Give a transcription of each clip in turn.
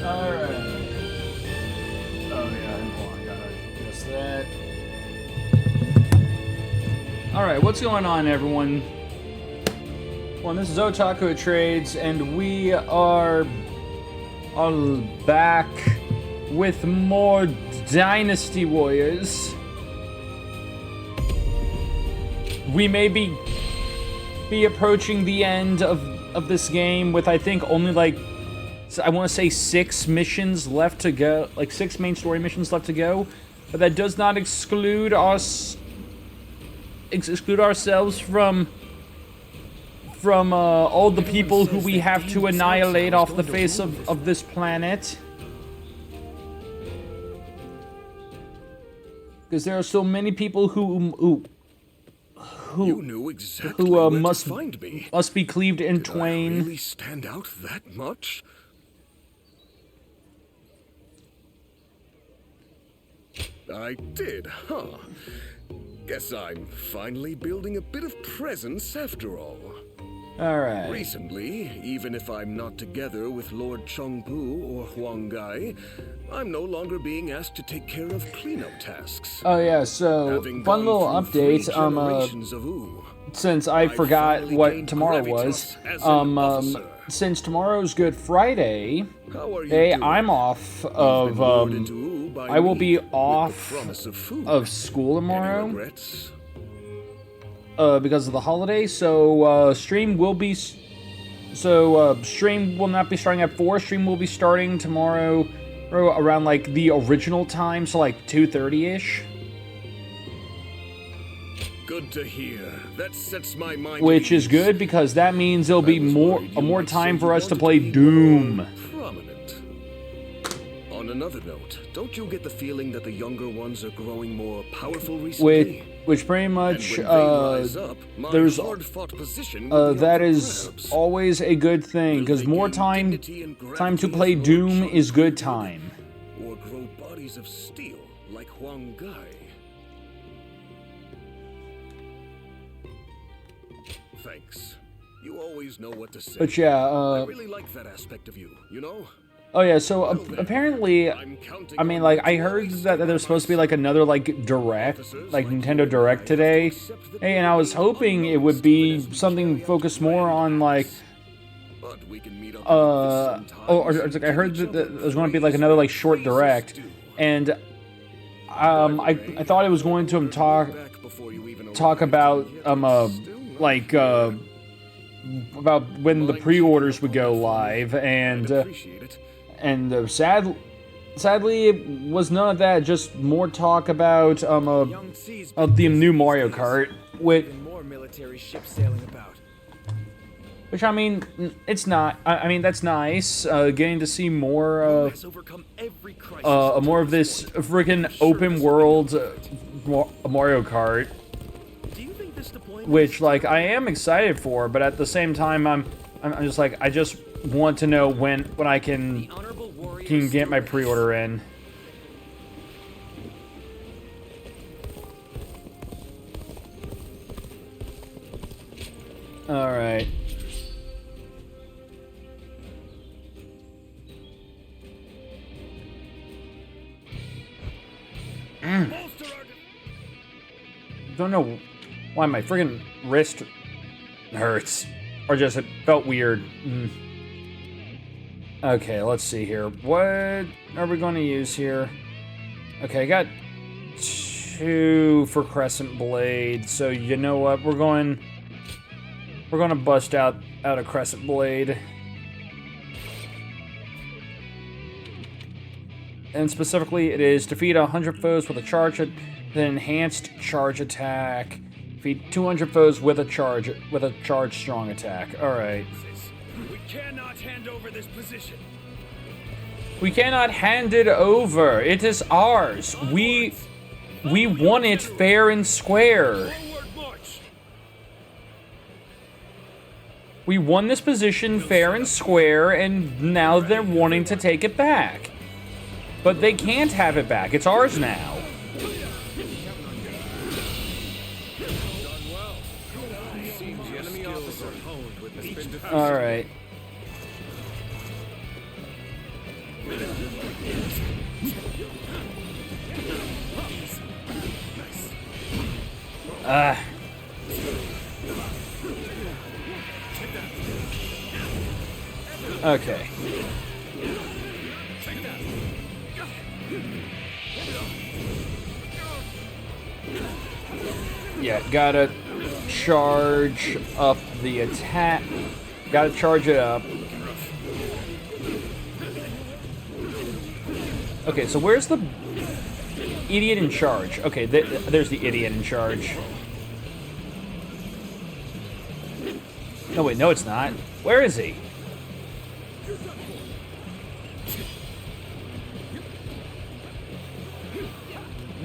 Alright. Oh yeah, hold on, gotta adjust that. Alright, what's going on, everyone? Well, this is Otaku Trades, and we are all back with more Dynasty Warriors. We may be approaching the end of this game with, I think, only like, I want to say 6 missions left to go, like 6 main story missions left to go, but that does not exclude ourselves from all the people who we have to annihilate off the face of this planet. Because there are so many people who you knew exactly where to find me. must be cleaved in twain. Did I really stand out that much? I did, huh? Guess I'm finally building a bit of presence after all. Alright. Recently, even if I'm not together with Lord Chengpu or Huang Gai, I'm no longer being asked to take care of cleanup tasks. Oh yeah, so Having fun little gone through 3 update. generations of Wu, Since I forgot finally what gained tomorrow gravitas was, as an officer. since tomorrow's Good Friday, How are you hey, doing? I'm off You've of been lured into Wu by I will me be with the off promise of food. of school Any tomorrow. regrets? Because of the holiday, so stream will be stream will not be starting at 4. Stream will be starting tomorrow around like the original time, so like 2:30ish, Good to hear. That sets my mind which at is ease. good because that means there'll be I was worried you more might time say for you us to wanted play be Doom. more prominent. On another note, don't you get the feeling that the younger ones are growing more powerful recently? Which pretty And much when they rise up, my there's hard-fought position will be that up for is grabs. always a good thing Will because they more gain dignity and time to gravity play as Lord Doom Cheng is good did, time. or grow bodies of steel like Huang Gai. Thanks. You always know what to say. But yeah, I really like that aspect of you, you know? oh yeah, so Well then, apparently, I'm counting I mean, on like, you I to heard always that stay there's by supposed to be my like side. another like direct, Officers like like you Nintendo and I Direct have to today. accept that Hey, there and I will was be hoping it would unknowns be even as we something carry out focused more on like, plans. But we can meet up like this sometimes or and it's like I give heard each that other there's going to be like praise another where like short praise is direct, due. and By the I way, thought it was going to ordered talk you back before you even talk arrived, about and yet it's still not like here. about when the Mind pre-orders checking would up on go that for me? live, I'd appreciate it. and sadly it was none of that. Just more talk about Young C's of the been new busy Mario these days. Kart, which Even more military ships sailing about. I mean, it's not. I mean, that's nice. Getting to see more Who has overcome every crisis more to of this point. freaking Sure open this world will Mario Kart, Do you think this deployment which like I am excited for, but at the same time I'm just like I just want to know when I can honorable warrior get my pre-order in. All right. Don't know why my friggin' wrist hurts, or just it felt weird. Okay, let's see here. What are we going to use here? Okay, I got 2 for Crescent Blade, so you know what? We're going to bust out a Crescent Blade. And specifically, it is defeat 100 foes with a charge, an enhanced charge attack. Defeat 200 foes with a charge strong attack. All right. We cannot hand over this position. We cannot hand it over. It is ours. We won it fair and square. Forward march. We won this position fair and square, and now they're wanting to take it back. But they can't have it back. It's ours now. Alright. Okay. Yeah, gotta charge up the attack. Gotta charge it up. Okay, so where's the idiot in charge? Okay, there's the idiot in charge. No, wait, no, it's not. Where is he?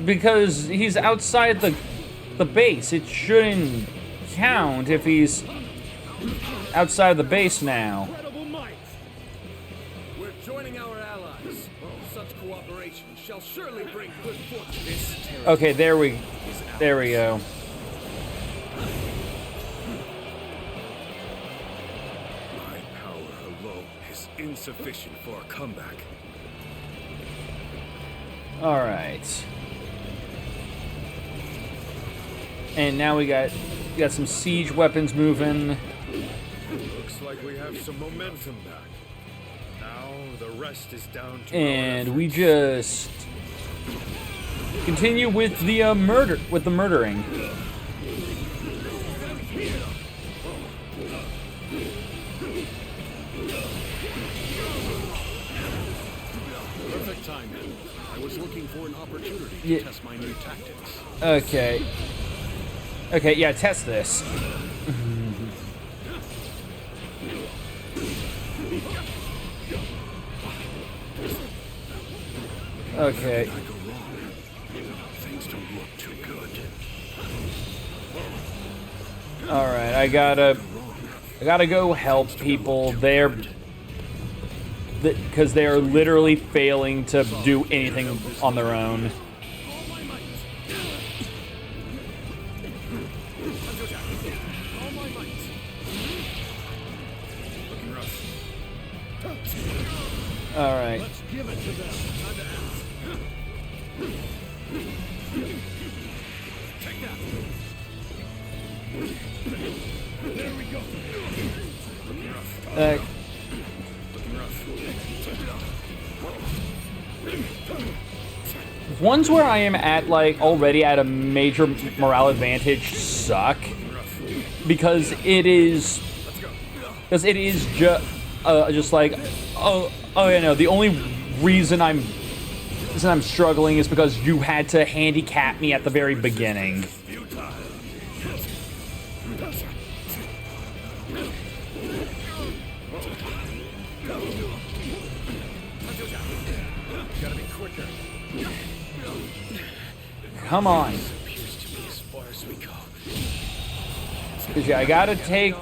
Because he's outside the base. It shouldn't count if he's outside the base now. Incredible might. We're joining our allies. Such cooperation shall surely bring good fortune. This territory Okay, there we go. My power alone is insufficient for a comeback. All right. And now we got some siege weapons moving. Looks like we have some momentum back. Now the rest is down to And we just continue with the murdering. perfect timing. I was looking for an opportunity to Yeah. test my new tactics. Okay. Okay, yeah, test this. Okay. I go wrong. Things don't look too good. All right, I gotta go help people. Because they're literally failing to do anything on their own. All right. Let's give it to them. Time to act. Take that. There we go. Looking rough. Looking rough. Ones where I am at like already at a major morale advantage suck because it is just like oh yeah, no, the only reason I'm struggling is because you had to handicap me at the very beginning. Gotta be quicker. Come on. Appears to be as far as we go. Cause yeah, I gotta take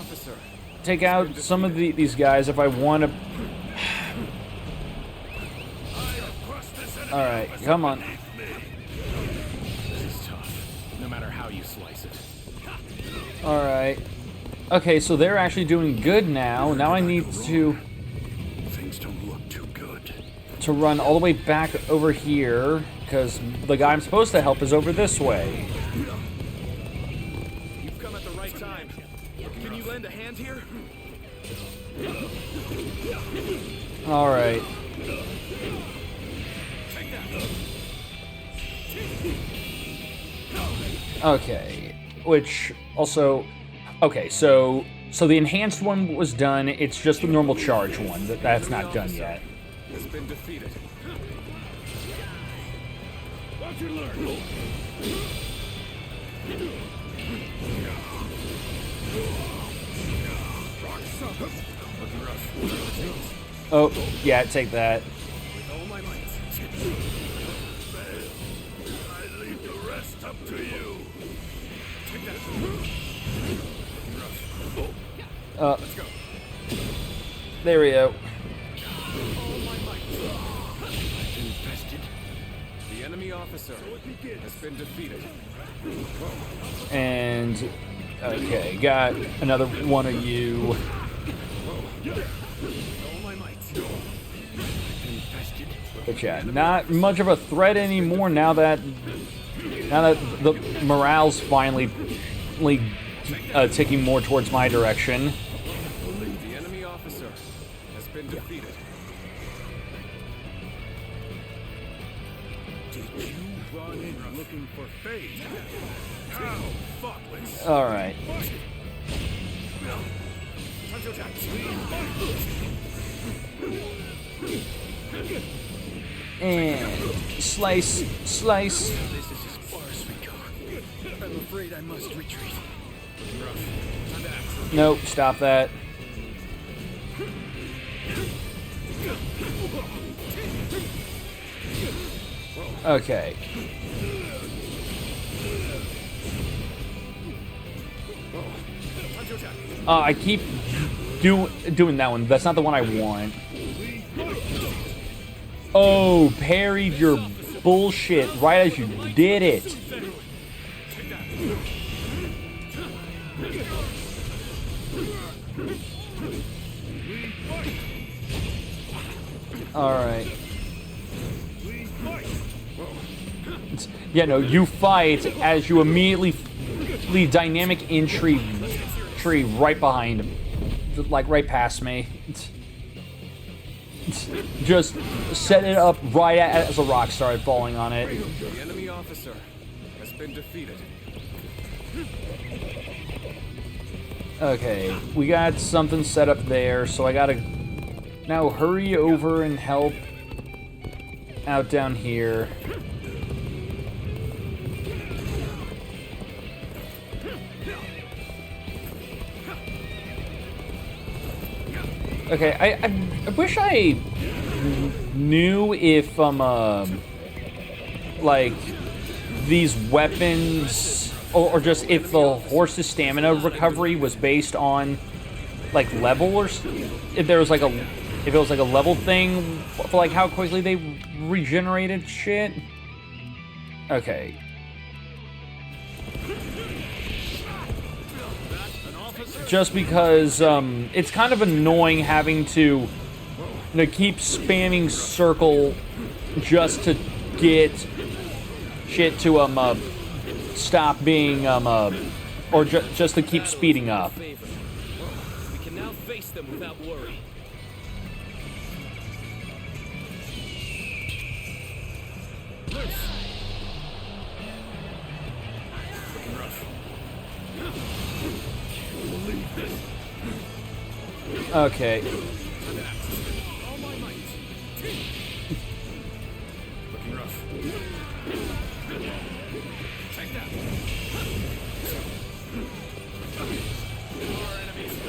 out some of these guys if I want to. All right, come on. This is tough. No matter how you slice it. All right. Okay, so they're actually doing good now. Now I need to Things don't look too good. run all the way back over here because the guy I'm supposed to help is over this way. You've come at the right time. Can you lend a hand here? All right. Okay, which also, okay, so the enhanced one was done. It's just the normal charge one that's not done yet. Has been defeated. Watch your learn. Looking rough. Oh, yeah, take that. With all my might. I leave the rest up to you. Take that. Looking rough. Let's go. There we go. All my might. Infested. The enemy officer has been defeated. And, okay, got another one of you. All my might. But yeah, not much of a threat anymore now that the morale's finally ticking more towards my direction. The enemy officer has been defeated. Did you run in looking for fate? How thoughtless! All right. And slice. This is as far as we go. I'm afraid I must retreat. Nope, stop that. Okay. I keep doing that one. That's not the one I want. Oh, parried your bullshit right as you did it. Alright. Yeah, no, you fight as you immediately leave dynamic entry tree right behind him. Like, right past me. Just set it up right as a rock started falling on it. The enemy officer has been defeated. Okay, we got something set up there, so I gotta now hurry over and help out down here. Okay, I wish I knew if like these weapons or just if the horse's stamina recovery was based on like level or if there was like if it was like a level thing for like how quickly they regenerated shit. Okay. Just because it's kind of annoying having to keep spamming circle just to get shit to stop being or just to keep speeding up. We can now face them without worry. Okay.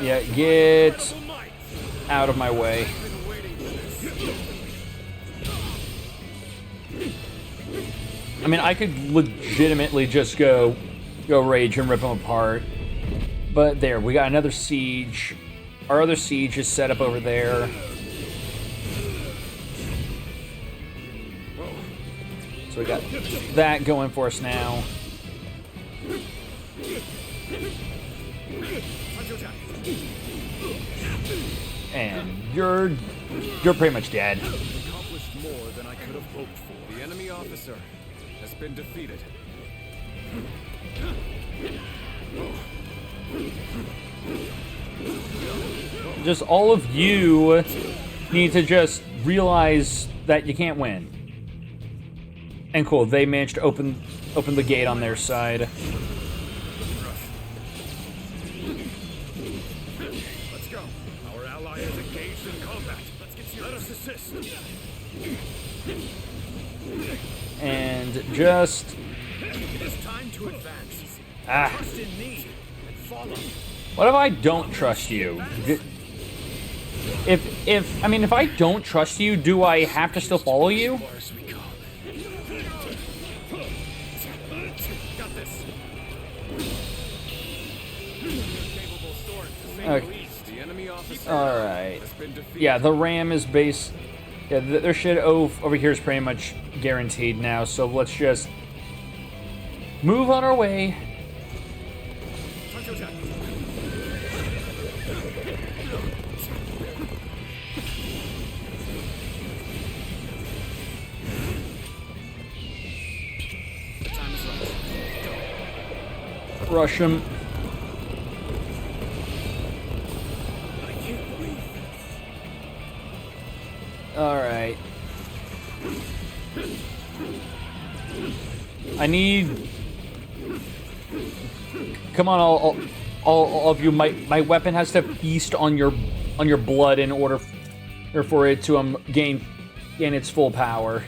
Yeah, get out of my way. I mean, I could legitimately just go rage and rip them apart. But there, we got another siege. Our other siege is set up over there. So we got that going for us now. And you're pretty much dead. Accomplished more than I could have hoped for. The enemy officer has been defeated. Just all of you need to just realize that you can't win. And cool, they managed to open the gate on their side. Let's go. Our ally is engaged in combat. Let us assist. And just It is time to advance. ah. Trust in me and follow. What if I don't trust you? If I don't trust you, do I have to still follow you? Got this. Okay. The enemy officer Alright. has been defeated. Yeah, the ram is base. Yeah, their shit over here is pretty much guaranteed now, so let's just move on our way. Rush him. Alright. I need... Come on, all of you. My weapon has to feast on your blood in order for it to gain its full power.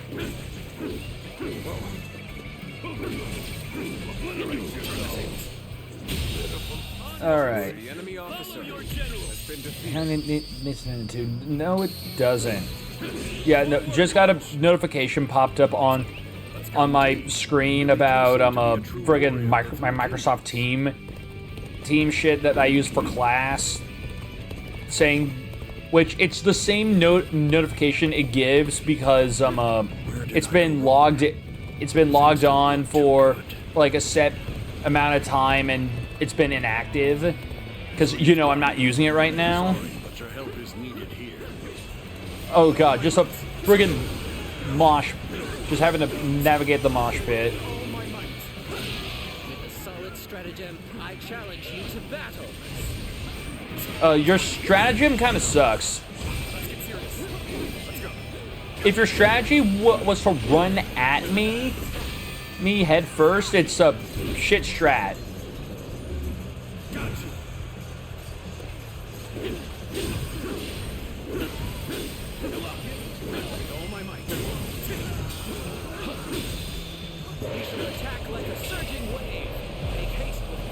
Alright. The enemy officer has been defeated. No, it doesn't. Yeah, no, just got a notification popped up on my screen about a friggin' my Microsoft team shit that I use for class, saying, which it's the same notification it gives because it's been logged on for like a set amount of time and it's been inactive because I'm not using it right now. But your help is needed here. Oh god, just a friggin' mosh. Just having to navigate the mosh pit. All my might. With a solid stratagem, I challenge you to battle. Your stratagem kind of sucks. If your strategy was to run at me head first, it's a shit strat.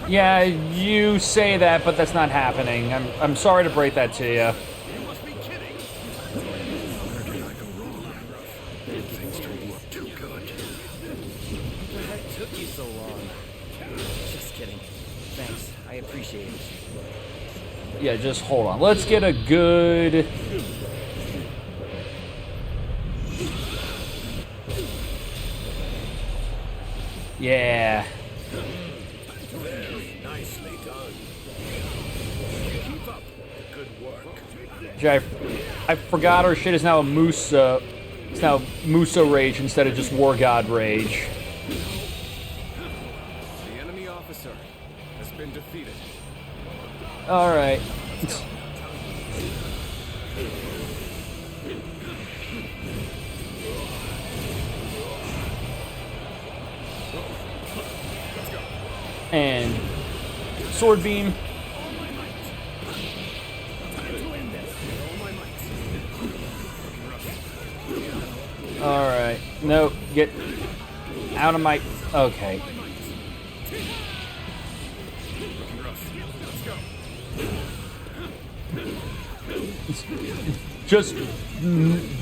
Yeah, you say that, but that's not happening. I'm sorry to break that to you. You must be kidding. Where did I go wrong? Things don't look too good. What the heck took you so long? Just kidding. Thanks. I appreciate it. Yeah, just hold on. Let's get a good... Yeah. Very nicely done. Keep up the good work. Gee, I forgot our shit is now a Musa. It's now Musa Rage instead of just War God Rage. The enemy officer has been defeated. Alright. And sword beam. Alright. No, get out of my... Okay. Just...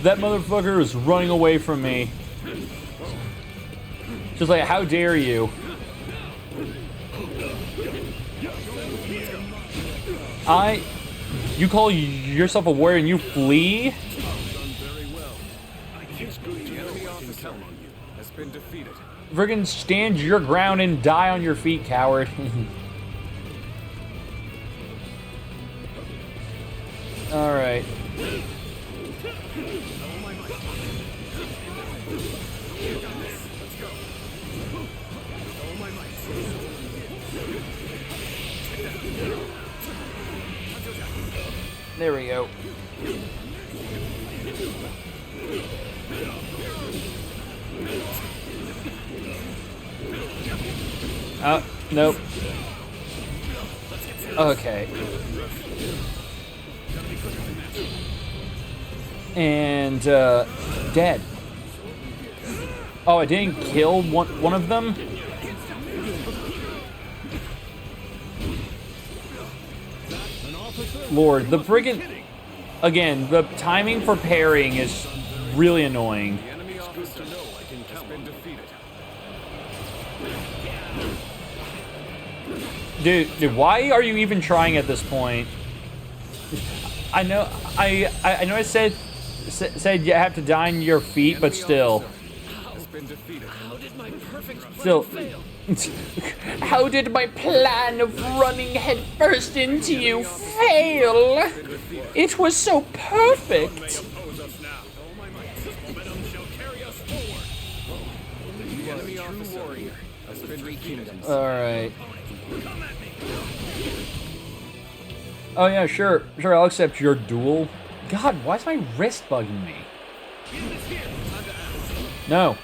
That motherfucker is running away from me. Just like, how dare you? You call yourself a warrior and you flee? Has been defeated. Friggin' stand your ground and die on your feet, coward. Alright. There we go. Nope. Okay. And, dead. Oh, I didn't kill one of them? Lord, the friggin'... Again, the timing for parrying is really annoying. The enemy officer has been defeated. Dude, why are you even trying at this point? I know I said you have to die on your feet, but still. Has been defeated. How did my perfect plan Still. fail? How did my plan of running headfirst into you fail? It was so perfect. Oppose us now. All my might. This momentum shall carry us forward. The enemy officer has been defeated. All right. Oh yeah, sure, I'll accept your duel. God, why is my wrist bugging me? No.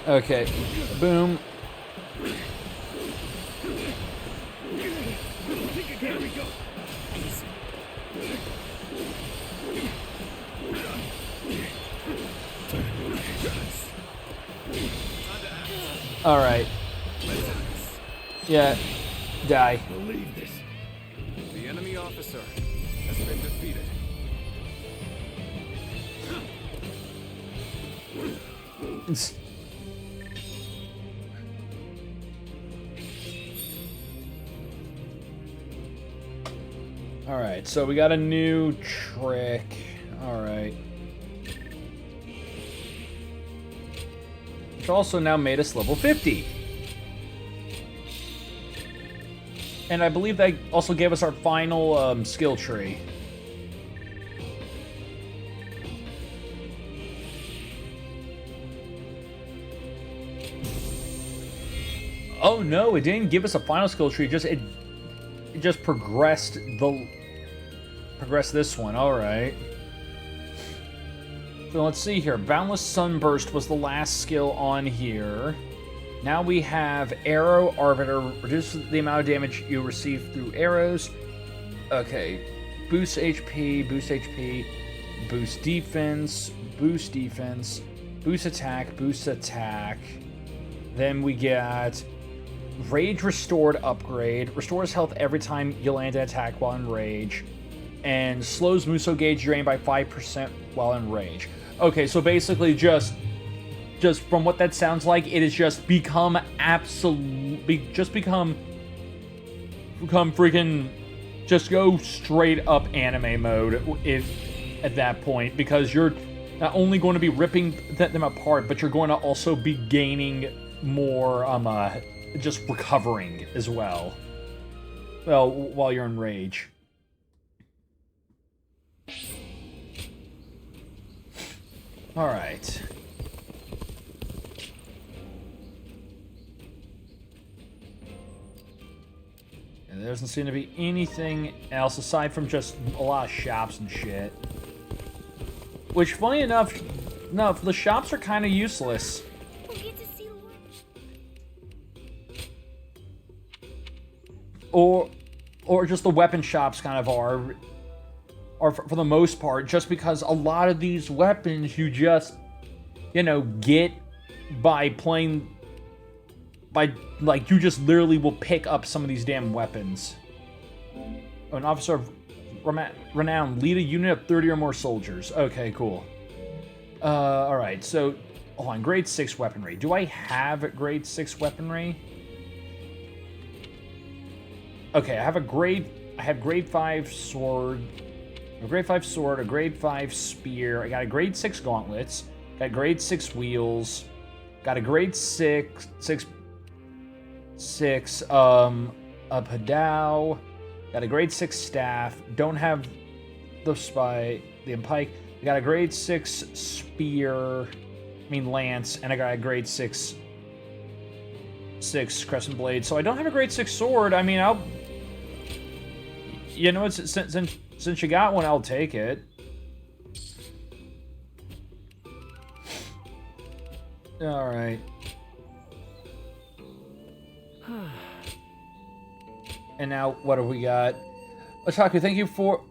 Okay, boom. All right. Yeah, die. Believe this. The enemy officer has been defeated. All right, so we got a new trick. All right. Which also now made us level 50. And I believe that also gave us our final skill tree. Oh no, it didn't give us a final skill tree. It just progressed this one. All right. So let's see here. Boundless Sunburst was the last skill on here. Now we have Arrow Arbiter. Reduces the amount of damage you receive through arrows. Okay. Boost HP, boost HP, boost defense, boost defense, boost attack, boost attack. Then we get Rage Restored upgrade. Restores health every time you land an attack while in rage. And slows Muso Gauge drain by 5% while in rage. Okay, so basically just from what that sounds like, it has just become freaking, just go straight up anime mode at that point, because you're not only going to be ripping them apart, but you're going to also be gaining more, just recovering as well. Well, while you're in rage. Alright. And there doesn't seem to be anything else aside from just a lot of shops and shit. Which, funny enough, no, the shops are kind of useless. Or just the weapon shops kind of are for the most part, just because a lot of these weapons you just, get by playing, you just literally will pick up some of these damn weapons. An officer of renown, lead a unit of 30 or more soldiers. Okay, cool. Alright, so, hold on, grade 6 weaponry. Do I have grade 6 weaponry? Okay, I have grade 5 sword, a grade 5 sword, a grade 5 spear, I got a grade 6 gauntlets, got grade 6 wheels, got a grade 6 a padao, got a grade 6 staff, don't have the pike, I got a grade 6 spear, lance, and I got a grade 6 crescent blade, so I don't have a grade 6 sword. Since you got one, I'll take it. Alright. And now, what have we got? Otaku, thank you for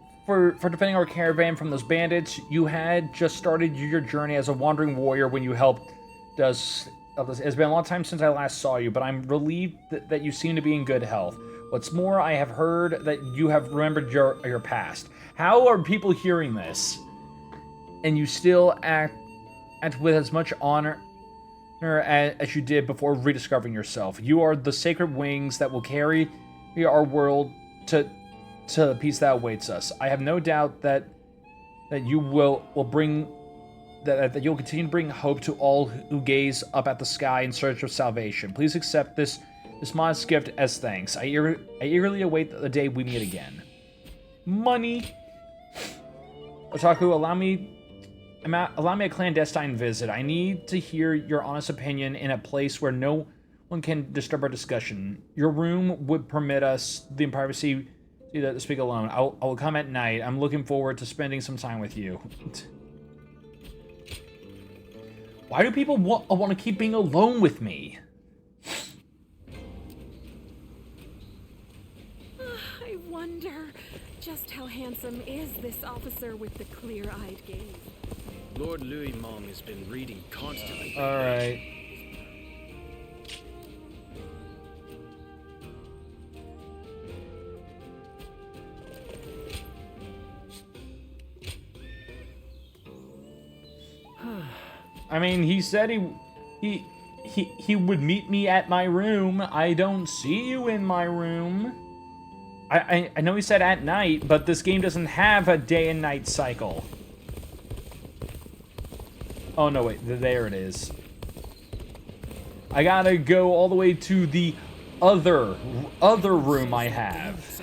defending our caravan from those bandits. You had just started your journey as a wandering warrior when you helped us. It's been a long time since I last saw you, but I'm relieved that you seem to be in good health. What's more, I have heard that you have remembered your past. How are people hearing this? And you still act with as much honor as you did before rediscovering yourself. You are the sacred wings that will carry our world to the peace that awaits us. I have no doubt that that you will bring that you'll continue to bring hope to all who gaze up at the sky in search of salvation. Please accept this modest gift as thanks. I eagerly await the day we meet again. Money. Otaku, allow me a clandestine visit. I need to hear your honest opinion in a place where no one can disturb our discussion. Your room would permit us the privacy to speak alone. I will come at night. I'm looking forward to spending some time with you. Why do people want to keep being alone with me? I wonder just how handsome is this officer with the clear-eyed gaze. Lord Louis Mong has been reading constantly. All right. I mean, he said he would meet me at my room. I don't see you in my room. I know he said at night, but this game doesn't have a day and night cycle. Oh no, wait, there it is. I gotta go all the way to the other room I have.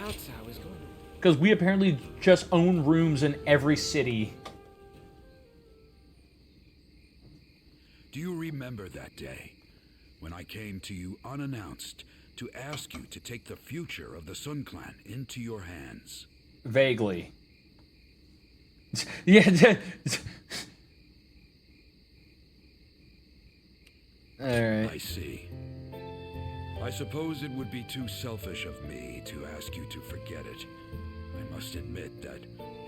Because we apparently just own rooms in every city. Do you remember that day when I came to you unannounced to ask you to take the future of the Sun Clan into your hands? Vaguely. Yeah. Alright. I see. I suppose it would be too selfish of me to ask you to forget it. I must admit that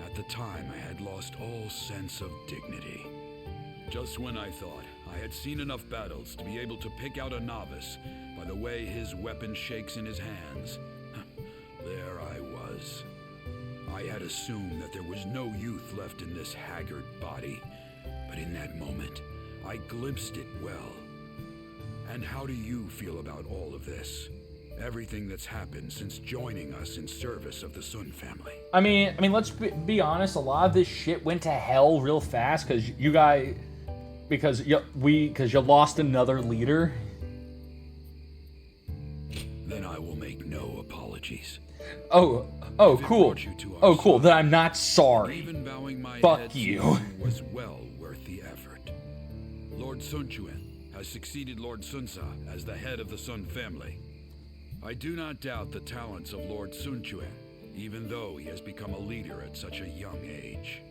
at the time I had lost all sense of dignity. Just when I thought I had seen enough battles to be able to pick out a novice by the way his weapon shakes in his hands, there I was. I had assumed that there was no youth left in this haggard body, but in that moment, I glimpsed it well. And how do you feel about all of this? Everything that's happened since joining us in service of the Sun family. I mean, let's be honest. A lot of this shit went to hell real fast because you guys, because you lost another leader. Then I will make no apologies. Oh, cool. Oh, cool. Then I'm not sorry. Even bowing my Fuck head you. was well worth the effort. Lord Sun Chuan has succeeded Lord Sun Sa as the head of the Sun family. I do not doubt the talents of Lord Sun Chuan, even though he has become a leader at such a young age.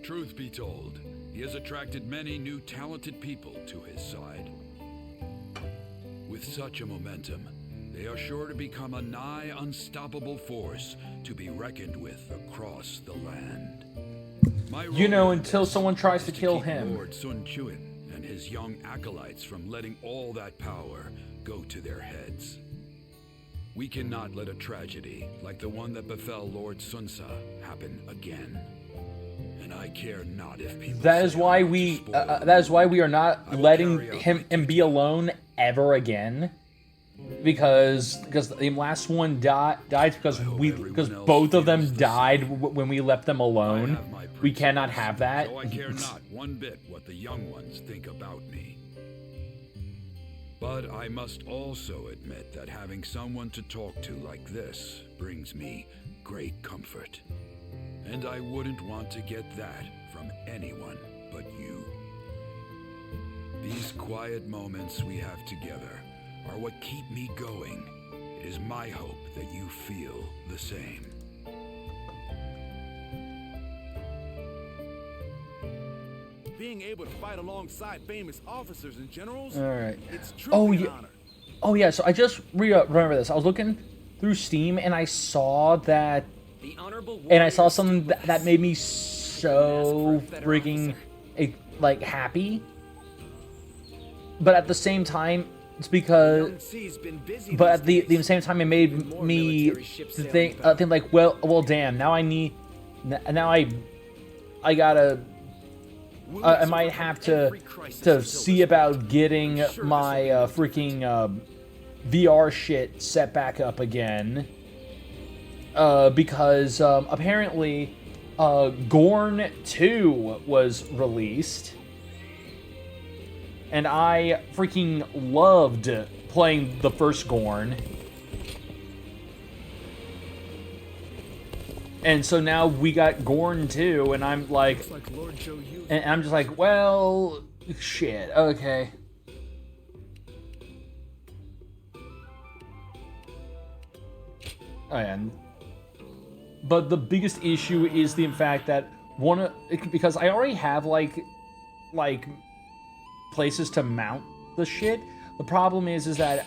Truth be told, he has attracted many new talented people to his side. With such a momentum, they are sure to become a nigh unstoppable force to be reckoned with across the land. Until someone tries to kill him. Lord Sun Chuan and his young acolytes from letting all that power go to their heads. We cannot let a tragedy like the one that befell Lord Sun Sa happen again. And I care not if people. That is why we are not letting him be alone ever again. Because the last one died because both of them died when we left them alone. We cannot have that. So I care not one bit what the young ones think about me. But I must also admit that having someone to talk to like this brings me great comfort. And I wouldn't want to get that from anyone but you. These quiet moments we have together are what keep me going. It is my hope that you feel the same. Being able to fight alongside famous officers and generals, Alright. it's truly an honor. Oh yeah, so I just remember this. I was looking through Steam and I saw that, and I saw something that made me so freaking happy. But at the same time, it's because, but at the same time, it made me think like, well, damn. Now I gotta. I might have to see about getting my freaking VR shit set back up again. Because apparently Gorn 2 was released. And I freaking loved playing the first Gorn. And so now we got Gorn 2, and I'm like, and I'm just like, well, shit, okay. And but the biggest issue is the fact that because I already have like places to mount the shit. The problem is that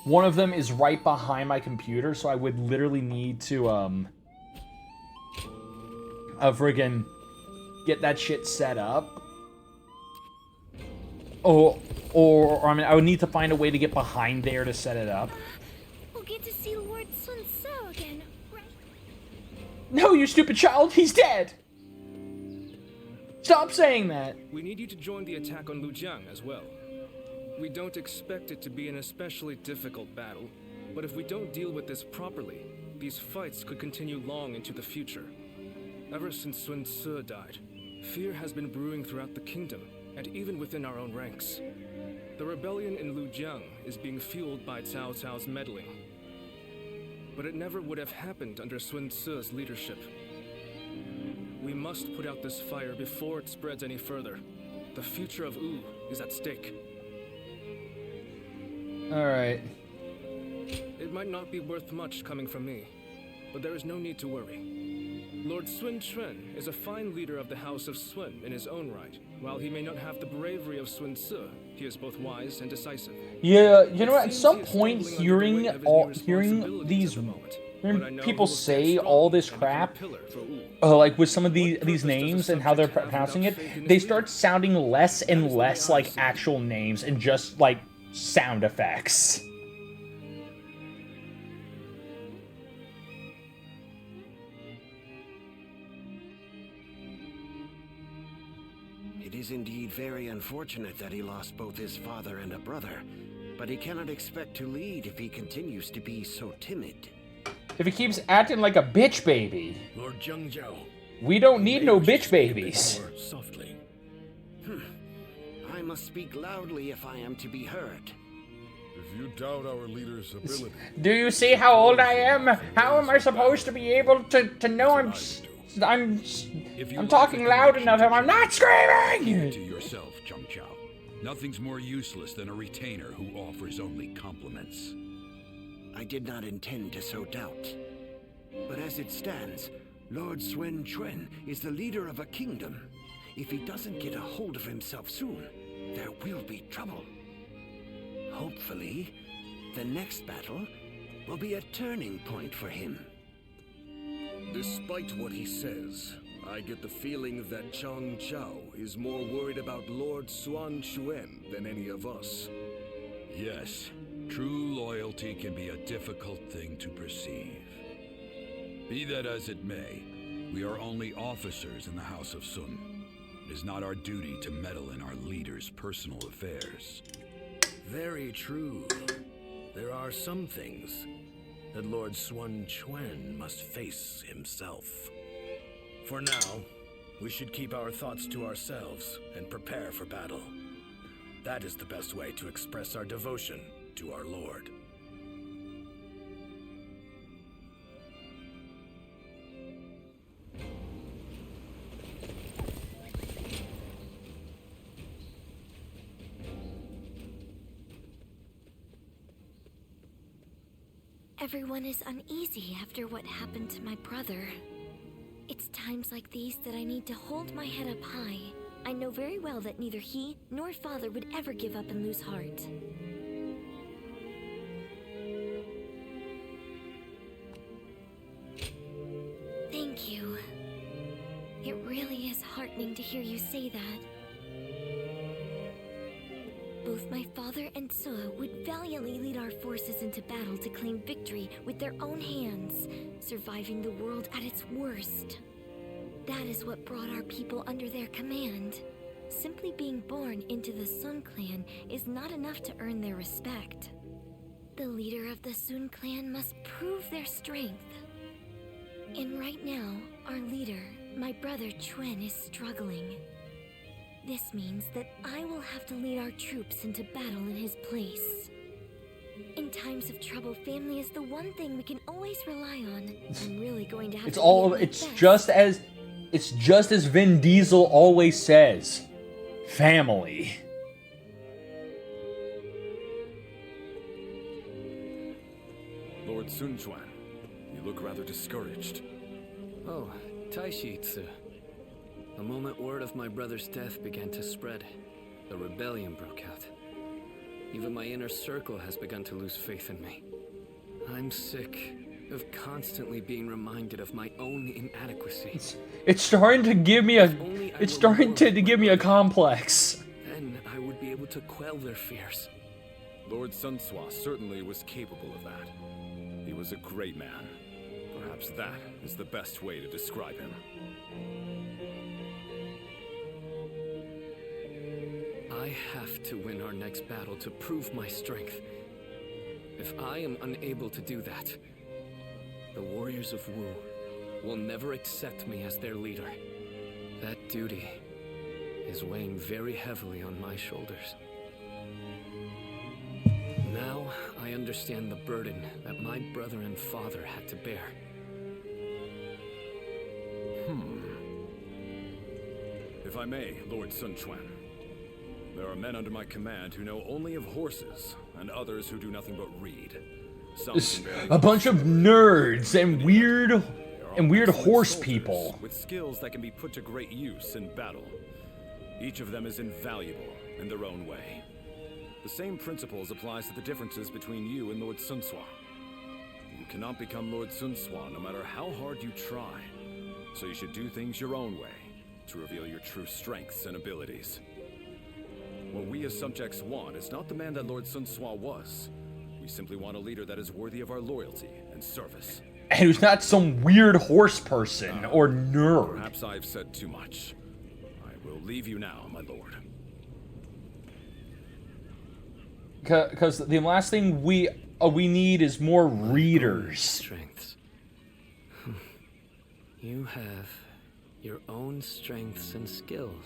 one of them is right behind my computer, so I would literally need to friggin' get that shit set up. Or I mean, I would need to find a way to get behind there to set it up. We'll get to see Lord Sun Tzu again, right? No, you stupid child, he's dead! Stop saying that! We need you to join the attack on Lujiang as well. We don't expect it to be an especially difficult battle, but if we don't deal with this properly, these fights could continue long into the future. Ever since Sun Tzu died, fear has been brewing throughout the kingdom, and even within our own ranks. The rebellion in Lujiang is being fueled by Cao Cao's meddling. But it never would have happened under Sun Tzu's leadership. We must put out this fire before it spreads any further. The future of Wu is at stake. Alright. It might not be worth much coming from me, but there is no need to worry. Lord Sun Quan is a fine leader of the House of Sun in his own right. While he may not have the bravery of Sun Tzu, he is both wise and decisive. Yeah, you know, at some point hearing these people say all this crap, like with some of these names and how they're pronouncing it, they start sounding less and less like actual names and just like sound effects. It is indeed very unfortunate that he lost both his father and a brother, but he cannot expect to lead if he continues to be so timid. If he keeps acting like a bitch baby. Lord Zhengzhou. We don't need no bitch babies. Softly. I must speak loudly if I am to be heard. If you doubt our leader's ability... Do you see how old I am? How am I supposed to be able to know I'm talking loud enough and I'm not screaming! To yourself, Chung Chao. Nothing's more useless than a retainer who offers only compliments. I did not intend to sow doubt. But as it stands, Lord Sun Quan is the leader of a kingdom. If he doesn't get a hold of himself soon, there will be trouble. Hopefully, the next battle will be a turning point for him. Despite what he says, I get the feeling that Chang Chao is more worried about Lord Sun Quan than any of us. Yes, true loyalty can be a difficult thing to perceive. Be that as it may, we are only officers in the House of Sun. It is not our duty to meddle in our leader's personal affairs. Very true. There are some things that Lord Sun Quan must face himself. For now, we should keep our thoughts to ourselves and prepare for battle. That is the best way to express our devotion to our Lord. Everyone is uneasy after what happened to my brother. It's times like these that I need to hold my head up high. I know very well that neither he nor father would ever give up and lose heart. Thank you. It really is heartening to hear you say that. Both my father and Tzu would valiantly lead our forces into battle to claim victory with their own hands, surviving the world at its worst. That is what brought our people under their command. Simply being born into the Sun clan is not enough to earn their respect. The leader of the Sun clan must prove their strength. And right now, Our leader, my brother Chuen, is struggling. This means that I will have to lead our troops into battle in his place. In times of trouble, family is the one thing we can always rely on. I'm really going to have to be at my best. It's just as Vin Diesel always says. Family. Lord Sun Quan, you look rather discouraged. Oh, Taishitsu. The moment word of my brother's death began to spread, a rebellion broke out. Even my inner circle has begun to lose faith in me. I'm sick of constantly being reminded of my own inadequacy. It's starting to give me a complex. Then I would be able to quell their fears. Lord Sun Swa certainly was capable of that. He was a great man. Perhaps that is the best way to describe him. I have to win our next battle to prove my strength. If I am unable to do that, the warriors of Wu will never accept me as their leader. That duty is weighing very heavily on my shoulders. Now I understand the burden that my brother and father had to bear. If I may, Lord Sun Quan, there are men under my command who know only of horses, and others who do nothing but read. A bunch of nerds and weird horse people with skills that can be put to great use in battle. Each of them is invaluable in their own way. The same principles applies to the differences between you and Lord Sun Swa. You cannot become Lord Sun Swa no matter how hard you try, so you should do things your own way to reveal your true strengths and abilities. What we as subjects want is not the man that Lord Sun Swa was. We simply want a leader that is worthy of our loyalty and service. And who's not some weird horse person or nerd. Perhaps I've said too much. I will leave you now, my lord. Because the last thing we need is more readers. Strengths. You have your own strengths and skills.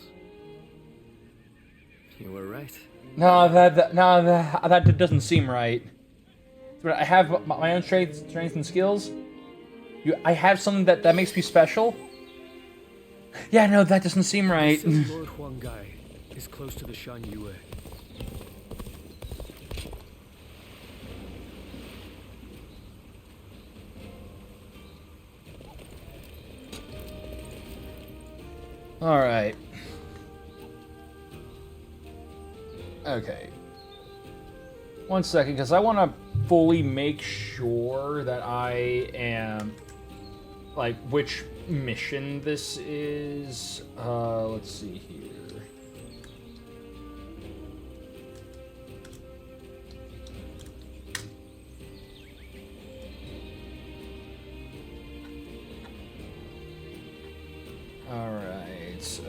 You were right. No, that doesn't seem right. But I have my own strengths and skills. I have something that makes me special. Yeah, no, that doesn't seem right. Lord Huanggai is close to the Shan Yue. All right. Okay. One second, because I want to fully make sure that I am, like, which mission this is. Let's see here. All right.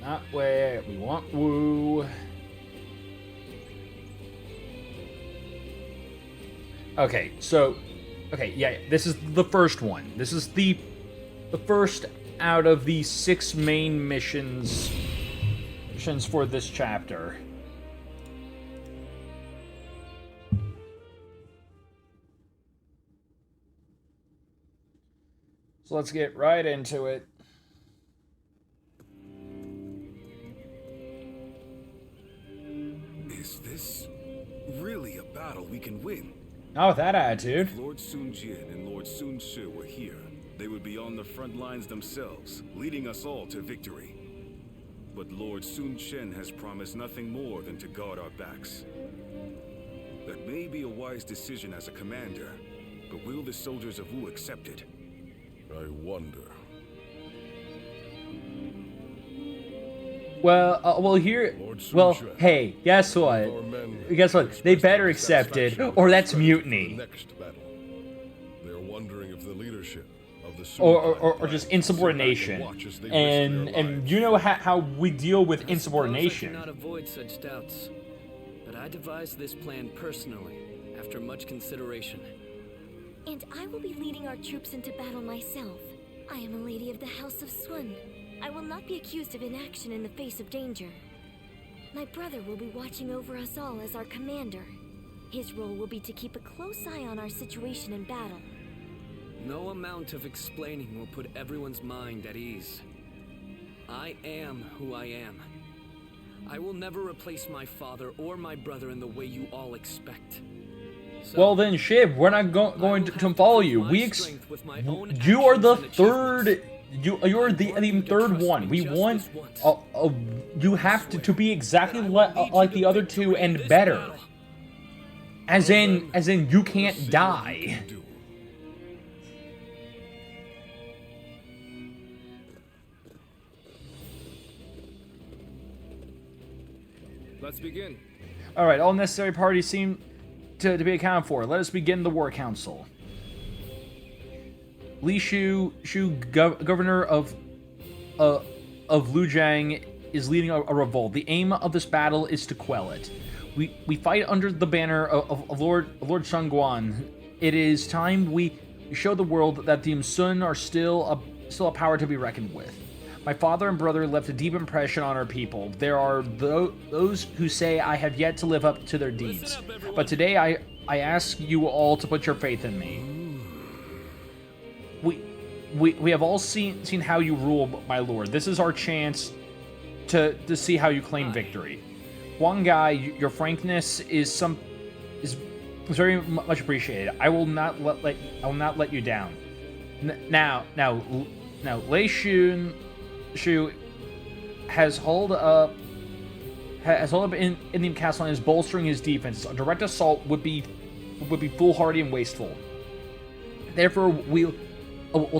Not where we want Wu. Okay, so, yeah, this is the first one. This is the first out of the 6 main missions for this chapter. So let's get right into it. Is this really a battle we can win? Not with that attitude. If Lord Sun Jin and Lord Sun Shi were here, they would be on the front lines themselves, leading us all to victory. But Lord Sun Chen has promised nothing more than to guard our backs. That may be a wise decision as a commander, but will the soldiers of Wu accept it? I wonder. Hey, guess what? They better accept it, or that's mutiny. They're wondering if the leadership of the or just insubordination. And you know how we deal with insubordination. I cannot avoid such doubts, but I devised this plan personally, after much consideration. And I will be leading our troops into battle myself. I am a lady of the House of Sun. I will not be accused of inaction in the face of danger. My brother will be watching over us all as our commander. His role will be to keep a close eye on our situation in battle. No amount of explaining will put everyone's mind at ease. I am who I am. I will never replace my father or my brother in the way you all expect. So, well then, Shiv, we're not going to follow you. You are the third. You're the third one. We want. You have to be exactly like the other two and better. As in, you can't die. Let's begin. Alright, all necessary parties seem to be accounted for. Let us begin the War Council. Li Shu, governor of Lujiang, is leading a revolt. The aim of this battle is to quell it. We fight under the banner of Lord Shangguan. It is time we show the world that the Sun are still a power to be reckoned with. My father and brother left a deep impression on our people. There are those who say I have yet to live up to their deeds. But today I ask you all to put your faith in me. We have all seen how you rule, my lord. This is our chance to see how you claim victory. Huang Gai, your frankness is very much appreciated. I will not let you down. Now, Lei Xun Shu has holed up in the castle and is bolstering his defense. A direct assault would be foolhardy and wasteful. Therefore, we'll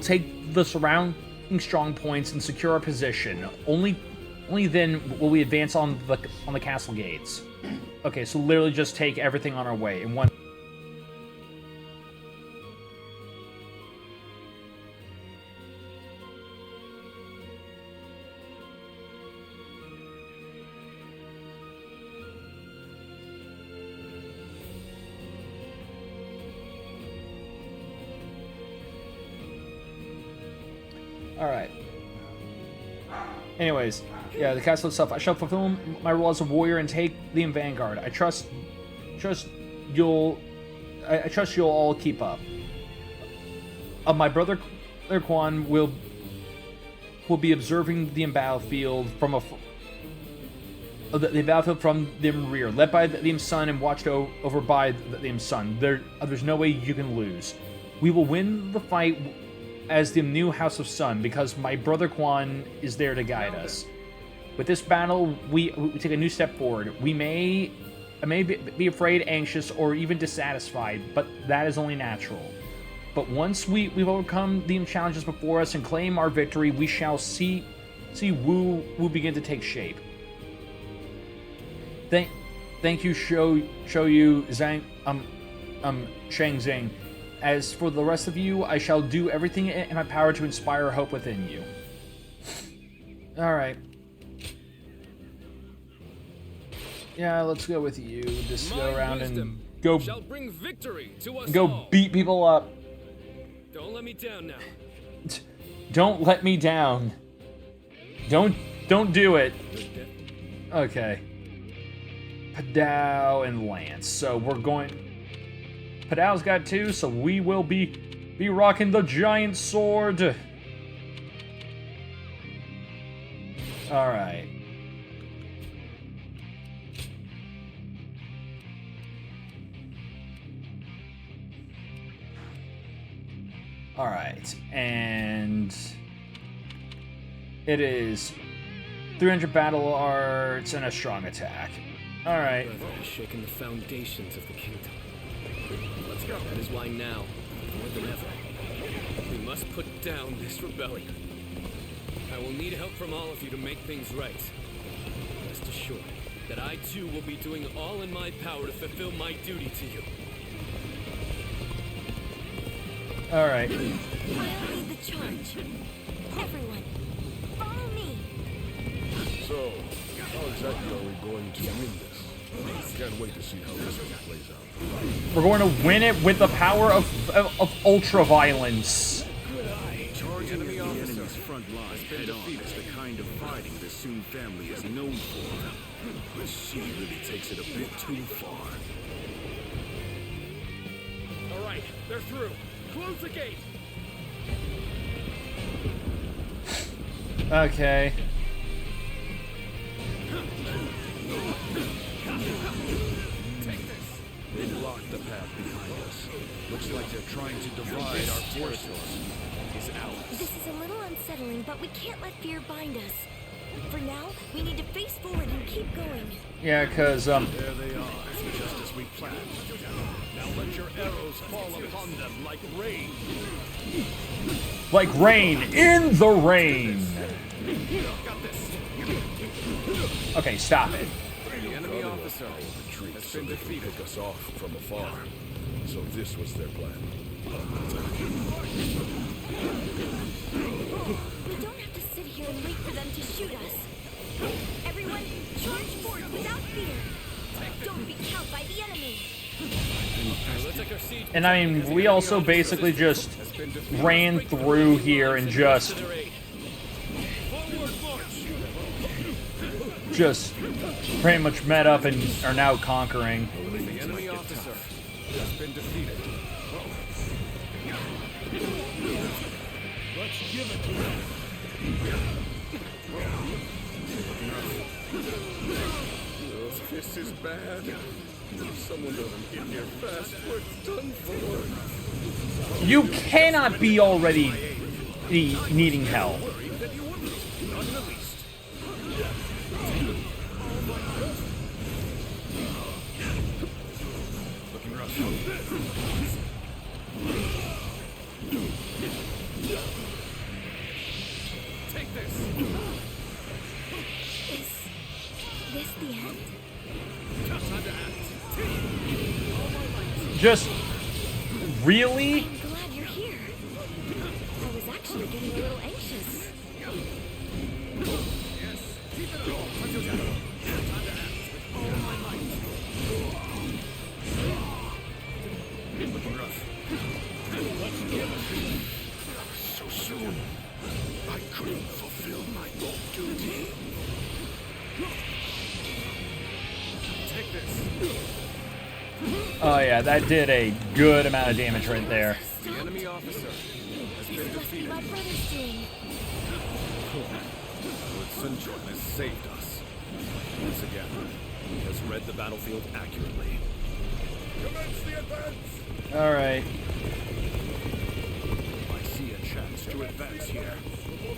take the surrounding strong points and secure our position. Only then will we advance on the castle gates. Okay, so literally just take everything on our way in one. Alright. Anyways, yeah, the castle itself. I shall fulfill my role as a warrior and take the vanguard. I trust you'll all keep up. My brother Quan will be observing the battlefield from the battlefield from the rear, led by the Sun and watched over by the Sun. There's no way you can lose. We will win the fight as the new House of Sun, because my brother Quan is there to guide us. With this battle, we take a new step forward. I may be afraid, anxious, or even dissatisfied, but that is only natural. But once we've overcome the challenges before us and claim our victory, we shall see Wu begin to take shape. Thank you, show you Zhang Shang Xing. As for the rest of you, I shall do everything in my power to inspire hope within you. Alright. Yeah, let's go with you. Just go around and go beat people up. Don't let me down now. Don't let me down. Don't do it. Okay. Padao and Lance. So we're going... Padao's got 2, so we will be rocking the giant sword. Alright. Alright, and it is 300 battle arts and a strong attack. Alright. Shaking the foundations of the kingdom. Let's go. That is why now, more than ever, we must put down this rebellion. I will need help from all of you to make things right. Rest assured that I too will be doing all in my power to fulfill my duty to you. Alright. I'll lead the charge. Everyone, follow me. So, how exactly are we going to win this? I can't wait to see how this one plays out. We're going to win it with the power of ultra violence. Charge The enemy's front line head-on is the kind of fighting the Soong family is known for. But she really takes it a bit too far. All right, they're through. Close the gate. Okay. They blocked the path behind us. Looks like they're trying to divide our forces. This is a little unsettling, but we can't let fear bind us. For now, we need to face forward and keep going. Yeah, because, There they are, just as we planned. Now let your arrows fall upon them like rain. like rain in the rain. Okay, stop it. The enemy officer has been defeated. Pick us off from afar. So this was their plan. We don't have to sit here and wait for them to shoot us. Everyone, charge forward without fear. Don't be cowed by the enemy. And I mean, we also basically just ran through here and just pretty much met up and are now conquering. The enemy officer has been defeated. Let's give it to them. This is bad. If someone doesn't get here fast, we're done for. You cannot be already needing help. Looking rough. Take this. Is this the end? Just really? I'm glad you're here. I was actually getting a little anxious. Looking rough. So soon. I couldn't fulfill my duty. Take this. Oh yeah, that did a good amount of damage right there. The enemy officer has been defeated. My brother's doing. Lord Sun Quan has saved us. Once again, he has read the battlefield accurately. Commence the advance! Alright. I see a chance to advance here.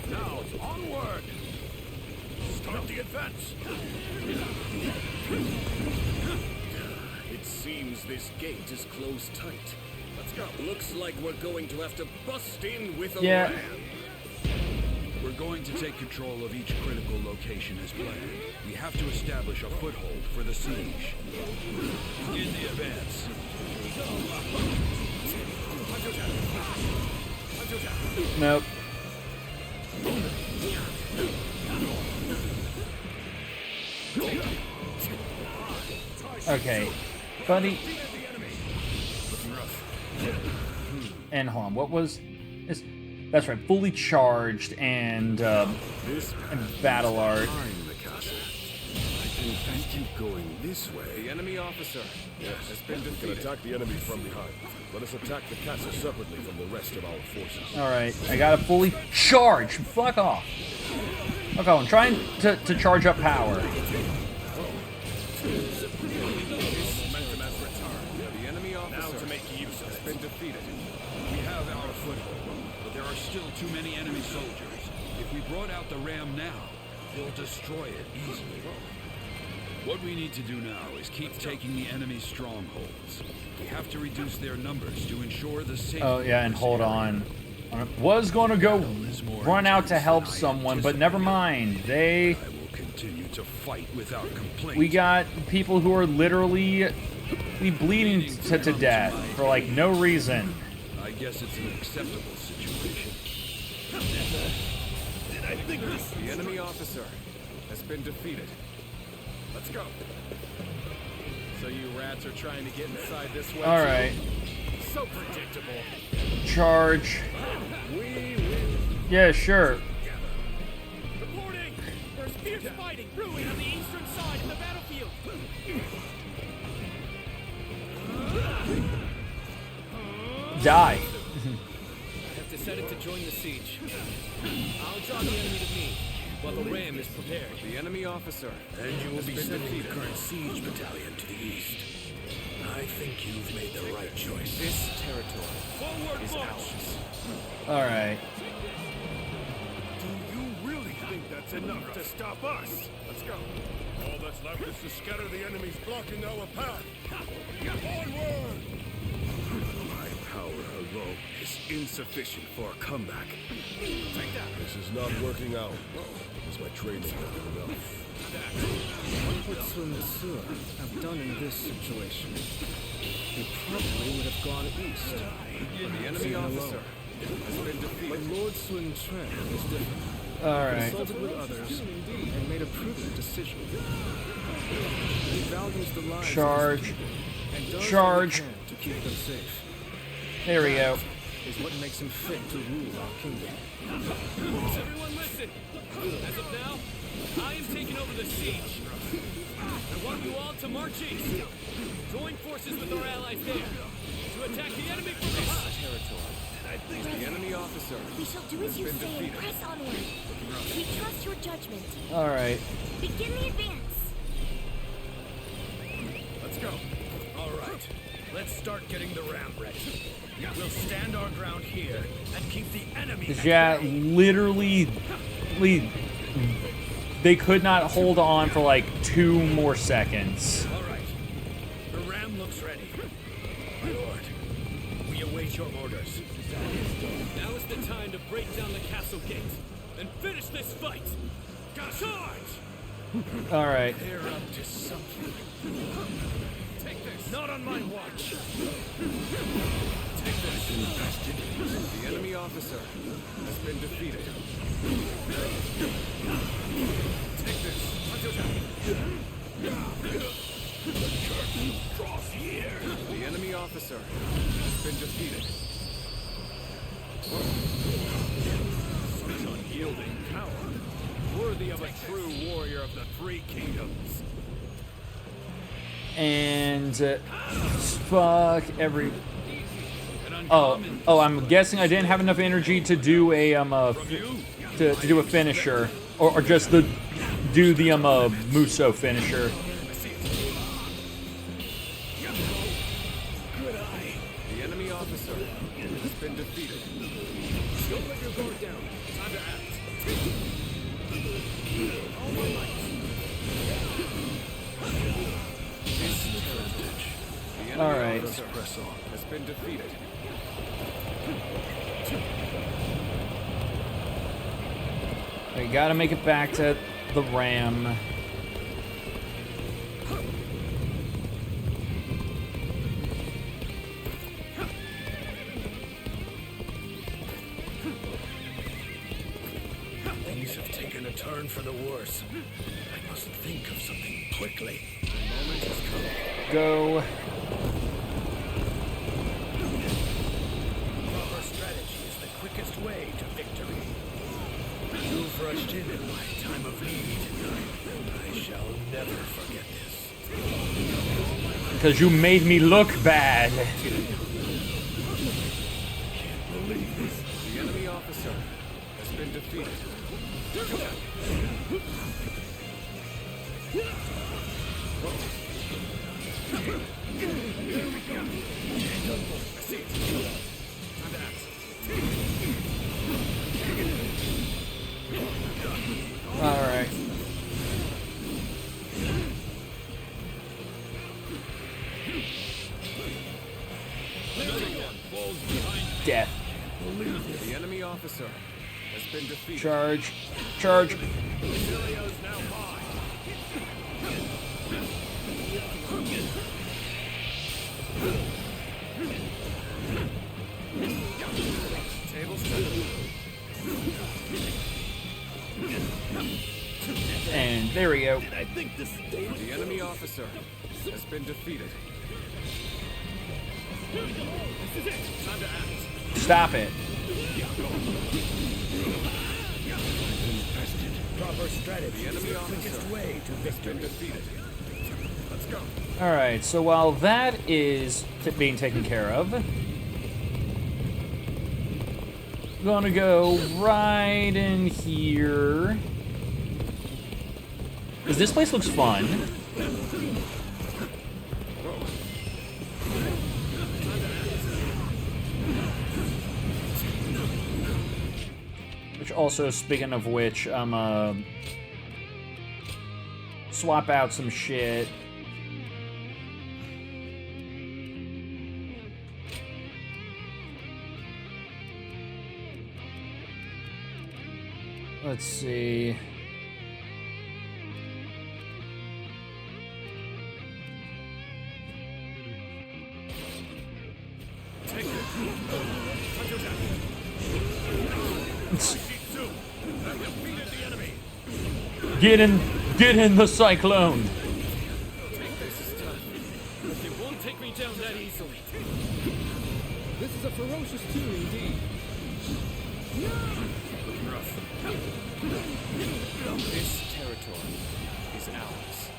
Now, onward! Start the advance! It seems this gate is closed tight. Let's go. Looks like we're going to have to bust in with a Yeah. ram. We're going to take control of each critical location as planned. We have to establish a foothold for the siege. Begin the advance. Nope. Okay, buddy. And hold on, what was this? That's right, fully charged and battle art. Behind the castle. I think we keep going this way. The enemy officer has been defeated. Attack the enemy from behind. Let us attack the castle separately from the rest of our forces. All right, I got to fully charge. Fuck off. Okay, I'm trying to charge up power. Momentum has returned. The enemy officer to make use of has been defeated. We have our foothold, but there are still too many enemy soldiers. If we brought out the ram now, they'll destroy it easily. What we need to do now is keep taking the enemy's strongholds. We have to reduce their numbers to ensure the safety. Oh yeah, and of this hold area. on. I was going to go run out to help someone, but never mind. I will continue to fight without complaint. We got people who are literally bleeding to death for like no reason. I guess it's an acceptable situation. The enemy officer has been defeated. Let's go. So you rats are trying to get inside this way. All right, So predictable. charge. We win. Yeah, sure. Reporting! There's fierce fighting brewing on the eastern side of the battlefield. Die. I have decided to join the siege. I'll draw the enemy to me, while the ram is prepared. The enemy officer. And you will be sending the current siege battalion to the east. I think you've made the right choice. This territory is ours. Alright. Do you really think that's enough to stop us? Let's go. All that's left is to scatter the enemies blocking our path. Onward! My power alone is insufficient for a comeback. Take that. This is not working out. Is my training not enough? What would Sun Tzu have done in this situation? He probably would have gone east. The enemy officer has been defeated. But Lord Sun Quan is different. Alright. Consulted with others and made a prudent decision. He values the lives Charge. of his people and does Charge. what he can to keep them safe. There we go. Is what makes him fit to rule our kingdom. Everyone listen! As of now, I am taking over the siege. I want you all to march east. Join forces with our allies there to attack the enemy from behind. The enemy officer. We shall do as you say and press onward. We trust your judgment. Alright. Begin the advance. Let's go. All right. Let's start getting the ram ready. We'll stand our ground here and keep the enemy. Yeah, literally, they could not hold on for like 2 more seconds. All right. The ram looks ready. My lord, we await your orders. Now is the time to break down the castle gate and finish this fight. Charge! Alright. They're up to something. Take this. Not on my watch. Take this. Invested. The enemy officer has been defeated. Take this. The curtain draws here. The enemy officer has been defeated. Such unyielding power. Worthy of a true warrior of the 3 kingdoms. And fuck every. Oh, I'm guessing I didn't have enough energy to do a to do a finisher, or just do the Muso finisher. Good eye. The enemy officer has been defeated. Don't let your guard down. Time to act. All my might. The enemy Alright. officer has been defeated. We gotta make it back to the ram. Things have taken a turn for the worse. I must think of something quickly. The moment has come. Go. Proper strategy is the quickest way to victory. You've rushed in my time of need. I shall never forget this. Because you made me look bad. The enemy officer has been defeated. Alright. Death. The enemy officer has been defeated. Charge. Charge. And there we go. I think this The enemy officer has been defeated. Stop it. Proper strategy is the quickest way to victory. Defeated. Let's go. Alright, so while that is being taken care of, gonna go right in here. Because this place looks fun. Which also, speaking of which, I'm swap out some shit. Let's see. Get in the cyclone. This is tough, but they won't take me down that easily. This is a ferocious tune indeed. This territory is ours.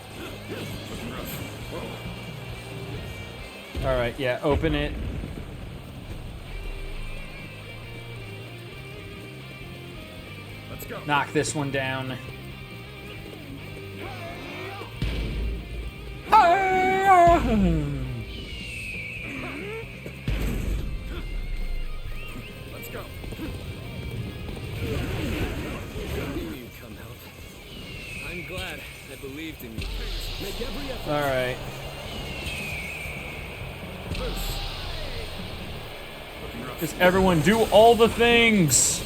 All right, yeah, open it. Let's go. Knock this one down. Let's go. You come help. I'm glad I believed in you. Make every effort. All right. Just everyone do all the things.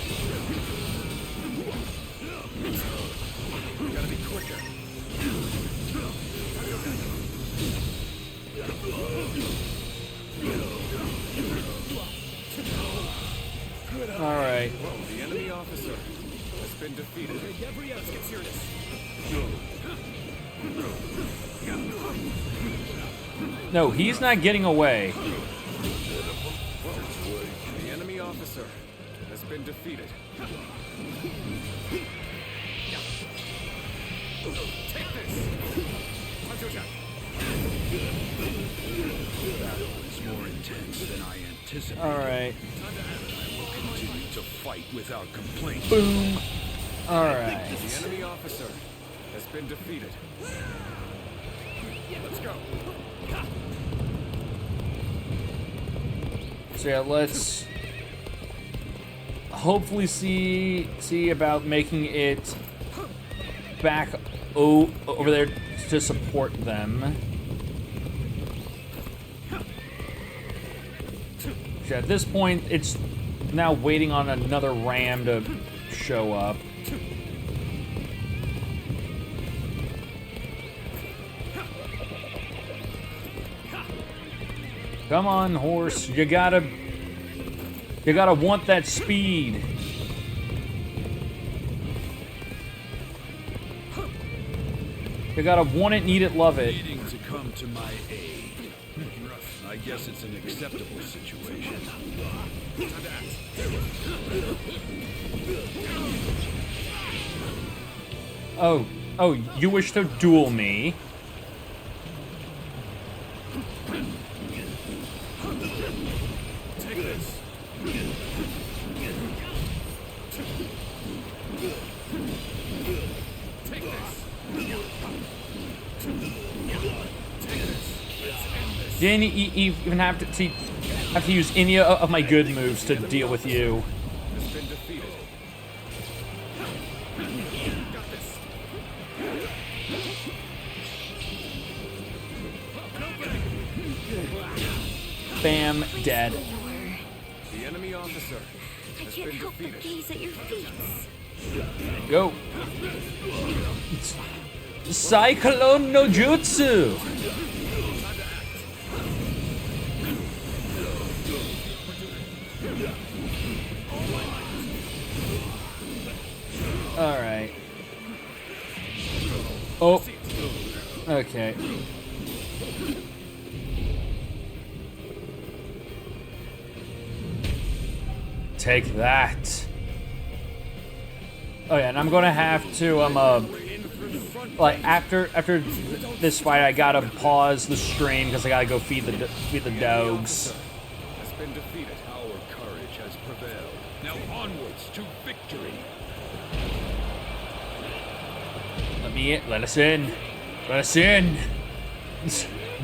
Gotta be quicker. All right. The enemy officer has been defeated. Make every effort. Let's get serious. No, he's not getting away. The enemy officer has been defeated. Take this. The battle is more intense than I anticipated. All right. I will continue to fight without complaint. Boom. All right. The enemy officer has been defeated. Let's go. So yeah, let's hopefully see about making it back over there to support them. So at this point, it's now waiting on another ram to show up. Come on, horse. You gotta want that speed. You gotta want it, need it, love it. Needing to come to my aid. I guess it's an acceptable situation. Oh, you wish to duel me? Take this. Take this. Didn't even have to use any of my good moves to deal with you. Has been defeated. Got this. Bam, dead. The enemy officer I has can't been help but defeated. gaze at your feet. Go. Cyclone no Jutsu. All right. Oh. Okay. take that. Oh yeah, and I'm gonna have to like after this fight, I gotta pause the stream because I gotta go feed the dogs. Has been defeated. Our courage has prevailed. Now onwards to victory. Let us in. Let us in.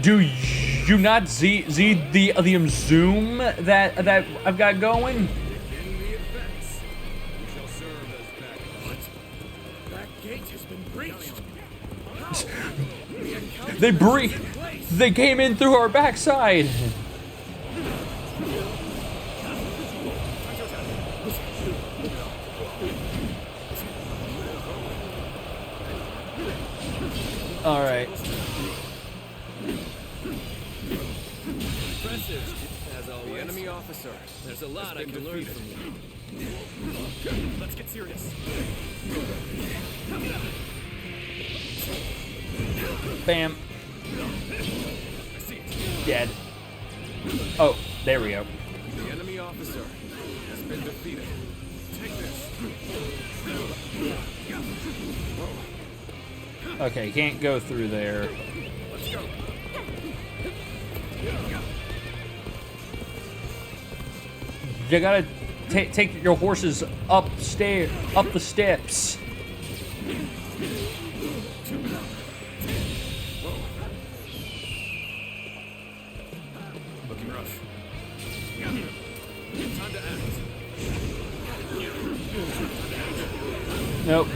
Do you not see the zoom that I've got going? They came in through our backside. All right. Impressive, as always. The enemy officer. There's a lot I can learn from you. Let's get serious. Bam. Dead. Oh, there we go. The enemy officer has been defeated. Take this. Okay, can't go through there. Let's go. You gotta take your horses up the steps. Looking rough. Time to act. Nope.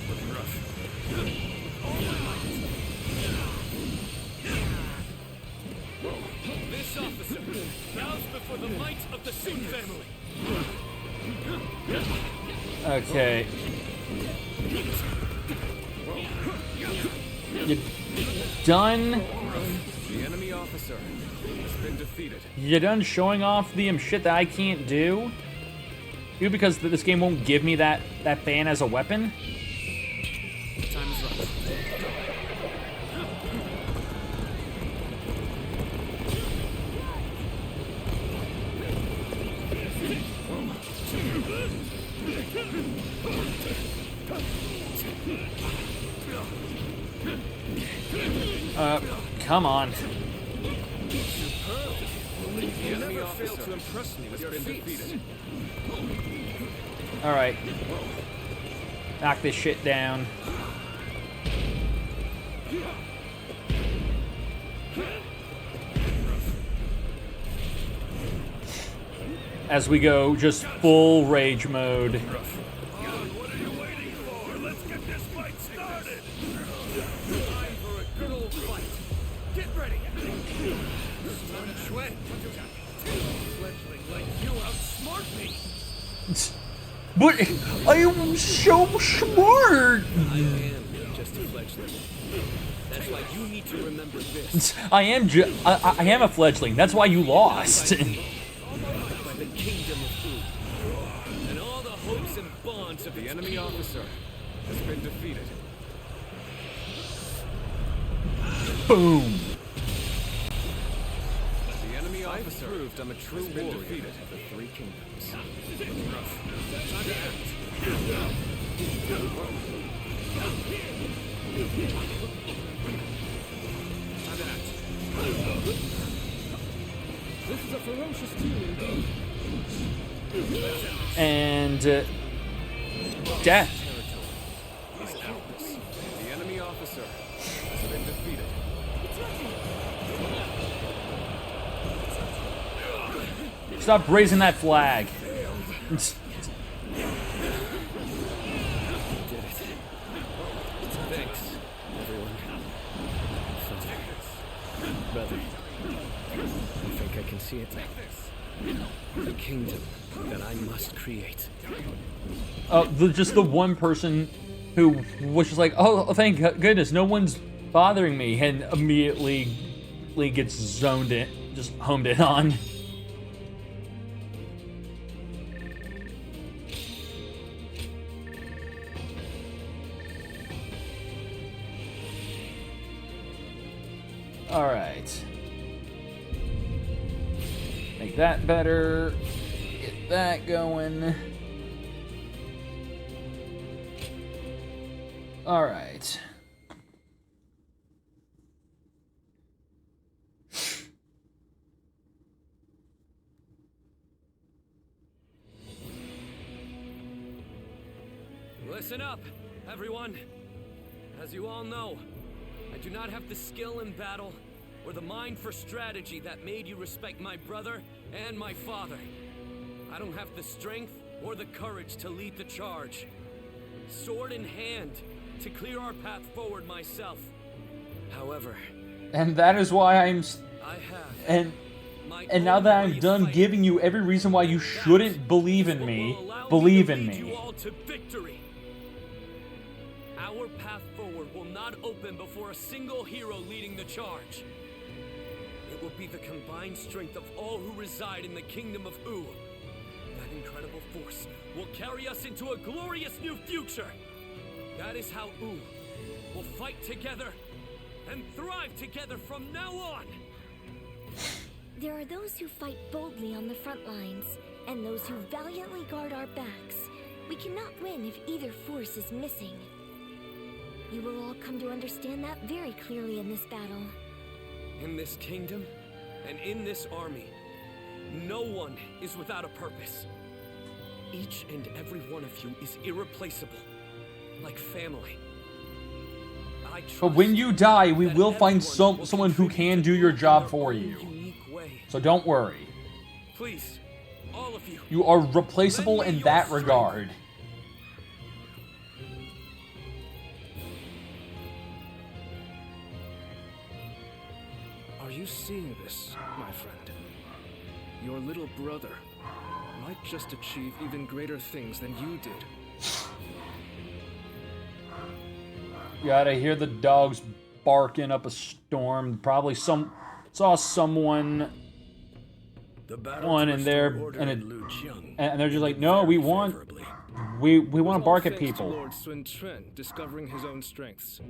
Looking rough. This officer bows before the might of the Sun family. Okay. You done? The enemy officer has been defeated. You done showing off the shit that I can't do? You because this game won't give me that fan as a weapon? Time is right. Come on. You never fail to impress me with your feats. Alright. Knock this shit down. As we go just full rage mode. What are you waiting for? Let's get this fight started! Time for a good old fight. Get ready. Schwen. Fledgling like you outsmart me. But I am so smart! I am just a fledgling. That's why you need to remember this. I am a fledgling. That's why you lost. By the kingdom of food. And all the hopes and bonds of The enemy officer has been defeated. Boom. The enemy officer proved I'm a true has been warrior defeated. of the three kingdoms. Time to act. Time to act. This is a ferocious team indeed. And death. The enemy officer has been defeated. Stop raising that flag. Thanks, everyone. Brother, I think I can see it. The kingdom that I must create. Just the one person who was just like, oh, thank goodness, no one's bothering me, and immediately gets zoned in, just homed in on. Alright. Make that better. Get that going. Alright. Listen up, everyone. As you all know, I do not have the skill in battle or the mind for strategy that made you respect my brother and my father. I don't have the strength or the courage to lead the charge. Sword in hand, to clear our path forward myself. However, and that is why I'm... I have... And now that I'm done giving you every reason why you shouldn't believe in me, believe in me. Our path forward will not open before a single hero leading the charge. It will be the combined strength of all who reside in the kingdom of U. That incredible force will carry us into a glorious new future. That is how U will fight together and thrive together from now on. There are those who fight boldly on the front lines, and those who valiantly guard our backs. We cannot win if either force is missing. You will all come to understand that very clearly in this battle. In this kingdom, and in this army, no one is without a purpose. Each and every one of you is irreplaceable, like family. But when you die, we will find someone who can do your job for you. So don't worry. Please, all of you. You are replaceable in that regard. Are you seeing this, my friend? Your little brother might just achieve even greater things than you did. You gotta hear the dogs barking up a storm. Probably saw someone in there, and they're just like, no, we want to bark at people. Lord Sun Quan discovering his own strengths.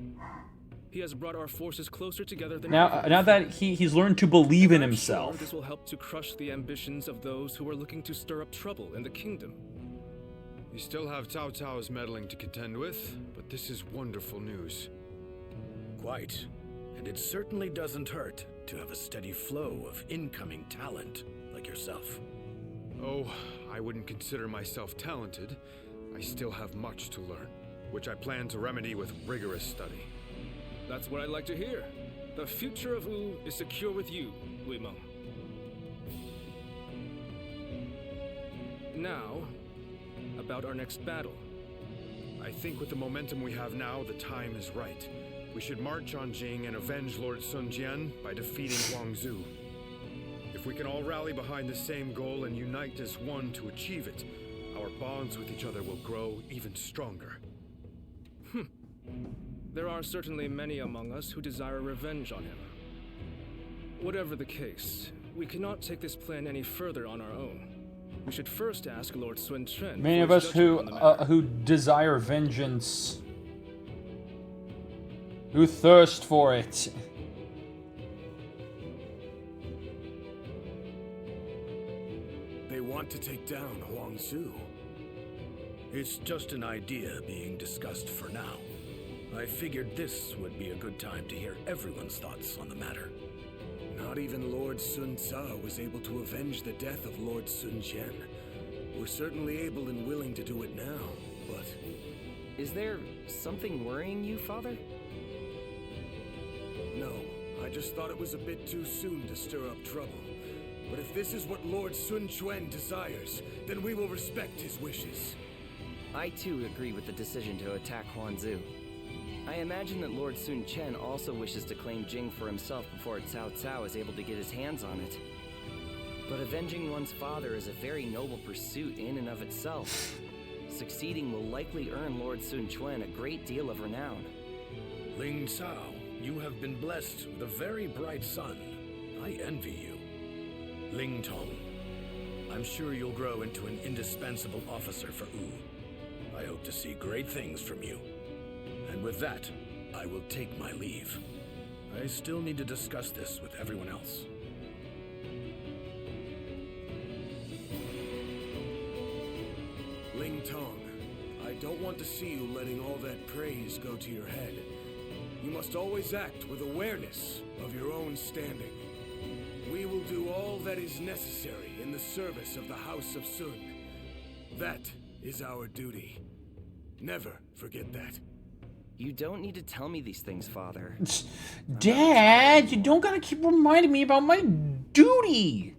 He has brought our forces closer together than ever. Now that he's learned to believe in himself. Sure this will help to crush the ambitions of those who are looking to stir up trouble in the kingdom. You still have Cao Cao's meddling to contend with, but this is wonderful news. Quite. And it certainly doesn't hurt to have a steady flow of incoming talent like yourself. Oh, I wouldn't consider myself talented. I still have much to learn, which I plan to remedy with rigorous study. That's what I'd like to hear. The future of U is secure with you, Wei-Meng. Now, about our next battle. I think with the momentum we have now, the time is right. We should march on Jing and avenge Lord Sun Jian by defeating Huang Zu. If we can all rally behind the same goal and unite as one to achieve it, our bonds with each other will grow even stronger. There are certainly many among us who desire revenge on him. Whatever the case, we cannot take this plan any further on our own. We should first ask Lord Sun Quan. Many of us who desire vengeance, who thirst for it. They want to take down Huang Zu. It's just an idea being discussed for now. I figured this would be a good time to hear everyone's thoughts on the matter. Not even Lord Sun Tzu was able to avenge the death of Lord Sun Jian. We're certainly able and willing to do it now, but... Is there something worrying you, Father? No, I just thought it was a bit too soon to stir up trouble. But if this is what Lord Sun Quan desires, then we will respect his wishes. I too agree with the decision to attack Huang Zu. I imagine that Lord Sun Quan also wishes to claim Jing for himself before Cao Cao is able to get his hands on it. But avenging one's father is a very noble pursuit in and of itself. Succeeding will likely earn Lord Sun Quan a great deal of renown. Ling Cao, you have been blessed with a very bright son. I envy you. Ling Tong, I'm sure you'll grow into an indispensable officer for U. I hope to see great things from you. And with that, I will take my leave. I still need to discuss this with everyone else. Ling Tong, I don't want to see you letting all that praise go to your head. You must always act with awareness of your own standing. We will do all that is necessary in the service of the House of Sun. That is our duty. Never forget that. You don't need to tell me these things, Father. Dad, you don't gotta keep reminding me about my duty.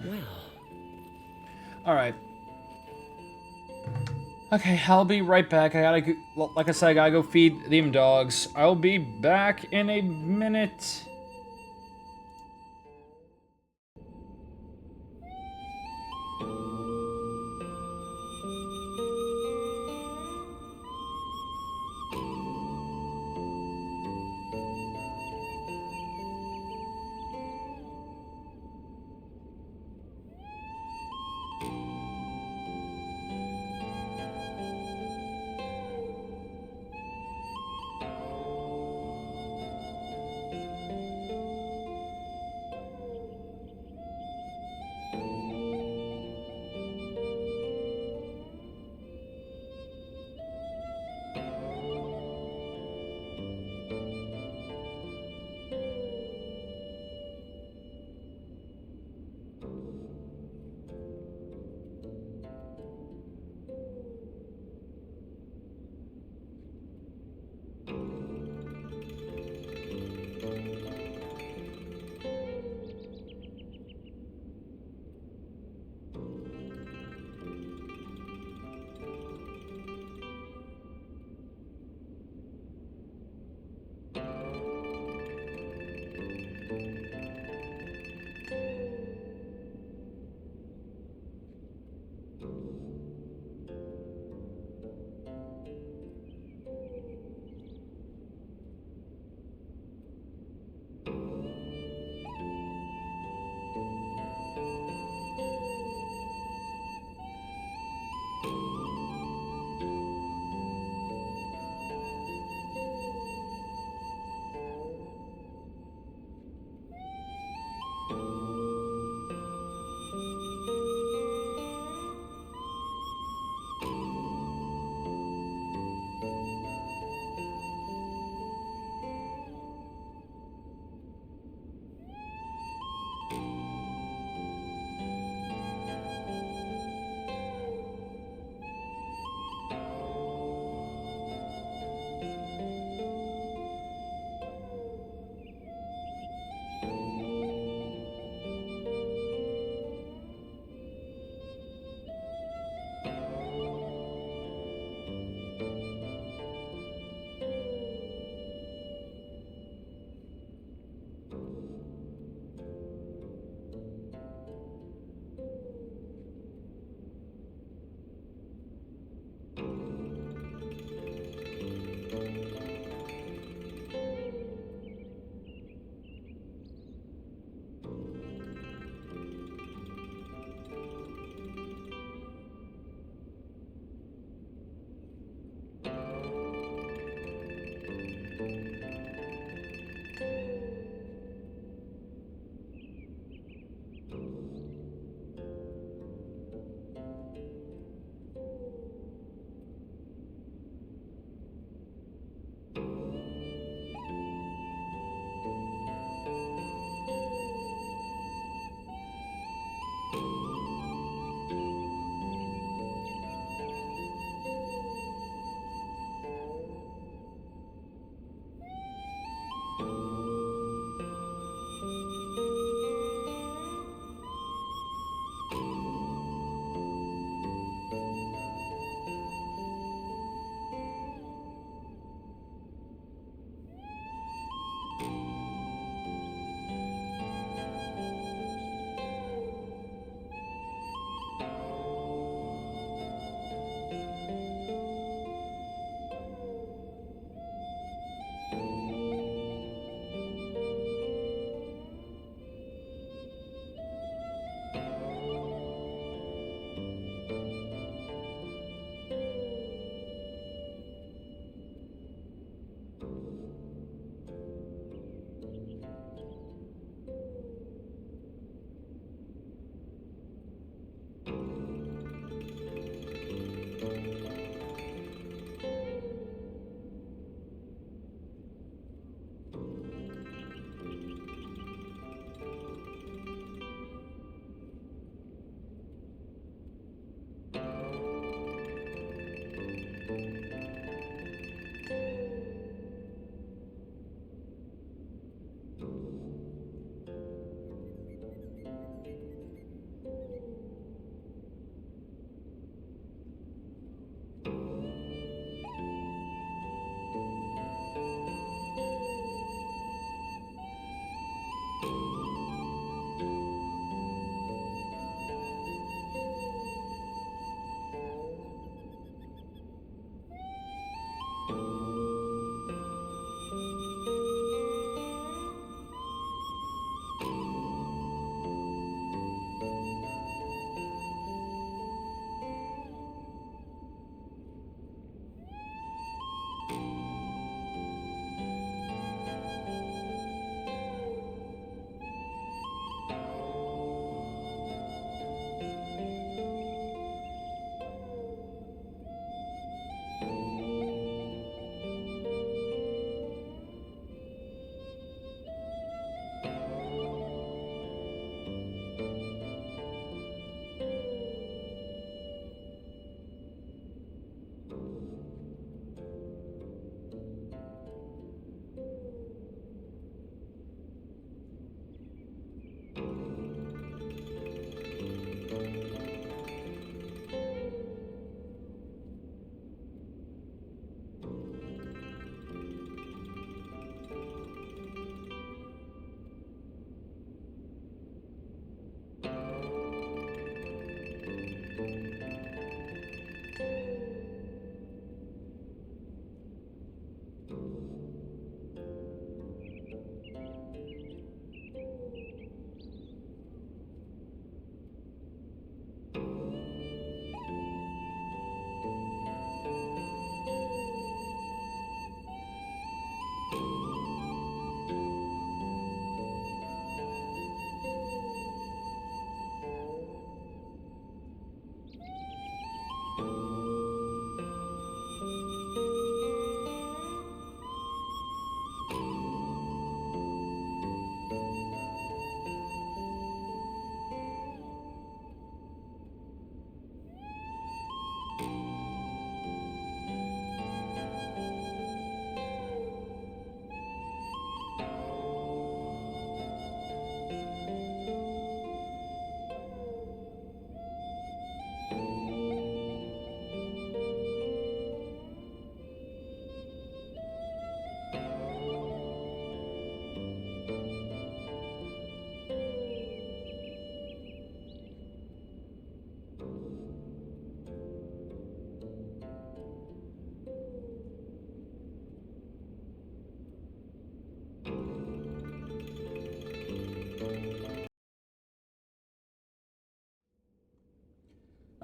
Well. Alright. Okay, I'll be right back. I gotta go, like I said, I gotta go feed them dogs. I'll be back in a minute.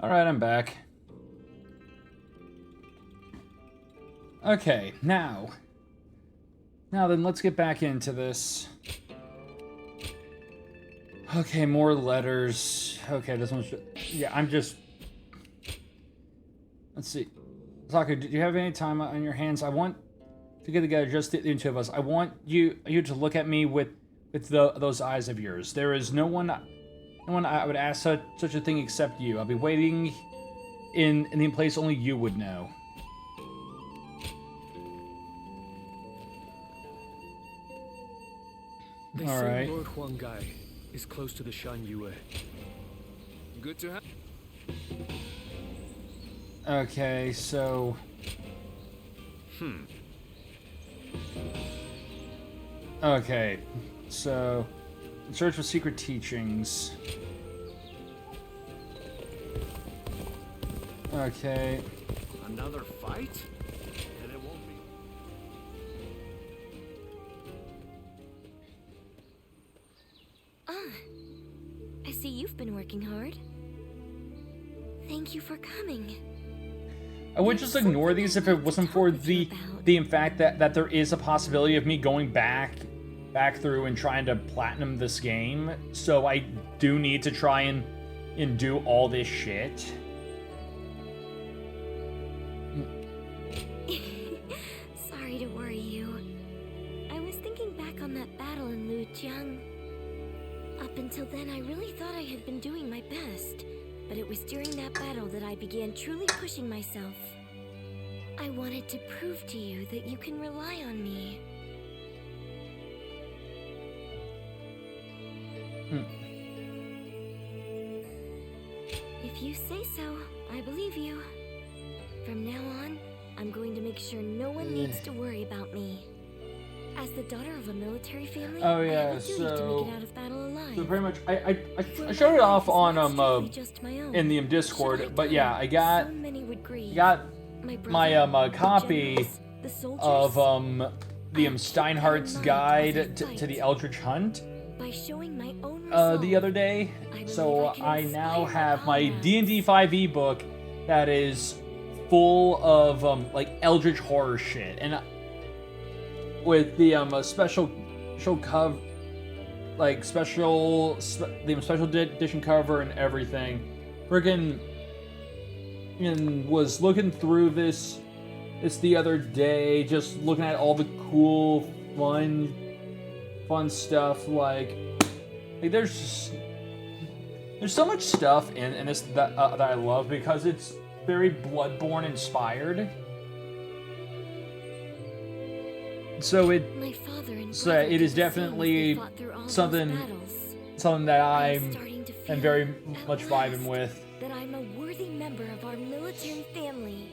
Alright, I'm back. Okay, now then, let's get back into this. Okay, more letters. Okay, this one's... Yeah, I'm just... Let's see. Sokka, do you have any time on your hands? I want to get together, just the two of us. I want you to look at me with those eyes of yours. There is no one I would ask such a thing except you. I'll be waiting in the place only you would know. They All say right. Lord Huangai is close to the Shan Yue. Good to have. Okay, so... Okay, so... Search for secret teachings. Okay. Another fight? And it won't be. I see you've been working hard. Thank you for coming. I would just ignore these if it wasn't for the fact that there is a possibility of me going back through and trying to platinum this game. So I do need to try and do all this shit. Sorry to worry you. I was thinking back on that battle in Lujiang. Up until then, I really thought I had been doing my best. But it was during that battle that I began truly pushing myself. I wanted to prove to you that you can rely on me. If you say so, I believe you. From now on, I'm going to make sure no one needs to worry about me. As the daughter of a military family, Oh I yeah, have a duty to make it out of battle alive. so pretty much I showed it off on Just my own. in the Discord, but yeah, I got So many would grieve. got My my brother, copy generals, the soldiers, of the I Steinhardt's kept guide in mind as I to the fight. Eldritch Hunt by showing my own the resolve. other day. believe So I can I now inspire have my comrades. D&D 5e book that is full of like Eldritch horror shit, and with the special cover, like special edition cover and everything. Friggin' and was looking through this the other day, just looking at all the cool, fun stuff. Like there's so much stuff in this that I love because it's very Bloodborne inspired. So My father and so brother it did is the same as definitely they fought through all those something battles. that I'm I'm starting to feel, very at much vibing last, with. that I'm a worthy member of our military family.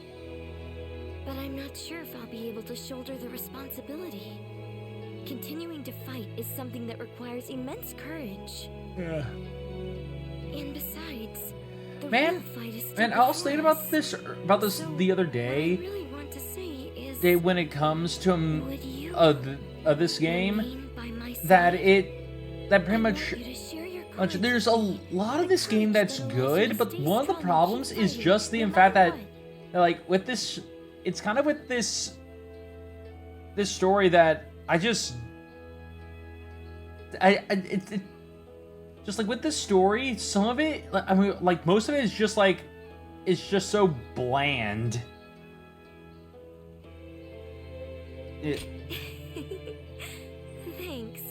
But I'm not sure if I'll be able to shoulder the responsibility. Continuing to fight is something that requires immense courage. Yeah. And besides, the Man, real fight is still Man, I was before thinking us. about this So, the other what I day. really want to say is, When it comes to would you this game, remain by my that side? pretty much. You to share your There's courage a with me. lot of The this game courage that's that allows you good, to but stay one of the strong and problems keep is fighting, just the no fact matter that, what. like, with this, it's kind of with this story that I just, it just like with this story, some of it, I mean, like most of it is just like, it's just so bland. Thanks.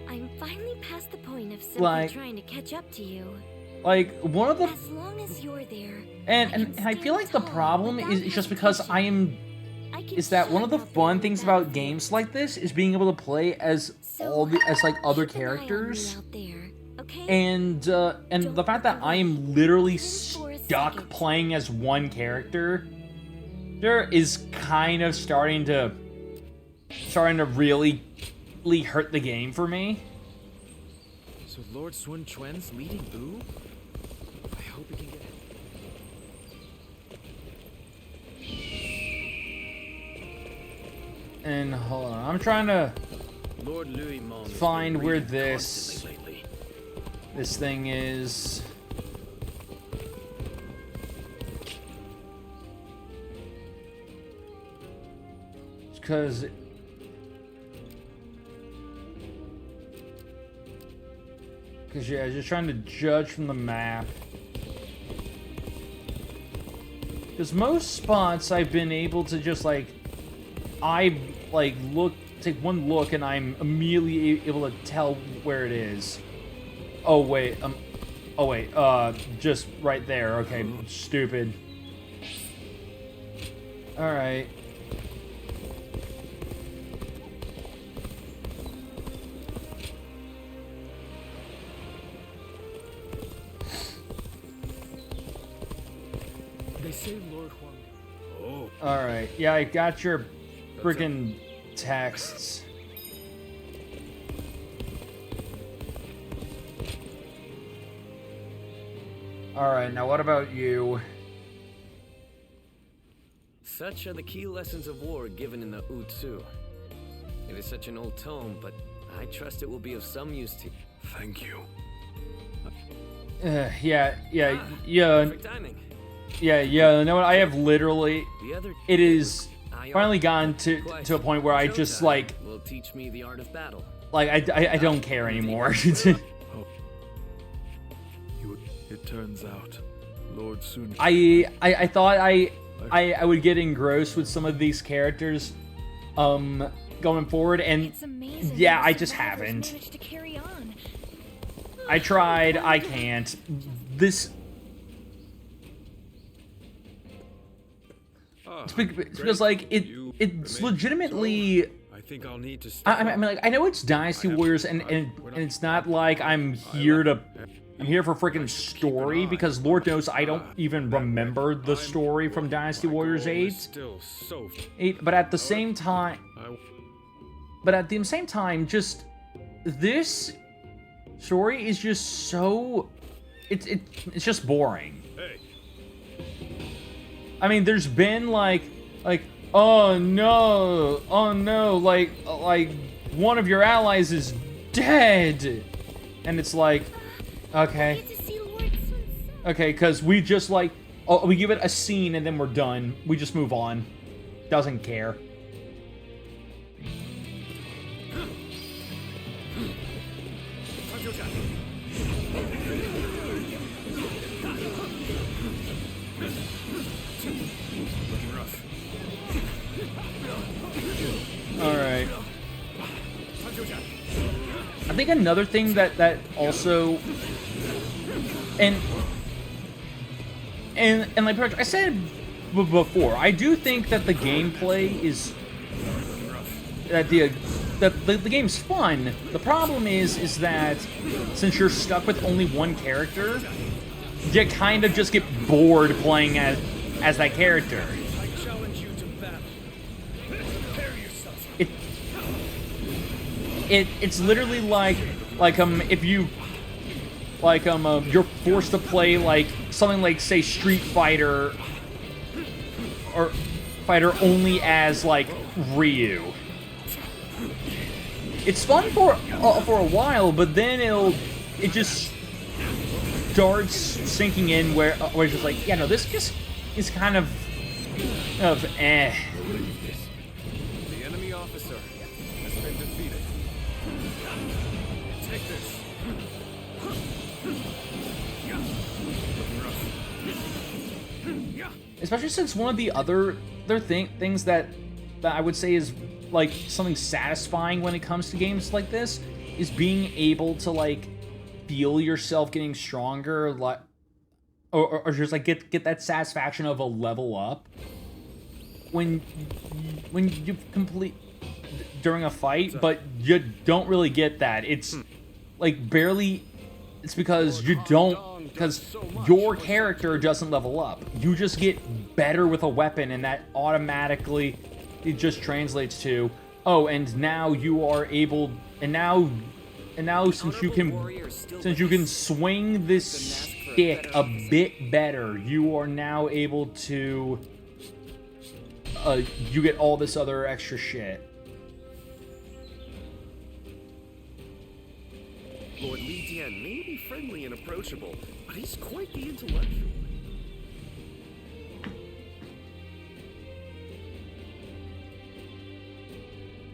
I'm finally past the point of simply Like- trying to catch up to you. Like one of the As long as you're there, and I feel like the problem is just because I am is that one of the fun things about games like this is being able to play as like other characters, and the fact that I am literally stuck playing as one character there is kind of starting to really hurt the game for me. So Lord Sun Quan's leading Wu? I hope he can get it. And hold on, I'm trying to Lord Louis Mon find where breathing this constantly lately. thing is. Because yeah, just trying to judge from the map. Because most spots I've been able to just take one look and I'm immediately able to tell where it is. Oh wait, just right there. Okay, stupid. All right. They say Lord Huang. Oh. All right. Yeah, I got your freaking texts. All right. Now, what about you? Such are the key lessons of war given in the Utsu. It is such an old tome, but I trust it will be of some use to you. Thank you. Yeah. Perfect timing. Yeah. You know what? I have literally. It is finally gotten to a point where I just will teach me the art of battle. I don't care anymore. It turns out, Lord Sun. I thought I would get engrossed with some of these characters, going forward, and yeah, I just haven't. I tried. I can't. This. It's because it's legitimately. I think I'll need to. I mean, I know it's Dynasty Warriors, and it's not like I'm here for freaking story, because Lord knows I don't even remember the story from Dynasty Warriors 8. But at the same time, just this story is just so it's just boring. I mean, there's been like oh no, like one of your allies is dead, and it's like, okay, because we just we give it a scene and then we're done. We just move on. Doesn't care. Alright. I think another thing that also and like I said before, I do think that the gameplay is that the game's fun. The problem is that since you're stuck with only one character, you kind of just get bored playing as that character. It's literally if you you're forced to play something like, say, Street Fighter or Fighter only as Ryu. It's fun for a while, but then it just starts sinking in where it's just like, yeah, no, this just is kind of eh. The enemy officer has been defeated. Take this. Especially since one of the other things that I would say is something satisfying when it comes to games like this is being able to feel yourself getting stronger, or just get that satisfaction of a level up when you complete during a fight, but you don't really get that. It's barely. It's because your character doesn't level up. You just get better with a weapon, and that automatically it just translates to, oh, and now you are able, and now since you can swing this stick a bit better, you are now able to you get all this other extra shit. Lord Li Dian may be friendly and approachable, but he's quite the intellectual.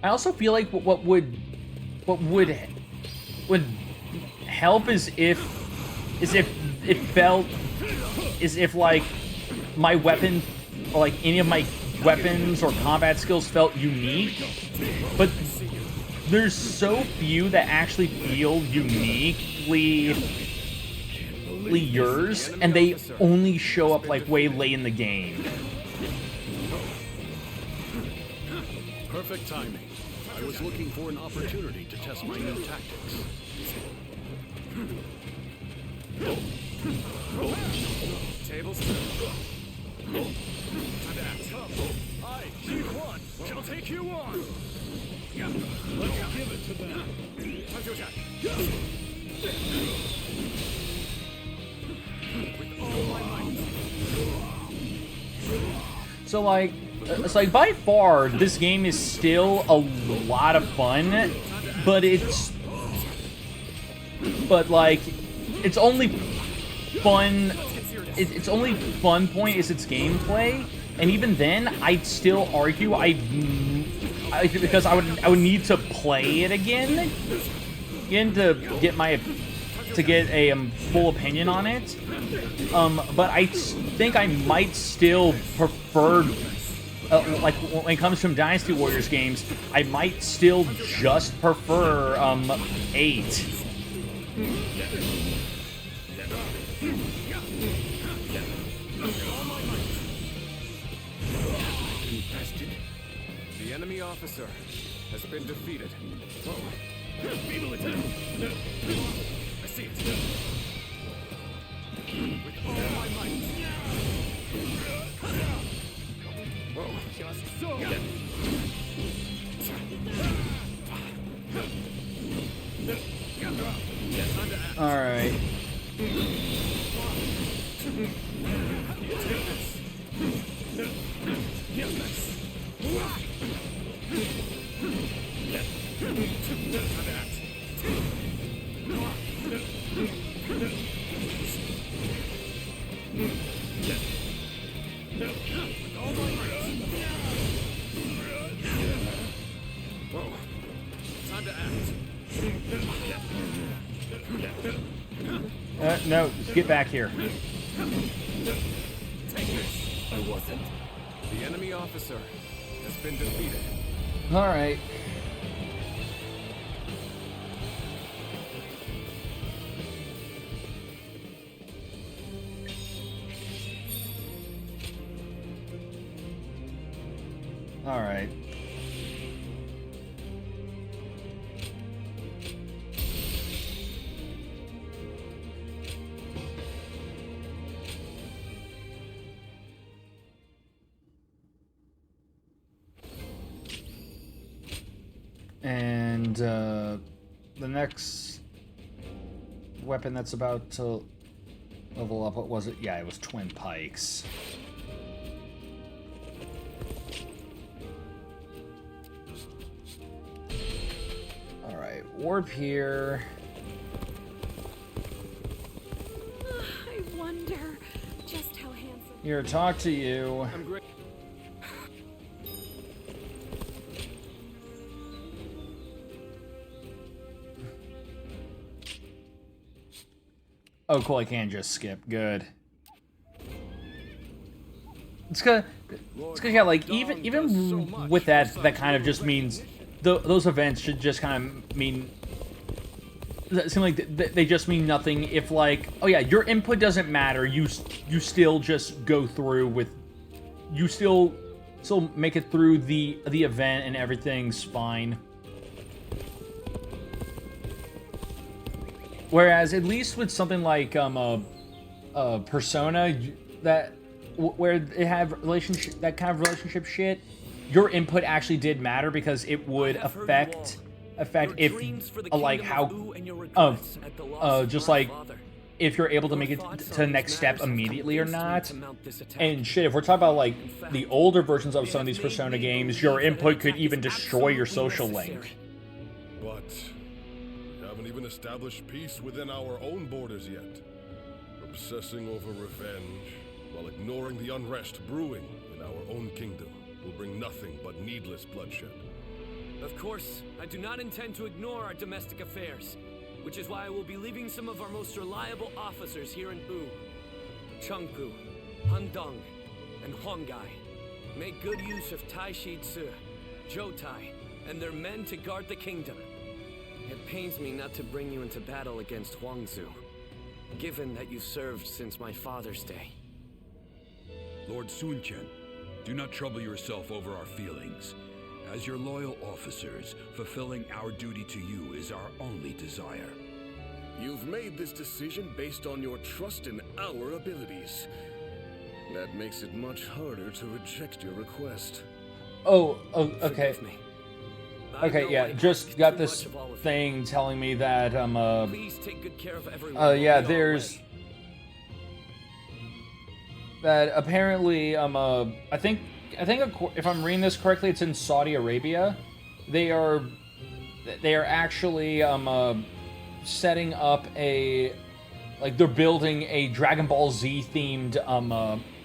I also feel like what would help is if it felt as if like my weapon or like any of my weapons or combat skills felt unique, but there's so few that actually feel uniquely yours, and they only show up like way late in the game. Perfect timing. I was looking for an opportunity to test my new tactics. Tables turn. I, G1, shall take you on. Let's give it to them. Time to attack. With all my might. So like, it's like by far this game is still a lot of fun, but like it's only fun. Its only fun point is its gameplay, and even then, I'd still argue because I would need to play it again to get a full opinion on it. But I think I might still prefer, like when it comes to Dynasty Warriors games, I might still just prefer 8. The enemy officer has been defeated. Feeble attack. I see it. With all my might. Whoa. Just so. All right. Whoa. Time to act. No, get back here. Take this. I wasn't. The enemy officer has been defeated. All right. All right. And the next weapon that's about to level up, what was it? Yeah, it was Twin Pikes. Alright, warp here. I wonder just how handsome. Here, talk to you. I'm great. Oh, cool, I can just skip. Good. It's gonna yeah, like, even with that kind of just means those events should just kind of mean, it seem like they just mean nothing if, like, oh yeah, your input doesn't matter, you still just go through with, you still make it through the event and everything's fine. Whereas, at least with something like Persona, where they have that kind of relationship shit, your input actually did matter because it would affect if like how just like if you're able to make it to the next step immediately or not. And shit, if we're talking about like the older versions of some of these Persona games, your input could even destroy your social link. But we haven't even established peace within our own borders yet. Obsessing over revenge while ignoring the unrest brewing in our own kingdom will bring nothing but needless bloodshed. Of course, I do not intend to ignore our domestic affairs, which is why I will be leaving some of our most reliable officers here in U. Chengpu, Handong, and Huanggai. Make good use of Taishi Ci, Zhoutai, and their men to guard the kingdom. It pains me not to bring you into battle against Huangzu, given that you've served since my father's day. Lord Sun Chen, do not trouble yourself over our feelings. As your loyal officers, fulfilling our duty to you is our only desire. You've made this decision based on your trust in our abilities. That makes it much harder to reject your request. Okay. Forgive me. Okay, yeah, just got this thing telling me that, Please take good care of everyone. yeah, there's... That apparently, I think if I'm reading this correctly, it's in Saudi Arabia. They are actually, setting up a... Like, they're building a Dragon Ball Z themed,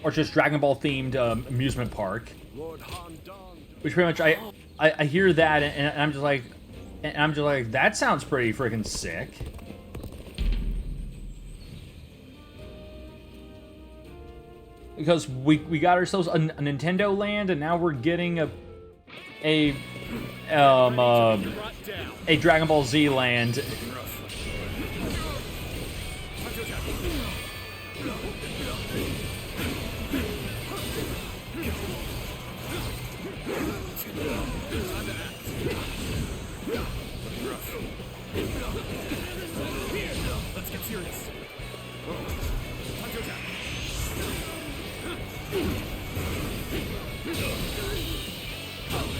or just Dragon Ball themed, amusement park. Which pretty much, I hear that, and I'm just like... that sounds pretty freaking sick. Because we got ourselves a Nintendo Land, and now we're getting a Dragon Ball Z Land. Let's get serious.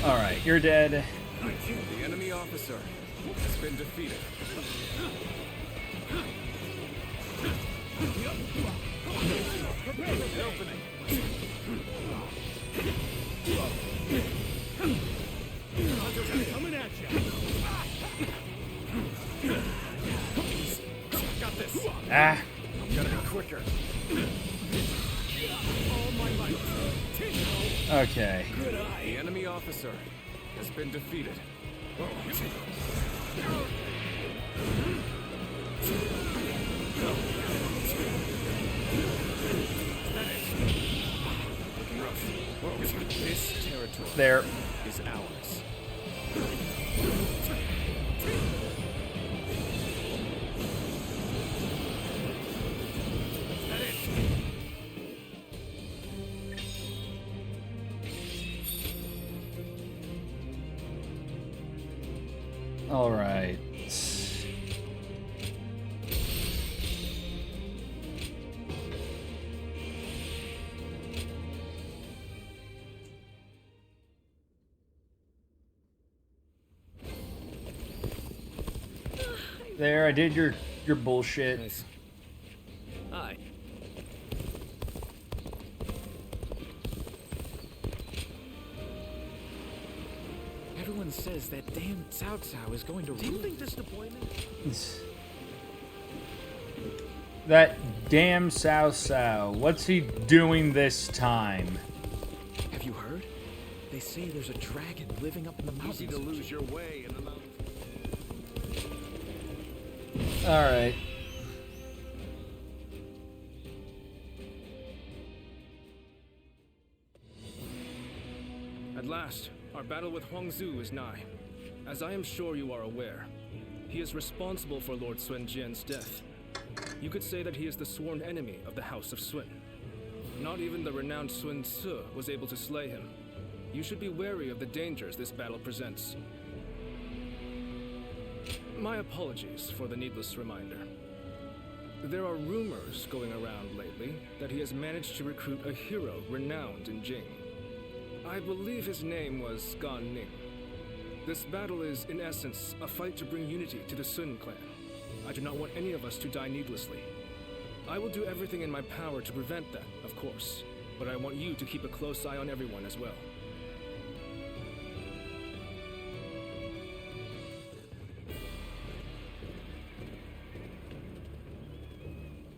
Alright, you're dead. The enemy officer has been defeated. Opening. Coming at you. Got this. Ah. Gotta be quicker. All my might. Okay. Good eye. The enemy officer has been defeated. This territory There. is ours. All right. There, I did your bullshit. Nice. Hi. Everyone says that damn Cao Cao is going to Do you ruin. think disappointment? That damn Cao Cao. What's he doing this time? Have you heard? They say there's a dragon living up in the mountains. Easy to lose your way in the mountains. Alright. At last, our battle with Huangzu is nigh. As I am sure you are aware, he is responsible for Lord Sun Jian's death. You could say that he is the sworn enemy of the House of Sun. Not even the renowned Sun Ce was able to slay him. You should be wary of the dangers this battle presents. My apologies for the needless reminder. There are rumors going around lately that he has managed to recruit a hero renowned in Jing. I believe his name was Gan Ning. This battle is, in essence, a fight to bring unity to the Sun clan. I do not want any of us to die needlessly. I will do everything in my power to prevent that, of course, but I want you to keep a close eye on everyone as well.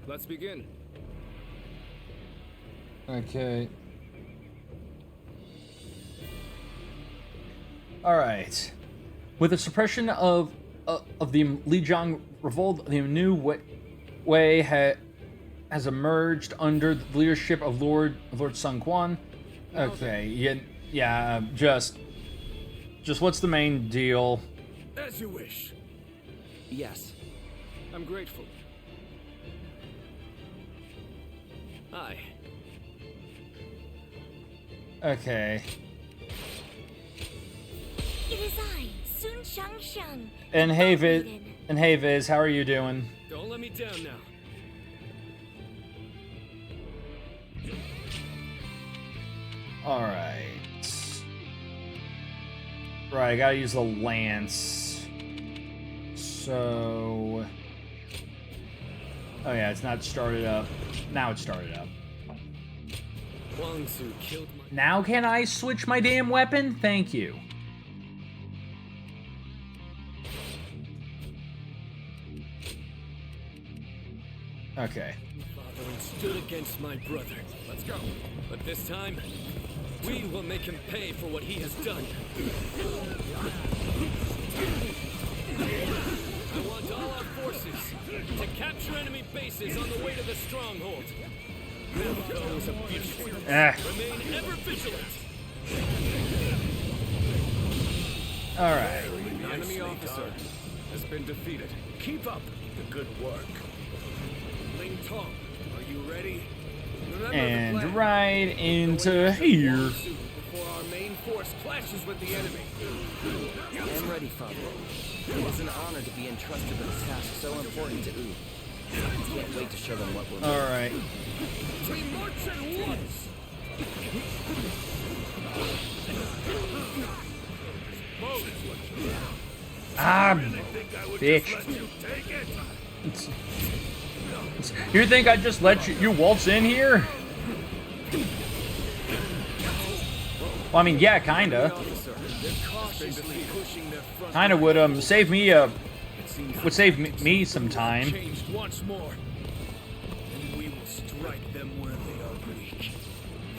Let's begin. Okay. Alright. With the suppression of the Lijiang revolt, the new way has emerged under the leadership of Lord Sun Quan. Okay, yeah, just what's the main deal? As you wish. Yes. I'm grateful. Aye. Okay. It is I, Sun Shangshang. And hey Viz, how are you doing? Don't let me down now. Alright. Right, I gotta use the lance. So... Oh yeah, it's not started up. Now it's started up. Guangzhou killed my... Now can I switch my damn weapon? Thank you. Okay. Father stood against my brother. Let's go. But this time, we will make him pay for what he has done. I want all our forces to capture enemy bases on the way to the stronghold. Navajo is a beast. Remain ever vigilant. Alright. The enemy officer has been defeated. Keep up the good work. Ling Tong, are you ready? Remember And right into here. Before our main force clashes with the enemy. I am ready, Father. It is an honor to be entrusted with a task so important to Wu. I can't wait to show them what we're doing. Alright. Team march at once! Ah, bitch. You think I'd just let you waltz in here? Well, I mean, yeah, kinda. Kinda would save me me some time. Changed once more, and we will strike them where they are weak.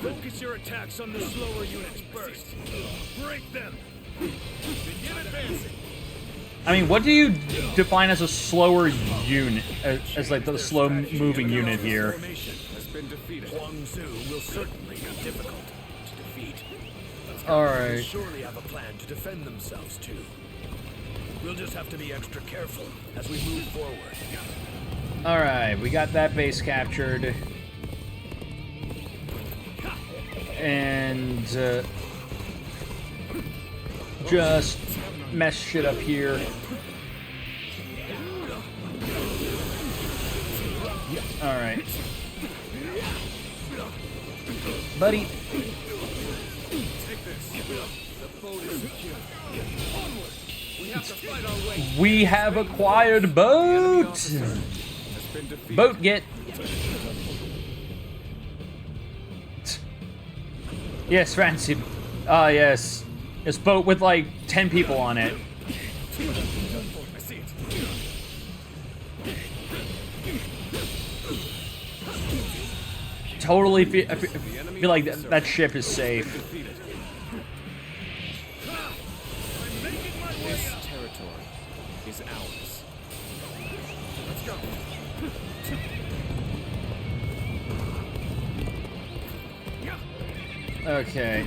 Focus your attacks on the slower units first. Break them. Begin advancing. I mean, what do you define as a slower unit? As like the slow-moving unit here? Guangzhou will certainly be difficult to defeat. Alright. They'll surely have a plan to defend themselves too. We'll just have to be extra careful as we move forward. Alright, we got that base captured. And just mess shit up here. Alright. Buddy. We have acquired boat! Boat get. Yes, fancy. Ah, yes. This boat with like 10 people on it. Totally feel like that ship is safe. This territory is ours. Let's go. Okay.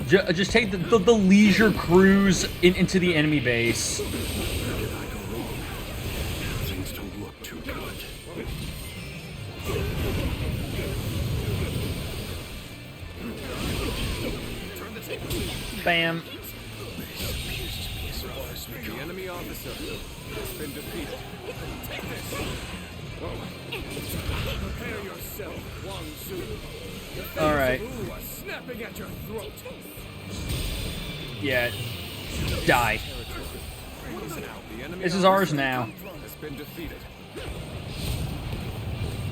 Just take the leisure cruise into the enemy base. Things don't look too good. Bam. The enemy officer has been defeated. Take this. Prepare yourself, Guangzhou. All right. Wu are snapping at your throat. Yeah. Die. This is ours now. Has been defeated.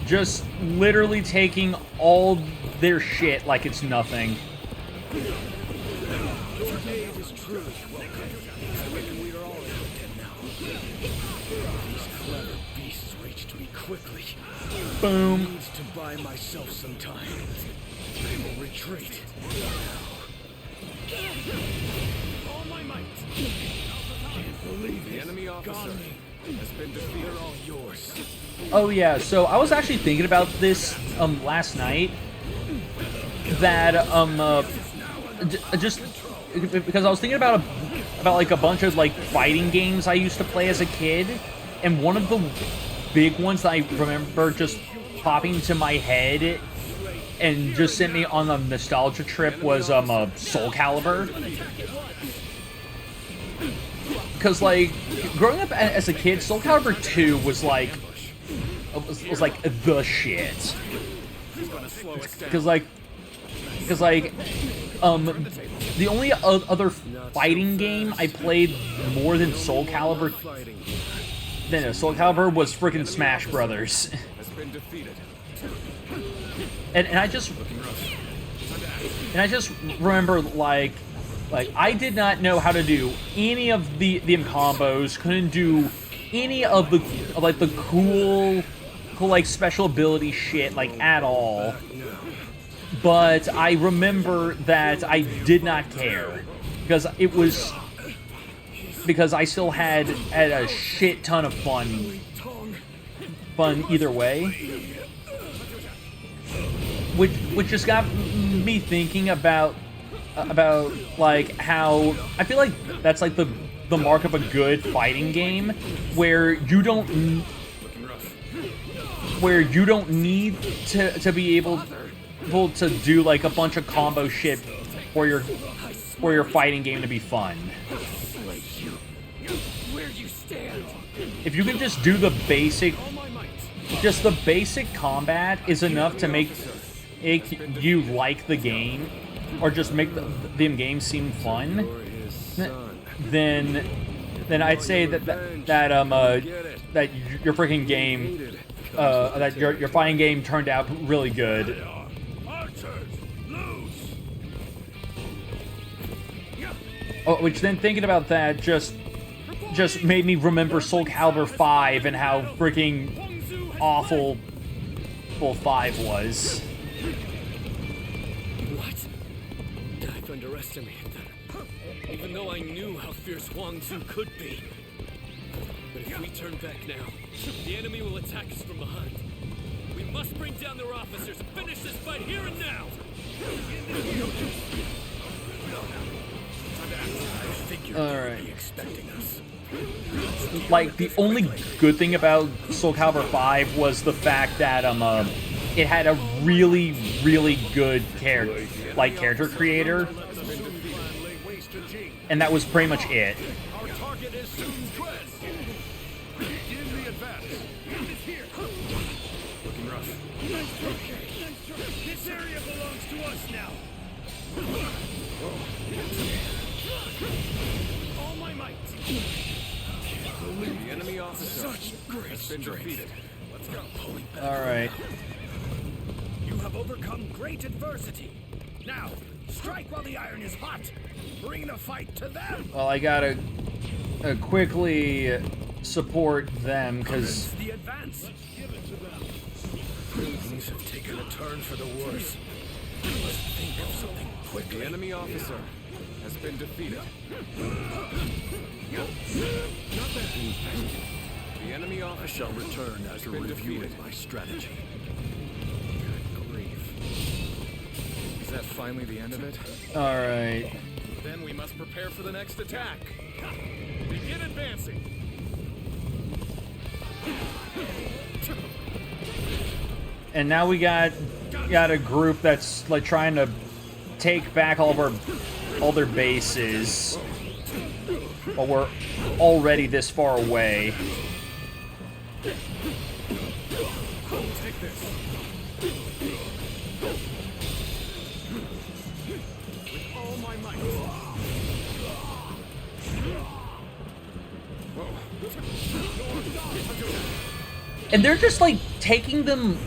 Just literally taking all their shit like it's nothing. Your aid is truly welcome. I reckon we are all able to now. These clever beasts reached me quickly. Boom. Needs to buy myself some time. I will retreat. All my might. Can't believe The it. enemy officer has been defeated. They're all yours. Oh yeah, so I was actually thinking about this last night. That just because I was thinking about like a bunch of like fighting games I used to play as a kid, and one of the big ones that I remember just popping into my head and just sent me on a nostalgia trip was Soul Calibur. Because like growing up as a kid, Soul Calibur 2 was like the shit. Because like the only other fighting game I played more than Soul Calibur was freaking Smash Brothers. and I just remember like I did not know how to do any of the combos, couldn't do any of the cool like special ability shit like at all. But I remember that I did not care because I still had a shit ton of fun either way, which just got me thinking about like how I feel like that's like the mark of a good fighting game where you don't need to be able to do like a bunch of combo shit for your fighting game to be fun. If you can just do the basic combat is enough to make you like the game, or just make the game seem fun, then I'd say that your freaking game, that your fighting game turned out really good. Oh, which then thinking about that just made me remember Soul Calibur 5 and how freaking awful 5 was. What? I've underestimated them. Even though I knew how fierce Huang Zu could be. But if we turn back now, the enemy will attack us from behind. We must bring down their officers and finish this fight here and now! Alright. Like, the only good thing about Soul Calibur 5 was the fact that it had a really, really good character creator. And that was pretty much it. Our target is Sun Quan. Begin the advance. Looking rough. Okay. This area belongs to us now. All my might. The enemy officer Such great has been defeated. Let's go. Alright. You have overcome great adversity. Now, strike while the iron is hot. Bring the fight to them. Well, I gotta quickly support them, because The advance. Give it to them. Things have taken a turn for the worse. We must think of something quickly. The enemy officer has been defeated. The enemy officer shall return after reviewing my strategy. Good grief. Is that finally the end of it? alright. Then we must prepare for the next attack. Begin advancing. And now we got a group that's like trying to take back all their bases, but we're already this far away. Take this. With all my might. And they're just like taking them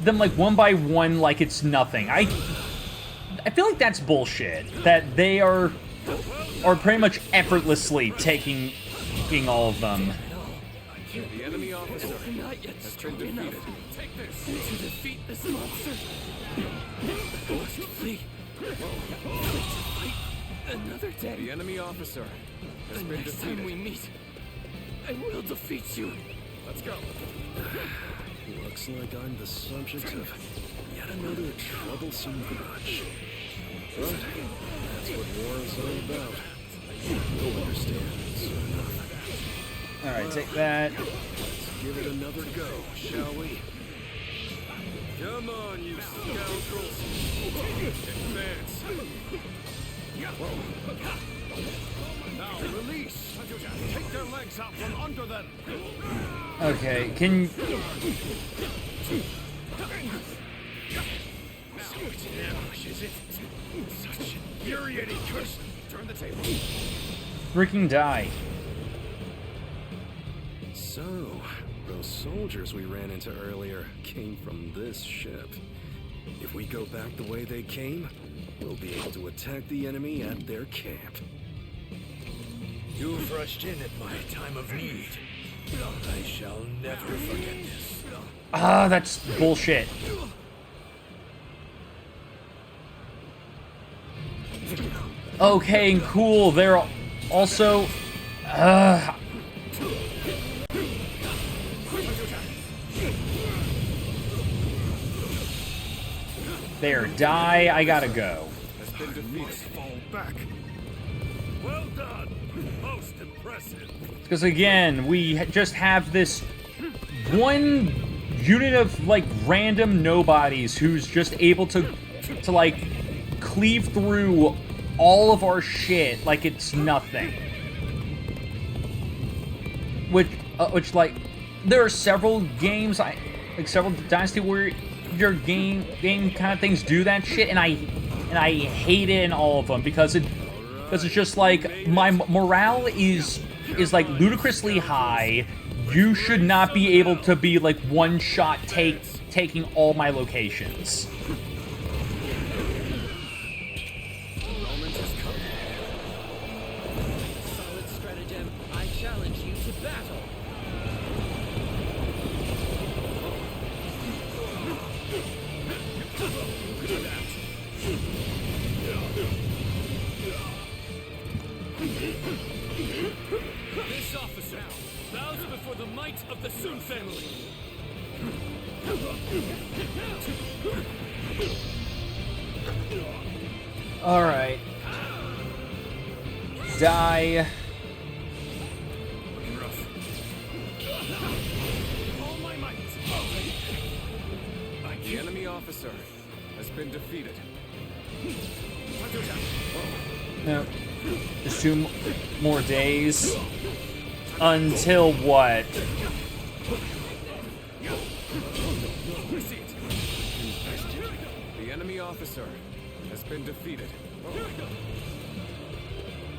like one by one like it's nothing. I feel like that's bullshit. That they are pretty much effortlessly taking fucking all of them. The enemy officer Not yet has strong been enough defeated. Take this. to defeat this monster. I must flee. To fight another day. The enemy officer has The been next time defeated. we meet, I will defeat you. Let's go. Looks like I'm the subject of yet another troublesome grudge. But that's what war is all about. You'll understand soon enough. Alright, take that. Let's give it another go, shall we? Come on, you scoundrels. Advance. Now release! Take their legs out from under them! Okay, can... So it's an ambush, is it? Such infuriating curse. Turn the table. freaking die. So, those soldiers we ran into earlier came from this ship. If we go back the way they came, we'll be able to attack the enemy at their camp. You've rushed in at my time of need. I shall never forget this. Ah, that's bullshit. Okay, cool. They're also... There, die. I gotta go. Has been defeated. Fall back. Well done. Most impressive. Because again, we just have this one unit of like random nobodies who's just able to like cleave through all of our shit like it's nothing. Which like there are several games like several Dynasty Warrior game kind of things do that shit, and I hate it in all of them because it's just like my morale is like ludicrously high. You should not be able to be like one shot taking all my locations. Moment has come. Solid stratagem. I challenge you to battle. This officer bows before the might of the Sun family. All right. Die. All my might. The enemy officer has been defeated. No. Just two more days. Until what? The enemy officer has been defeated.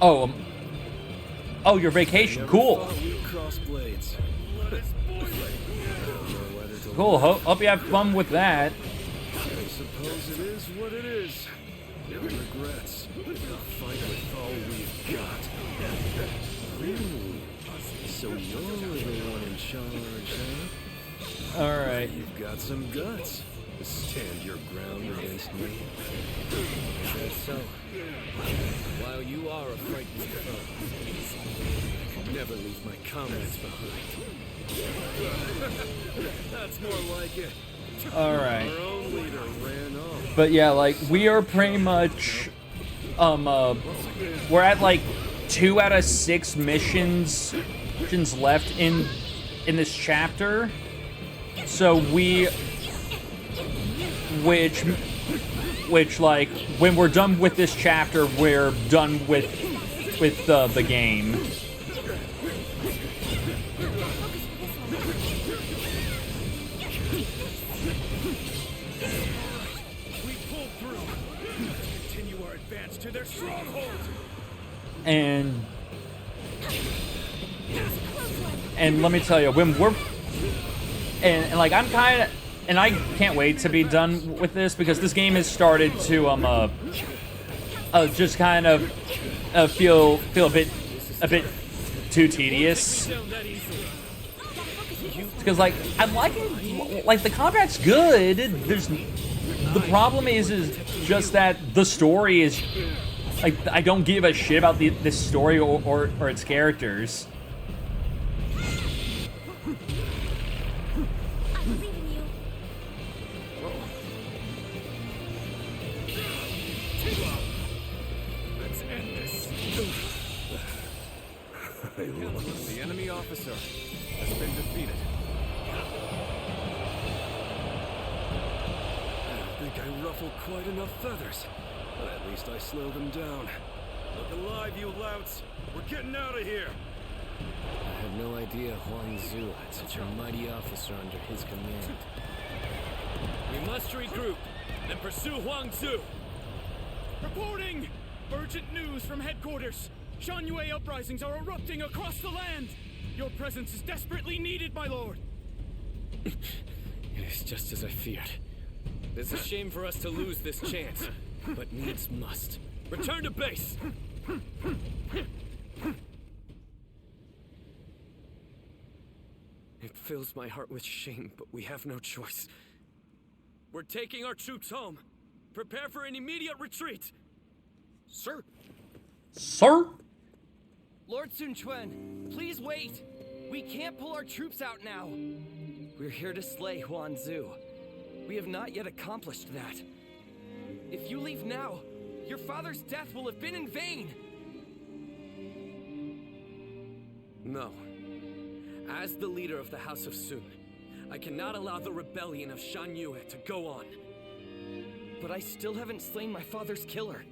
Oh, your vacation. Cool. Cross blades. Cool. Hope you have fun with that. I suppose it is what it is. No regrets. Fight with all we've got. Ooh, so you're the one in charge, huh? All right. You've got some guts to stand your ground against me. And so, while you are a frightening foe, never leave my comrades behind. That's more like it. All right. Our own leader ran off. But yeah, like we are pretty much, we're at like 2 out of 6 missions left in this chapter. So which like when we're done with this chapter, we're done with the game. We pull through. Continue our advance to their stronghold. And let me tell you, when we're and like I'm kind of, and I can't wait to be done with this because this game has started to just kind of feel a bit too tedious. Because like I'm liking like the combat's good. There's the problem is just that the story is like I don't give a shit about this story or its characters. Let's end this. The enemy officer has been defeated. I don't think I ruffled quite enough feathers, but at least I slowed them down. Look alive, you louts! We're getting out of here! I had no idea Huang Zu had such a mighty officer under his command. We must regroup and pursue Huang Zu. Reporting! Urgent news from headquarters. Shan Yue uprisings are erupting across the land. Your presence is desperately needed, my lord. It is just as I feared. It's a shame for us to lose this chance, but needs must. Return to base. It fills my heart with shame, but we have no choice. We're taking our troops home. Prepare for an immediate retreat. Sir? Sir? Lord Sun Quan, please wait. We can't pull our troops out now. We're here to slay Huan Zu. We have not yet accomplished that. If you leave now, your father's death will have been in vain. No. As the leader of the House of Sun, I cannot allow the rebellion of Shan Yue to go on. But I still haven't slain my father's killer.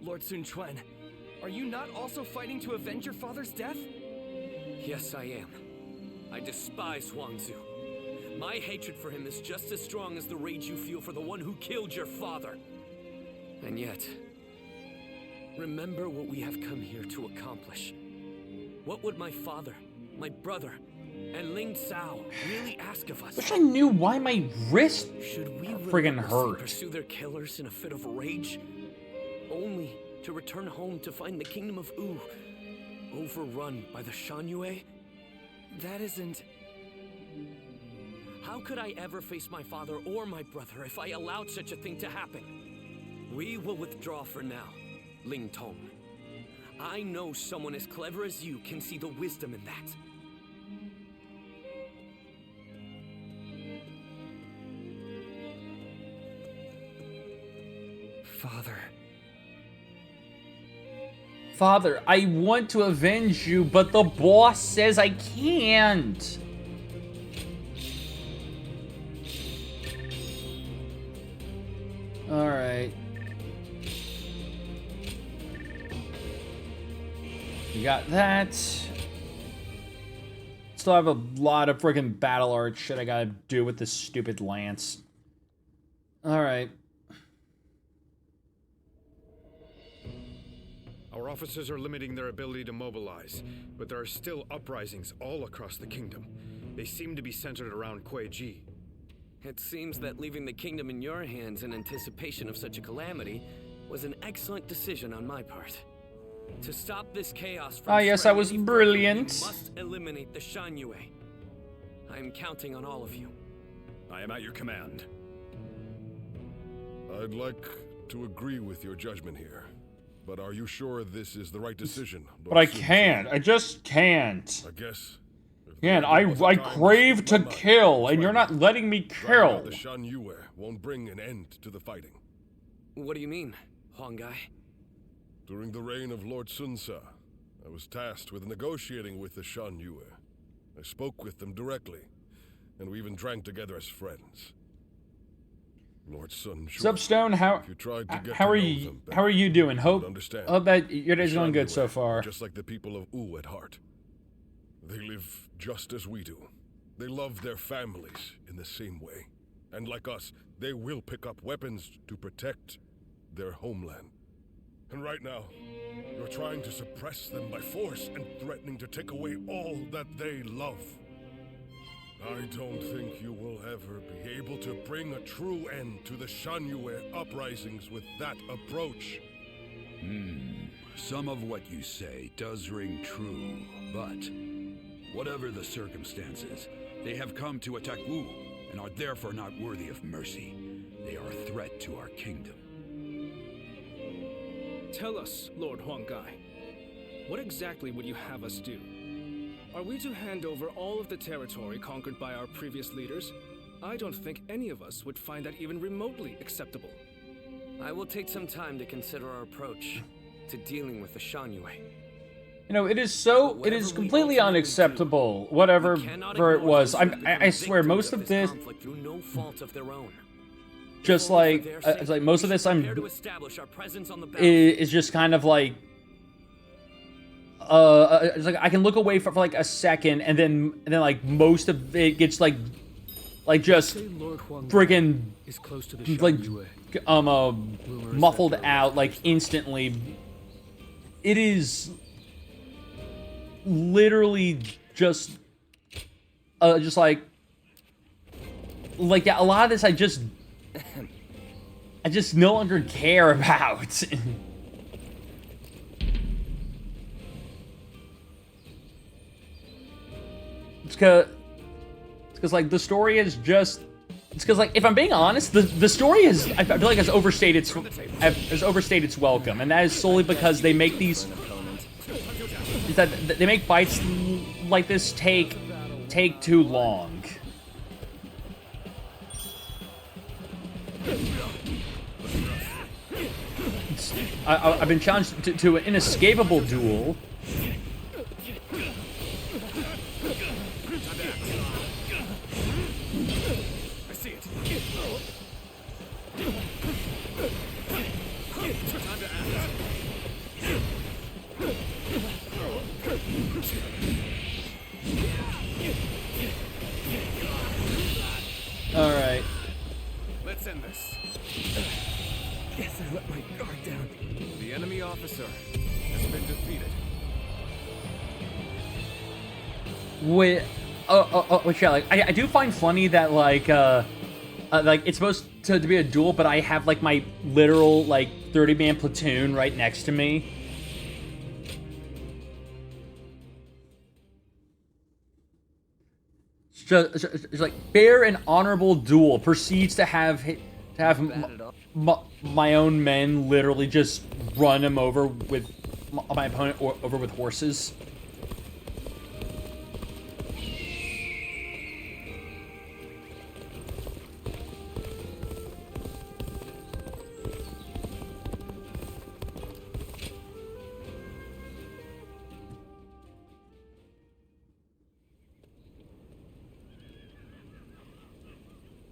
Lord Sun Quan, are you not also fighting to avenge your father's death? Yes, I am. I despise Huang Zu. My hatred for him is just as strong as the rage you feel for the one who killed your father. And yet, remember what we have come here to accomplish. What would my father, my brother, and Ling Cao really ask of us? Wish I knew why my wrist Should we friggin' hurt. pursue their killers in a fit of rage? Only to return home to find the kingdom of Wu overrun by the Shan Yue? That isn't... How could I ever face my father or my brother if I allowed such a thing to happen? We will withdraw for now, Ling Tong. I know someone as clever as you can see the wisdom in that. Father. Father, I want to avenge you, but the boss says I can't. Alright. We got that. Still have a lot of freaking battle art shit I gotta do with this stupid lance. Alright. Our officers are limiting their ability to mobilize, but there are still uprisings all across the kingdom. They seem to be centered around Kuei-ji. It seems that leaving the kingdom in your hands in anticipation of such a calamity was an excellent decision on my part. To stop this chaos from yes, I was spreading, brilliant. we must eliminate the Shan Yue. I am counting on all of you. I am at your command. I'd like to agree with your judgment here. But are you sure this is the right decision? But I can't. I just can't. I guess. Man, I crave to kill, and you're not letting me kill. The Shan Yue won't bring an end to the fighting. What do you mean, Huang Gai? During the reign of Lord Sun Ce, I was tasked with negotiating with the Shan Yue. I spoke with them directly, and we even drank together as friends. Lord Sun Ce, Substone, how are you doing? Hope that your day's going good so far. Just like the people of Wu at heart. They live just as we do. They love their families in the same way. And like us, they will pick up weapons to protect their homeland. And right now, you're trying to suppress them by force and threatening to take away all that they love. I don't think you will ever be able to bring a true end to the Shan Yue uprisings with that approach. some of what you say does ring true, but whatever the circumstances, they have come to attack Wu and are therefore not worthy of mercy. They are a threat to our kingdom. Tell us, Lord Huanggai, what exactly would you have us do? Are we to hand over all of the territory conquered by our previous leaders? I don't think any of us would find that even remotely acceptable. I will take some time to consider our approach to dealing with the Shan Yue. You know, it is completely unacceptable, whatever it was. I swear, most of this, Through no fault of their own. just like, it's like most of this To establish our presence on the is just kind of like, it's like I can look away for like a second, and then like most of it gets like just friggin' like muffled out like instantly. It is literally just like yeah, a lot of this I just no longer care about. It's because like the story is just, it's because like if I'm being honest, the story is, I feel like has overstayed its welcome, and that is solely because they make these, that they make fights like this take too long. I've been challenged to an inescapable duel. I see it. Time to act. All right. Let's end this. Guess I let my guard down. The enemy officer has been defeated. Wait, yeah, like I do find funny that like it's supposed to be a duel, but I have like my literal like 30-man platoon right next to me. It's like fair and honorable duel proceeds to have my own men literally just run him over with my opponent over with horses.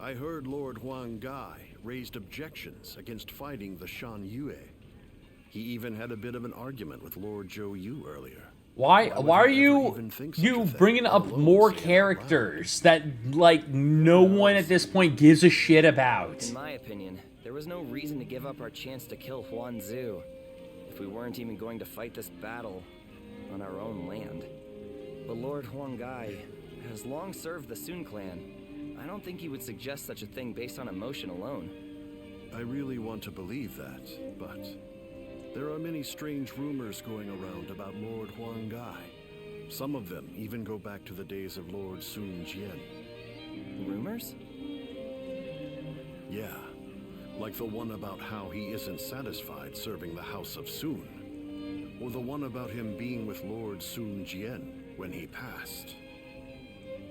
I heard Lord Huanggai raised objections against fighting the Shan Yue. He even had a bit of an argument with Lord Zhou Yu earlier. Why are you bringing up more characters that like no one at this point gives a shit about? In my opinion, there was no reason to give up our chance to kill Huan Zu if we weren't even going to fight this battle on our own land. But Lord Huanggai has long served the Sun clan. I don't think he would suggest such a thing based on emotion alone. I really want to believe that, but there are many strange rumors going around about Lord Huanggai. Some of them even go back to the days of Lord Sun Jian. Rumors? Yeah, like the one about how he isn't satisfied serving the House of Sun, or the one about him being with Lord Sun Jian when he passed.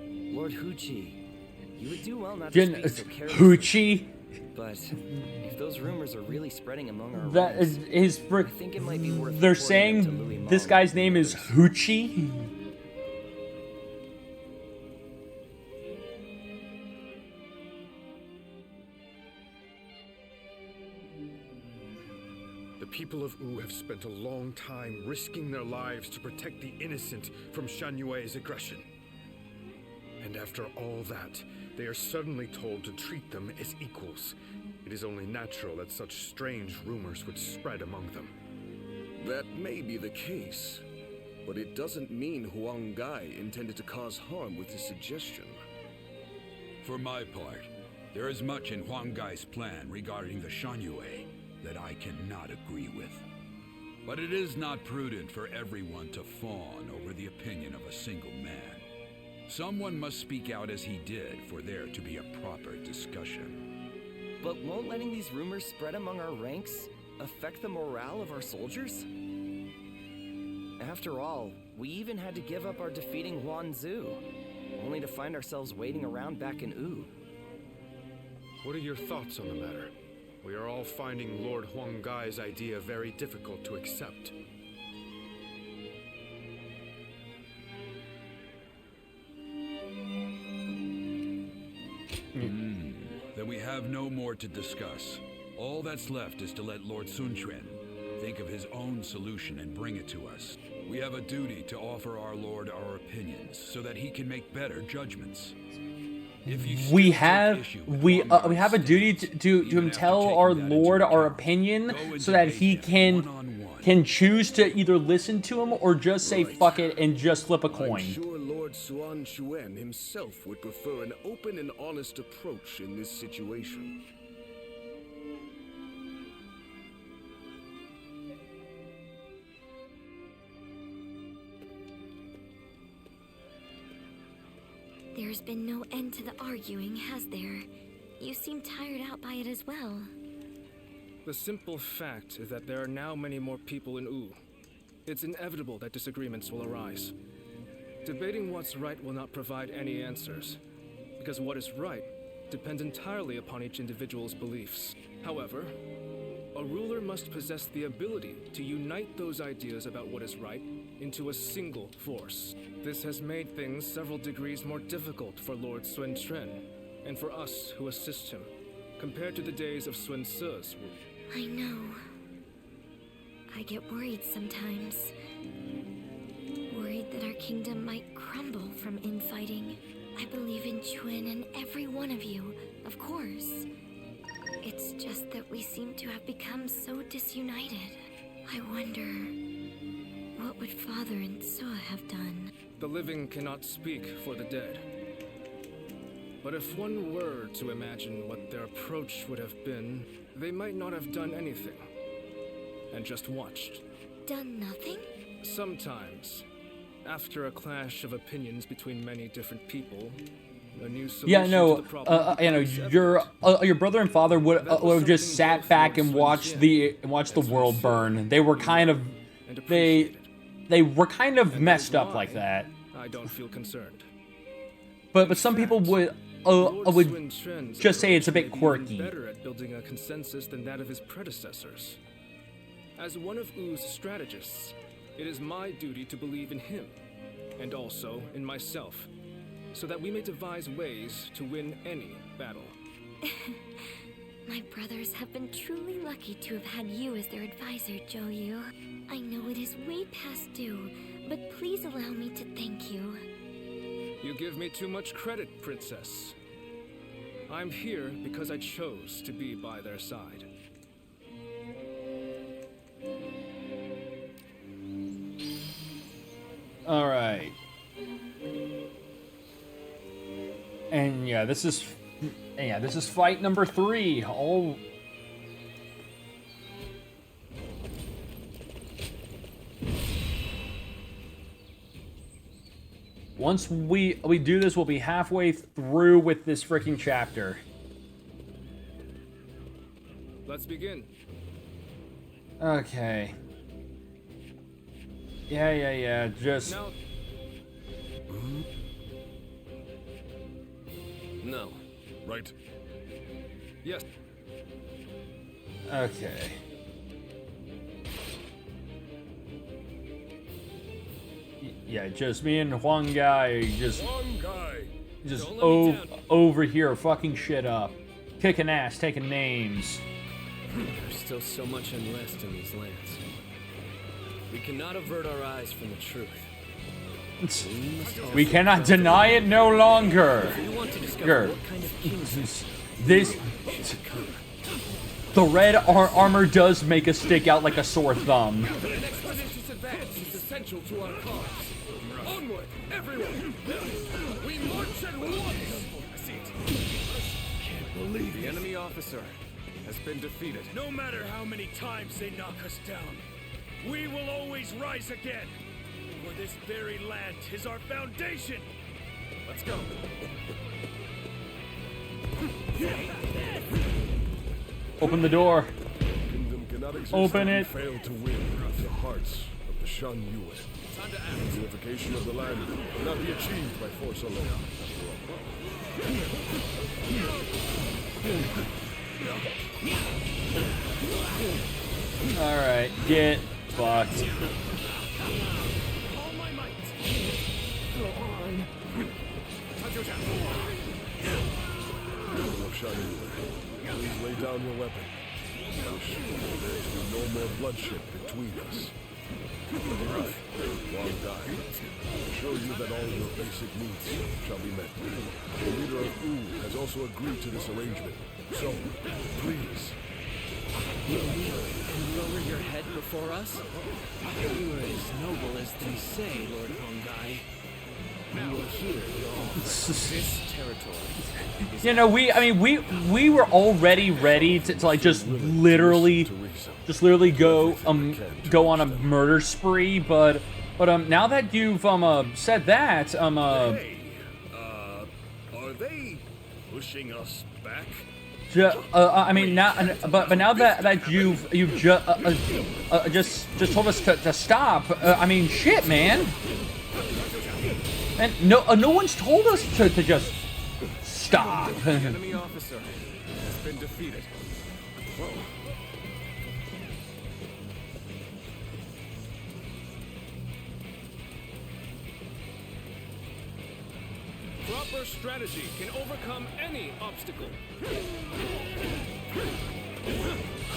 Lord Huchi, you would do well not to speak so carelessly. Huchi? But if those rumors are really spreading among our that ranks, is I think it might be worth they're reporting saying them to Louis this Mong. guy's name is Huchi? The people of Wu have spent a long time risking their lives to protect the innocent from Shan Yue's aggression. And after all that, they are suddenly told to treat them as equals. It is only natural that such strange rumors would spread among them. That may be the case, but it doesn't mean Huanggai intended to cause harm with his suggestion. For my part, there is much in Huanggai's plan regarding the Shan Yue that I cannot agree with. But it is not prudent for everyone to fawn over the opinion of a single man. Someone must speak out as he did for there to be a proper discussion. But won't letting these rumors spread among our ranks affect the morale of our soldiers? After all, we even had to give up our defeating Huanzu, only to find ourselves waiting around back in Wu. What are your thoughts on the matter? We are all finding Lord Huanggai's idea very difficult to accept. Then we have no more to discuss. All that's left is to let Lord Sun Quan think of his own solution and bring it to us. We have a duty to offer our Lord our opinions so that he can make better judgments. If you we have a duty to tell our Lord our opinion so that he can choose to either listen to him or just say fuck it and just flip a coin. I'm sure Lord Xuan Xuan himself would prefer an open and honest approach in this situation. There's been no end to the arguing, has there? You seem tired out by it as well. The simple fact is that there are now many more people in Wu. It's inevitable that disagreements will arise. Debating what's right will not provide any answers, because what is right depends entirely upon each individual's beliefs. However, a ruler must possess the ability to unite those ideas about what is right into a single force. This has made things several degrees more difficult for Lord Sun Quan, and for us who assist him, compared to the days of Sun Ce's rule. I know. I get worried sometimes. Worried that our kingdom might crumble from infighting. I believe in Chuan and every one of you, of course. It's just that we seem to have become so disunited. I wonder, what would Father and Soa have done? The living cannot speak for the dead. But if one were to imagine what their approach would have been, they might not have done anything, and just watched. Done nothing? Sometimes, after a clash of opinions between many different people, a new solution Yeah, no, to the problem your brother and father would have just sat back and watched the world burn. They were kind of they were kind of messed up like that. I don't feel concerned. But some people would just say it's a bit quirky. Better at building a consensus than that of his predecessors. As one of Wu's strategists, it is my duty to believe in him, and also in myself, so that we may devise ways to win any battle. My brothers have been truly lucky to have had you as their advisor, Zhou. I know it is way past due, but please allow me to thank you. You give me too much credit, Princess. I'm here because I chose to be by their side. All right. And yeah, this is fight number 3. All once we do this, we'll be halfway through with this freaking chapter. Let's begin. Okay. Yeah. Just now. No. Right. Yes. Okay. Yeah, just me and Huangai just over here fucking shit up. Kicking ass, taking names. There's still so much unrest in these lands. We cannot avert our eyes from the truth. We cannot deny it no longer. This the red armor does make us stick out like a sore thumb. An expeditious advance is essential to our cause. Onward, everyone! We march at once! Can't believe the enemy officer has been defeated. No matter how many times they knock us down, We will always rise again. For this very land is our foundation. Let's go. Open the door. Kingdom cannot exist Open if it. we fail to win the hearts of the Shan Yuan. The unification of the land cannot be achieved by force alone. Alright, get fucked. All my might. Go on. Children of Shan Yuan, please lay down your weapon. I wish there to be no more bloodshed between us. Right, Wang Dai. I assure you that all your basic needs shall be met. The leader of Wu has also agreed to this arrangement. So, please. You kneel and lower your head before us? You are as noble as they say, Lord Hongai. We will hear This territory. You know, we were already ready to like just literally go on a murder spree, but now that you've said that Hey, are they pushing us back? I mean now, but now that you've just told us to stop, I mean shit, man. And no one's told us to just stop. The enemy officer has been defeated. Whoa. Proper strategy can overcome any obstacle.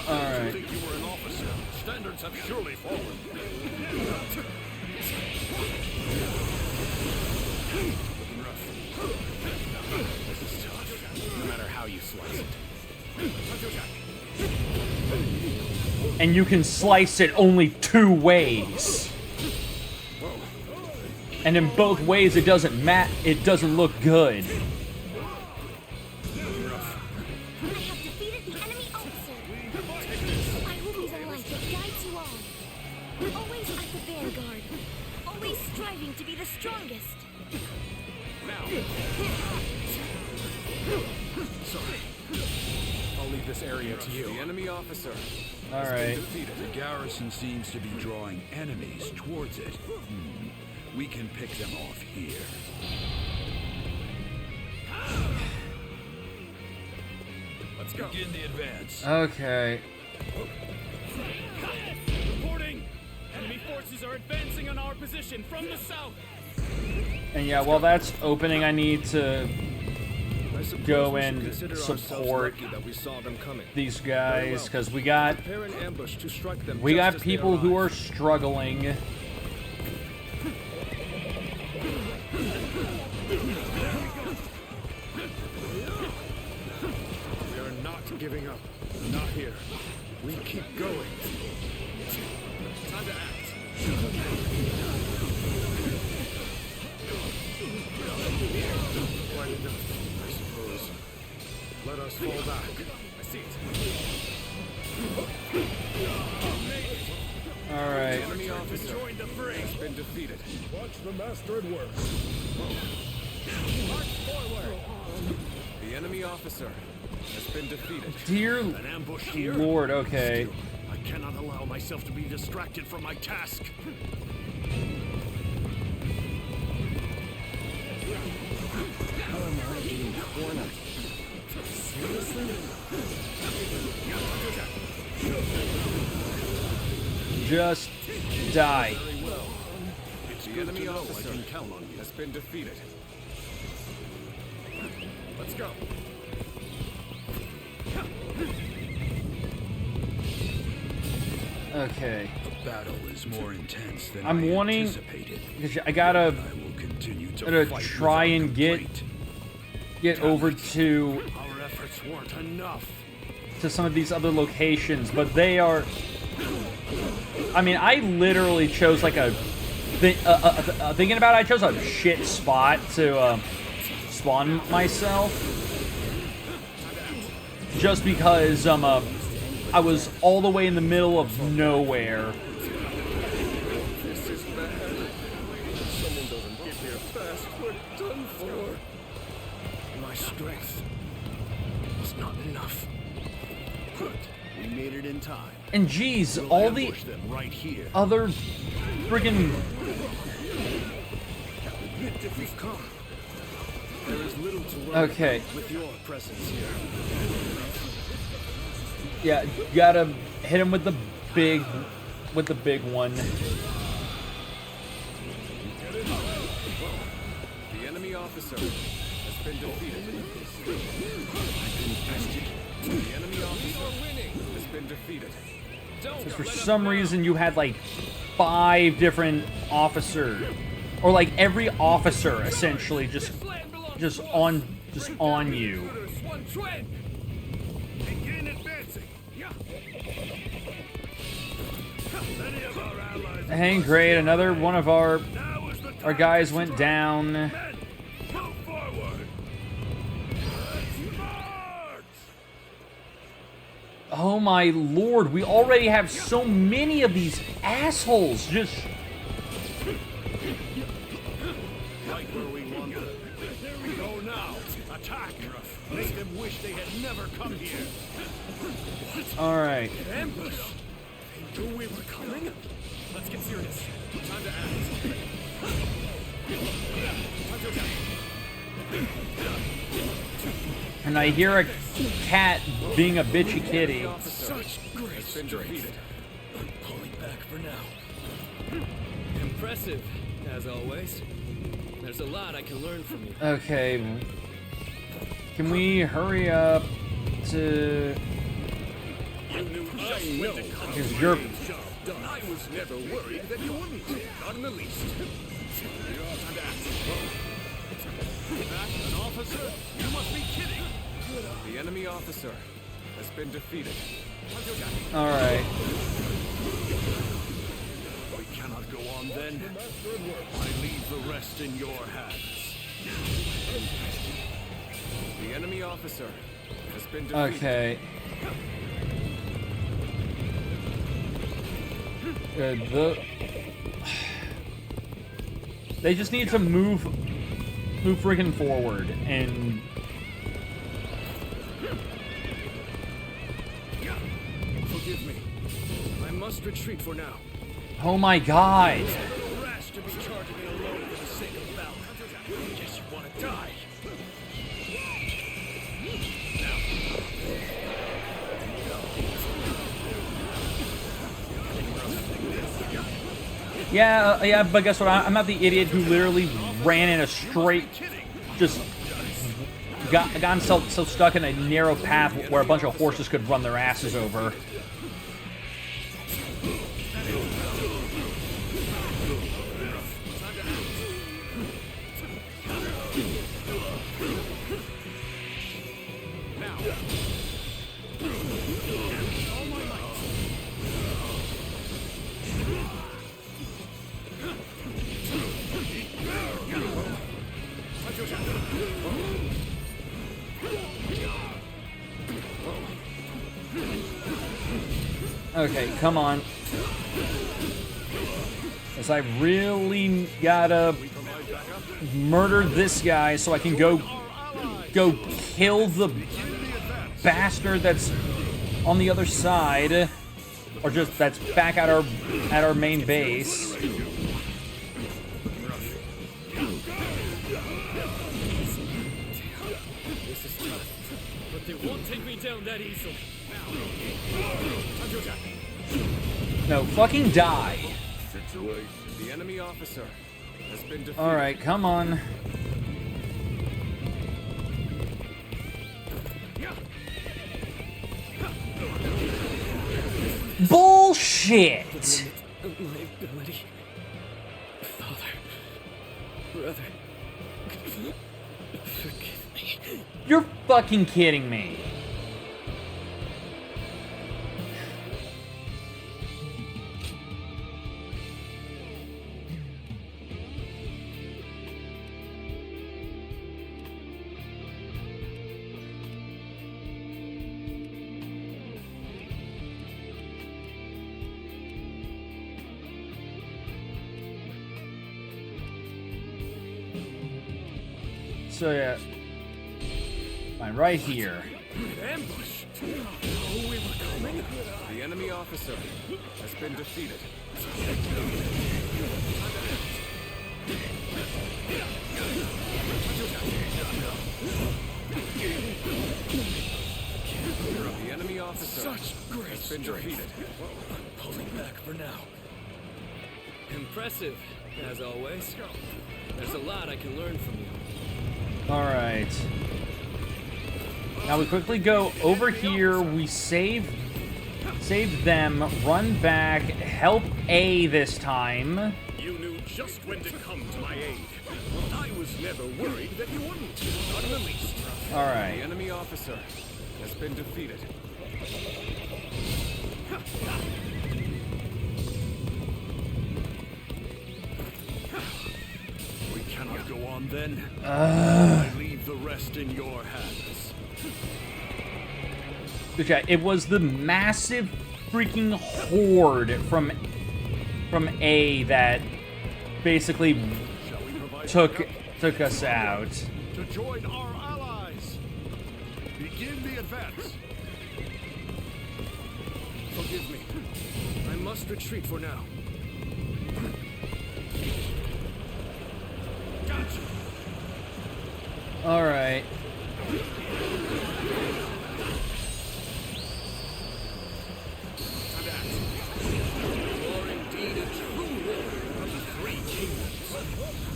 All right. I think you were an officer. Standards have surely fallen. Looking rough. This is tough, no matter how you slice it. And you can slice it only 2 ways. And in both ways, it doesn't look good. I have defeated the enemy officer. I will be the light that guides you all. Always at the vanguard. Always striving to be the strongest. Sorry. I'll leave this area to you. The enemy officer. All right. The garrison seems to be drawing enemies towards it. We can pick them off here. Let's go. Begin the advance. Okay. Reporting! Enemy forces are advancing on our position from the south. And yeah, while that's opening, I need to go we should and consider ourselves support lucky that we saw them coming. these guys because we got Prepare an ambush to strike them we just got as they people who arrive. are struggling. We are not giving up. Not here. We keep going. Time to act. Quite enough, I suppose. Let us fall back. I see it. All right. Enemy officer Join the fray. has been defeated. Watch the master at work. March forward. The enemy officer has been defeated. Dear An ambush here. Lord, okay. I cannot allow myself to be distracted from my task. How am I getting torn up? Seriously? Just die. The enemy officer has been defeated. Let's go. Okay. The battle is more intense than I'm I wanting. anticipated. I gotta. I will continue to Gotta fight try without and get over to Our efforts weren't enough. some of these other locations, but they are. I mean, I literally chose like a. Thinking about it, I chose a shit spot to spawn myself, just because I was all the way in the middle of nowhere, past what it's done for. My strength was not enough. Good. We made it in time. And geez, We'll all the ambush them right here. other friggin' We've come. There is little to worry okay. about with your presence here. Yeah, gotta hit him with the big one. The enemy officer has been defeated. The enemy officer has been defeated. Because for some reason you had like 5 different officers, or like every officer essentially just on you. Hey, great! Another one of our guys went down. Oh my lord! We already have so many of these assholes. Just Right where we want them. There we go now. Attack! Make them wish they had never come here. all right. Ambush! They knew we were coming? Let's get serious. Time to act. Time to attack. And I hear a cat being a bitchy kitty. Such great strength. I'm pulling back for now. Impressive, as always. There's a lot I can learn from you. Okay. Can we hurry up to... You knew just when to come. Because you're... I was never worried that you wouldn't. Not in the least. Time to act. An officer? You must be kidding. The enemy officer has been defeated. All right. We cannot go on then. I leave the rest in your hands. The enemy officer has been defeated. Okay. They just need to move freaking forward and... Forgive me. I must retreat for now. Oh my god! Rash to be charging me alone for the sake of valor. Guess you want to die. Yeah, but guess what? I'm not the idiot who literally ran in a straight, just got himself so stuck in a narrow path where a bunch of horses could run their asses over. Okay, come on. Because I really gotta murder this guy so I can go kill the bastard that's on the other side, or just that's back at our main base. But they won't take me down that easily. No, fucking die. The enemy officer has been defeated. All right, come on. Bullshit! My ability. Father. Brother. Forgive me. You're fucking kidding me. So yeah. Fine, right here. Ambush! Oh, we were coming? The enemy officer has been defeated. The enemy officer Such great has been strength. defeated. Pulling back for now. Impressive, as always. There's a lot I can learn from you. Alright. Now we quickly go over here, we save them, run back, help A this time. You knew just when to come to my aid. I was never worried that you wouldn't. Not in the least. Alright. The enemy officer has been defeated. We cannot go on then. I leave the rest in your hands. Okay, it was the massive freaking horde from A that basically took us out. To join our allies. Begin the advance. Forgive me. I must retreat for now. Gotcha. All right.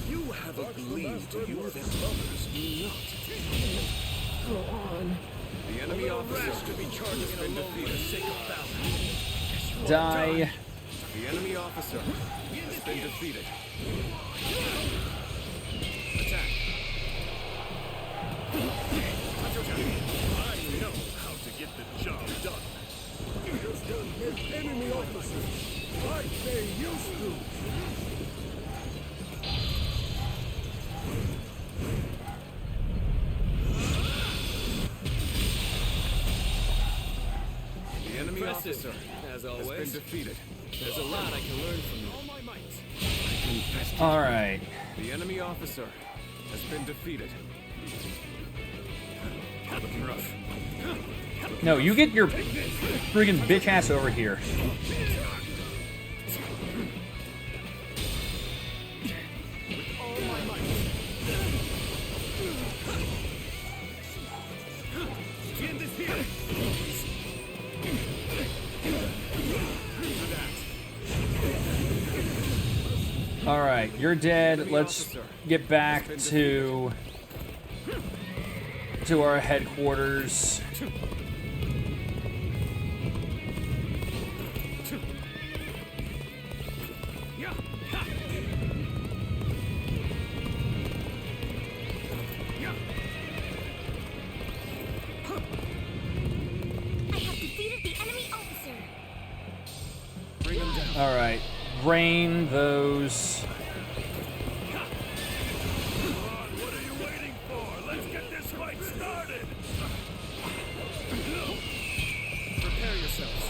You have a gleam to you that others do not. Go on. The enemy officer to be charged has been defeated. Die. The enemy officer has been defeated. Attack. I know how to get the job done. Just don't hit enemy officers like they used to. The enemy Impressive, officer as has always. been defeated. There's a lot I can learn from you. All my might. All right. The enemy officer has been defeated. Looking rough. No, you get your friggin' bitch ass over here. All right, you're dead. Let's get back to our headquarters. I have defeated the enemy officer. Bring him down. All right, rain those. What are you waiting for? Let's get this fight started. Prepare yourselves.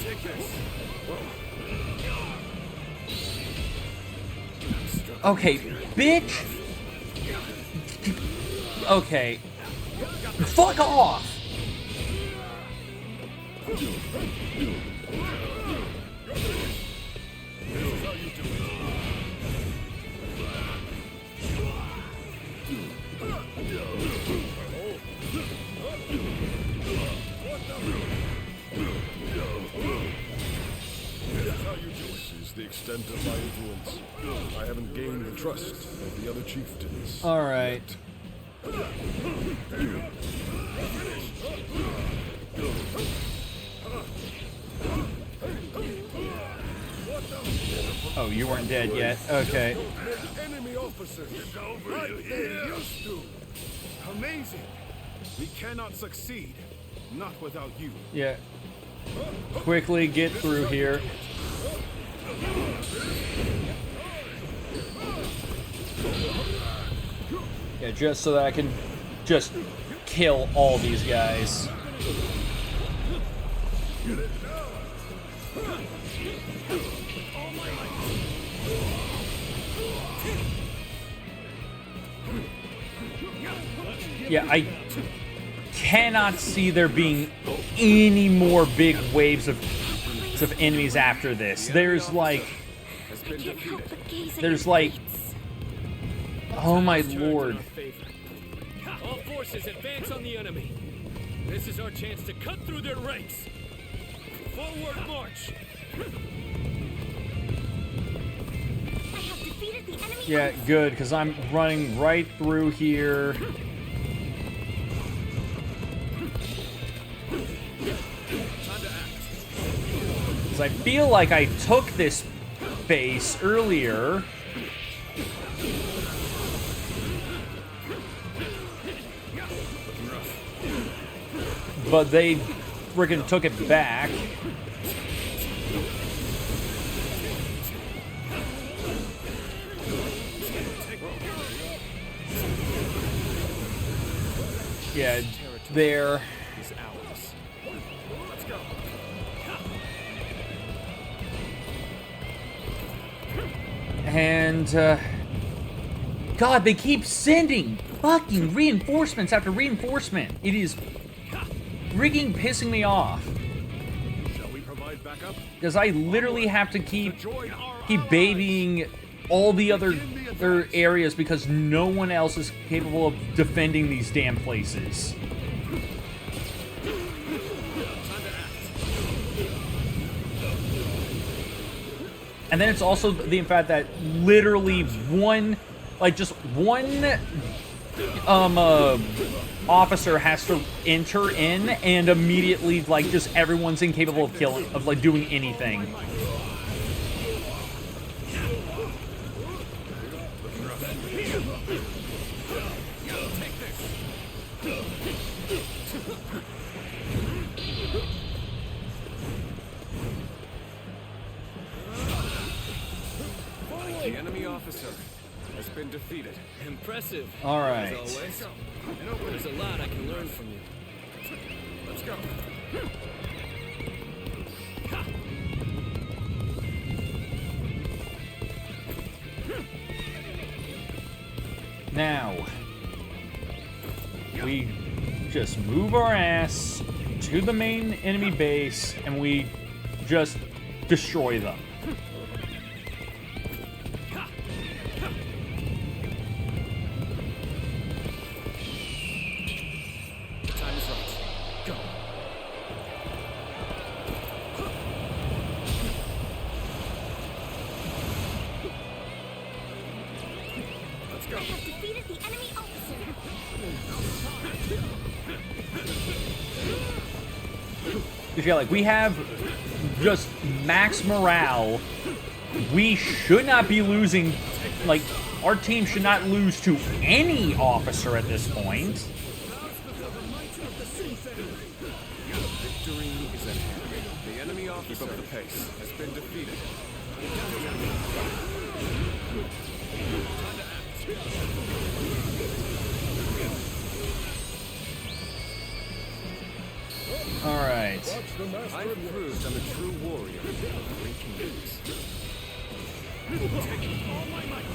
Take this. Okay, bitch. Okay. Fuck off. This is the extent of my influence. I haven't gained the trust of the other chieftains. All right. Oh, you weren't dead yet. Okay. Enemy officers like they used to. Amazing. We cannot succeed. Not without you. Yeah. Quickly get through here. Yeah, just so that I can just kill all these guys. Yeah, I cannot see there being any more big waves of enemies after this. There's like, oh my lord. All forces advance on the enemy. This is our chance to cut through their ranks. Forward march. Yeah, good, because I'm running right through here. Because I feel like I took this base earlier. But they friggin' took it back. Yeah, there. And, God, they keep sending fucking reinforcements after reinforcement. It is frigging pissing me off. Shall we provide backup? Because I literally have to keep babying all the other areas because no one else is capable of defending these damn places. And then it's also the fact that literally one officer has to enter in, and immediately, like, just everyone's incapable of like, doing anything. The enemy officer has been defeated. Impressive. All right. As always. There's a lot I can learn from you. Let's go. Now, we just move our ass to the main enemy base, and we just destroy them. Yeah, like, we have just max morale. We should not be losing, like, our team should not lose to any officer at this point. Victory is at hand. The enemy officer of the pace has been defeated. All right. I've proved I'm a true warrior of great kingdoms. All my might.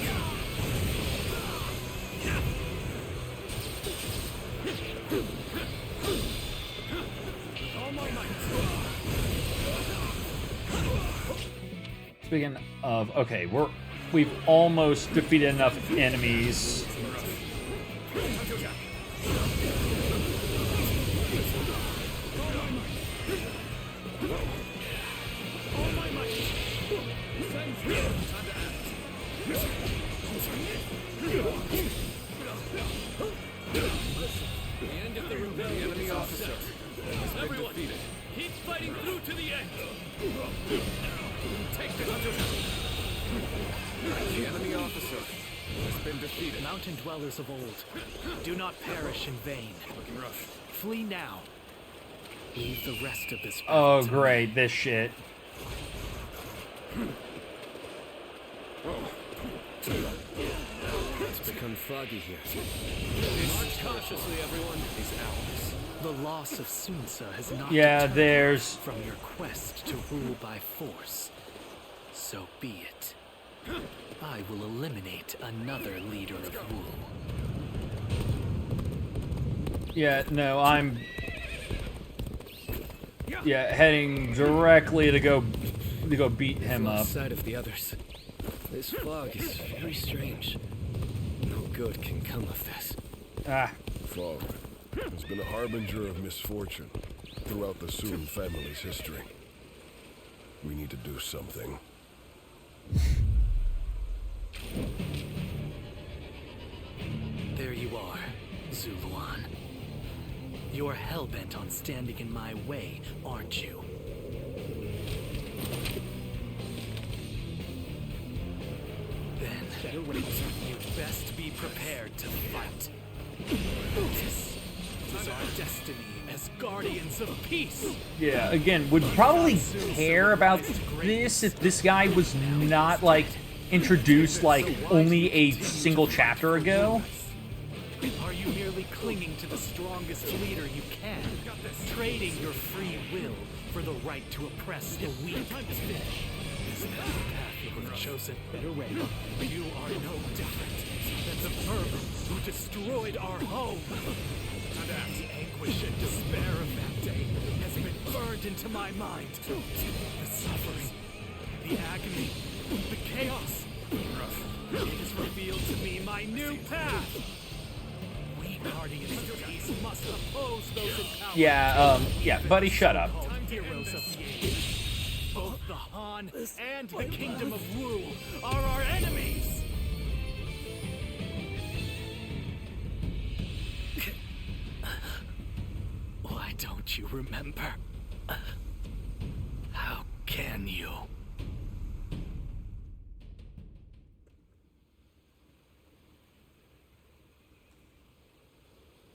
All my might. Speaking of, okay, we've almost defeated enough enemies. The end of the rebellion. The enemy officer has been Everyone, defeated. keep fighting through to the end. Take this. The enemy officer has been defeated. Mountain dwellers of old, do not perish in vain. Looking rough. Flee now. Leave the rest of this. Oh, great, this shit. It's become foggy here. March cautiously, everyone. Is ours. The loss of Sunsa has not Yeah, deterred there's... you from your quest to rule by force. So be it. I will eliminate another leader of Wu. Yeah, no, I'm... Yeah, heading directly to go beat him up. Lost sight of the others. This fog is very strange. No good can come of this. Ah. Fog has been a harbinger of misfortune throughout the Sun family's history. We need to do something. There you are, Zuluan. You're hell-bent on standing in my way, aren't you? Then, you'd best be prepared to fight. This is our destiny as guardians of peace. Yeah, again, would probably care about this if this guy was not, like, introduced, like, only a single chapter ago. Are you merely clinging to the strongest leader you can, trading your free will for the right to oppress the weak? Is that the path you have chosen? Better way. You are no different than the vermin who destroyed our home. The anguish and despair of that day has been burned into my mind. The suffering, the agony, the chaos. It has revealed to me my new path. Guardians of peace must oppose those in power. Yeah, buddy, shut up. Heroes of the age. Both the Han and the Kingdom of Wu are our enemies. Why don't you remember? How can you?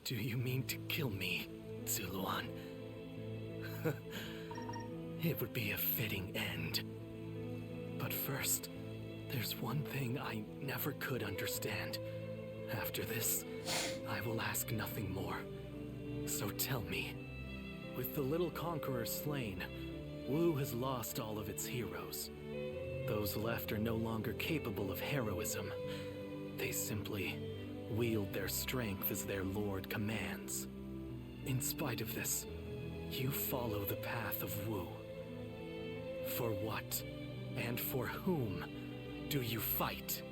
Do you mean to kill me, Zuluan? It would be a fitting end. But first, there's one thing I never could understand. After this, I will ask nothing more. So tell me, with the little conqueror slain, Wu has lost all of its heroes. Those left are no longer capable of heroism. They simply wield their strength as their lord commands. In spite of this, you follow the path of Wu. For what and for whom do you fight?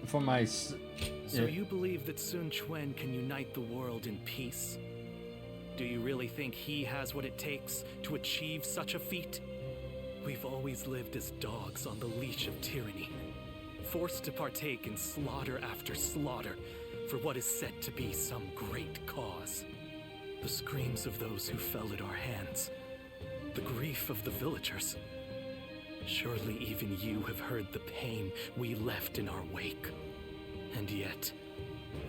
For my... So you believe that Sun Quan can unite the world in peace? Do you really think he has what it takes to achieve such a feat? We've always lived as dogs on the leash of tyranny, forced to partake in slaughter after slaughter for what is said to be some great cause. The screams of those who fell at our hands, the grief of the villagers. Surely even you have heard the pain we left in our wake. And yet,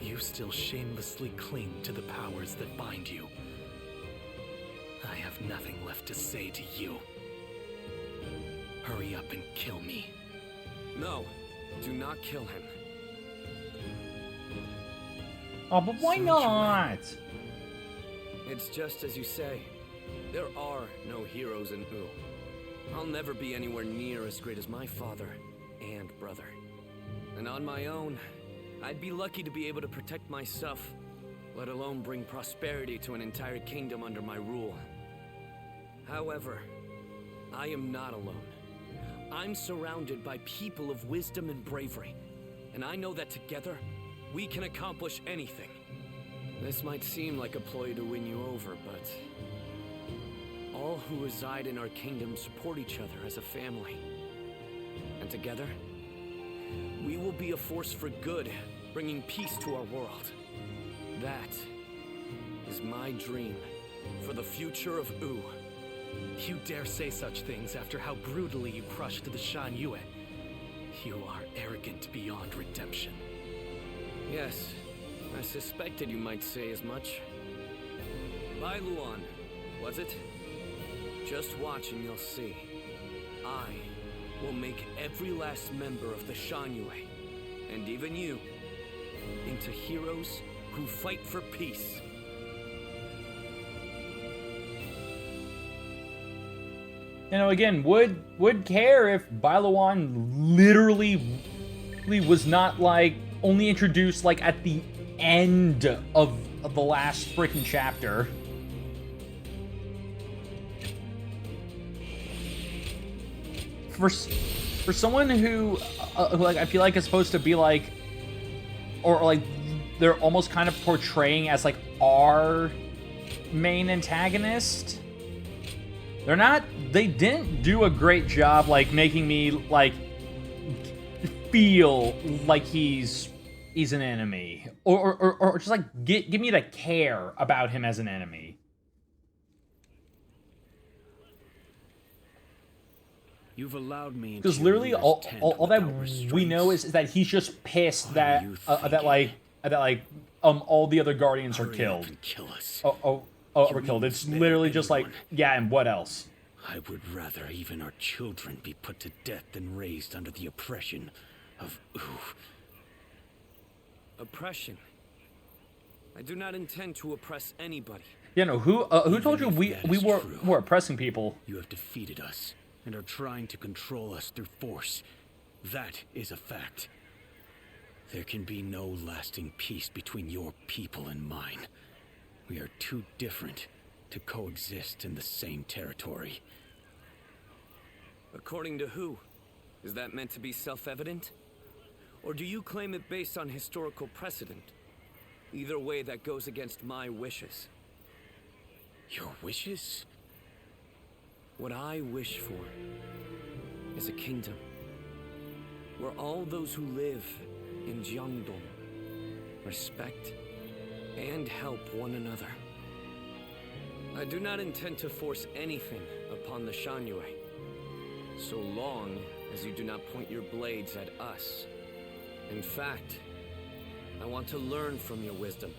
you still shamelessly cling to the powers that bind you. I have nothing left to say to you. Hurry up and kill me. No, do not kill him. Oh, but why not? It's just as you say. There are no heroes in Wu. I'll never be anywhere near as great as my father and brother. And on my own, I'd be lucky to be able to protect my stuff, let alone bring prosperity to an entire kingdom under my rule. However, I am not alone. I'm surrounded by people of wisdom and bravery, and I know that together, we can accomplish anything. This might seem like a ploy to win you over, but all who reside in our kingdom support each other as a family. And together, we will be a force for good, bringing peace to our world. That is my dream for the future of Wu. You dare say such things after how brutally you crushed the Shan Yue. You are arrogant beyond redemption. Yes, I suspected you might say as much. Bai Luan, was it? Just watch and you'll see. I will make every last member of the Shanyue, and even you, into heroes who fight for peace. You know, again, would care if Bailuan literally was not, like, only introduced, like, at the end of the last freaking chapter. For someone who, like, I feel like is supposed to be, like, or, like, they're almost kind of portraying as, like, our main antagonist. They didn't do a great job, like, making me, like, feel like he's an enemy. Or just, like, give me the care about him as an enemy. You've allowed me Because literally all that we know is that he's just pissed that all the other guardians are killed. Were killed. It's literally just like, yeah, and what else? I would rather even our children be put to death than raised under the oppression of Oppression? I do not intend to oppress anybody. You know, who told you we were oppressing people? You have defeated us and are trying to control us through force. That is a fact. There can be no lasting peace between your people and mine. We are too different to coexist in the same territory. According to who? Is that meant to be self-evident? Or do you claim it based on historical precedent? Either way, that goes against my wishes. Your wishes? What I wish for is a kingdom where all those who live in Jiangdong respect and help one another. I do not intend to force anything upon the Shanyue, so long as you do not point your blades at us. In fact, I want to learn from your wisdom.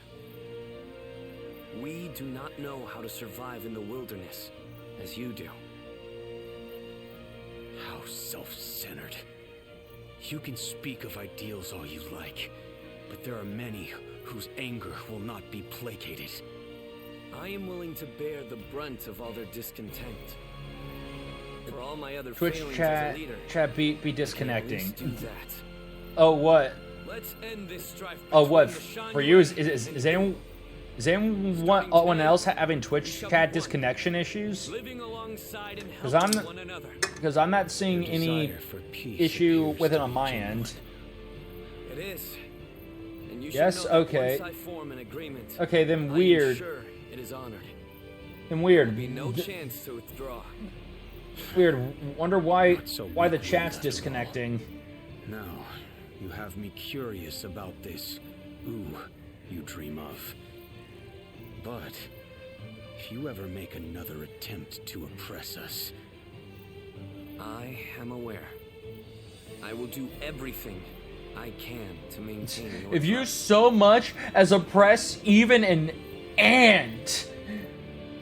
We do not know how to survive in the wilderness as you do. How self-centered. You can speak of ideals all you like, but there are many whose anger will not be placated. I am willing to bear the brunt of all their discontent. For all my other Twitch failings chat, as a leader, be disconnecting. do that. Oh, what? Let's end this strife. Oh, what? For you, is anyone else having Twitch chat disconnection issues? Because I'm not seeing any issue with it on my end. It is. And you Yes. should know that Okay. once I form an agreement, Okay. Then I am weird. sure it is honored. Then weird. There'll be no chance to withdraw. Weird. Wonder why the chat's disconnecting. Now, you have me curious about this you dream of. But if you ever make another attempt to oppress us, I am aware. I will do everything I can to maintain your If you trust. so much as oppress even an ant,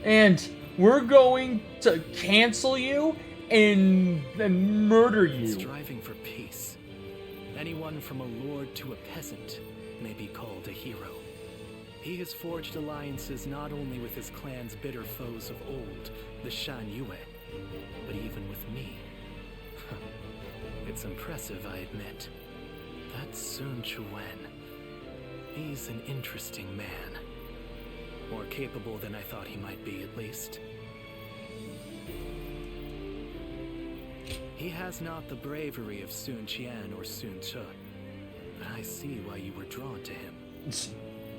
and we're going to cancel you and murder you. Striving for peace. Anyone from a lord to a peasant may be called a hero. He has forged alliances not only with his clan's bitter foes of old, the Shanyue, but even with me. It's impressive, I admit. That's Sun Quan. He's an interesting man. More capable than I thought he might be, at least. He has not the bravery of Sun Qian or Sun Ce, but I see why you were drawn to him.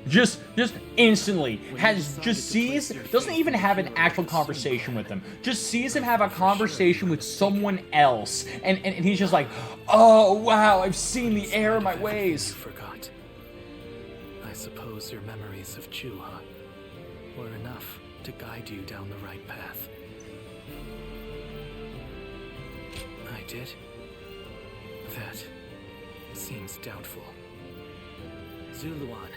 Just instantly doesn't even have an actual conversation with him. Just sees him have a conversation with someone else, and he's just like, oh wow, I've seen the error of my ways. Forgot. I suppose your memories of Chuha were enough to guide you down the right path. I did? That seems doubtful. Zuluan,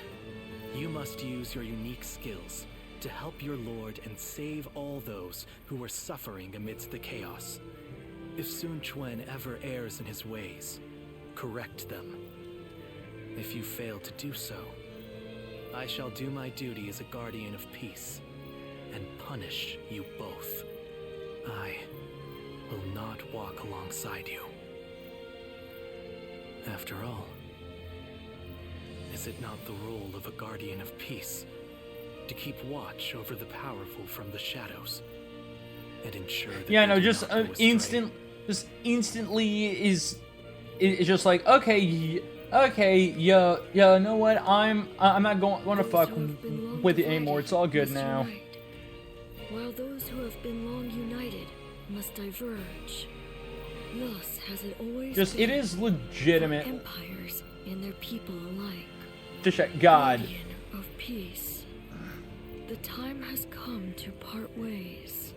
you must use your unique skills to help your lord and save all those who are suffering amidst the chaos. If Sun Quan ever errs in his ways, correct them. If you fail to do so, I shall do my duty as a guardian of peace and punish you both. I will not walk alongside you. After all, is it not the role of a guardian of peace to keep watch over the powerful from the shadows and ensure that Yeah, they no, do just not go astray? just instantly is just like, okay, yeah, you know what? I'm not going to fuck with you anymore. It's all good now. While those who have been long united must diverge. Thus has it always Just been it is legitimate. for empires and their people alike. Just God. Guardian of peace. The time has come to part ways.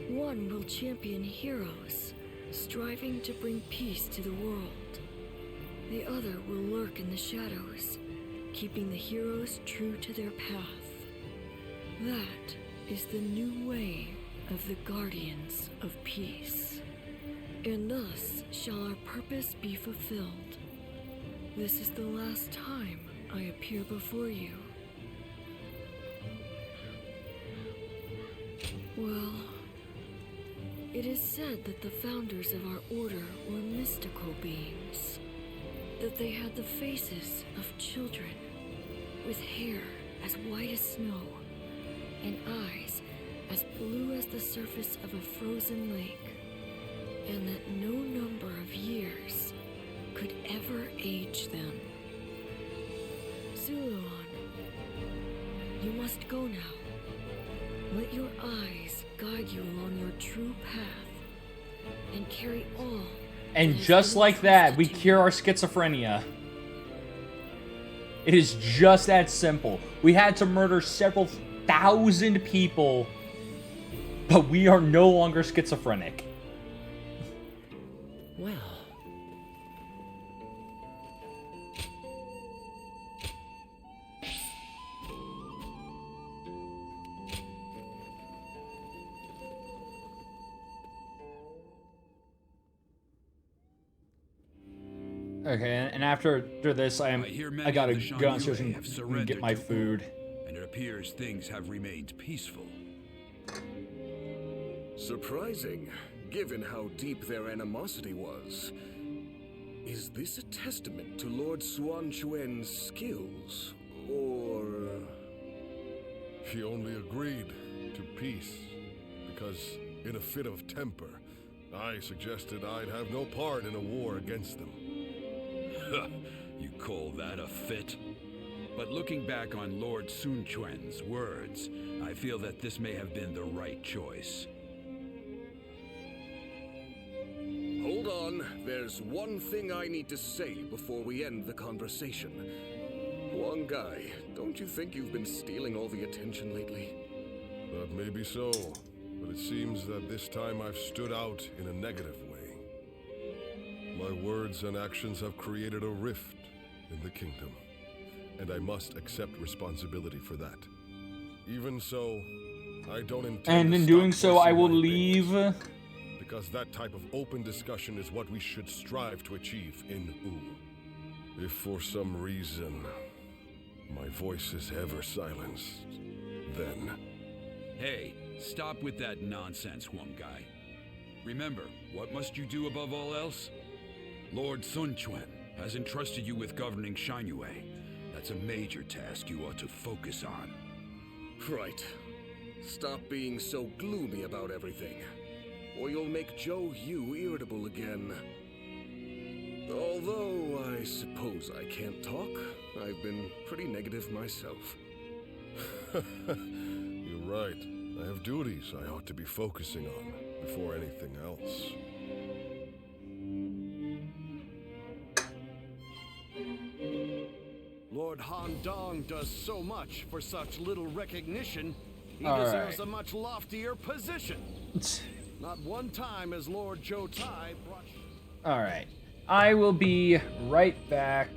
One will champion heroes, striving to bring peace to the world. The other will lurk in the shadows, keeping the heroes true to their path. That is the new way of the Guardians of Peace. And thus shall our purpose be fulfilled. This is the last time I appear before you. Well, it is said that the founders of our order were mystical beings. That they had the faces of children, with hair as white as snow, and eyes as blue as the surface of a frozen lake, and that no number of years could ever age them. Zuluan, you must go now. Let your eyes guide you along your true path, and carry all. And just like that, we cure our schizophrenia. It is just that simple. We had to murder several thousand people, but we are no longer schizophrenic. Well. Okay, and after this, I gotta go downstairs and get my food. And it appears things have remained peaceful. Surprising, given how deep their animosity was. Is this a testament to Lord Suan Chuen's skills, or... He only agreed to peace because, in a fit of temper, I suggested I'd have no part in a war against them. You call that a fit? But looking back on Lord Sun Quan's words, I feel that this may have been the right choice. Hold on, there's one thing I need to say before we end the conversation. Huang Gai, don't you think you've been stealing all the attention lately? That may be so, but it seems that this time I've stood out in a negative way. My words and actions have created a rift in the kingdom, and I must accept responsibility for that. Even so, I don't intend And in to doing stop so, I will voicing my leave. opinions, because that type of open discussion is what we should strive to achieve in U. If for some reason my voice is ever silenced, then... Hey, stop with that nonsense, Huang Gai. Remember, what must you do above all else? Lord Sun Quan has entrusted you with governing Shangyue. That's a major task you ought to focus on. Right. Stop being so gloomy about everything, or you'll make Zhou Yu irritable again. Although, I suppose I can't talk. I've been pretty negative myself. You're right. I have duties I ought to be focusing on before anything else. Lord Han Dong does so much for such little recognition, he All deserves right. a much loftier position. Not one time has Lord Zhou Tai brought... Alright. I will be right back.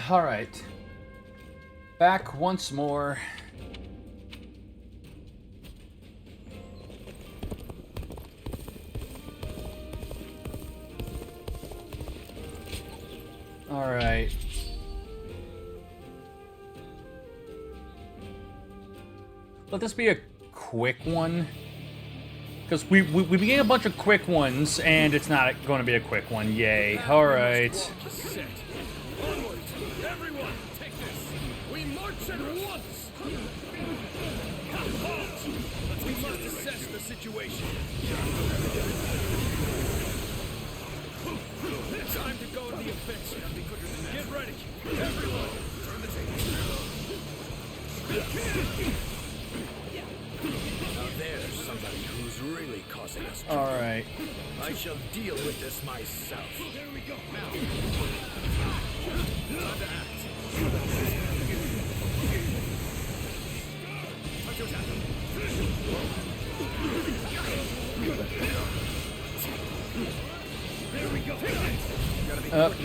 All right. Back once more. All right. Let this be a quick one. Because we began a bunch of quick ones, and it's not going to be a quick one. Yay. All right. Onward! Everyone, take this! We march at once! Halt! We must assess the situation. Time to go to the offensive. Get ready! Everyone! Turn the tables. Now there's somebody who's really causing us trouble. All right. I shall deal with this myself. There we go. Now. Time to act. Touch your tackle. There we go.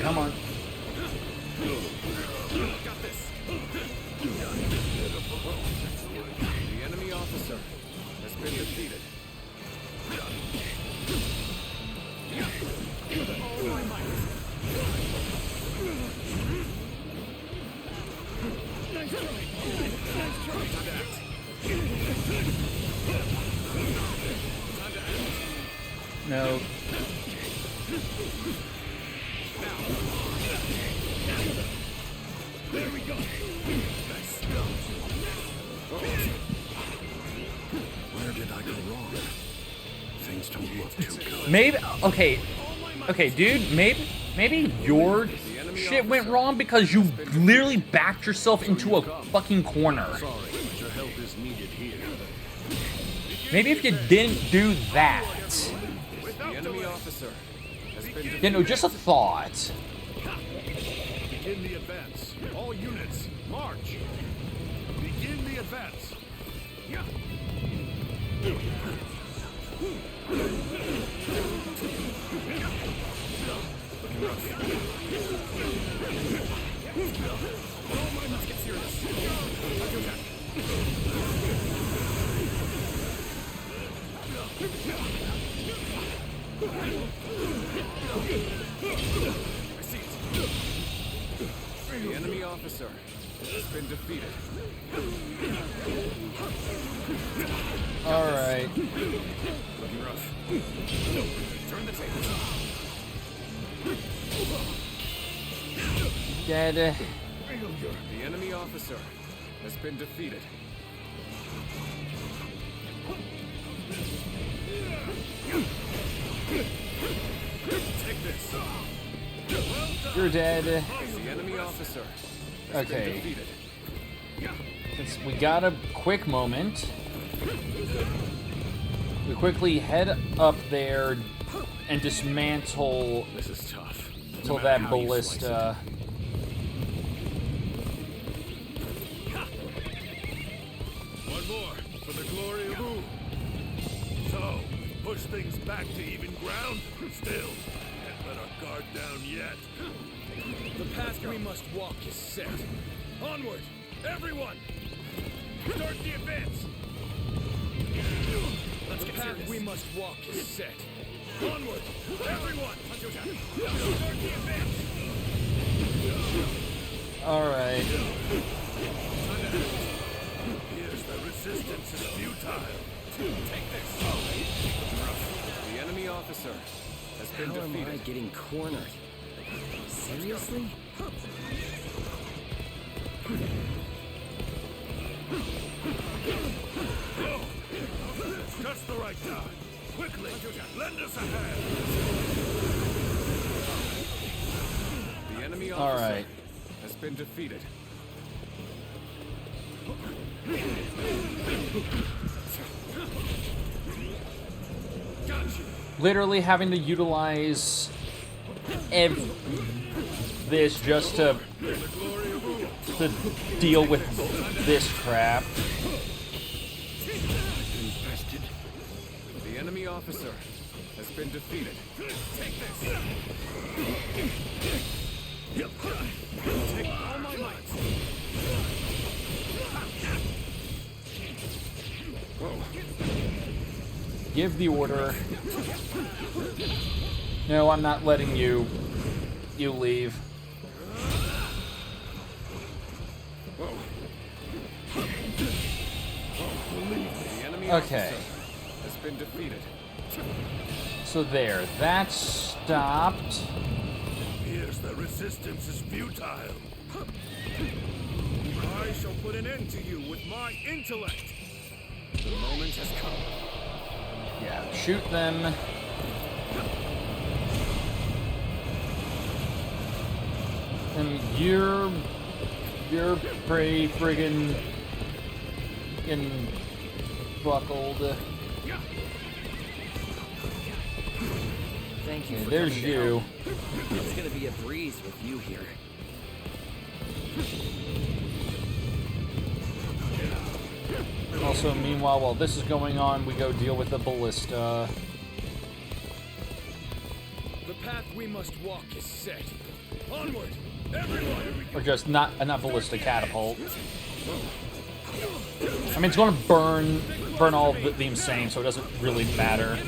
Come on. Got this. The enemy officer has been defeated. All my might. Nice try. Nice try. Time to act. Time to act. No. There we go. Nice. Where did I go wrong? Things don't look too good. Maybe okay, dude. Maybe your shit went wrong because you literally backed yourself into a fucking corner. Sorry, but your help is needed here. Maybe if you didn't do that. The enemy officer has been defeated. You know, just a thought. Begin the advance. All units, march. Begin the advance. Let's get serious. The enemy officer has been defeated. All right. Looking rough. Turn the tables. Dead. The enemy officer has been defeated. Take this. You're dead. The enemy officer has been Okay. defeated. Since we got a quick moment, we quickly head up there and dismantle This is tough. till that ballista. One more for the glory of Oom. So, push things back to even ground? Still, can't let our guard down yet. The path we must walk is set. Onward, everyone! Start the advance! The path we must walk is set. Onward, everyone! Start the advance! All right. Here's the resistance is futile. Take this! The enemy officer has been How am I defeated. getting cornered? Seriously? Just the right time. Quickly, lend us a hand. The enemy All officer right. has been defeated. Literally having to utilize this just to to deal with this crap. Infested. The enemy officer has been defeated. Take this! Take all my might! Whoa. Give the order. No, I'm not letting you leave. Okay. Has been defeated. So there, that stopped. Here's the resistance is futile. I shall put an end to you with my intellect. The moment has come. Yeah, shoot them. And you're pretty friggin' buckled. Thank you Okay, for there's coming you. down. It's gonna be a breeze with you here. Also, meanwhile, while this is going on, we go deal with the ballista. The path we must walk is set. Onward, everyone! Or just not ballista, catapult. I mean, it's going to burn all of the insane, so it doesn't really matter.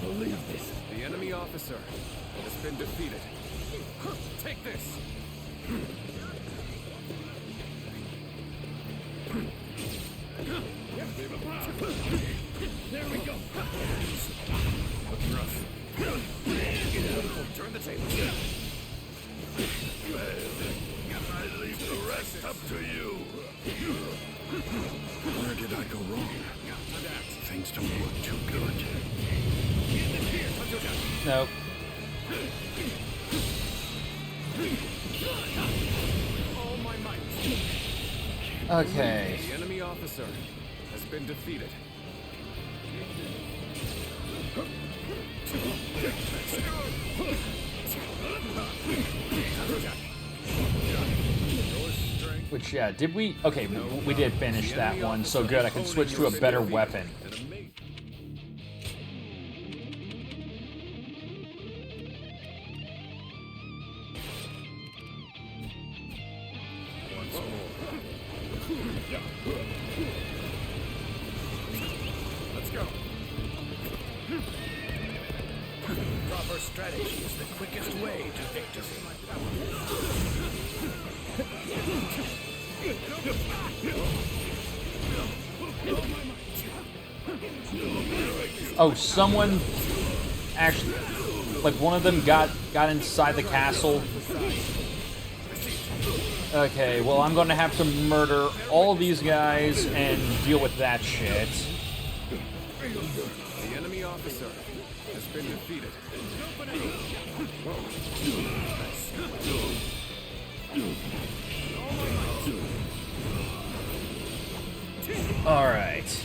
Believe this. The enemy officer has been defeated. Take this. There we go. Looking rough. Turn the tables. I leave the rest up to you. Where did I go wrong? Things don't look too good. Nope. All my might. Okay. The enemy officer has been defeated. Which, yeah, did we? Okay, we did finish that one, so good. I can switch to a better weapon. Let's go. Proper strategy is the quickest way to victory. Oh, someone actually, like one of them got inside the castle. Okay, well I'm gonna have to murder all of these guys and deal with that shit. The enemy officer has been defeated. All right.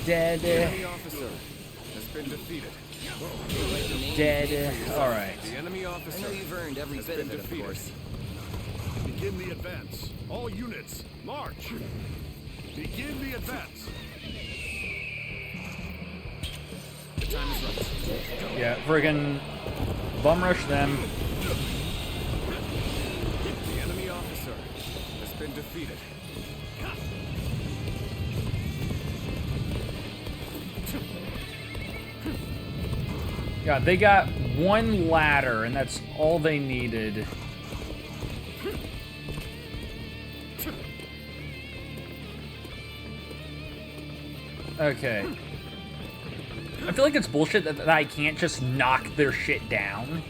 Dead. The enemy officer has been defeated. Dead. All right. The enemy officer. I know you've earned every bit of it, of course. Begin the advance. All units, march. Begin the advance. The time is right. Yeah, friggin' bum rush them. The enemy officer has been defeated. God, they got one ladder, and that's all they needed. Okay. I feel like it's bullshit that I can't just knock their shit down.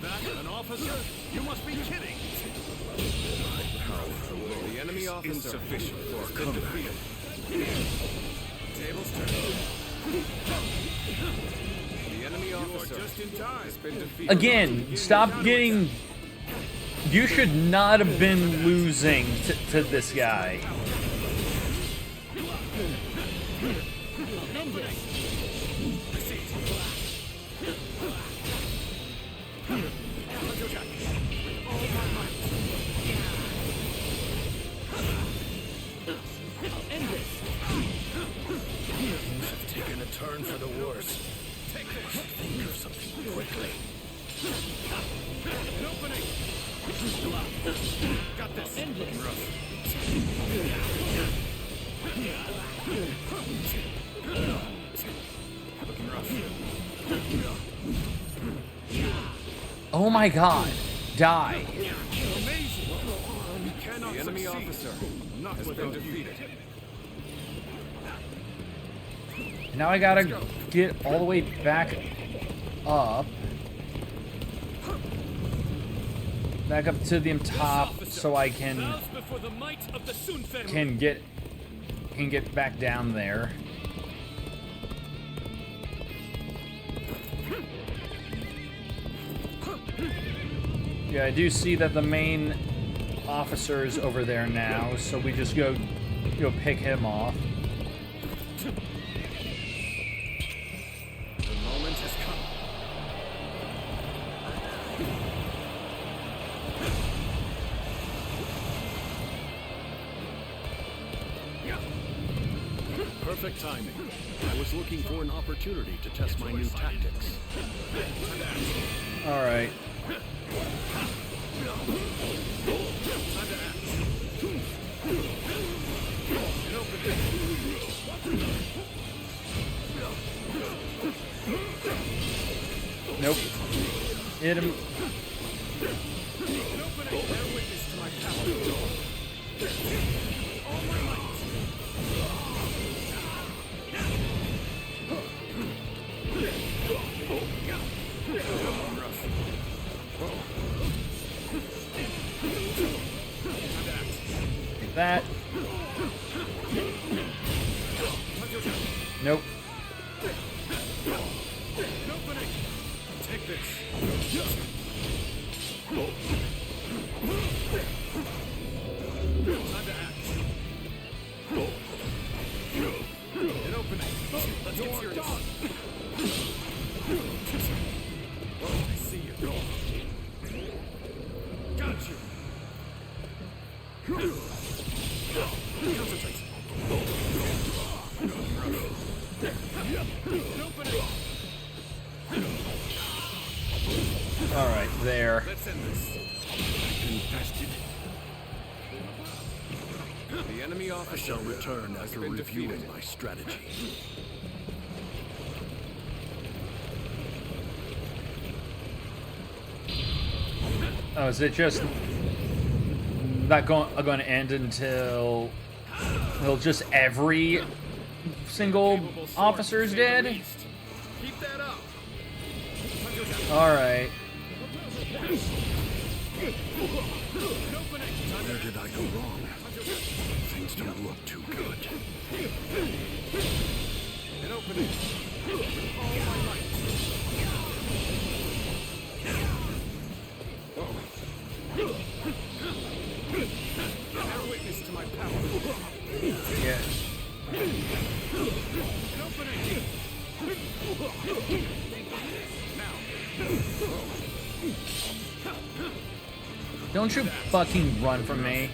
That an officer? You must be kidding! The enemy officer has been defeated. Tables turned. The enemy enemy officer just in time. Has been defeated. Again, stop getting... You should not have been losing to this guy. Taking a turn for the worse. Take this. Think of something quickly. An opening. Got this. End it. Looking rough. Oh my god. Die. Amazing. You cannot the enemy officer has been defeated. Now I gotta get all the way back up. Back up to the top so I can get back down there. Yeah, I do see that the main officer is over there now, so we just go pick him off. Perfect timing. I was looking for an opportunity to test my new tactics. All right. Nope. Hit him. Take that. Nope. Take this. Time to act. An opening. Let's get serious. I see you. Got you. Concentrate. An opening. All right, there. Let's end this. Infested. The enemy I officer shall return has after been reviewing defeated. my strategy. Oh, is it just not going to end until just every single officer is dead? Keep that up. All right. Where did I go wrong? Things don't look too good. An opening. All my might. Bear witness to my power. Yeah. An opening. Don't you fucking run from me.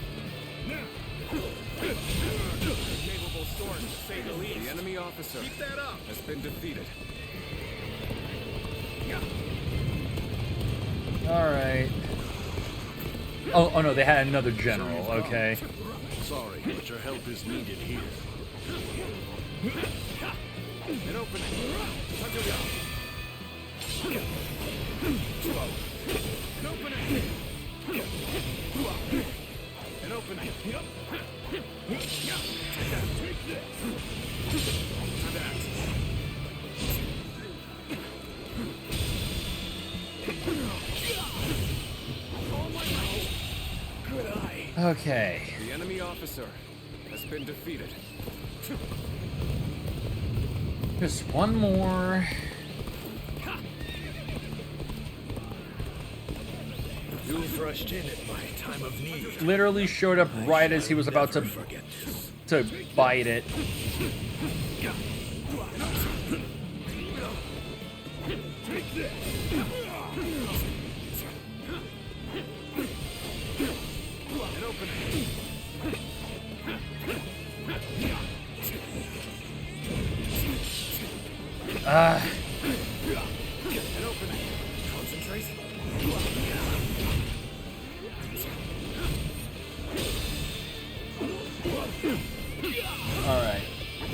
Capable sword, to say the least. The enemy officer keep that up. Has been defeated. All right. Oh no, they had another general. Okay. Sorry, but your help is needed here. An opening. An opening. An opening. Okay. The enemy officer has been defeated. Just one more. You've rushed in at my time of need. Literally showed up right as he was about to bite it. Concentrate. All right.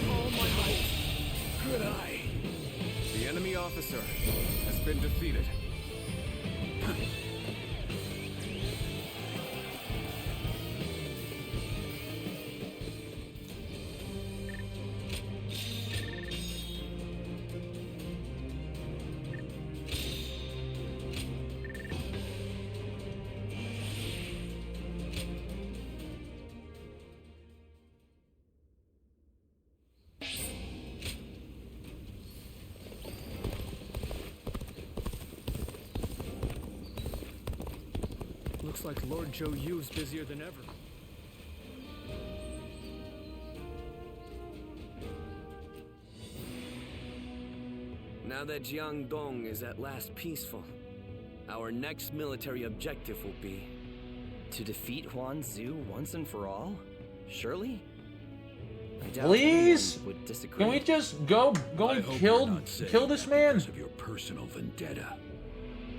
Oh my might. Good eye. The enemy officer has been defeated. Looks like Lord Zhou Yu's busier than ever. Now that Jiangdong is at last peaceful, our next military objective will be... To defeat Huanzu once and for all? Surely? I doubt Please? anyone would disagree. Can we just go and kill this man? Of your personal vendetta.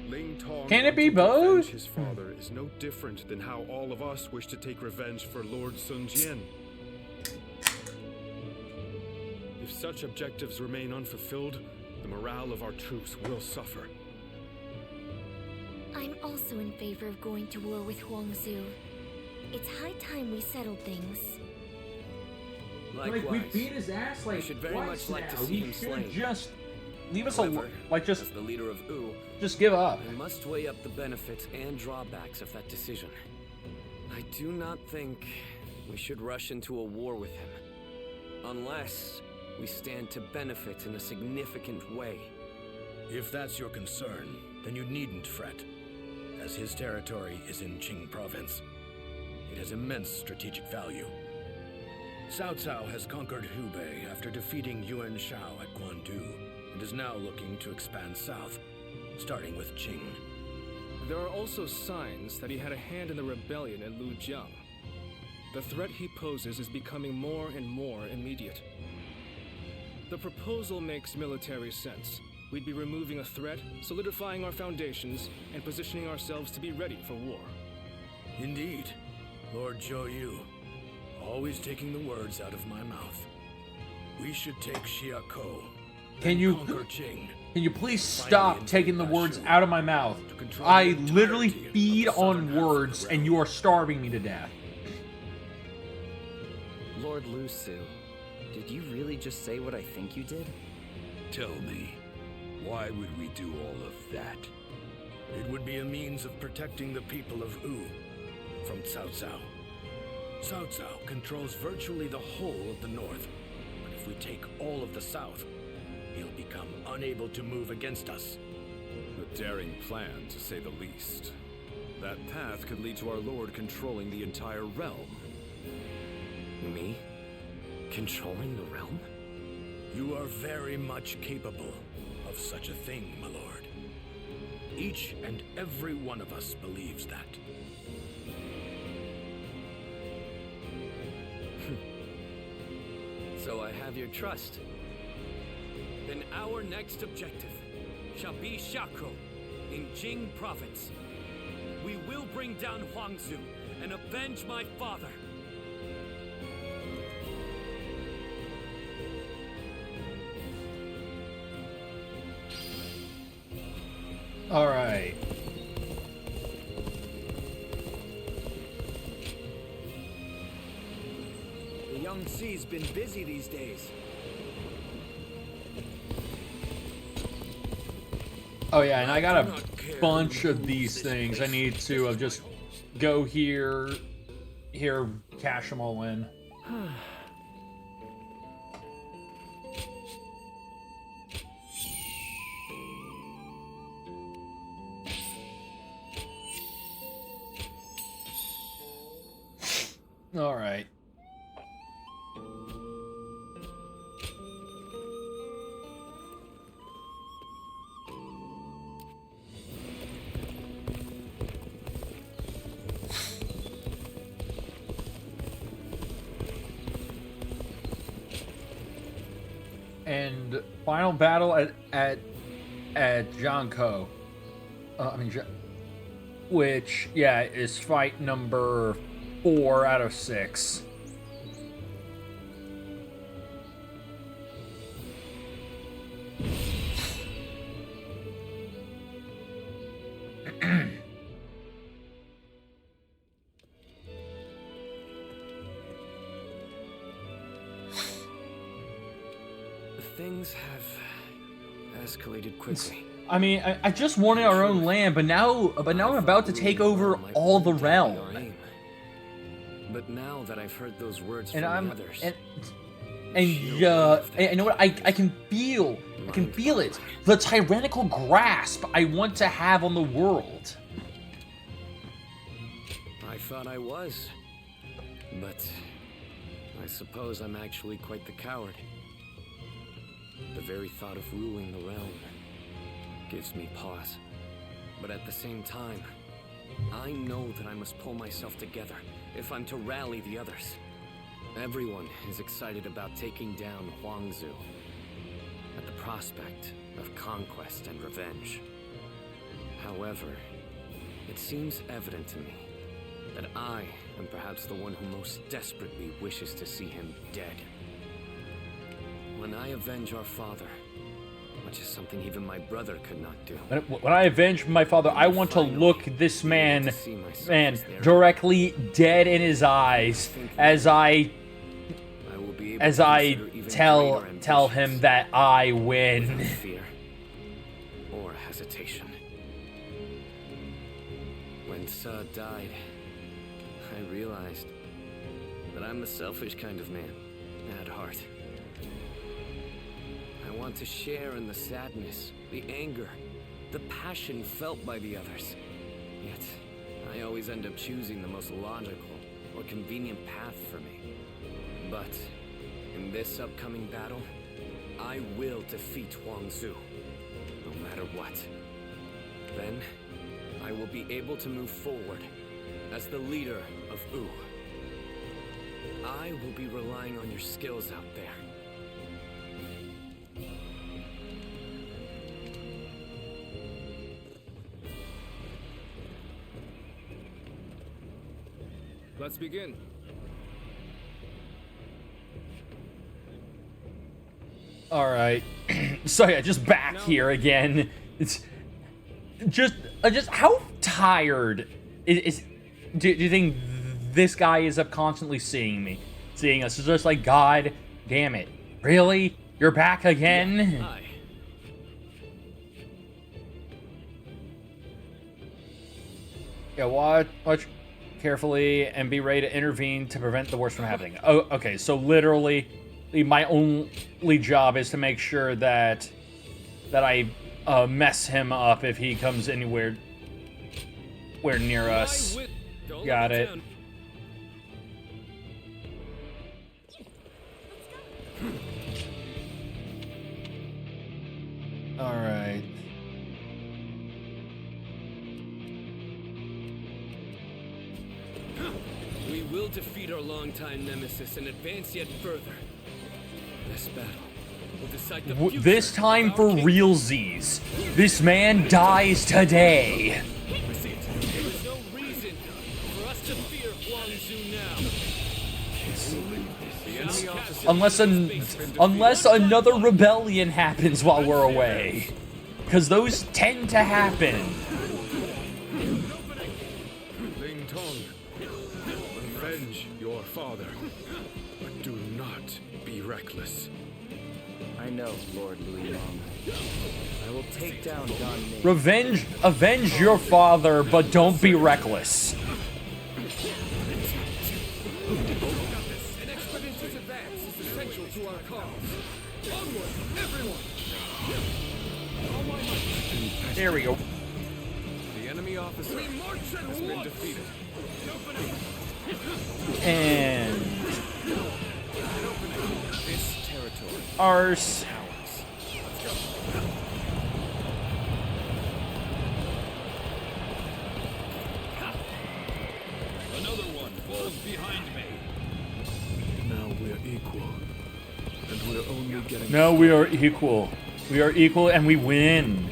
Ling Tong Can it be wanting to avenge both? his father is no different than how all of us wish to take revenge for Lord Sun Jian. If such objectives remain unfulfilled, the morale of our troops will suffer. I'm also in favor of going to war with Huangzu. It's high time we settled things. Likewise. Like, we beat his ass like We should very twice much like now. to see He him should slain. just leave us However, alone. Like, just as the leader of Wu, just give up. I must weigh up the benefits and drawbacks of that decision. I do not think we should rush into a war with him, unless we stand to benefit in a significant way. If that's your concern, then you needn't fret, as his territory is in Qing province. It has immense strategic value. Cao Cao has conquered Hubei after defeating Yuan Shao at Guandu, and is now looking to expand south, starting with Qing. There are also signs that he had a hand in the rebellion at Lujiang. The threat he poses is becoming more and more immediate. The proposal makes military sense. We'd be removing a threat, solidifying our foundations, and positioning ourselves to be ready for war. Indeed, Lord Zhou Yu, always taking the words out of my mouth. We should take Xiakou. Can you please stop taking the words out of my mouth? I literally feed on words and you are starving me to death. Lord Lu Su, did you really just say what I think you did? Tell me, why would we do all of that? It would be a means of protecting the people of Wu from Cao Cao. Cao Cao controls virtually the whole of the north, but if we take all of the south, he'll become unable to move against us. A daring plan, to say the least. That path could lead to our lord controlling the entire realm. Me? Controlling the realm? You are very much capable of such a thing, my lord. Each and every one of us believes that. So I have your trust. Then our next objective shall be Xiakou in Jing province. We will bring down Huangzu and avenge my father. All right. The young Xi's been busy these days. Oh yeah, and I got a bunch of these things. I need to just go here, cash them all in. All right. And final battle at Janko. Which, yeah, is fight number 4 out of 6. Things have escalated quickly. I mean, I just wanted our own land, but now I'm about to take over all the realm. But now that I've heard those words And from the others, and you know what? I can feel it. The tyrannical grasp I want to have on the world. I thought I was, but I suppose I'm actually quite the coward. The very thought of ruling the realm gives me pause. But at the same time, I know that I must pull myself together if I'm to rally the others. Everyone is excited about taking down Huangzu at the prospect of conquest and revenge. However, it seems evident to me that I am perhaps the one who most desperately wishes to see him dead. When I avenge our father, which is something even my brother could not do. When I avenge my father, I want to look this man directly dead in his eyes as I tell him that I win. Without fear or hesitation. When Sa died, I realized that I'm a selfish kind of man at heart. I want to share in the sadness, the anger, the passion felt by the others. Yet, I always end up choosing the most logical or convenient path for me. But, in this upcoming battle, I will defeat Huangzu, no matter what. Then, I will be able to move forward as the leader of Wu. I will be relying on your skills out there. Let's begin. All right. So yeah, just back here again. It's just how tired is do you think this guy is up constantly seeing us? It's just like, God damn it. Really? You're back again? Yeah, watch carefully and be ready to intervene to prevent the worst from happening. Oh, okay. So literally, my only job is to make sure that I mess him up if he comes anywhere near us. Got it. All right. We will defeat our longtime nemesis and advance yet further. This battle will decide the future. This time for realsies. This man dies today. There is no reason for us to fear Huangzu now. Unless another rebellion happens while we're away. Because those tend to happen. Ling Tong, avenge your father, but do not be reckless. I know, Lord Louis Long. I will take down Don Ming. Avenge your father, but don't be reckless. An expeditious advance is essential to our cause. Onward, everyone! There we go. The enemy officer has been defeated. And This territory. arse. Another one falls behind me. Now we're equal. And we're only getting No, we are equal. We are equal and we win.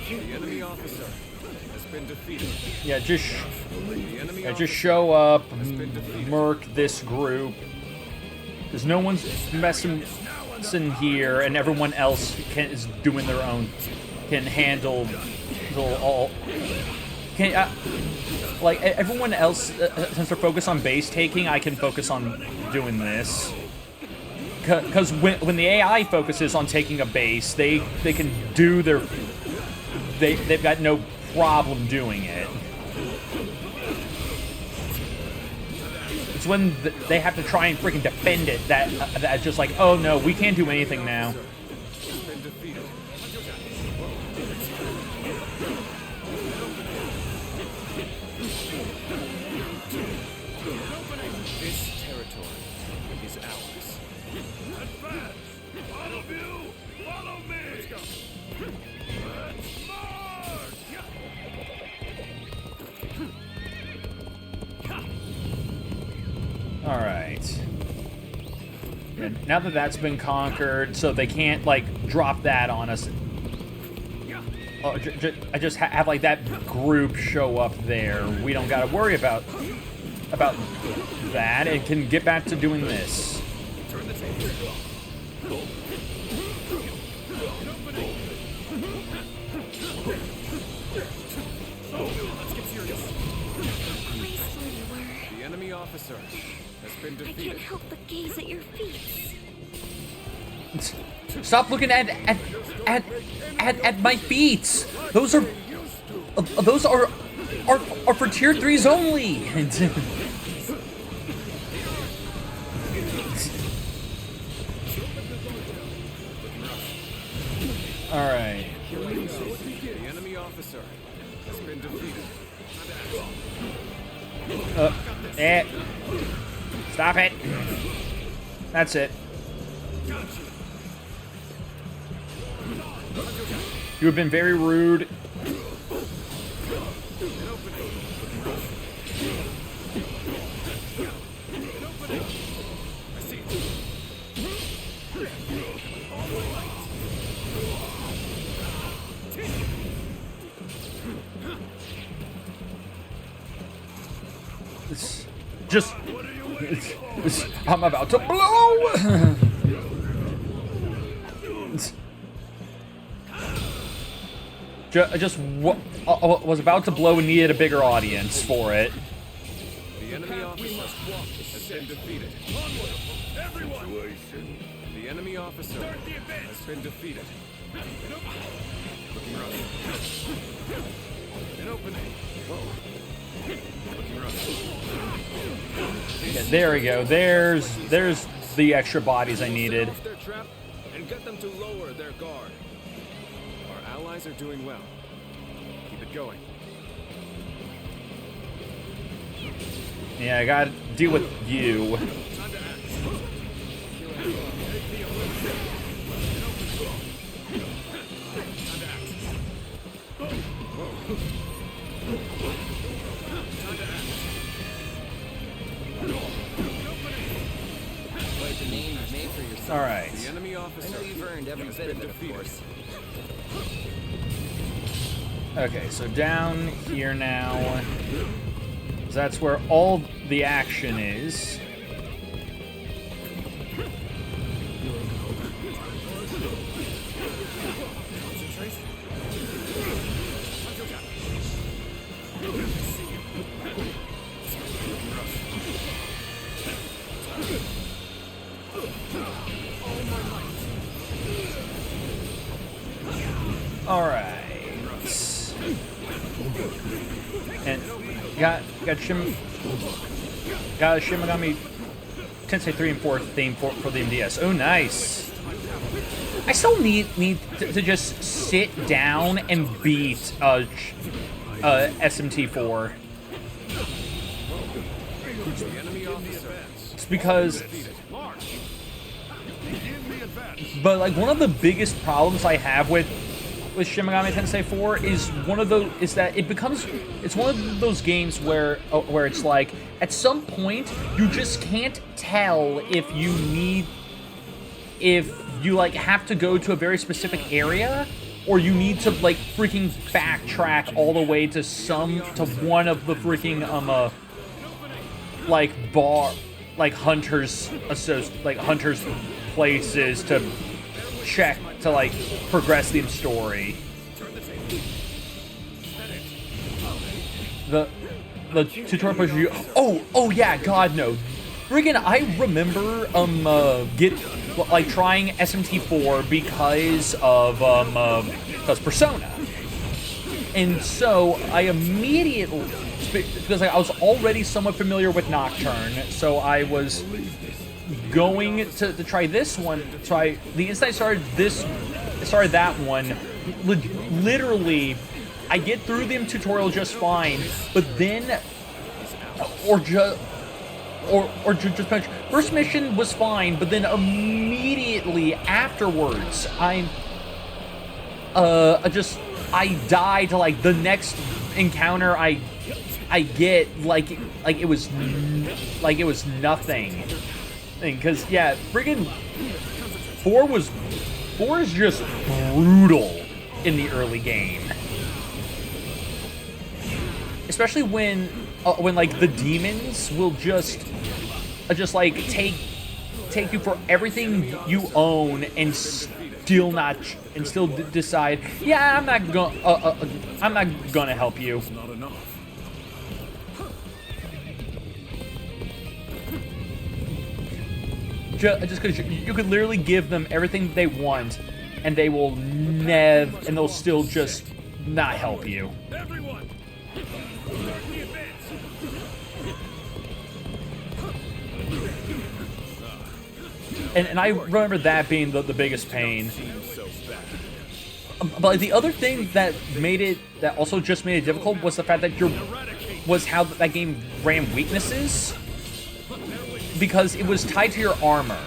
The enemy officer has been defeated. Yeah, just show up, murk this group. Because no one's messing here, and everyone else is doing their own. Can handle all. Like everyone else, since they're focused on base taking, I can focus on doing this. Because when the AI focuses on taking a base, they can do their. They've got no problem doing it. It's when they have to try and freaking defend it that just like, oh no, we can't do anything now. This territory is ours. Advance! All of you, follow me! Let's go. Let's march! Alright. Yeah, now that that's been conquered, so they can't, like, drop that on us. Oh, I just have, like, that group show up there. We don't gotta worry about that, and can get back to doing this. Turn the table. Let's get serious. Graceful you were. The enemy officer has been I defeated. can't help but gaze at your feet. Stop looking at my feet. Those are for tier 3s only. All right. The enemy officer has been defeated. Stop it. That's it. You have been very rude. I'm about to blow. Was about to blow and needed a bigger audience for it. The enemy officer has been defeated. Everyone! The enemy officer has been defeated. Looking rough. An opening. Looking rough. Yeah, there we go. There's the extra bodies I needed. Off their trap and get them to lower their guard. Our allies are doing well. Keep it going. Yeah, I gotta deal with you. Time to act. Like the name you've made for yourself. All right. The enemy I officer know you've earned every has bit of been it, of defeated. course. Okay, so down here now. That's where all the action is. Alright. And got a Shin Megami Tensei 3 and 4 theme for the MDS. Oh, nice. I still need to just sit down and beat SMT4. It's because... But, like, one of the biggest problems I have with Shin Megami Tensei 4 is that it's one of those games where it's like, at some point, you just can't tell if you like have to go to a very specific area, or you need to like freaking backtrack all the way to one of the freaking hunters places to check to like progress the story. The tutorial pushes you. Oh yeah, God no. Friggin' I remember trying SMT4 because of Persona. And so I immediately, because I was already somewhat familiar with Nocturne, so I was going to try this one. The instant I started that one, literally, I get through the tutorial just fine, but then, just first mission was fine, but then immediately afterwards, I die to like the next encounter I get like it was nothing. Because yeah, friggin' 4 is just brutal in the early game, especially when like the demons will just like take you for everything you own and still decide, yeah, I'm not gonna help you. Just because you could literally give them everything they want, and they'll still just not help you. And I remember that being the biggest pain. But like, the other thing that also just made it difficult was the fact that how that game ran weaknesses. Because it was tied to your armor.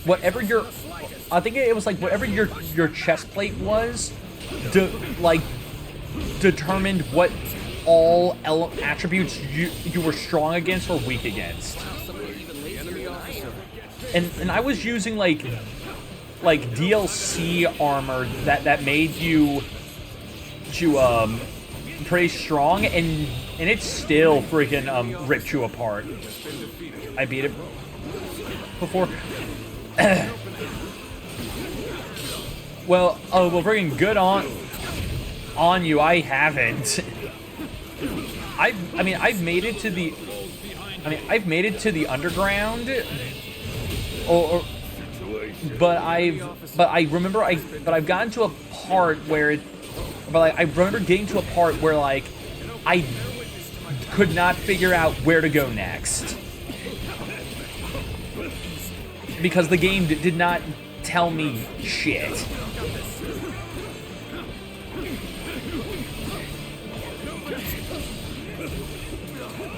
I think it was like whatever your chest plate was, determined what all attributes you were strong against or weak against. And I was using like DLC armor that made you pretty strong, and it still freaking ripped you apart. I beat it before. well, freaking good on you. I haven't. I've made it to the underground, but I've gotten to a part where I remember getting to a part where like I could not figure out where to go next because the game did not tell me shit.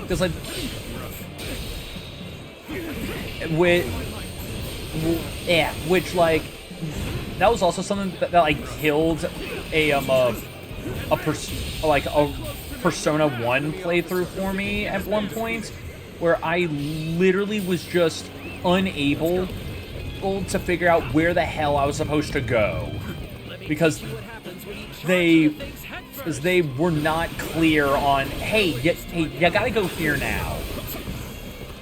Because like which like that was also something that like killed a Persona 1 playthrough for me at one point, where I literally was just unable to figure out where the hell I was supposed to go because they were not clear on, hey, you gotta go here now.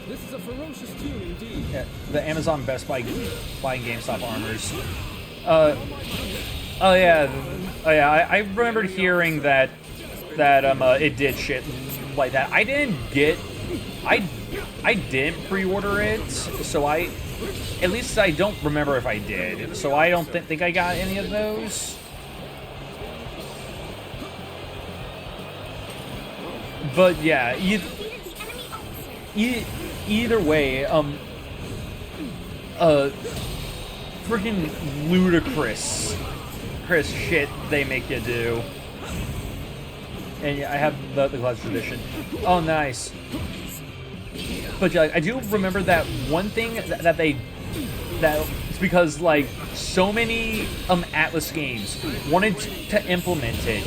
This is a ferocious tune indeed. Yeah, the Amazon Best Buy buying GameStop armors. I remembered hearing that it did shit like that. I didn't get I didn't pre-order it, so at least I don't remember if I did. So I don't think I got any of those. But yeah, either way, freaking ludicrous shit they make you do. And yeah, I have the Collector's Edition. Oh, nice. But yeah, I do remember that one thing that it's because like so many Atlas games wanted to implement it,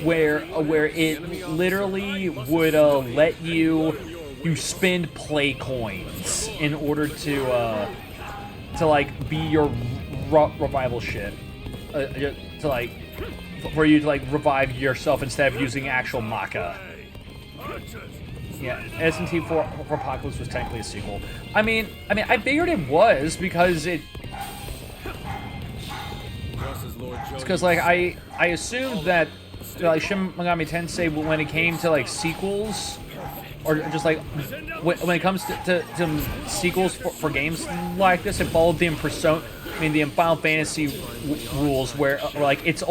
where it literally would let you spend play coins in order to like be your revival shit, to like for you to like revive yourself instead of using actual Maka. Yeah, SMT for Apocalypse was technically a sequel. I mean, I figured it was because it's because like I assumed that like Shin Megami Tensei, when it came to like sequels, or just like when it comes to sequels for games like this, it followed the the Final Fantasy rules, where like it's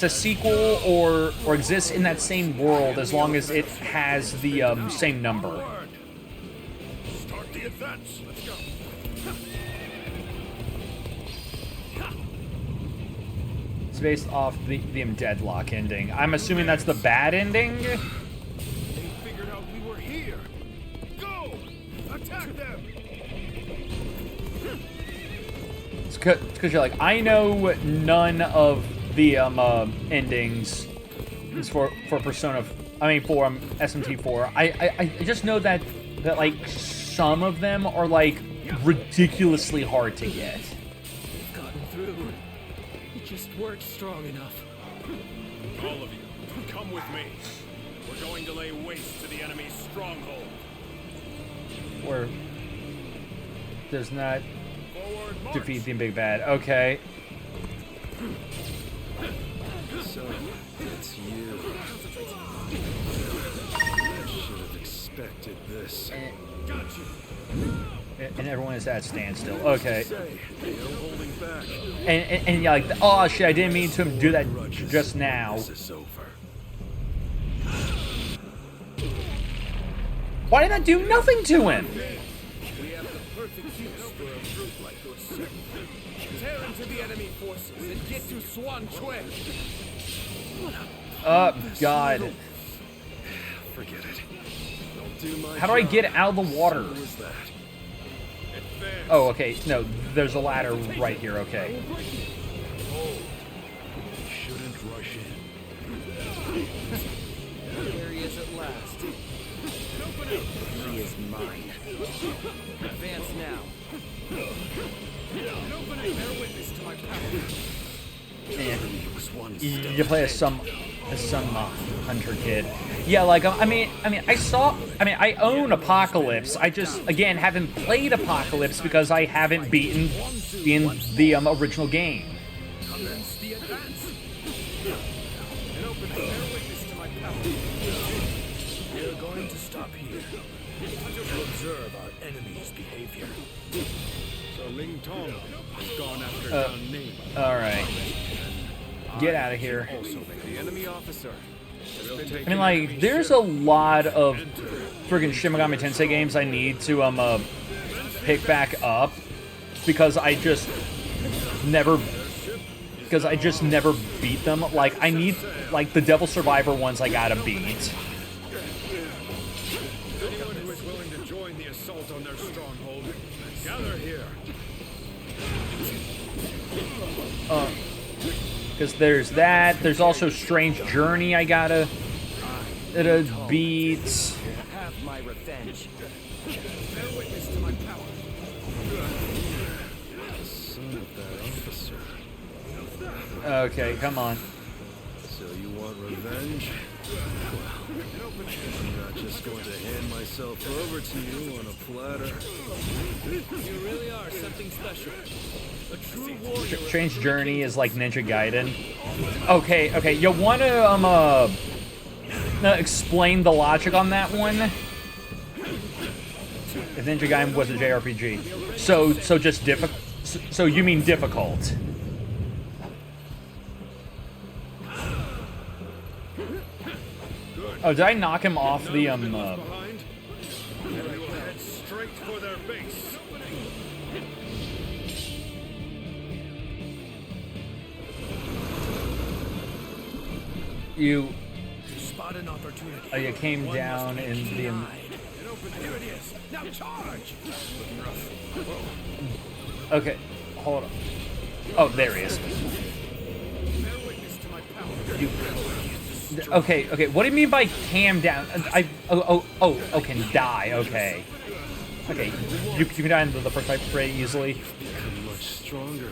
a sequel or exists in that same world as long as it has the same number. Start the advance. Let's go. It's based off the Deadlock ending. I'm assuming that's the bad ending. They figured out we were here. Go! Attack them! It's because you're like, I know none of the endings for Persona. For SMT4. I just know that like some of them are like ridiculously hard to get. We've gotten through. We just weren't strong enough. All of you, come with me. We're going to lay waste to the enemy's stronghold. Where does not defeat the big bad. Okay. So, it's you. I should have expected this. And everyone is at standstill. Okay. And you're like, oh shit, I didn't mean to do that just now. Why did that do nothing to him? We have the perfect use for a group like yourself. Tear into the enemy forces and get to Swan Chuen. God. Forget it. Don't do my How do I job. get out of the water? Who is that? Oh, okay. No, there's a ladder right here. Okay. Shouldn't rush in. There he is at last. He is mine. Advance now. Bear witness to my power. You play as some hunter kid. Yeah, like I own Apocalypse. I just again haven't played Apocalypse because I haven't beaten the original game. Commence the advance. And open bear witness to my power. We are going to stop here to observe our enemy's behavior. So Ling Tong has gone after Gan Ning. All right. Get out of here. The enemy officer. I mean, like, there's a lot of friggin' Shin Megami Tensei games I need to pick back up because I just never beat them. Like, I need like the Devil Survivor ones I gotta beat. Anyone who is willing to join the assault on their stronghold, gather here. Because there's that. There's also Strange Journey I gotta beat. Have my revenge. Bear witness to my power. Son of that officer. Okay, come on. So you want revenge? I'm not just going to hand myself over to you on a platter. You really are something special. A true warrior. Strange Journey is like Ninja Gaiden. Okay, you wanna explain the logic on that one? If Ninja Gaiden was a JRPG. So just difficult. So you mean difficult? Oh, did I knock him off the Straight for their base. You Spot an opportunity. you came down in the Here it is. Now charge. Looking rough. okay, hold on. Oh, there he is. Bear witness to my power. Okay. What do you mean by cam down? Can die. Okay. You can die in the first fight pretty easily.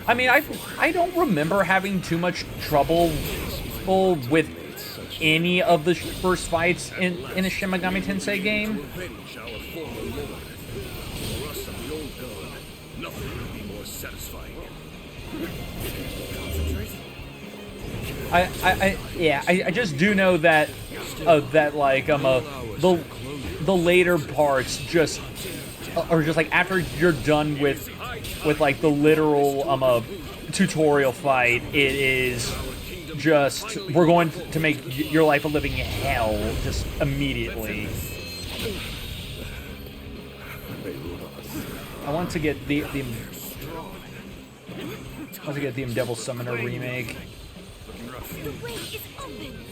I mean, I don't remember having too much trouble with any of the first fights in a Shin Megami Tensei game. Revenge our former lord. For us of the old guard, nothing could be more satisfying. I just do know that like the later parts just or just like after you're done with like the literal tutorial fight, it is just we're going to make your life a living hell just immediately. I want to get the Devil Summoner remake. The way is open.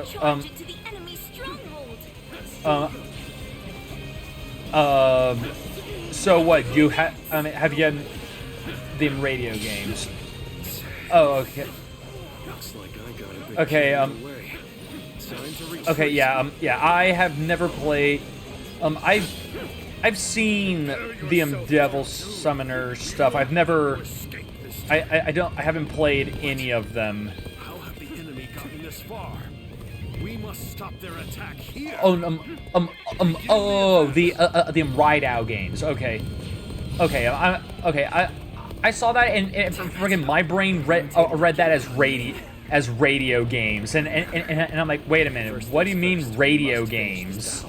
Charge into the enemy's stronghold. So what you have you had them radio games? Oh, okay. Okay, okay, yeah, I have never played. I've seen the Devil Summoner stuff. I've never. I haven't played any of them. How have the enemy gotten this far? We must stop their attack here. The Ride-Out games. Okay. I saw that and friggin' my brain read that as radio games, and I'm like, wait a minute, what do you mean radio games?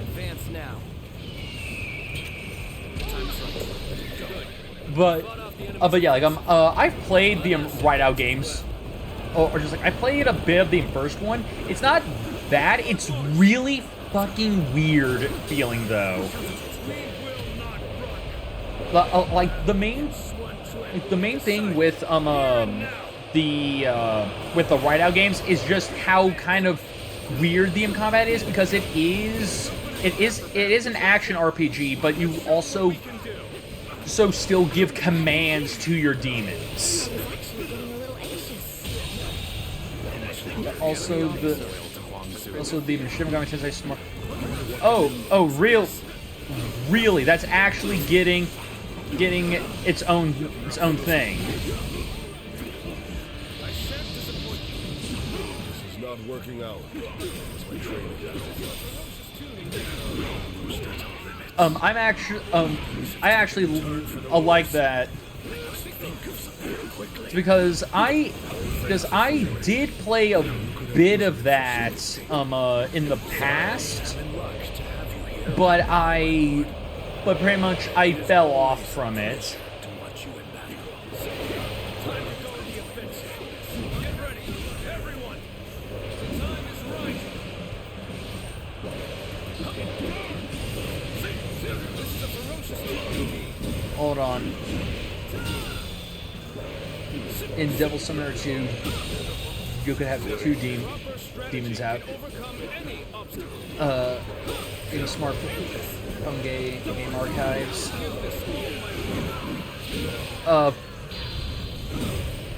Advance now. But yeah, like I've played the Ride-Out games, or just like I played a bit of the first one. It's not bad. It's really fucking weird feeling though. Like the main thing with the Ride-Out games is just how kind of weird the combat is, because it is an action RPG, but you also still give commands to your demons. Also the Shin Megami Tensei Smart. Really? That's actually getting its own thing. This is not working out. It's my training. I actually like that because I did play a bit of that in the past, but pretty much I fell off from it. Hold on. In Devil Summoner 2, you could have two demons out. In smartphone game archives.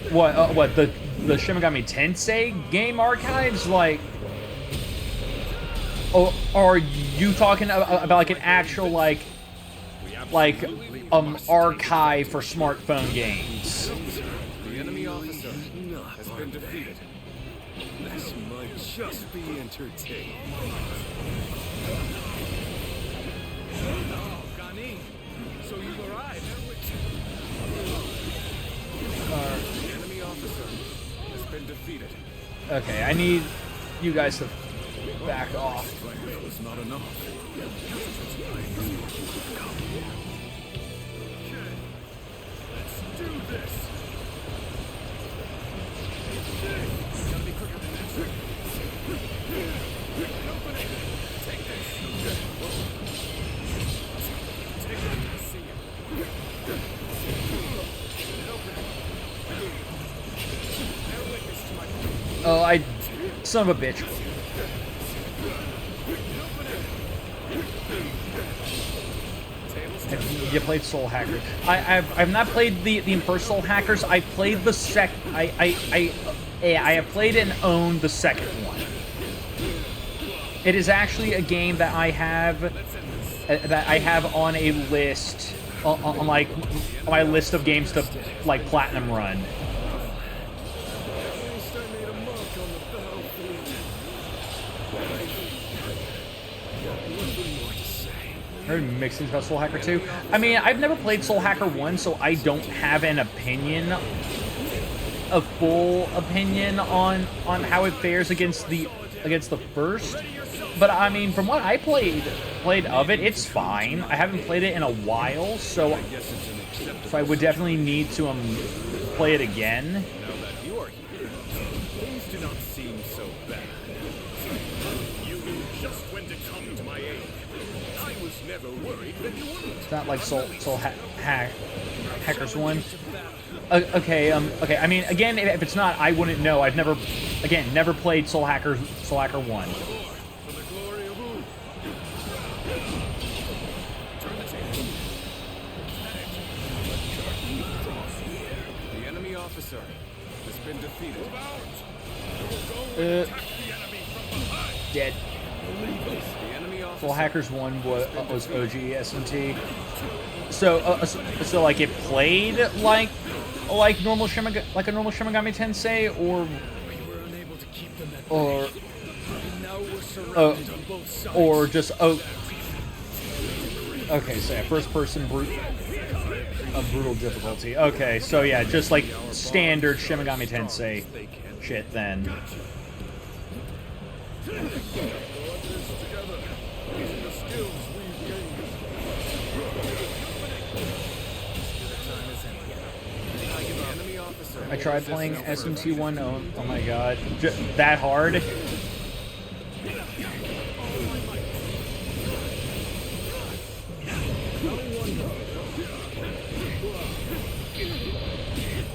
What the Shin Megami Tensei game archives? Like, oh, are you talking about like an actual like archive for smartphone games? The enemy officer has been defeated. This might just be entertaining. Oh, Gani. So you've arrived. The enemy officer has been defeated. Okay, I need you guys to back off. Strength was not enough. Let's do this! Gotta be quicker than that. Open it! Take this! Take it! I see you. Bear witness to my... Oh, son of a bitch. You played Soul Hackers. I've not played the first Soul Hackers. I played the I have played and owned the second one. It is actually a game that I have on a list on my list of games to like platinum run. Very mixed things about Soul Hacker 2. I mean, I've never played Soul Hacker 1, so I don't have an opinion, a full opinion on how it fares against the first. But I mean, from what I played of it, it's fine. I haven't played it in a while, so I would definitely need to play it again. Now that you are here, things do not seem so bad. You knew just when to come to my aid. I was never worried that you wouldn't. It's not like Soul Hackers 1. Okay, okay. I mean, again, if it's not, I wouldn't know. I've never played Soul Hacker 1. The enemy officer has been defeated. Dead. The enemy officer. Soul Hackers 1 was OG SMT. So like it played like normal like a normal Shin Megami Tensei, or just okay, so yeah, first person brutal difficulty. Okay, so yeah, just like standard Shin Megami Tensei shit then. I tried playing SMT1. Oh my god, that hard.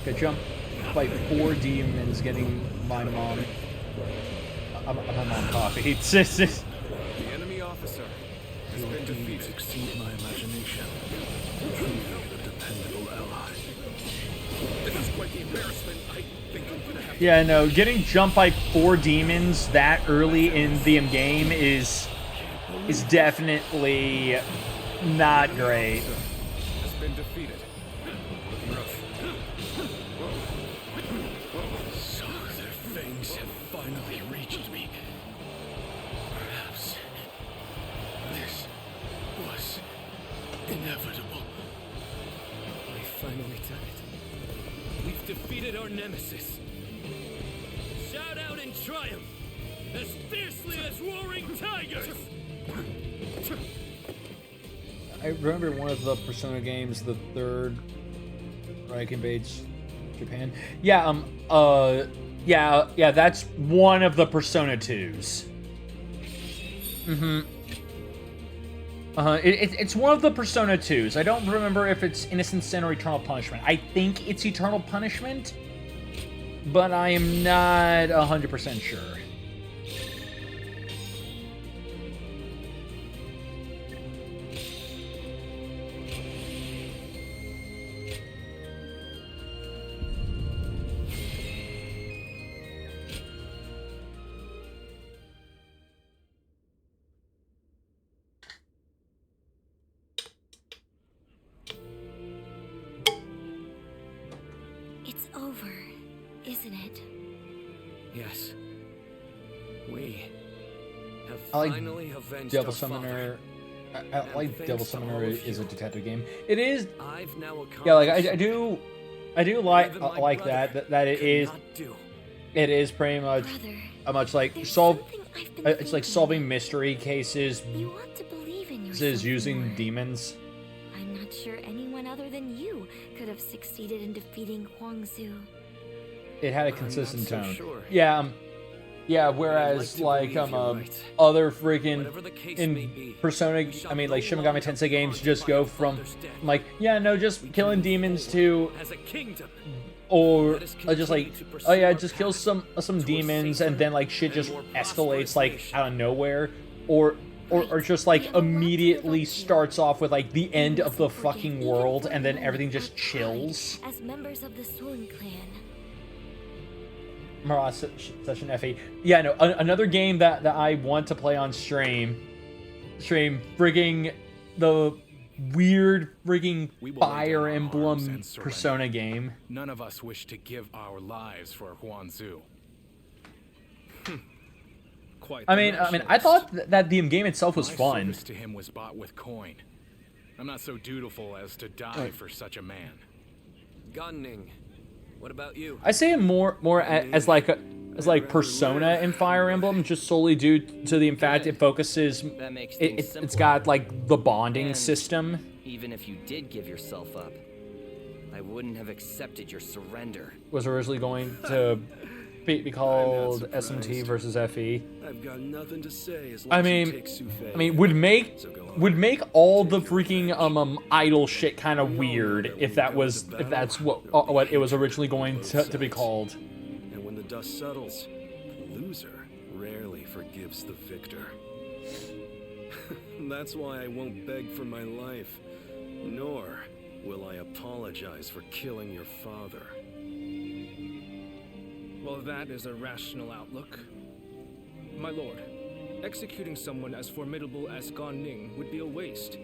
Good jump. Fight 4 demons getting my mom. I'm on coffee. The enemy officer has been defeated. Exceed my imagination. Truly a dependable ally. This is quite the embarrassment. I think I'm gonna have to... Yeah, no, getting jumped by 4 demons that early in the game is definitely not great. Has been defeated. So their fangs have finally reached me. Perhaps this was inevitable. We finally done it. We've defeated our nemesis. Shout out in triumph, as fiercely as roaring tigers! I remember one of the Persona games, the third, Reich invades Japan. Yeah, yeah, that's one of the Persona 2s. It's one of the Persona 2s. I don't remember if it's Innocent Sin or Eternal Punishment. I think it's Eternal Punishment, but I am not 100% sure. It's over, isn't it? Yes. We have I like finally avenged Devil our Summoner. father. I like thanks Devil to Summoner all of is a you, detective game. It is. I've now Yeah, like I accomplished do like Even my like brother that it could is. not do. It is pretty much Brother, much like there's solve. something I've been It's like thinking. solving mystery cases. You want to believe in something or This is something using more. demons. I'm not sure anyone other than you could have succeeded in defeating Huangzu. It had a I'm consistent not so tone. sure. Yeah, yeah. Whereas to like believe you're right. other freaking Whatever the case may in be, Persona, we shall I mean like go Shin on Megami to Tensei games Khan's just go from father's death. like yeah no just killing demons to as a kingdom. or Let us just like continue to pursue oh yeah our just kill path some demons and then like shit and just more escalates prosperous like nation. out of nowhere or just like immediately starts off with like the end of the fucking world and then everything just chills. As members of the Sun clan. Mirage Session FE. Yeah, no, another game that I want to play on stream, frigging the weird frigging Fire Emblem Persona game. None of us wish to give our lives for Huanzu. Quite. I mean, I thought that the game itself was My fun. service to him was bought with coin. I'm not so dutiful as to die for such a man. Gunning. What about you? I say it more as like Persona in Fire Emblem, just solely due to the fact it focuses. That makes things It's simpler. got like the bonding And system. Even if you did give yourself up, I wouldn't have accepted your surrender. Was originally going to be called SMT versus FE. I've got nothing to say as long I as you mean, take Sufei. would make all the freaking idol shit kind of weird if that's what it was originally going to be called. And when the dust settles, the loser rarely forgives the victor. That's why I won't beg for my life, nor will I apologize for killing your father. Well, that is a rational outlook. My lord, executing someone as formidable as Gan Ning would be a waste.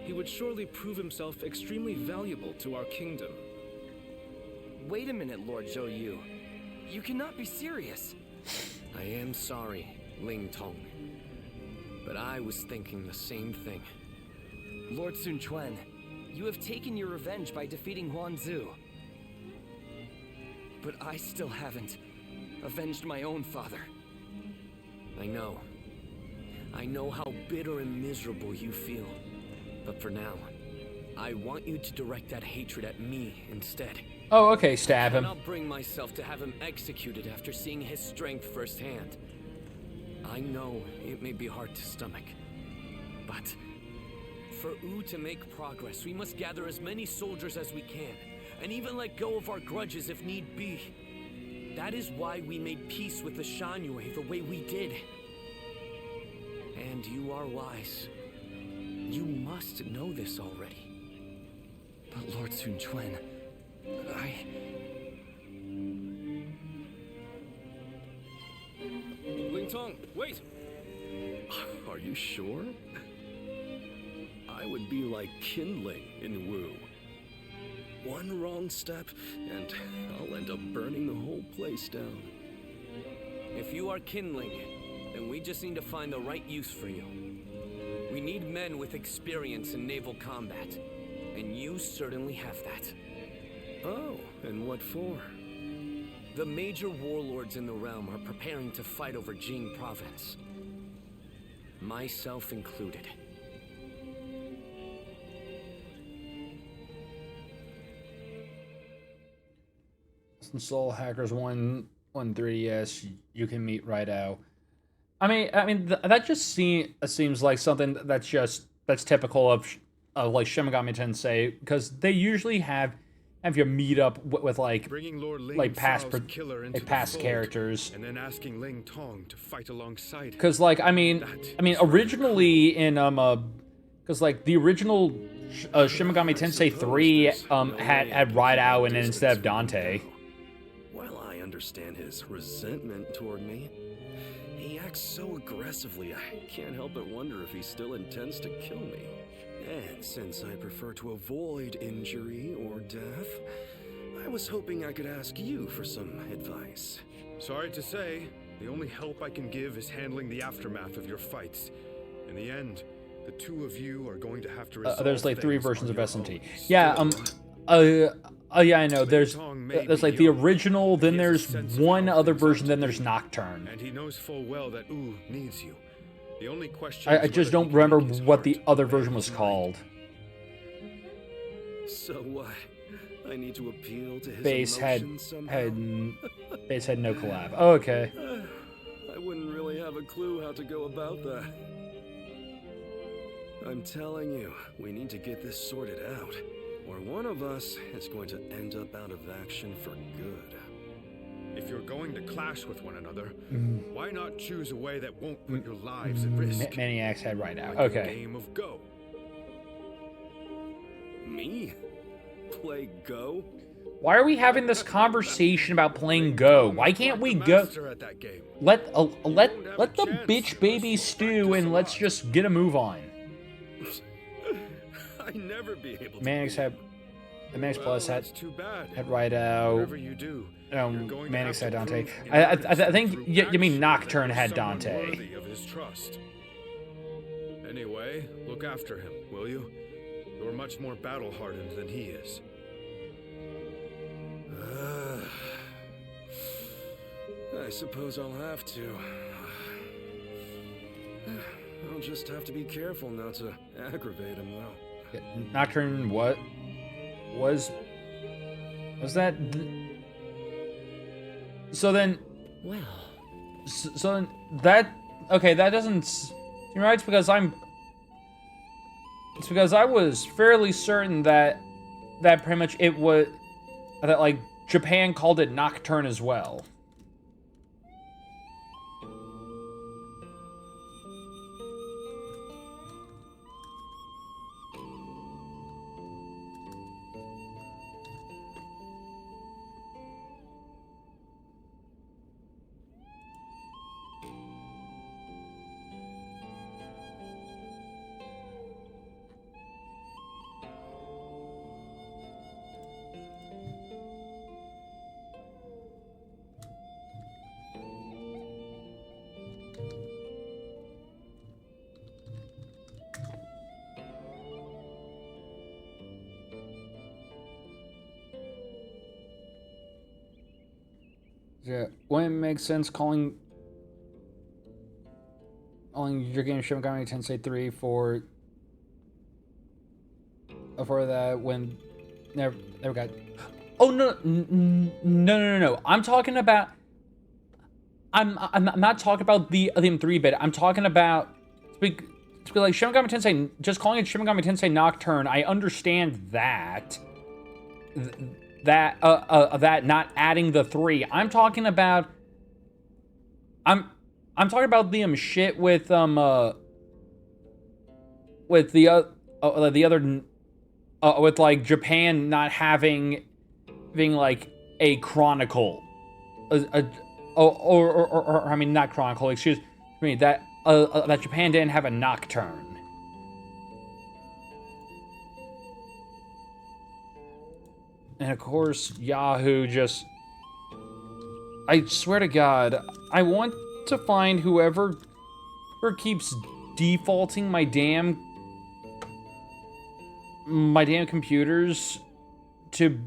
He would surely prove himself extremely valuable to our kingdom. Wait a minute, Lord Zhou Yu. You cannot be serious. I am sorry, Ling Tong. But I was thinking the same thing. Lord Sun Quan, you have taken your revenge by defeating Huanzu. But I still haven't avenged my own father. I know. I know how bitter and miserable you feel. But for now, I want you to direct that hatred at me instead. Oh, okay, stab him. I cannot bring myself to have him executed after seeing his strength firsthand. I know it may be hard to stomach, but for Wu to make progress, we must gather as many soldiers as we can, and even let go of our grudges if need be. That is why we made peace with the Shanyue the way we did. And you are wise. You must know this already. But Lord Sun Quan, Ling Tong, wait! Are you sure? I would be like kindling in Wu. One wrong step, and I'll end up burning the whole place down. If you are kindling, then we just need to find the right use for you. We need men with experience in naval combat, and you certainly have that. Oh, and what for? The major warlords in the realm are preparing to fight over Jing province. Myself included. Soul Hackers 113, you can meet right out. I mean that just seems like something that's typical of like Shin Megami Tensei, because they usually have you meet up with like Bringing Lord Ling like past Tsao's killer into the past fold, characters, and then asking Ling Tong to fight alongside him. because like I mean originally in because like the original Shin Megami Tensei 3 had Raidou in it instead of Dante. Well, I understand his resentment toward me. He acts so aggressively, I can't help but wonder if he still intends to kill me. And since I prefer to avoid injury or death, I was hoping I could ask you for some advice. Sorry to say, the only help I can give is handling the aftermath of your fights. In the end, the two of you are going to have to resolve There's like 3 things versions on of your SMT. own. Yeah, yeah, I know. There's like the original, then there's one other version, then there's Nocturne. And he knows full well that Wu needs you. The only question I just don't remember what the other version was called. So what? I need to appeal to his Base emotions somehow? Base had no collab. Oh, okay. I wouldn't really have a clue how to go about that. I'm telling you, we need to get this sorted out, or one of us is going to end up out of action for good. If you're going to clash with one another, why not choose a way that won't put your lives at risk? Maniac's head right out. Like Okay. A game of Go. Me? Play Go? Why are we having this conversation about playing Go? Why can't we go? At that game. Let the bitch baby stew and let's just get a move on. I never be able to. Manix had the Manix Plus had too bad. had right out. Whatever you do, Manix had Dante. I think you mean Nocturne had Dante. Worthy of his trust. Anyway, look after him, will you? You're much more battle-hardened than he is. I suppose I'll have to. I'll just have to be careful not to aggravate him, though. Nocturne, what was that? So then, well, so then that okay? That doesn't seem right. It's because I was fairly certain that pretty much it was that like Japan called it Nocturne as well. Yeah, wouldn't it make sense calling your game Shin Megami Tensei 3 for that when never got. Oh no! I'm talking about. I'm not talking about the 3-bit. I'm talking about like Shin Megami Tensei. Just calling it Shin Megami Tensei Nocturne. I understand that. That not adding the 3. I'm talking about I'm talking about the shit with the other with like Japan not having like a chronicle, or I mean not chronicle. Excuse me. That Japan didn't have a Nocturne. And of course, Yahoo just... I swear to God, I want to find whoever keeps defaulting my damn computers to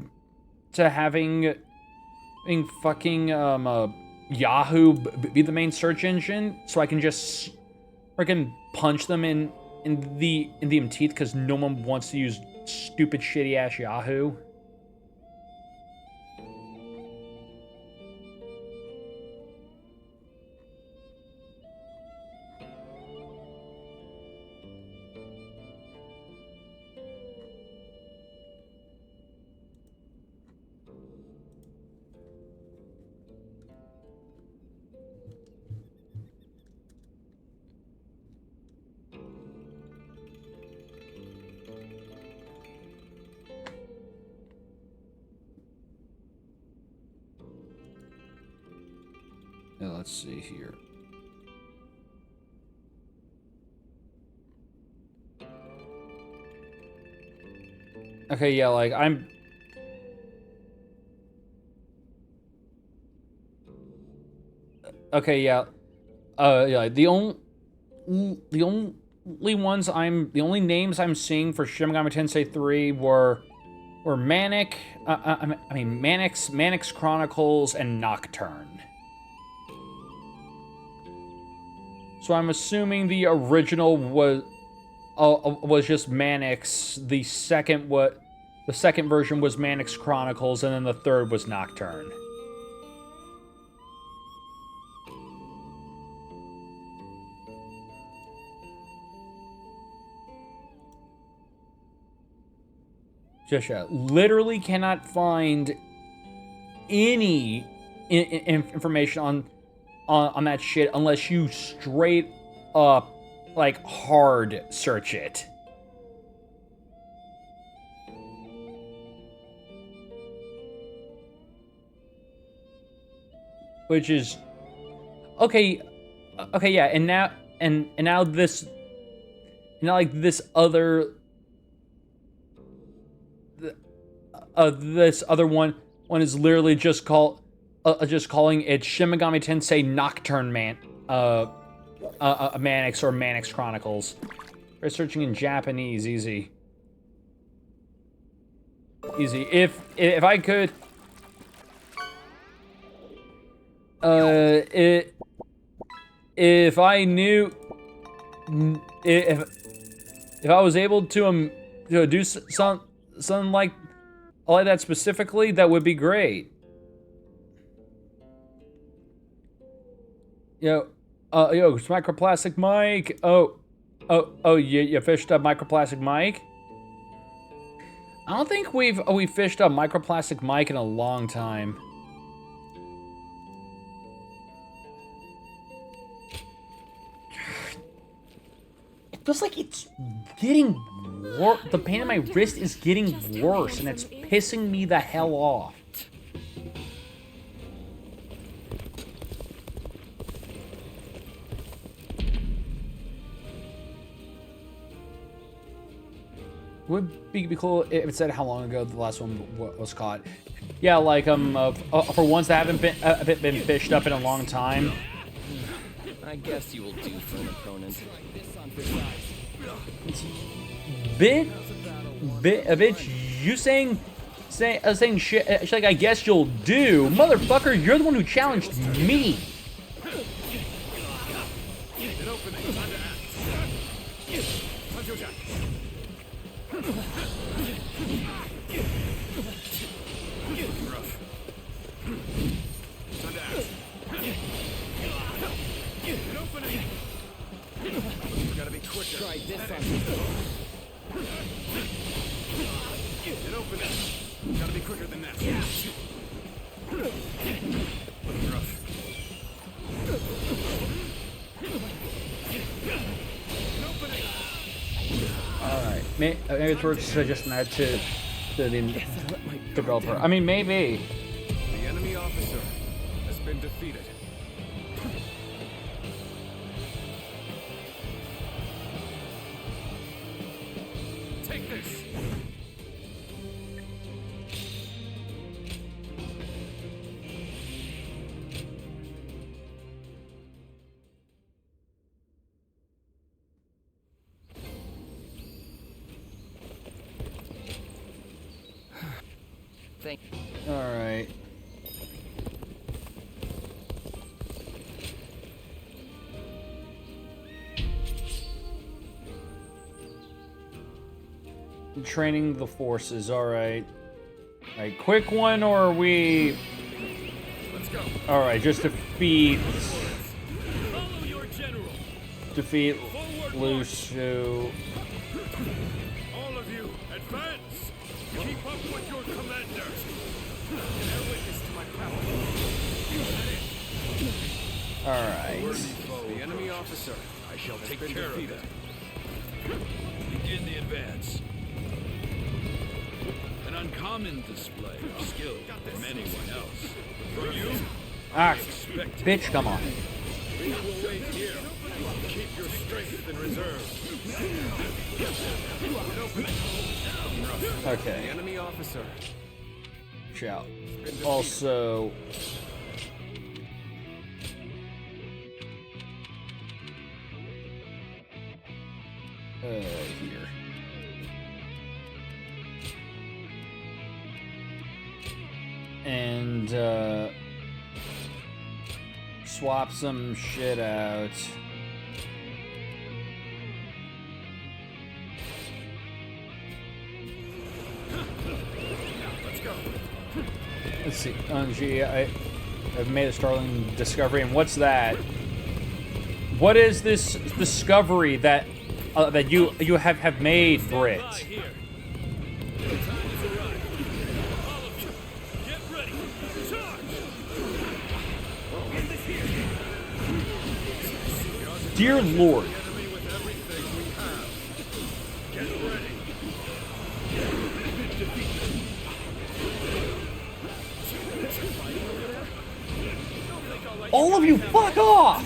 having fucking Yahoo be the main search engine, so I can just freaking punch them in the teeth because no one wants to use stupid shitty ass Yahoo. Now let's see here. Okay, yeah, like I'm... Okay, yeah. Yeah, the only names I'm seeing for Shin Megami Tensei 3 were Manic, Manic's Chronicles and Nocturne. So I'm assuming the original was just Mannix. The second version was Mannix Chronicles, and then the third was Nocturne. Just literally cannot find any information on that shit unless you straight up, like, hard search it. Which is okay, yeah, and now this, like this other this other one is literally just calling it Shin Megami Tensei Nocturne Mannix or Mannix Chronicles. Try searching in Japanese, easy. If I could, if I knew, if I was able to do something like that specifically, that would be great. Yo, it's Microplastic Mike. You fished up Microplastic Mike? I don't think we fished up Microplastic Mike in a long time. It feels like it's getting worse. The pain in my wrist is getting worse, and it's pissing me the hell off. Would be cool if it said how long ago the last one was caught. Yeah, like for ones that haven't been fished up in a long time. I guess you will do for an opponent. Bitch, you saying shit like I guess you'll do, motherfucker. You're the one who challenged me. Gotta be quicker. Try this on. Get open it. Gotta be quicker than that. Rough. Alright, maybe it's worth suggesting that to the developer. I mean, maybe. The enemy officer has been defeated. Take this. Thank. All right. Training the forces. All right. All right. Quick one, or are we? Let's go. All right. Just defeat. Follow your general. Defeat Lucio. All of you, advance. Keep up with your commander. Bear witness to my power. All right. The enemy officer. I shall take care of it. Begin the advance. An uncommon display of skill from anyone else. For you, Ah, bitch, come on. We will wait here. Keep your strength in reserve. Okay. The enemy officer. Shout. Also. Here. And, swap some shit out. Let's see. Gee, I've made a startling discovery, and what's that? What is this discovery that that you have made, Brit? Dear Lord. All of you, fuck off!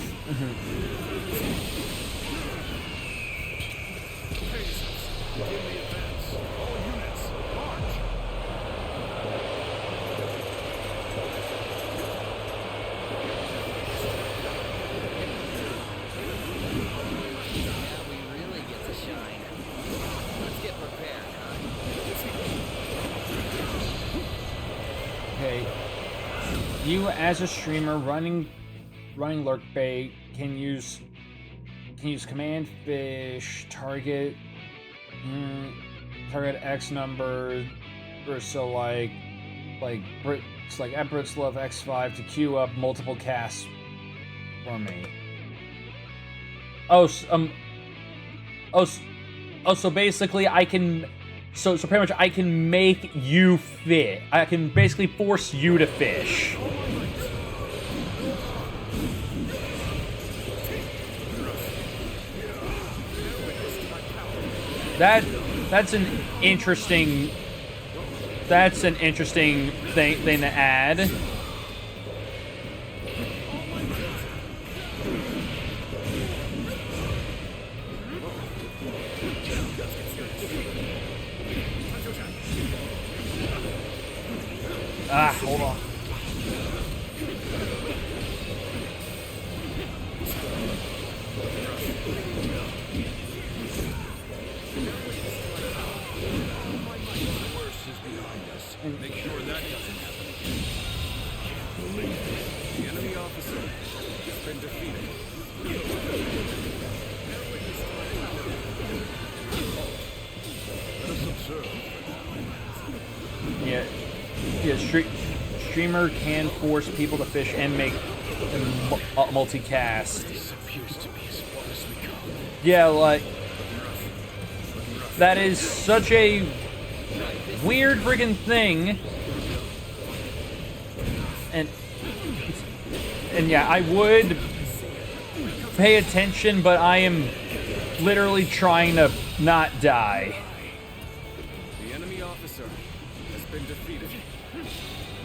Okay, you as a streamer running lurk bait can use command fish target X number, or so like Brits like at Brits Love X5 to queue up multiple casts for me. So basically I can. So pretty much I can make you fit. I can basically force you to fish. That's an interesting thing to add. Hold on. Make sure that doesn't happen. The enemy officer has been defeated. Let us observe. Yeah, streamer can force people to fish and make multicast. Yeah, like that is such a weird friggin' thing. And yeah, I would pay attention, but I am literally trying to not die. The enemy officer has been defeated.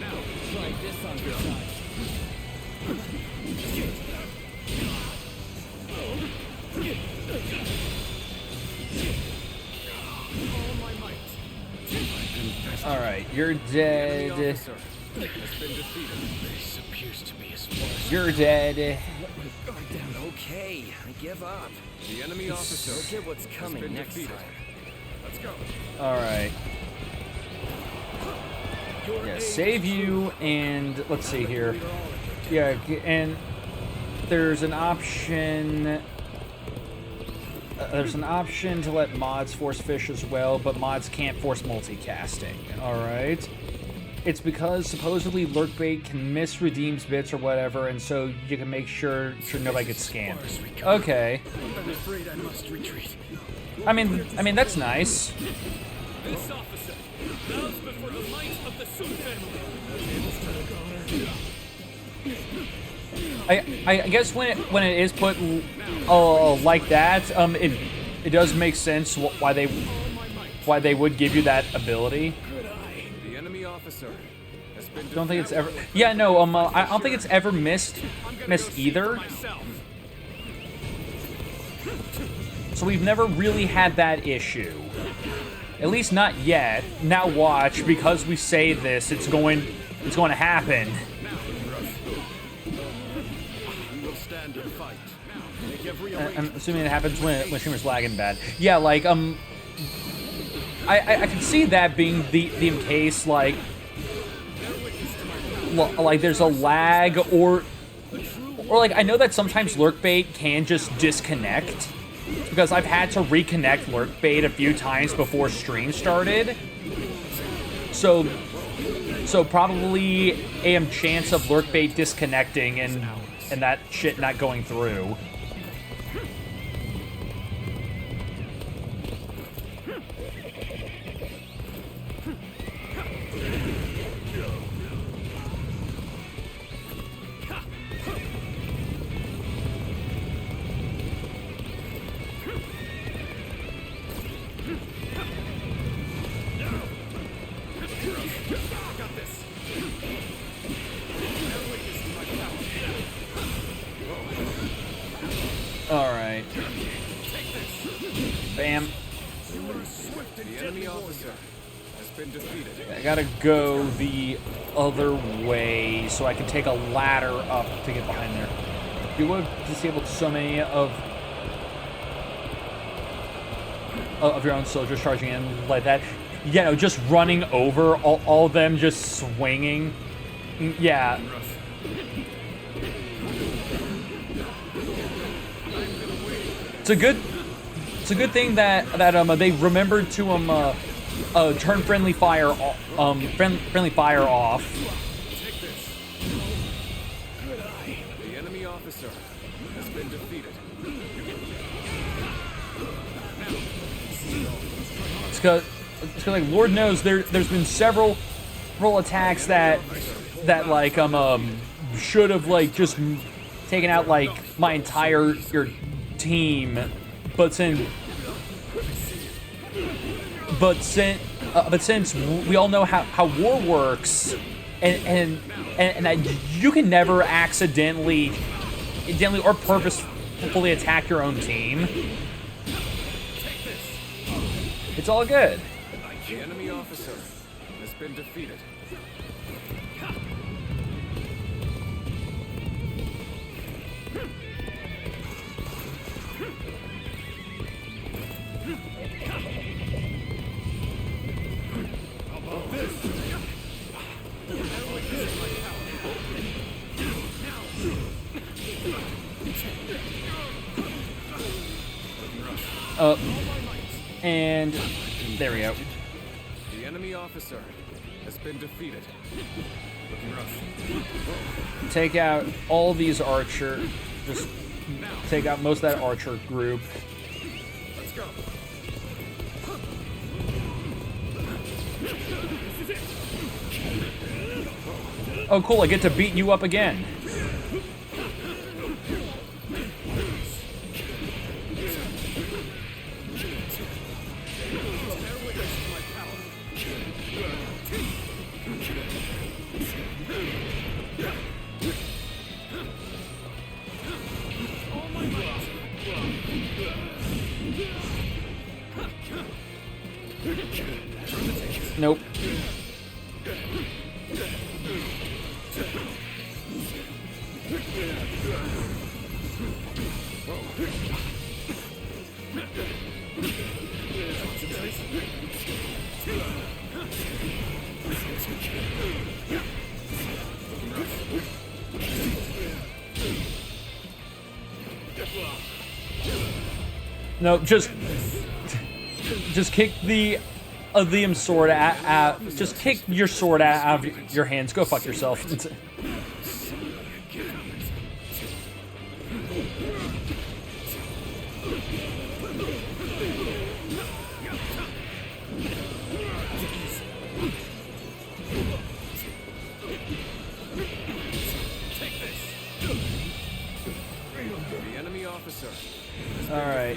Now, try this on your side. Alright, you're dead. You're dead. Okay, I give up. The enemy officer Look at what's coming next time. Let's go. Alright. Yeah, save you, and let's see here. Yeah, and there's an option. There's an option to let mods force fish as well, but mods can't force multicasting. Alright. It's because supposedly lurkbait can miss redeems bits or whatever, and so you can make sure nobody gets scammed. Okay. I'm afraid I must retreat. I mean that's nice. This officer bows before the might of the Sun family. I guess when it is put like that, it does make sense why they would give you that ability. The enemy officer has been Don't think it's ever. Yeah, no. I don't think it's ever missed either. So we've never really had that issue. At least not yet. Now watch, because we say this, it's going to happen. I'm assuming it happens when streamer's lagging bad. Yeah, like I can see that being the case, like there's a lag or like I know that sometimes lurkbait can just disconnect, because I've had to reconnect lurkbait a few times before stream started. So So probably a chance of lurk bait disconnecting and that shit not going through. Alright. Bam. The enemy officer has been defeated. I gotta go the other way so I can take a ladder up to get behind there. You would have disabled so many of your own soldiers charging in like that. You know, just running over all of them, just swinging. Yeah. It's a good thing that they remembered to turn friendly fire off. Take this. Good eye. The enemy officer has been defeated. It's cause like Lord knows there's been several attacks that like should have like just taken out like my entire team, but since we all know how war works, and that you can never accidentally or purposefully attack your own team. It's all good. The enemy officer has been defeated. And there we go. The enemy officer has been defeated. Looking rough. Take out all these archer. Just take out most of that archer group. Let's go. Oh, cool! I get to beat you up again. Nope. No, just kick the sword out. Just kick your sword out of your hands. Go fuck yourself. The enemy officer. All right.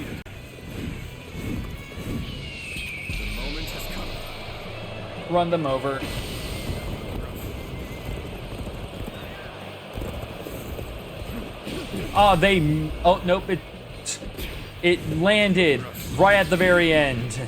The moment has come. Run them over. Oh, nope. It landed right at the very end.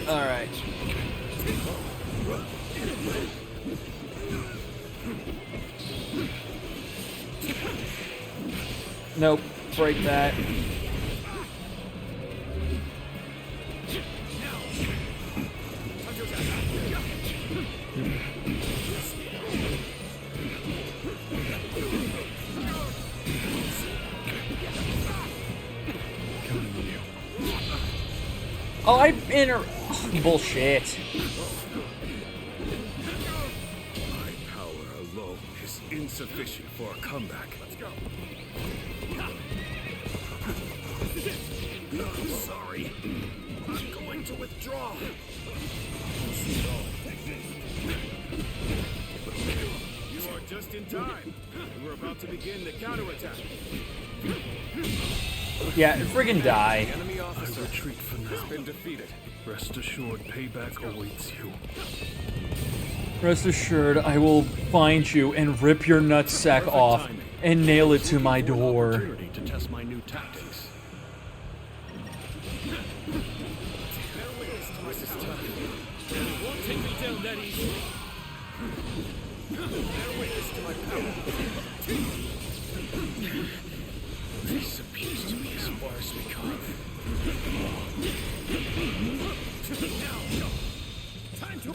All right. Nope. Break that. Oh, I inter... bullshit. My power alone is insufficient for a comeback. Let's go. Sorry. I'm going to withdraw. You are just in time. We're about to begin the counterattack. Yeah, friggin' die. I retreat for now. Has been defeated. Rest assured, payback awaits you. Rest assured, I will find you and rip your nutsack off and nail it to my door. Opportunity to test my new tactics. Won't take me down that easy. This appears to be as far as we come. Time to...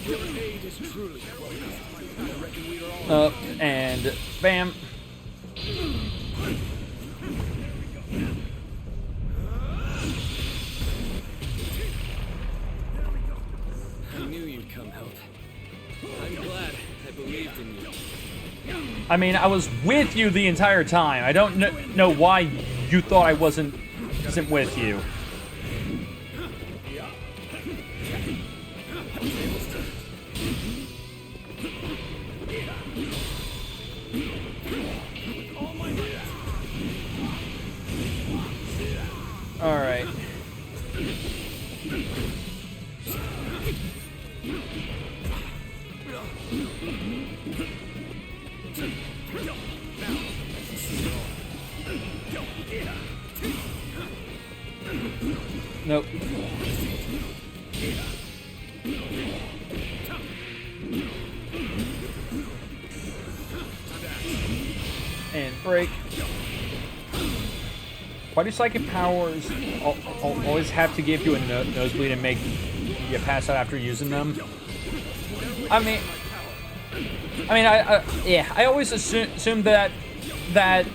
Your aid is truly welcome. I reckon we are all... And bam. I knew you'd come help. I'm glad I believed in you. I mean, I was with you the entire time. I don't know why you thought I wasn't with you. All right. Nope. And break. Why do psychic powers always have to give you a nosebleed and make you pass out after using them? I mean, yeah, I always assume that like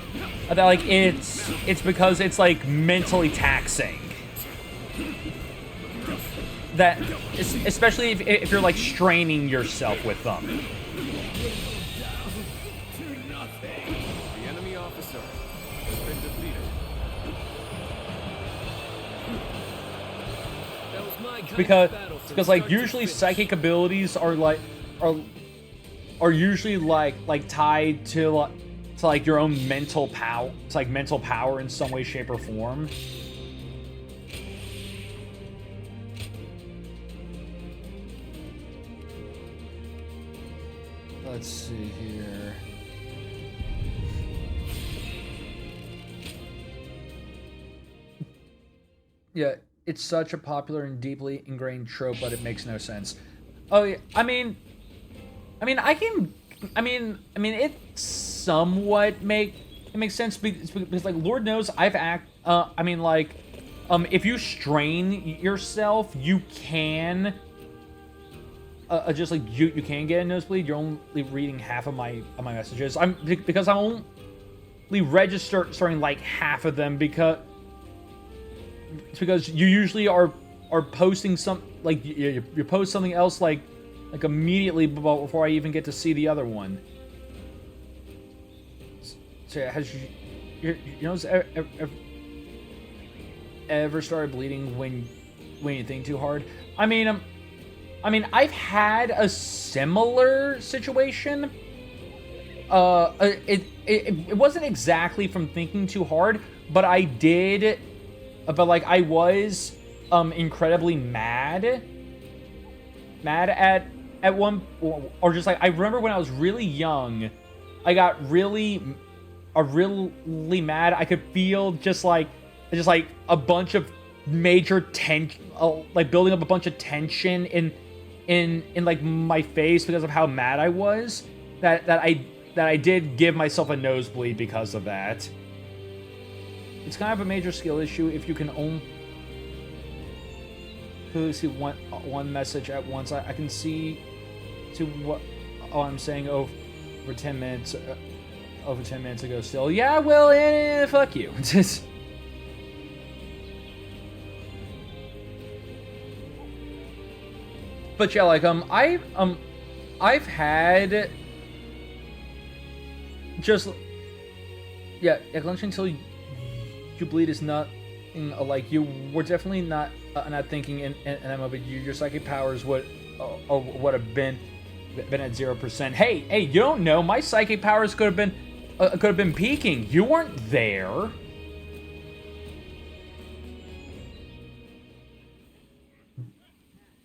it's because it's like mentally taxing. That especially if you're like straining yourself with them. The enemy officer has been defeated. That was my kind Because of battle from like start to usually finish. psychic abilities are usually like tied to like your own mental power. It's like mental power in some way, shape, or form. Let's see here. Yeah, it's such a popular and deeply ingrained trope, but it makes no sense. Oh yeah, I mean, it somewhat makes sense because like Lord knows if you strain yourself, you can just like you can get a nosebleed. You're only reading half of my messages. Because I'm only registering like half of them because you usually are posting some like you post something else like immediately before I even get to see the other one. So has your nose ever started bleeding when you think too hard? I mean, I've had a similar situation. It wasn't exactly from thinking too hard, but I did. But like I was incredibly mad at one, or just like I remember when I was really young, I got really mad. I could feel just like a bunch of major tension, like building up a bunch of tension in like my face because of how mad I was. That I did give myself a nosebleed because of that. It's kind of a major skill issue if you can only see one message at once. I can see to what I'm saying over 10 minutes ago still. Yeah, well, fuck you. but yeah, like I've had just clenching until you bleed is not like you were definitely not thinking in that moment. Your psychic powers would have been at 0%. Hey, you don't know. My psychic powers could have been peaking. You weren't there.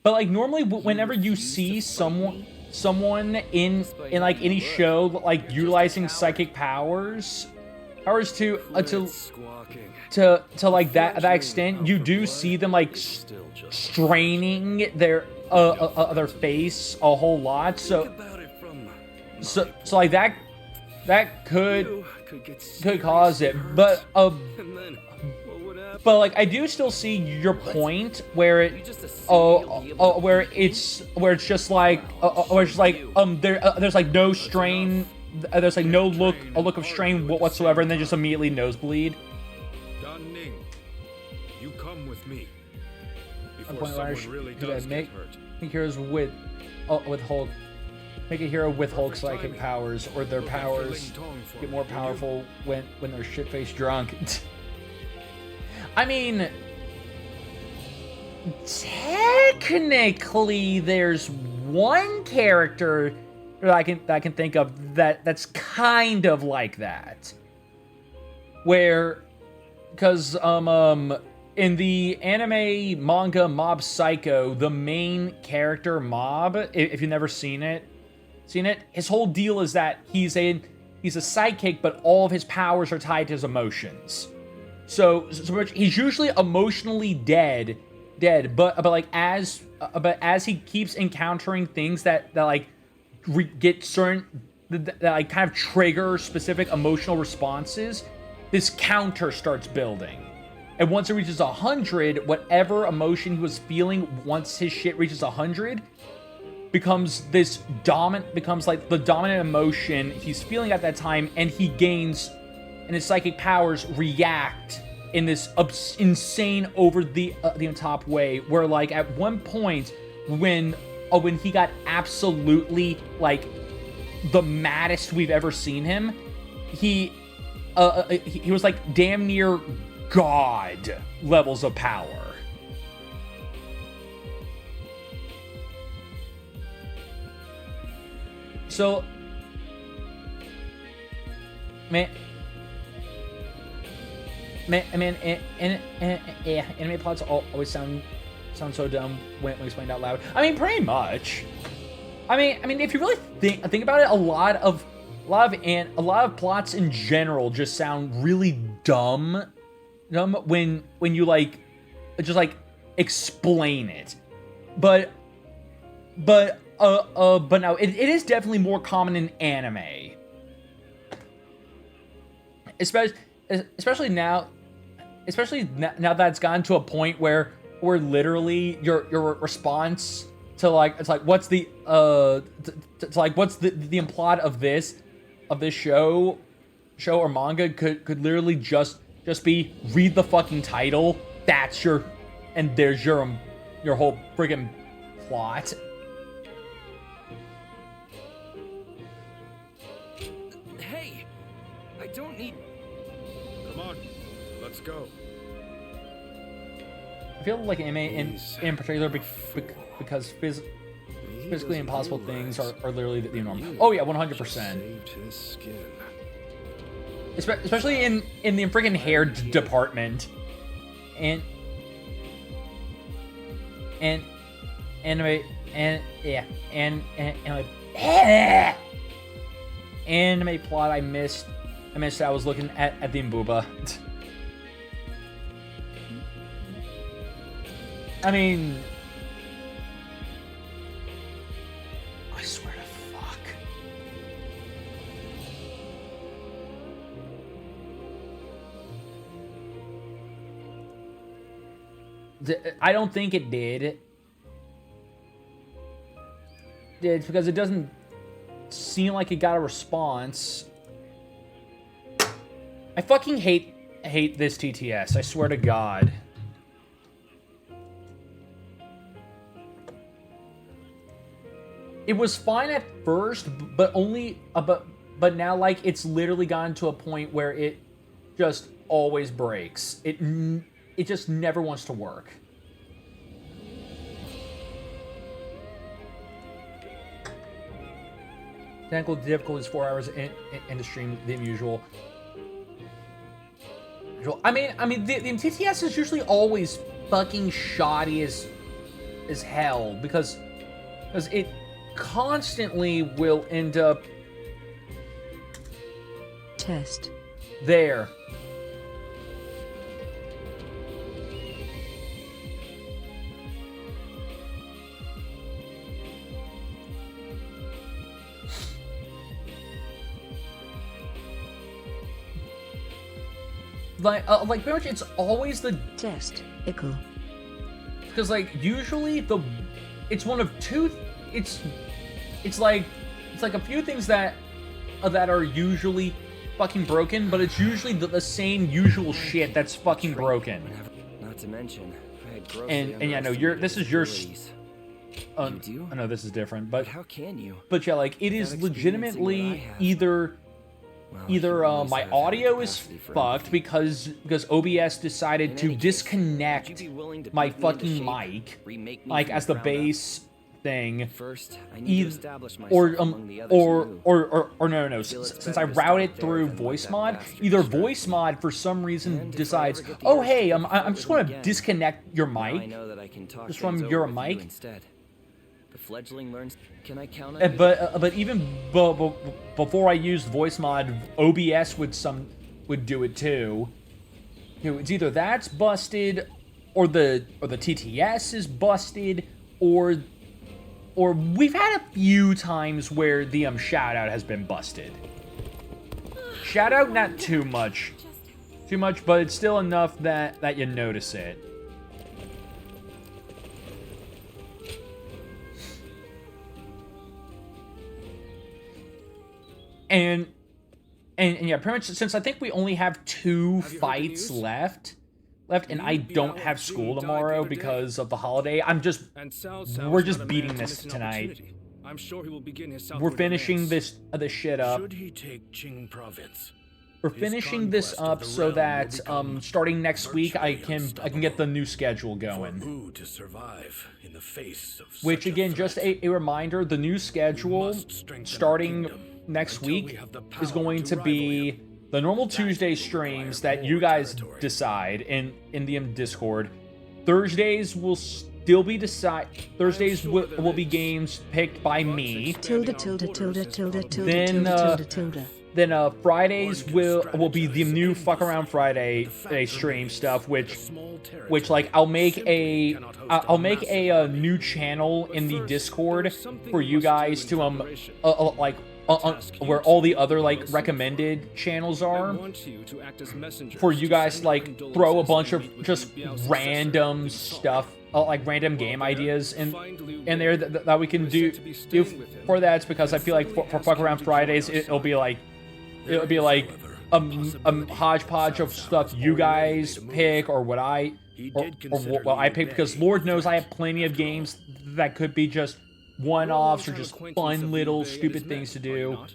But like normally, whenever you see someone in like any show like utilizing psychic powers to like that extent, you do see them like straining their face a whole lot. So like that could cause it, but like I do still see your point where it's just like there's like no strain, there's like no look of strain whatsoever, and then just immediately nosebleed. Dan Ning, you come with me before someone really does get hurt. Make heroes with Hulk. Make a hero with Hulk psychic powers, or their powers get more powerful when they're shit-faced drunk. I mean, technically, there's one character that I can think of that's kind of like that, where, because in the anime manga Mob Psycho, the main character Mob, if you've never seen it, his whole deal is that he's a sidekick, but all of his powers are tied to his emotions. So he's usually emotionally dead, but like as he keeps encountering things that like get certain that like kind of trigger specific emotional responses, this counter starts building. And once it reaches 100, whatever emotion he was feeling, once his shit reaches 100, becomes like the dominant emotion he's feeling at that time, and he gains, and his psychic powers react in this insane over the top way, where like at one point when he got absolutely like the maddest we've ever seen him, he was like damn near God levels of power. So, man, anime plots always sound so dumb when explained out loud. I mean, pretty much. I mean, if you really think about it, a lot of plots in general just sound really dumb when you like just like explain it. But no, it is definitely more common in anime. Especially now that it's gotten to a point where literally your response to like, it's like, what's the what's the plot of this show or manga could literally just be read the fucking title. That's there's your whole friggin' plot. Hey, I don't need. Come on, let's go. I feel like anime in particular because physically impossible things are literally the norm. Oh yeah, 100%. Especially in the freaking hair department, and anime anime plot I missed. I was looking at the Mbuba. I mean, I swear to fuck. I don't think it did. It's because it doesn't seem like it got a response. I fucking hate this TTS, I swear to God. it was fine at first, but only but now like it's literally gotten to a point where it just always breaks. It just never wants to work. Technical difficulties 4 hours in the stream than usual. I mean the TTS is usually always fucking shoddy as hell because it constantly will end up test there. Like pretty much it's always the test ickle. Because like usually it's one of two. It's like a few things that are usually fucking broken, but it's usually the same usual shit that's fucking broken. Not to mention, I had grossly and yeah, no, this is your. I know this is different, but how can you? But yeah, like it is legitimately either my audio is fucked because OBS decided to disconnect my fucking mic, like as the base thing. First, I need to establish myself among the others no. Since I routed through voice mod, either voice mod for some reason decides, oh hey, I'm just going to disconnect your mic just from your mic. Instead. The fledgling learns. Can I count on you? But even before I used voice mod, OBS would do it too. It's either that's busted, or the TTS is busted, or we've had a few times where the shoutout has been busted. Shoutout not too much, but it's still enough that you notice it. And yeah, pretty much since I think we only have 2 fights left, and I don't have school tomorrow because of the holiday. We're just beating this tonight. I'm sure he will begin his We're finishing this shit up. Should he take Qing province? We're finishing this up so that starting next week I can get the new schedule going. For who to survive in the face of Which again, just a reminder, the new schedule starting next week is going to be the normal Tuesday streams that you guys decide in the Discord. Thursdays will still be Thursdays will be games picked by me. Then Fridays will be the new Fuck Around Friday stream stuff, which like I'll make a new channel in the Discord for you guys to where all the other like recommended channels are, for you guys to like throw a bunch of just random stuff, like random game ideas in there that we can do for that. It's because I feel like for Fuck Around Fridays it'll be like a hodgepodge of stuff you guys pick or what I pick, because Lord knows I have plenty of games that could be just one-offs or just fun little stupid things to do.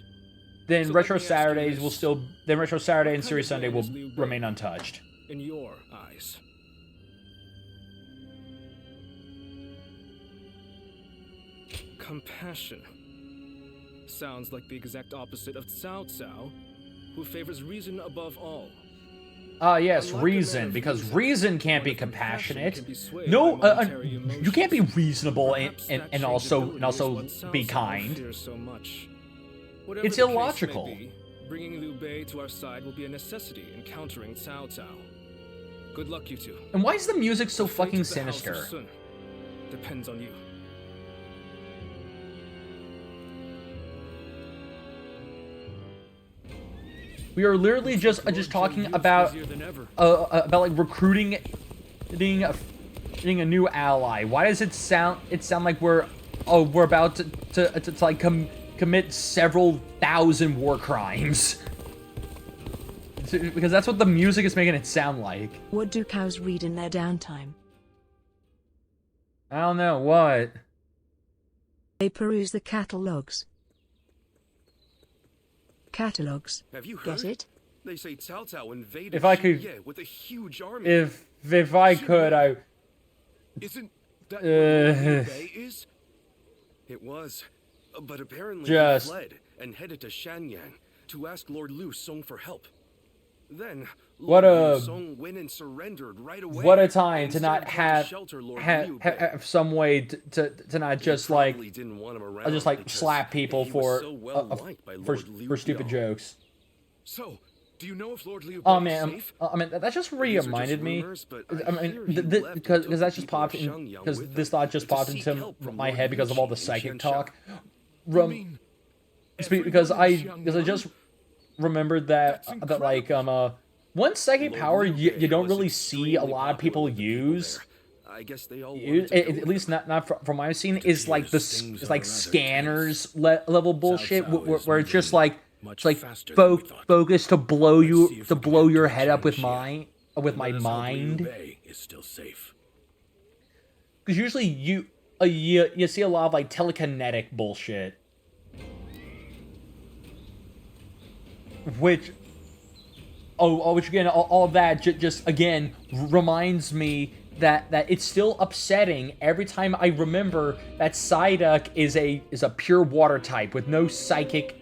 Then Retro Saturday and Serious Sunday will remain untouched. In your eyes. Compassion. Sounds like the exact opposite of Cao Cao, who favors reason above all. Yes, reason, because reason can't be compassionate. No, you can't be reasonable and also be kind. It's illogical. Bringing Liu Bei to our side will be a necessity in countering Cao Cao. Good luck, you two. And why is the music so fucking sinister? Depends on you. We are literally just talking about like recruiting, getting a new ally. Why does it sound like we're about to like commit several thousand war crimes? Because that's what the music is making it sound like. What do cows read in their downtime? I don't know what. They peruse the catalogs. Catalogs. Have you Get heard? it? They say Cao Cao invaded If I could, Xinye with a huge army. if I could, I. Isn't that where Liu Bei is? It was, but apparently Just- he fled and headed to Shanyang to ask Lord Liu Song for help. Then What Lord a- Liu Song went and surrendered right away. What a time to Instead not of trying have shelter Lord Liu Bei. have some way to not just like Probably didn't want him around just like because slap people he was for so well liked by for Lord Liu for stupid Biao. jokes. So, do you know if Lord Liu Oh Bei man, is safe? I mean that just These are just reminded me. rumors, but I mean, hear he left because and took that the just people of popped in Shenyang because with this him thought just to popped seek into help from my Lord head because of all the Yuxi in psychic Xiansha. talk. You mean Because I everyone in just remembered that like one psychic power you don't really see a lot of people use. I guess they all At least not from what I've seen is like is like scanners level bullshit where it's just like it's like focus to blow your head up with my mind. Is still safe. Because usually you see a lot of like telekinetic bullshit, which which again all of that just again reminds me that it's still upsetting every time I remember that Psyduck is a pure water type with no psychic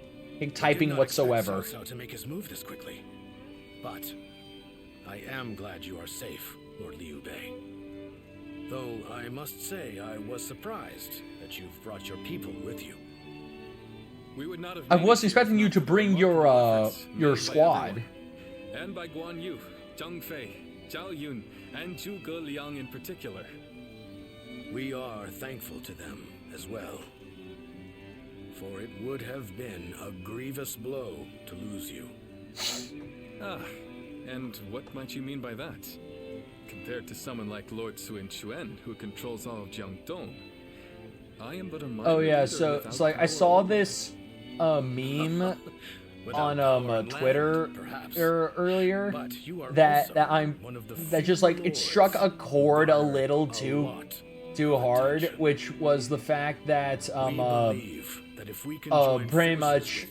typing whatsoever. Cao Cao to make his move this quickly, but I am glad you are safe, Lord Liu Bei. Though I must say I was surprised that you've brought your people with you. We would not have I wasn't expecting you to bring your squad. And by Guan Yu, Zhang Fei, Zhao Yun, and Zhuge Liang in particular. We are thankful to them as well. For it would have been a grievous blow to lose you. Ah, and what might you mean by that? Compared to someone like Lord Sun Quan, who controls all of Jiangdong, I am but a minor Oh yeah, leader so without like I saw this meme on Twitter earlier that just like it struck a chord a little too hard, which was the fact that pretty much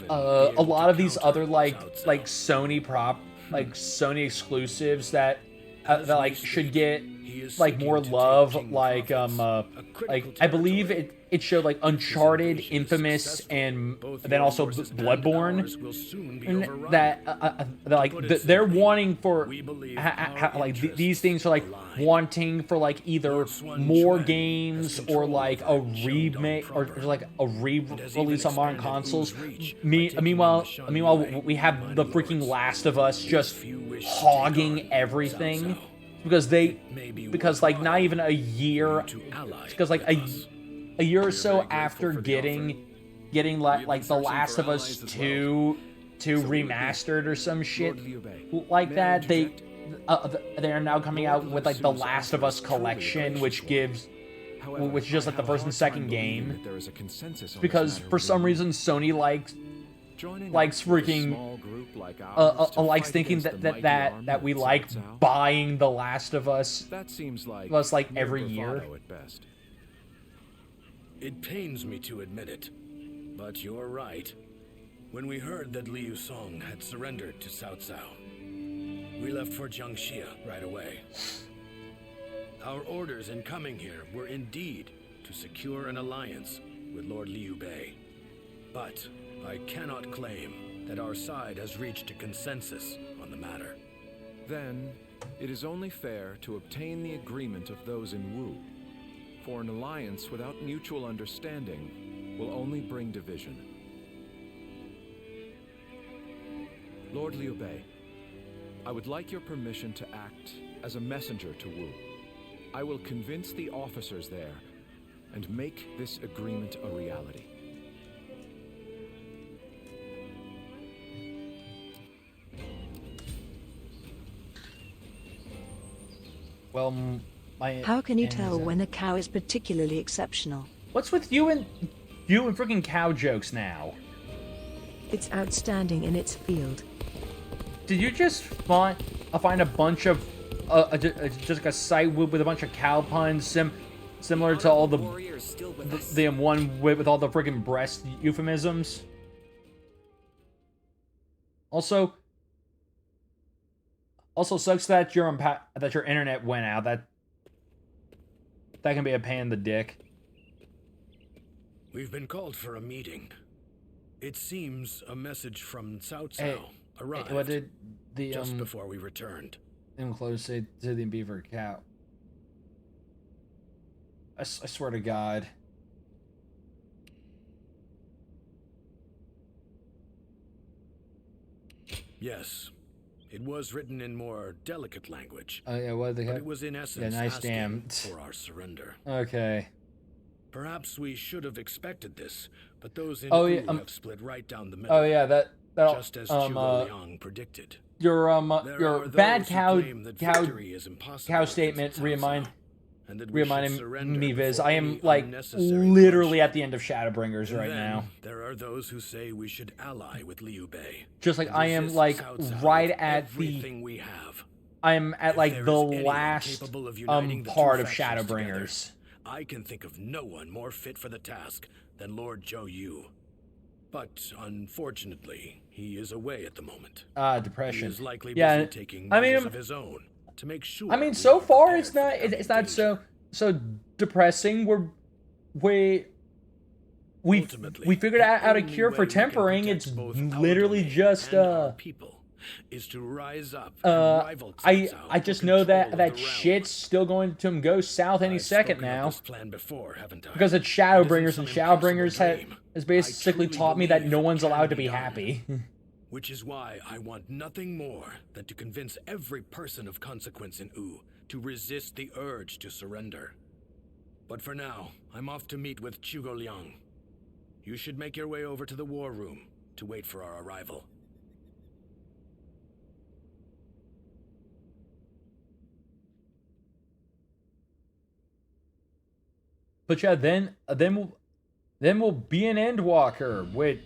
a lot of these other like Sony exclusives that like should get like more love, like I believe it showed like Uncharted, Infamous, and then also Bloodborne, and that they're wanting for these things are like wanting for like either more games or like a remake or like a re-release on modern consoles. Meanwhile we have the freaking Last of Us just hogging everything. Because like not even a year, because like a year or so after getting like The Last of Us 2 remastered or some shit like that, they are now coming out with like the Last of Us collection, which is just like the first and second game. Because for some reason Sony likes freaking likes thinking that we like buying The Last of Us. That seems like like every year. It pains me to admit it, but you're right. When we heard that Liu Song had surrendered to Cao Cao, we left for Jiangxia right away. Our orders in coming here were indeed to secure an alliance with Lord Liu Bei. But I cannot claim that our side has reached a consensus on the matter. Then, it is only fair to obtain the agreement of those in Wu. For an alliance without mutual understanding will only bring division. Lord Liu Bei, I would like your permission to act as a messenger to Wu. I will convince the officers there and make this agreement a reality. Well, How can you tell when a cow is particularly exceptional? What's with you and freaking cow jokes now? It's outstanding in its field. Did you just find a bunch of just like a site with a bunch of cow puns Similar to all the warrior is still with us. the one with all the freaking breast euphemisms. Also sucks that your internet went out. That can be a pain in the dick. We've been called for a meeting. It seems a message from Cao Cao Hey, arrived what did the just before we returned. Close to the beaver cow? I swear to God. Yes, it was written in more delicate language. Oh yeah, what the but heck? it was in essence nice asking damn. for our surrender. Okay. Perhaps we should have expected this, but those in Oh, yeah, Wu have split right down the middle. Oh yeah, that just as Zhuge Liang predicted. Your are bad those who cow claim that victory is impossible cow against statement Cao Cao, and that we should reminded surrender me, Viz. before I am any like unnecessary literally at the end of Shadowbringers And right then now. There are those who say we should ally with Liu Bei. Just like and I am resist like Cao Cao right with at everything we have. I am at like there the is anyone last capable of uniting the two part of factions Shadowbringers. together, I can think of no one more fit for the task than Lord Zhou Yu. But unfortunately, he is away at the moment. Depression. He is likely Yeah, busy taking I mean, measures of his own to make sure. I mean, we so are far prepared it's not so depressing. We figured out a cure for tempering. It's literally just is to rise up and rival Cao Cao I for just know that control of the shit's still going to go south any second spoken of now. this plan before, haven't I? Because it's Shadowbringers, and Shadowbringers has basically taught me that no one's allowed to be happy. Which is why I want nothing more than to convince every person of consequence in Wu to resist the urge to surrender. But for now, I'm off to meet with Zhuge Liang. You should make your way over to the war room to wait for our arrival. But yeah, then we'll be an Endwalker with.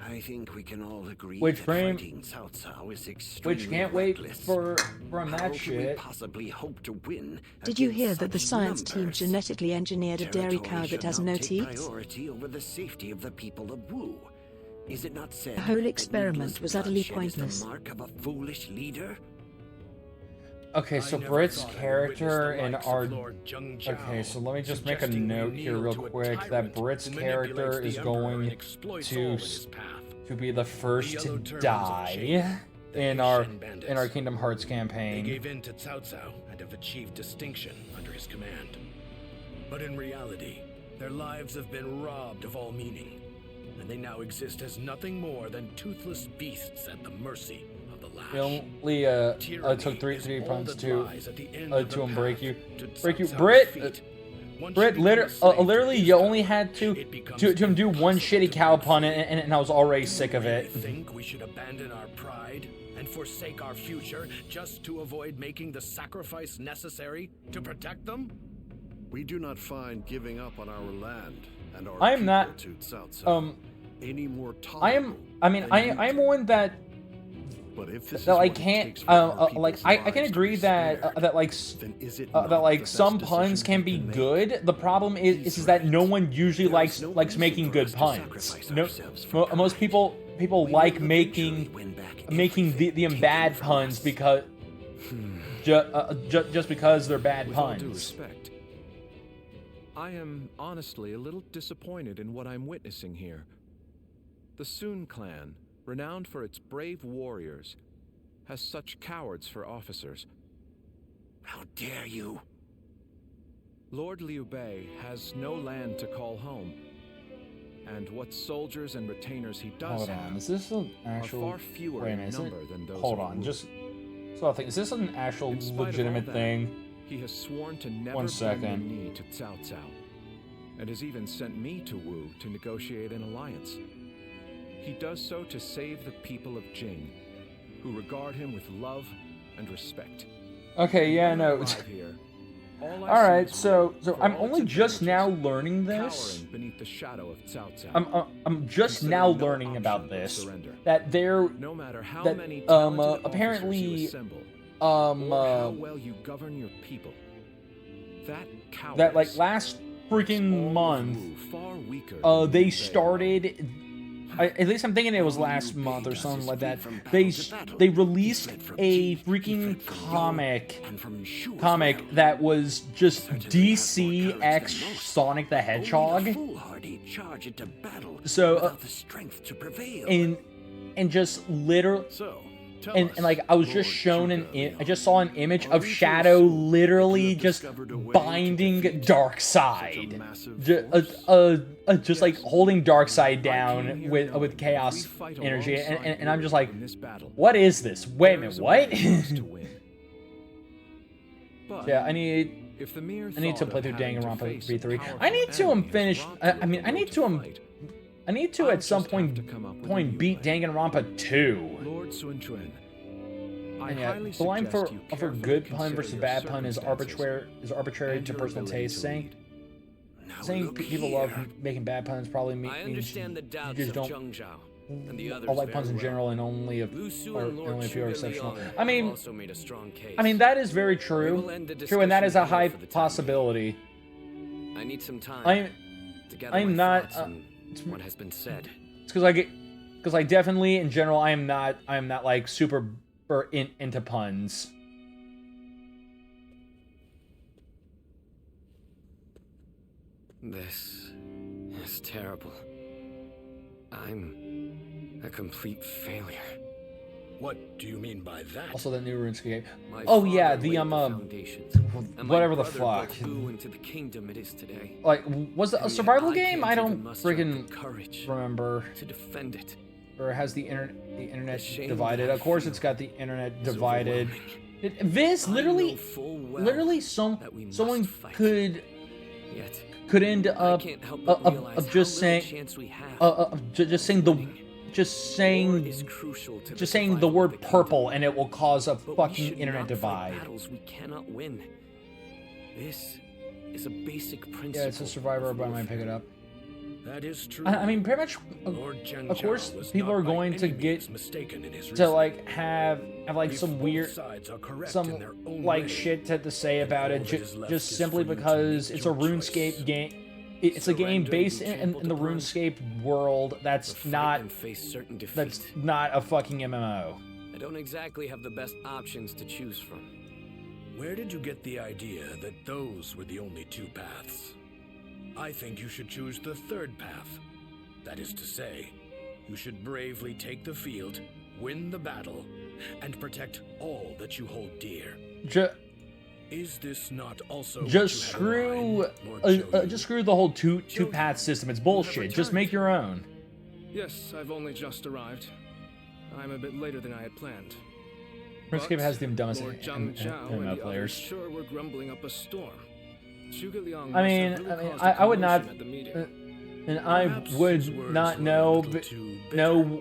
I think we can all agree Which that frame- fighting Cao Cao is extremely Which can't wait reckless. from How that can shit. we possibly hope to win? Did you hear against that the such science team numbers? genetically engineered a dairy Territory cow that should has not no take teeth? priority over the safety of the people of Wu. Is it not said The whole that experiment needless was utterly bloodshed is pointless. the mark of a foolish leader? Okay, so Britt's character and our. Okay, so let me just make a note here real quick that Britt's character is going to be the first to die in our Kingdom Hearts They campaign. gave in to Cao Cao and have achieved distinction under his command. But in reality, their lives have been robbed of all meaning, and they now exist as nothing more than toothless beasts at the mercy of the lash. It only took three punts to break you. Britt, literally, you only had to him do one shitty cow pun, and I was already sick of it. Think we should abandon our pride and forsake our future just to avoid making the sacrifice necessary to protect them? We do not find giving up on our land and our I am people not to Cao Cao any more I am one that But if this that is like what it can't takes for our like people's I lives can to agree be that spared, that like then is it that not like the best some decision puns can we be can make? good. The problem is that no one usually likes making good puns. No, most people like making the bad puns because just because they're bad With all due puns. respect, I am honestly a little disappointed in what I'm witnessing here. The Sun clan, renowned for its brave warriors, has such cowards for officers. How dare you? Lord Liu Bei has no land to call home, and what soldiers and retainers he does Hold on, have is this an are actual? far fewer Wait a in minute, is number it? than those Hold of on, Wu. just so I think, is this an actual In spite of all legitimate that, thing? He has sworn to never One bend the second. knee to Cao Cao, and has even sent me to Wu to negotiate an alliance. He does so to save the people of Jing, who regard him with love and respect. Okay, yeah, no. Arrive here, all I All right, see is so for I'm all its only just now advantages, learning this. cowering beneath the shadow of Cao Cao. I'm just now learning about this. surrender. That there, No matter how that many talented officers you apparently, assemble, or how uh, well you govern your people, that like last freaking month, they started. At least I'm thinking it was last month or something like that. They released a freaking comic that was just DC X Sonic the Hedgehog. So and just literally. And like I was just shown I just saw an image of Shadow literally just binding Darkseid, just like holding Darkseid down with chaos energy, and I'm just like, what is this? Wait a minute, what? Yeah, I need to play through Danganronpa 3. I need to finish. I need to at some point beat Danganronpa 2. And yeah, the line for good pun versus bad pun is arbitrary to personal taste. Saying people love making bad puns probably means you just don't like puns in general, and only if you're exceptional. I mean that is very true. And that is a high possibility. I need some time. I'm not. What has been said? It's because I definitely in general I am not like super into puns. This is terrible. I'm a complete failure. What do you mean by that? Also, the new RuneScape. Oh yeah, the whatever the fuck. Into the kingdom it is today. Like, was it a survival game? I don't freaking remember. To defend it. Or has the internet divided? Of course, it's got the internet divided. Viz, literally, someone could end up just saying the word purple, and it will cause a fucking internet divide. Battles we cannot win. This is a basic principle. Yeah, it's a survivor, but I might pick it up. That is true. I mean, pretty much. Of course, people are going to get to like have like some weird, like shit to say about it, just simply because it's a RuneScape game. It's a game based in the RuneScape world that's not a fucking MMO. I don't exactly have the best options to choose from. Where did you get the idea that those were the only two paths? I think you should choose the third path. That is to say, you should bravely take the field, win the battle, and protect all that you hold dear. Is this not also just screw the whole two path system? It's bullshit. Just make your own. Yes, I've only just arrived. I'm a bit later than I had planned. RuneScape has the dumbest MMO players. Sure, we're grumbling up a storm. I mean, I would not, and I would not know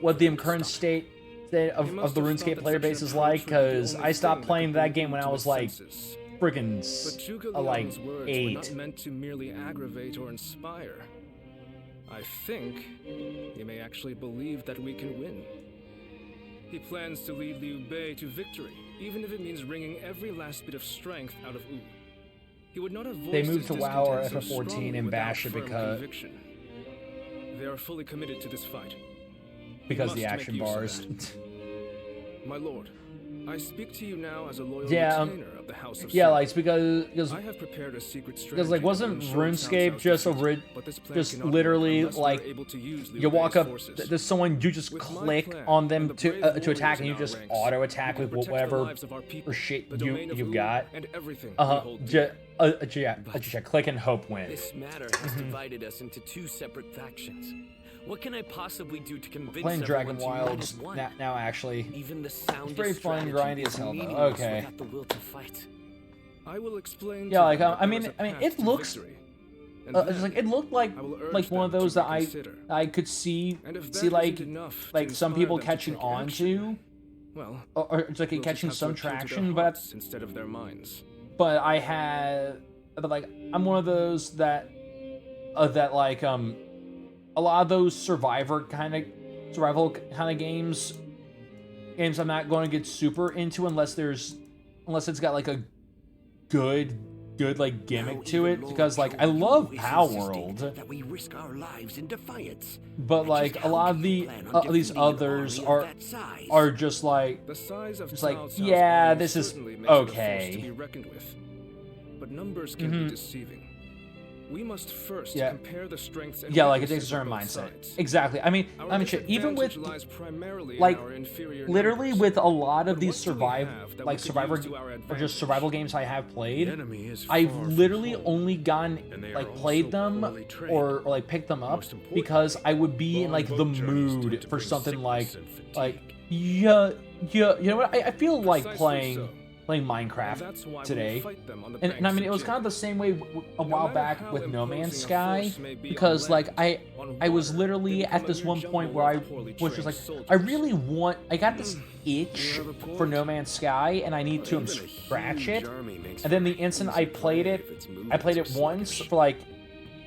what the current state of the RuneScape player base is like, because I stopped playing that game when I was like friggin' like 8. Not meant to merely aggravate or inspire. I think he may actually believe that we can win. He plans to lead Liu Bei to victory, even if it means wringing every last bit of strength out of Wu. He would not have voiced they moved to WoW or so FF14 and bash it because they are fully committed to this fight. Because the action bars. My lord, I speak to you now as a loyal retainer of the House of Sun. Like because I have prepared a secret strategy. Because like wasn't RuneScape just literally like you walk up, there's someone, you just click on them to attack, and you just auto attack with whatever or shit you've got. Click and hope win. This matter has divided us into two separate factions. What can I possibly do to convince playing Dragon Wilds now actually. Even the it's very fun, grindy as hell though. Okay. The will to fight. I will explain. Yeah, like I mean, it looks. Just like it looked like one of those that I could see like some people catching on to. Well, or it's like catching some traction, but instead of their minds. But I'm one of those that like a lot of those survival kind of games I'm not going to get super into unless it's got like a good good like gimmick to it because like I love Power World, that we risk our lives in defiance. but like a lot of these others are just like The size of just like Cao Cao's yeah, army this is certainly makes it a force to okay. be reckoned with. But numbers can be deceiving. We must first compare the strengths and Yeah, like it takes a weaknesses of certain both mindset. sides. Exactly. I mean, shit, even with Lies primarily in like our inferior literally numbers. with a lot of But these what do we have that we could survivor use to our or just advantage? survival games I have played, enemy is I've far from literally home, only gotten and they like are played also them poorly trained. or like picked them up Most important, because I would be in long like the boat journeys tend mood to for bring something like sickness and like yeah, you know what? I feel like Precisely playing so. playing And Minecraft that's why we today. fight them on the And I banks mean, of it was Jin. kind of the same way a while matter back how with No Man's imposing a Sky, force may be on because land, like on I was water, literally they at become a this mere one point jungle where I of poorly was just like, trained I soldiers. really I got this itch have a point. for No Man's Sky, and I need to Even a scratch huge it. army makes And then for the instant easy I played prey it, if its I movements played are it once sluggish. for like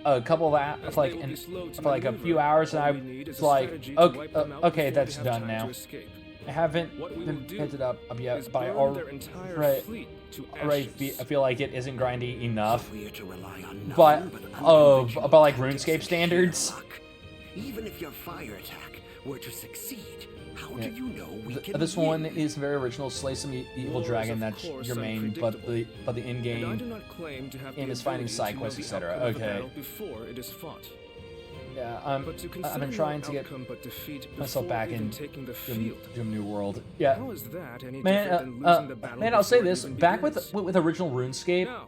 a couple of As for like they will be slow to for like a maneuver, few hours, and all I we need is was a like, strategy to okay, wipe them out okay, before that's they have done time now. to escape. I haven't What we will been do picked it up yet, is but I burn their entire already fleet to I feel like it isn't grindy enough. We're to rely on But nothing of about like tactics RuneScape and sheer standards. luck. Even if your fire attack were to succeed, how Yeah. do you know we can This win? one is very original. Slay some evil War is, dragon. of That's course, your main, but the And I do in-game not claim to have game the is finding ability side to know quests, the etc. outcome of a Okay. battle before it is fought. Yeah, But to I've consider been no trying to get outcome but defeat myself before back even in taking the field. Doom New World. Yeah, How is that any man, different than losing the battle man, I'll say before it this: even back begins? with original RuneScape. Now,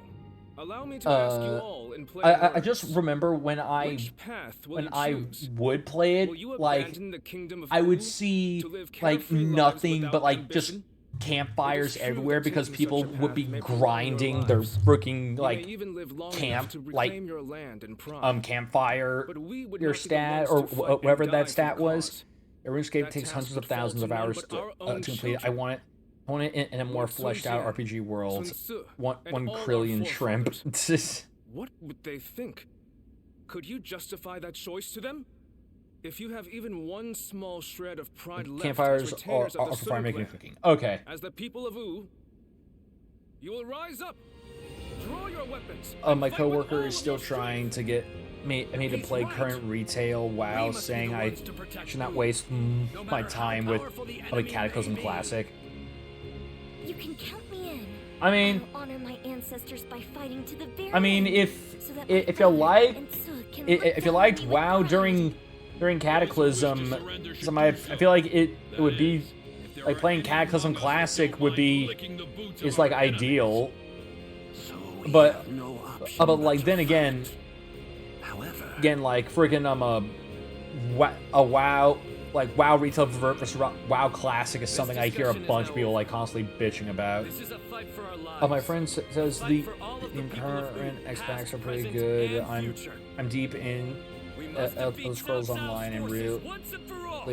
allow me to ask you all in plain I just words, remember when which path will you I choose? would play Will it, you like abandon the kingdom of I would Wu see to live like carefree lives nothing without but like ambition? just campfires It is true everywhere that because taking people such a would path be may prolong your grinding their lives. freaking You like may even live long enough camp to like reclaim your land and pride. campfire But we would your not be the stat ones or to fight and whatever die that for stat the was. cause. RuneScape That takes task hundreds would of fall thousands to of none hours but our own to complete. I children. want it in a more Lord Sun fleshed out Jian, RPG world. Sun Tzu, One and all our trillion shrimp. forefathers. What would they think? Could you justify that choice to them? If you have even one small shred of pride left Campfires as are retainers of the for fire Sun making and clan, cooking. Okay. as the people of Wu, you will rise up, draw your weapons. My coworker is still trying to get me to play current retail WoW, saying I should not waste my time with Cataclysm Classic. You can count me in. I mean, I'll honor my ancestors by fighting to the very I mean, end, if so that my you father like and Sue can if you look liked down on me WoW with pride. during Cataclysm, I feel like it would be like playing Cataclysm Classic is like ideal. But like then again, like freaking a WoW like WoW retail versus WoW Classic is something I hear a bunch of people like constantly bitching about. My friend says the current X-Packs are pretty good. I'm deep in Elder Scrolls Online and really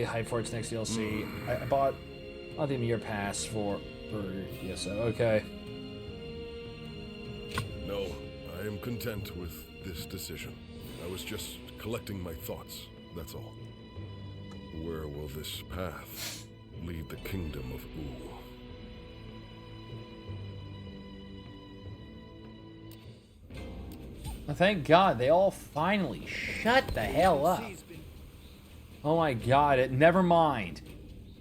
hyped for its next DLC. I bought the year pass for ESO. Okay. No, I am content with this decision. I was just collecting my thoughts, that's all. Where will this path lead the kingdom of Wu? Thank God, they all finally shut the hell up. Oh my God, never mind.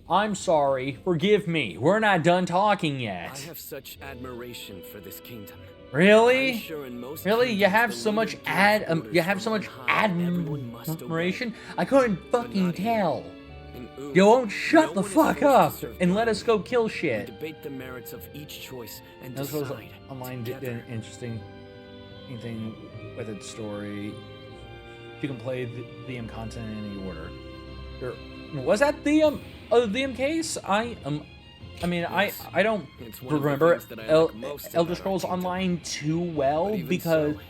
I'm sorry, forgive me, we're not done talking yet. I have such admiration for this kingdom. Really? I'm sure in most Really? You have kingdoms, so the much leader gives orders from on high, and everyone must obey. admiration? I couldn't fucking tell. In Wu, You won't shut no the one is fuck forced to up serve and let God. us go kill We shit. debate the merits of each choice and That was decide online did together. an interesting thing with its story. You can play the content in any order. Was that the case? I mean, Yes. I don't It's one of the remember things that I like most about Elder our Scrolls kingdom. Online too well But even because, so,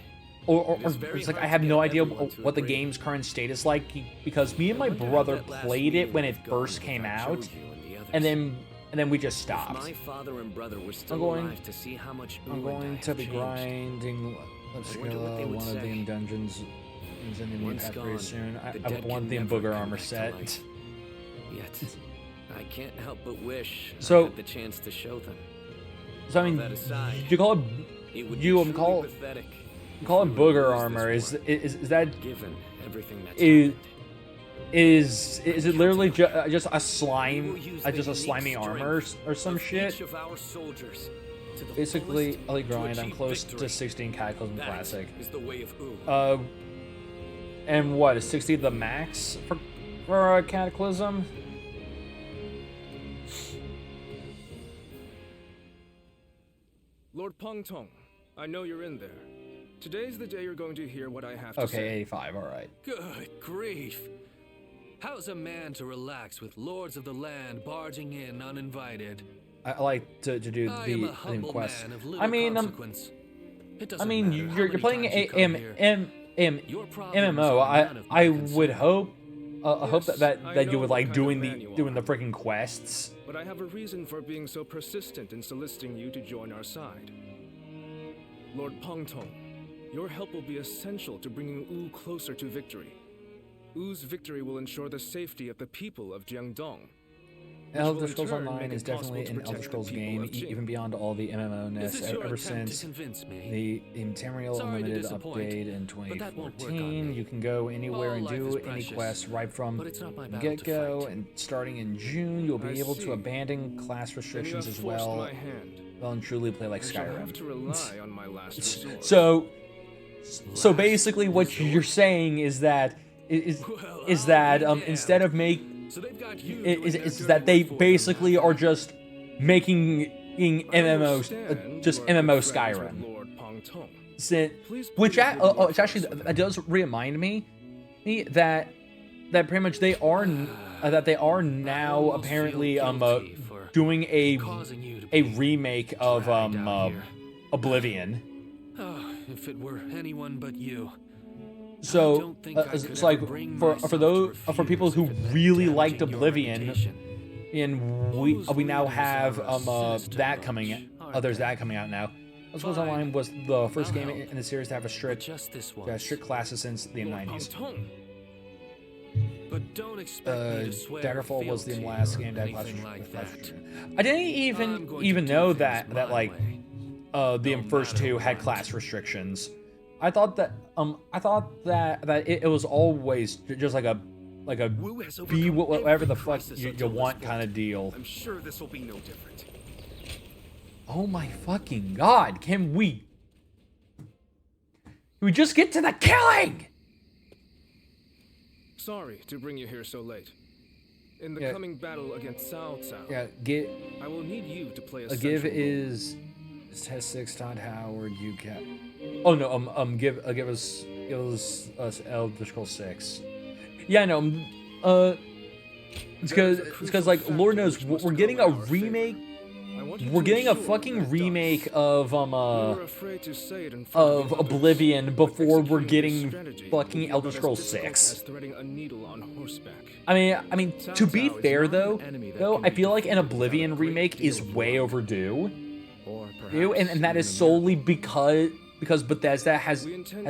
or it is very it's like I hard have to no get idea everyone to what the agree. game's current status like because me and my wonder how brother that last played it meeting when would it have gone first came without out, Joju and the others. and then we just If stopped. my father and brother were still going- alive to see how much I'm Wu and I going have to be changed. grinding I wonder what they would one of say. the dungeons is in the new Once path gone, very soon. the I dead want can the never booger come armor back to set. life. Yet, I can't help but wish So- I had the chance to show them. So I All mean, that aside, do you call it I'm calling booger armor. Is that given everything that's is it literally just a slime, just a slimy armor or some shit? Basically, elite grind. I'm close to 16 Cataclysm Classic. And what is 60 the max for a Cataclysm? Lord Pengtong, I know you're in there. Today's the day you're going to hear what I have to say. Okay, 85, alright. Good grief. How's a man to relax with lords of the land barging in uninvited? I like to do the quest. I mean, you're playing a MMO. I would hope that you would like doing the freaking quests. But I have a reason for being so persistent in soliciting you to join our side. Lord Pengtong, your help will be essential to bringing Wu closer to victory. Wu's victory will ensure the safety of the people of Jiangdong. Elder Scrolls Online is definitely an Elder Scrolls game, even beyond all the MMO-ness. Ever since the Tamriel Unlimited update in 2014, you can go anywhere and do any quests right from the get-go, and starting in June, you'll be able to abandon class restrictions as well. Well, and truly play like Skyrim. So basically, what you're saying is that instead of is that they basically are just making MMO Skyrim, which actually that does remind me that pretty much they are now apparently doing a remake of Oblivion. Oh, if it were anyone but you. So it's like for people who really liked Oblivion, and we now have that coming out. There's that coming out now. Elder Scrolls Online was the first game in the series to have a strict classes since the 90s. But don't expect me to swear Daggerfall was the last game that had class. I didn't even know that like the first two had class restrictions. I thought that it was always just like a be whatever the fuck you want kind of deal. I'm sure this will be no different. Oh my fucking god! Can we just get to the killing? Sorry to bring you here so late. In the coming battle against Cao Cao, I will need you to play a give is test 6. Todd Howard. You get. Oh no. Give us Elder Scrolls 6. Yeah, no. It's because like Lord knows we're getting a remake. We're getting a fucking remake of Oblivion before we're getting fucking Elder Scrolls 6. I mean, to be fair though, I feel like an Oblivion remake is way overdue. And that is solely because Bethesda has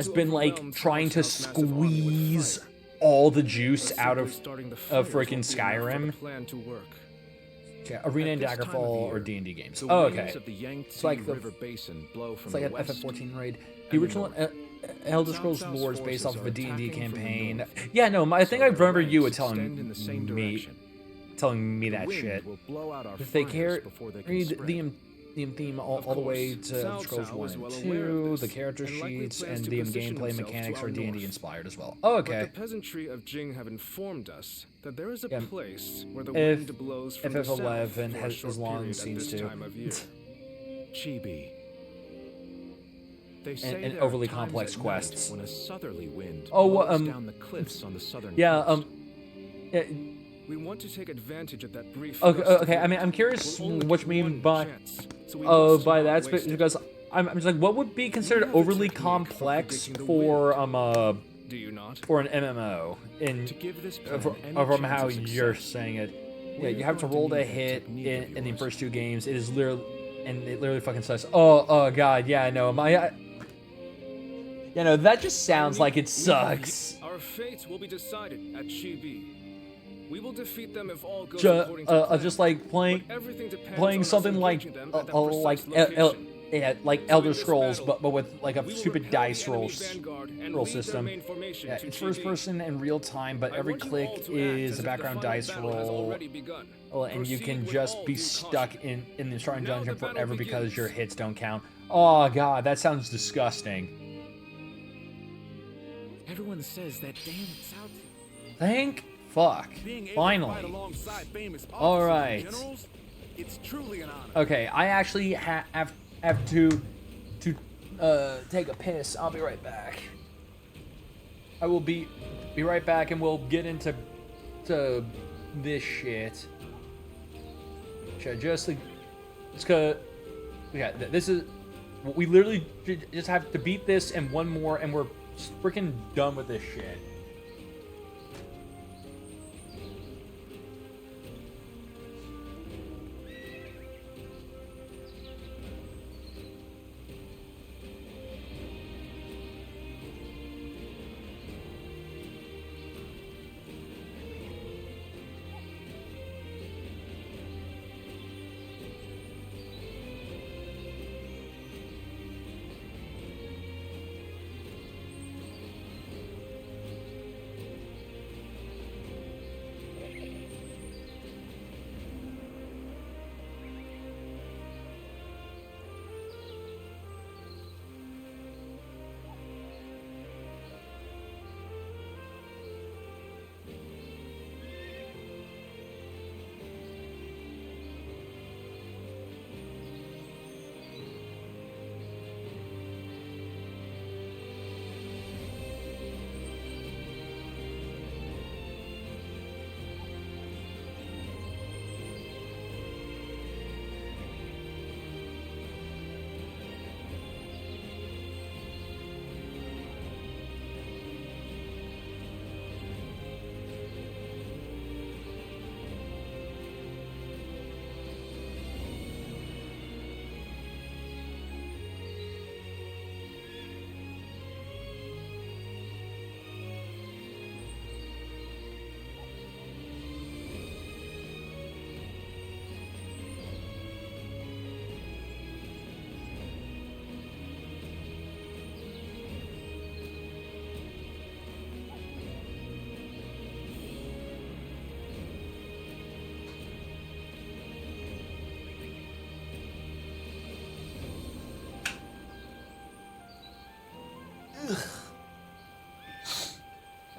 been like trying to squeeze all the juice out of freaking Skyrim. Okay, Arena and Daggerfall or D&D games. Oh, okay. It's like an FF14 raid. The original Elder Scrolls lore is based off of a D&D campaign. Yeah, no, I think I remember you telling me that shit. If they carried the theme all the way to Elder Scrolls 1 and 2, the character sheets, and the gameplay mechanics are D&D inspired as well. Oh, okay. But the peasantry of Jing have informed us that there is a place where the wind blows from the south FF11 has long scenes too. Chibi. They say and overly complex quests. When a southerly wind blows down the cliffs on the southern coast. We want to take advantage of that brief. Okay. I mean, I'm curious what you mean by that, because I'm just like, what would be considered overly complex for Do you not? For an MMO? From how you're saying it, yeah, you have to roll the hit in the first two games. It is literally fucking sucks. Oh god, yeah, I know. That just sounds like it sucks. Our fate will be decided at Chibi. We will defeat them if all goes according to plan. Just like playing something like Yeah, like Elder Scrolls, but with like a stupid dice roll system. Yeah, it's first person in real time, but every click is a background dice roll. And you can just be stuck in the starting dungeon forever because your hits don't count. Oh god, that sounds disgusting. Everyone says that damn South. Thank fuck. Finally. Alright. It's truly an honor. Okay, I actually have to take a piss. I'll be right back. I will be right back, and we'll get into this shit. Just like, it's cause, yeah, this is, we literally just have to beat this and one more, and we're freaking done with this shit.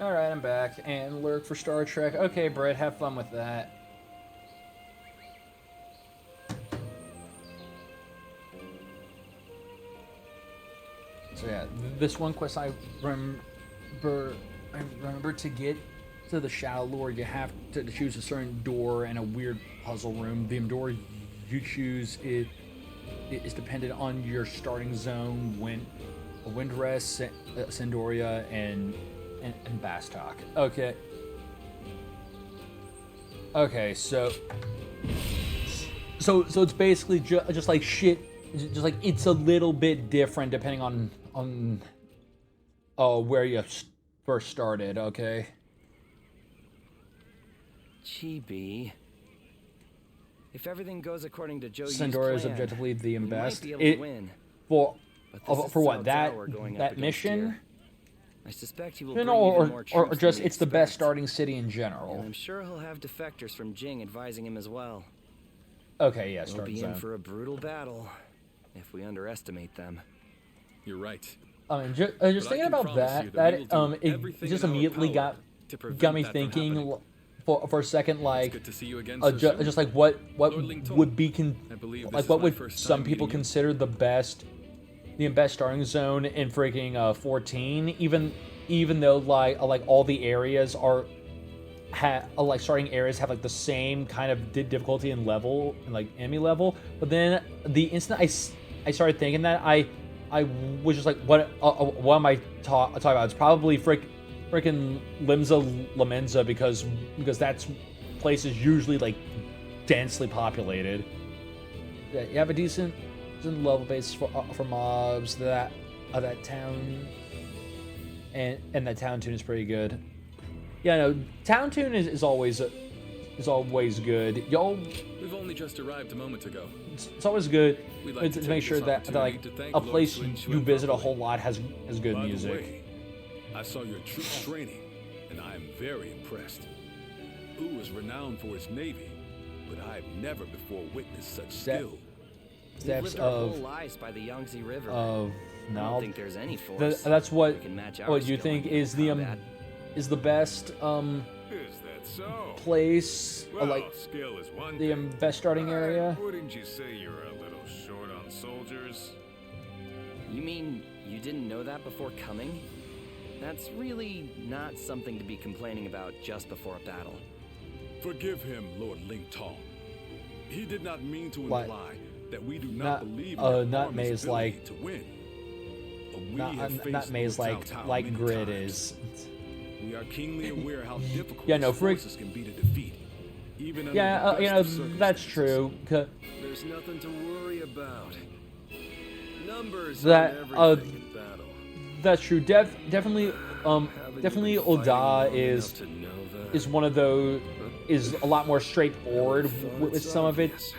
Alright, I'm back. And lurk for Star Trek. Okay, Brett, have fun with that. So yeah, this one quest I remember to get to the Shadow Lord, you have to choose a certain door in a weird puzzle room. The door you choose is dependent on your starting zone, Windrest, Sandoria, and Bastok. Okay. Okay, so it's basically just like shit. Just like it's a little bit different depending on where you first started. Okay. Chibi. If everything goes according to Joe Yu's Sandora is plan, objectively the we might best. be able to win. For what, Cao Cao we're going up that against mission? here. I suspect he will You bring know, even more or troops just than we it's the best expect. starting city in general. And I'm sure he'll have defectors from Jing advising him as well. Okay, yeah, We'll start be zone. in for a brutal battle if we underestimate them. You're right. I mean, just thinking about that, it just immediately got me thinking for a second, like, just like what would be what would some people consider the best starting zone in freaking 14, even though like all the areas are like starting areas have like the same kind of difficulty and level and like enemy level, but then the instant I started thinking that I was just like, what am I talking about? It's probably freaking Limsa Lamenza because that place is usually like densely populated. Yeah, you have a decent level base for mobs. That town and that town tune is pretty good. Yeah, no, town tune is always is always good. Y'all, We've only just arrived a moment ago. it's always good We'd like to to make take sure this that like opportunity to thank a Lord place Sun you Quan visit a properly. whole lot has good By the music. way, I saw your troops training, and I am very impressed. Wu is renowned for his navy, but I've never before witnessed such skill. We've Steps lived our whole of lives by the Yangtze River. of I now don't think there's any force. that's what we can match our what you skill in think is the combat. is the best Is that so? place Well, like skill is one the thing. best starting area. Wouldn't you say you're a little short on soldiers? You mean you didn't know that before coming? That's really not something to be complaining about just before a battle. Forgive him, Lord Ling Tong. He did not mean to What? imply that we do not Not believe in our not army's Maze ability like to win. But we not have faced not Maze Lord like Cao Cao like many Grid times. is. We are keenly aware how difficult Yeah, no, his for forces can be to defeat. Even under Yeah, the you best know of that's true. There's nothing to worry about. Numbers That aren't everything in battle. that's true. Definitely definitely Oda is one of those is a lot more straightforward with some of it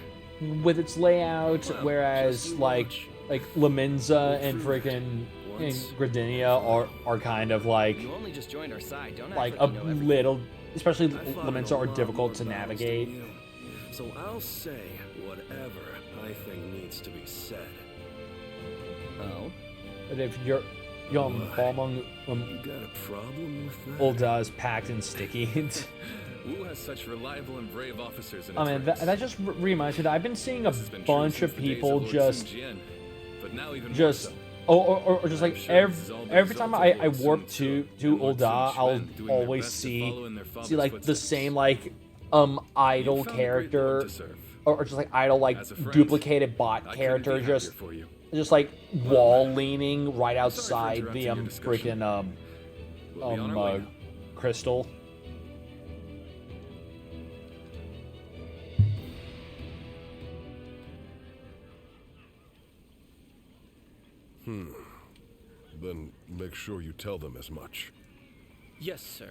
with its layout, whereas like Laminza and freaking and Gradinia are kind of like You only just joined our side. Don't act like like a you know everything. little, especially I fought in Laminza a are lot difficult more to battles than navigate. you, so I'll say whatever I think needs to be said. Oh? But if you're Balmung You got a problem with that? Oda is packed and sticky. Wu has such reliable and brave officers in I its mean, ranks. that just reminds me that I've been seeing a This has been true bunch since of the days people Lord just Sun Jian, but now even more just so. or just like sure this is all the every time result of I Lord warp Sun to Tzu and Lord Ul'dah, Sun I'll Quan doing their always best to follow in their see father's like the footsteps. same like idle You found a great lord character to serve. or just like idle like As a friend, duplicated bot I couldn't character be just happier for you. like wall leaning right outside interrupting the your discussion. freaking We'll be on our way now. crystal. Then make sure you tell them as much. Yes, sir.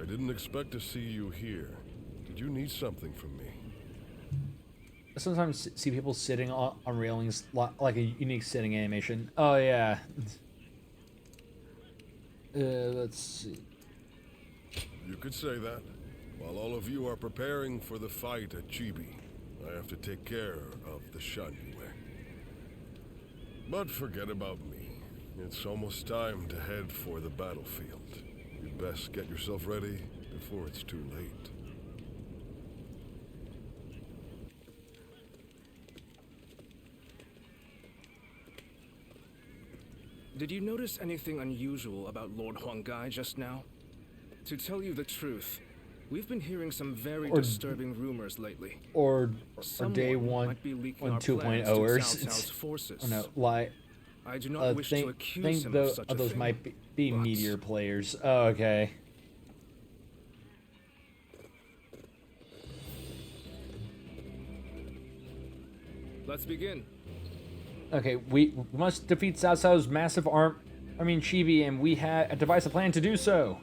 I didn't expect to see you here. Did you need something from me? I sometimes see people sitting on railings like a unique sitting animation. Oh yeah. Let's see. You could say that. While all of you are preparing for the fight at Chibi, I have to take care of the Shan Yue. But forget about me. It's almost time to head for the battlefield. You'd best get yourself ready before it's too late. Did you notice anything unusual about Lord Huanggai just now? To tell you the truth, we've been hearing some very disturbing rumors lately. Or Someone day one might be leaking on our plans 2.0 to or Cao Cao's forces. oh no, lie. I do not wish to accuse him of such a those thing, might be meteor players. Oh, okay. Let's begin. Okay, we must defeat Cao Cao's massive Chibi, and we had devise a plan to do so.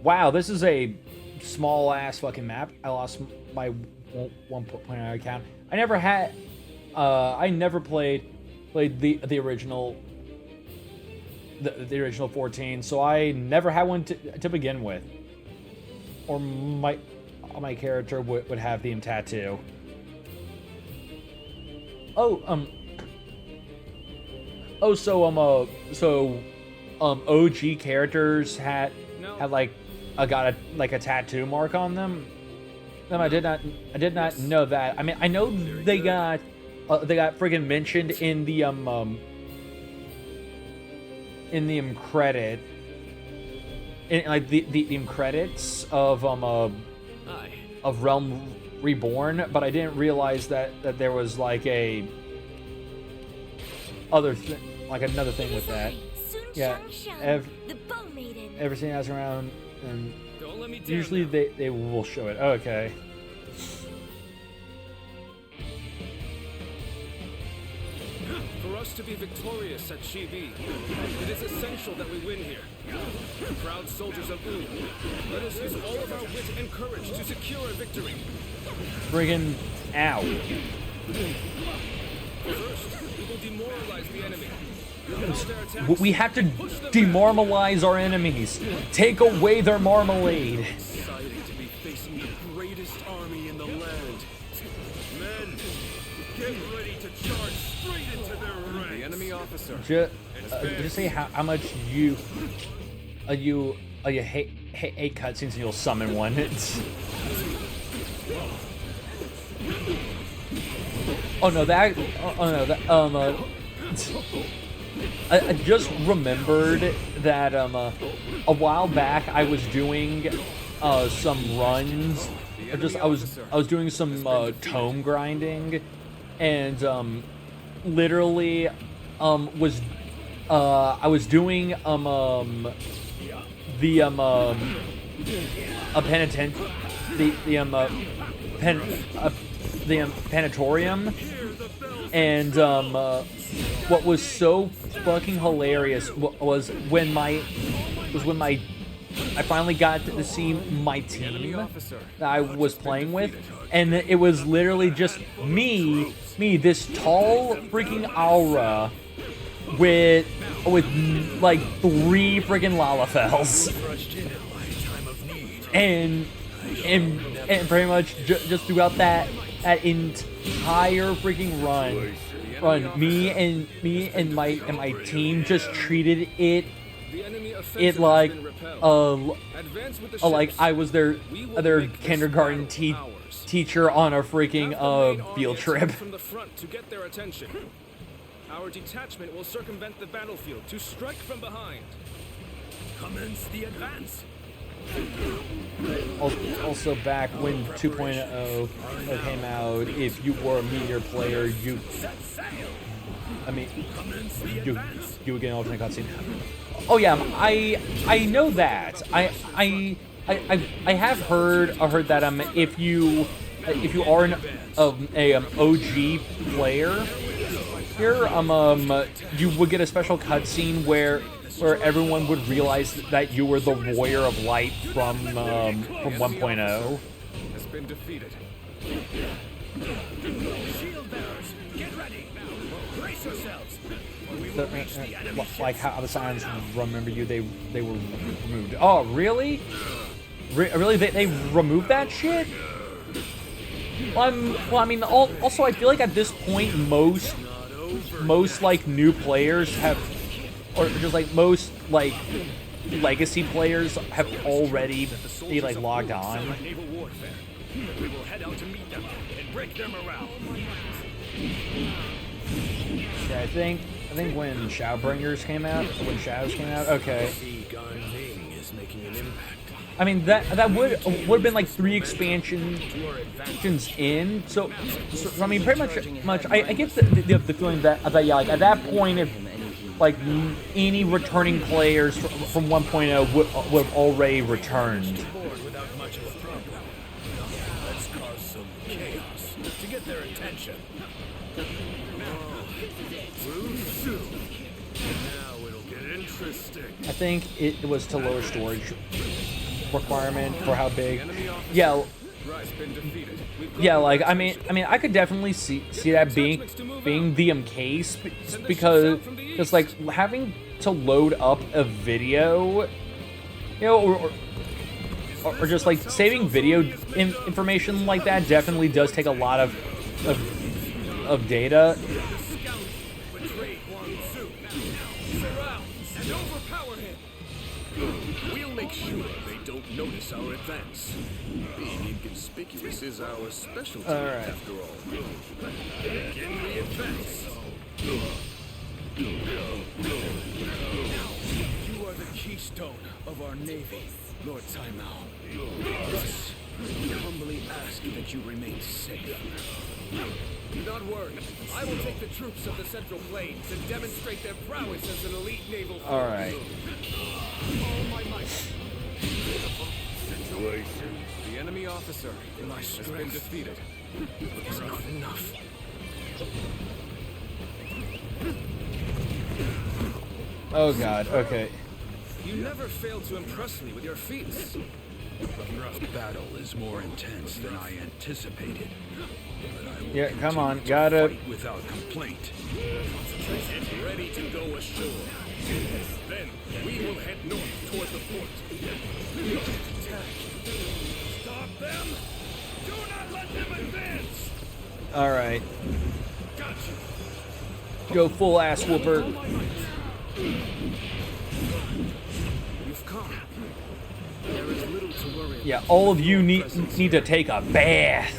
Wow, this is a small ass fucking map. I lost my 1.0 account. I never had. I never played the original. The original 14, so I never had one to begin with. Or my character would have the tattoo. Oh, OG characters had like got a tattoo mark on them. I did not know that. I mean, I know they got friggin' mentioned in the credit, in like the credits of Realm Reborn, but I didn't realize that there was like a another thing with that. Yeah, everything that's around, and usually they will show it. Okay. For us to be victorious at Chibi, it is essential that we win here. Proud soldiers of Wu, let us use all of our wit and courage to secure a victory. Friggin' ow. First, we will demoralize the enemy. We have to demoralize our enemies. Take away their marmalade. Excited to be facing the greatest army in the land. Men, get ready to charge straight into their ranks. The enemy officer. Just say how much you hate cutscenes and you'll summon one. I just remembered that a while back I was doing some runs. I was doing some tome grinding, and literally I was doing the Panatorium, and what was so fucking hilarious was when I finally got to see my team that I was playing with, and it was literally just me, this tall freaking aura with like 3 freaking Lalafels, and pretty much just throughout that entire freaking run, me and my team just treated it like I was their kindergarten teacher on a freaking field trip. From the front to get their attention. Our detachment will circumvent the battlefield to strike from behind. Commence the advance. Also, back when 2.0 came out, if you were a Meteor player, you would get an alternate cutscene. Oh yeah, I know that. I have heard that if you are an OG player here, you would get a special cutscene where everyone would realize that you were the Warrior of Light from 1.0. Has been defeated. Shield bearers, get ready. Brace yourselves. Like how the signs remember you, they were removed. Oh, really? Really? They removed that shit? Well, I mean, also I feel like at this point most like new players have, or just like most like legacy players have already like logged on. We will head out to meet them and break their morale. Yeah, I think when Shadowbringers came out, okay. is making an impact. I mean that would have been like 3 expansions in. So I mean pretty much I get the feeling that yeah, like at that point if like any returning players from 1.0 would have already returned. Without much of a problem. Let's cause some chaos to get their attention. Now it'll get interesting. I think it was to lower storage requirement for how big. Yeah. Yeah, like I mean I could definitely see that being the case, because just like having to load up a video, you know, or just like saving video information like that definitely does take a lot of data. We'll make sure they don't notice our advance. Being inconspicuous is our specialty, after all. Begin the advance. You are the keystone of our navy, Lord Taimao. Thus, we humbly ask that you remain safe. Do not worry. I will take the troops of the Central Plains and demonstrate their prowess as an elite naval force. All right. All my might. The enemy officer has been defeated. Is not enough. Oh god, okay. You never fail to impress me with your feats. The battle is more intense than I anticipated. But I will Yeah, come on, continue to gotta... fight without complaint. Get ready to go ashore. Then we will head north toward the port. Stop them! Do not let them advance! Alright. Gotcha. Go full ass whooper. You've come. There is little to worry about. Yeah, all of you need to take a bath.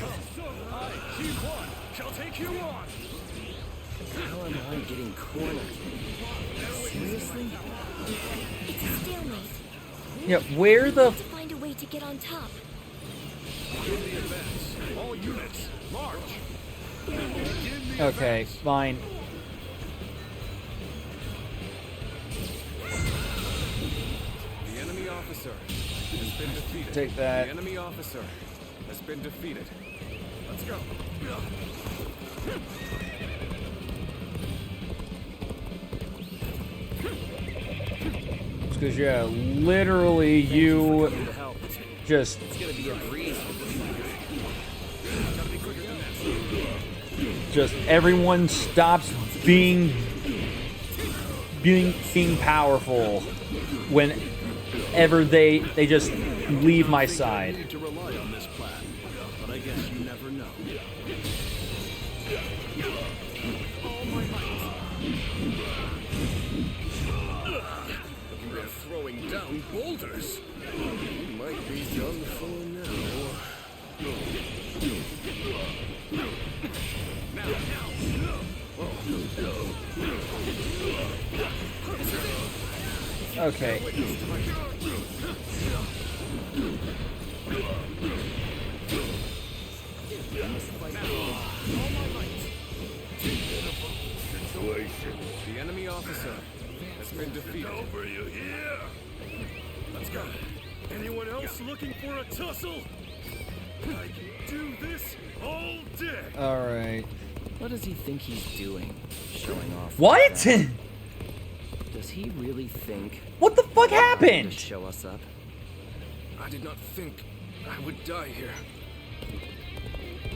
Shall take you on. How am I getting cornered? Seriously? It's a stalemate. Yeah, where the... To find a way to get on top. All units, march. Okay, fine. The enemy officer has been defeated. Take that. The enemy officer has been defeated. Let's go. Because, yeah, literally you just... It's gonna be a breeze. Just everyone stops being powerful whenever they just leave my side. Need to rely on this plan, but I guess you never know. We're throwing down boulders. We might be done for Okay. The enemy officer has been defeated. Over you here. Let's go. Anyone else looking for a tussle? I can do this all day. All right. What does he think he's doing? Showing off. What? Like that? Does he really think? What the fuck To happened? show us up? I did not think I would die here.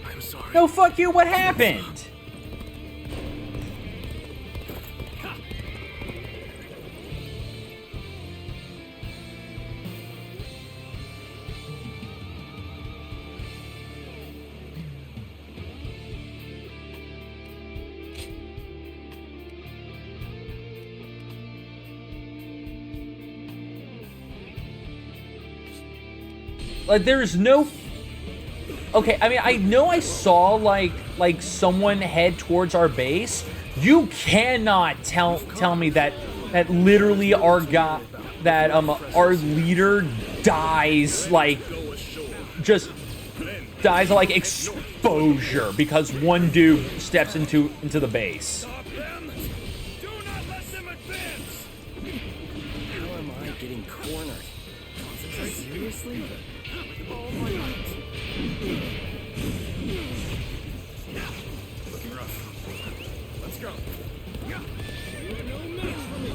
I'm sorry. No, fuck you. What happened? Like, there's no... Okay, I mean, I know I saw, like someone head towards our base. You cannot tell me that literally our guy... That, our leader dies, like... Just dies, like, exposure because one dude steps into the base. How am I getting cornered? Seriously? Looking rough. Let's go. You are no match for me.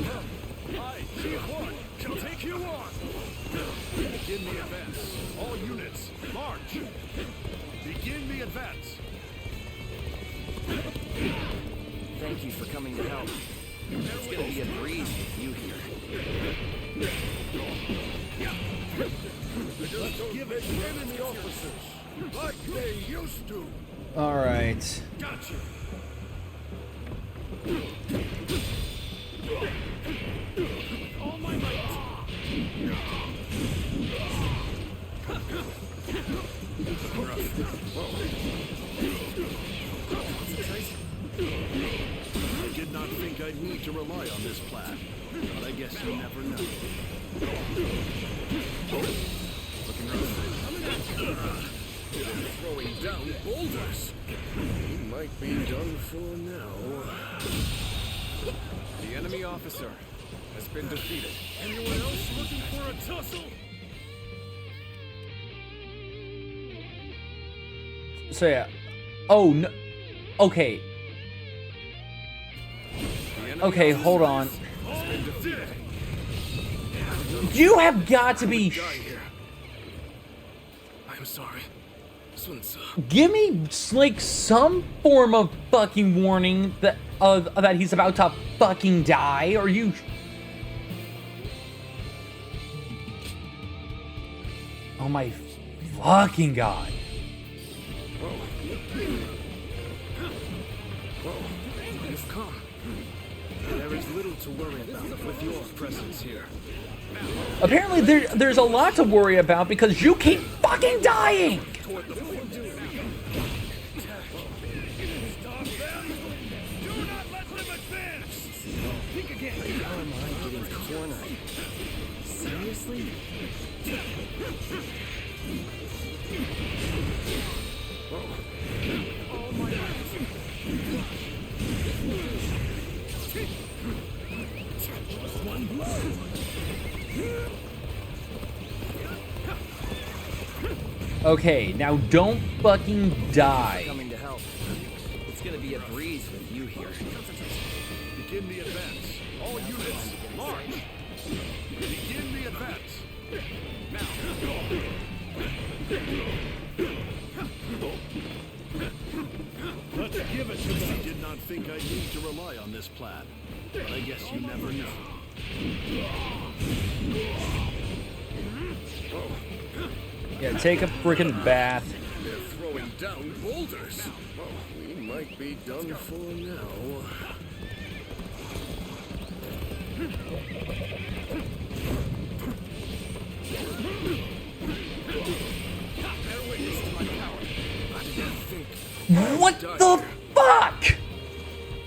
I, G1, shall take you on. Begin the advance. All units, march. Begin the advance. Thank you for coming to help. It's gonna be a breeze with you here. Let's give it enemy officers, like they used to. All right. Gotcha. All my might. I did not think I'd need to rely on this plan, but I guess you never know. Looking rough. Throwing down boulders. He might be done for now. The enemy officer has been defeated. Anyone else looking for a tussle? So yeah. Oh no. Okay. Okay, hold on. This You have got to be. I'm sorry. Give me like some form of fucking warning that that he's about to fucking die. Or you. Oh my fucking god. You've come. There is little to worry about with your presence here. Apparently there's a lot to worry about because you keep fucking dying. Stop them! Do not let them advance! Think again! How am I getting cornered? Seriously? Oh my God! One blow! Okay, now don't fucking die. Coming to help. It's gonna be a breeze with you here. Begin the advance. All units, march! Begin the advance. Let's give it to them. I did not think I'd need to rely on this plan, but I guess you never know. Yeah, take a freaking bath. They're throwing down boulders. We might be done for now. What the fuck?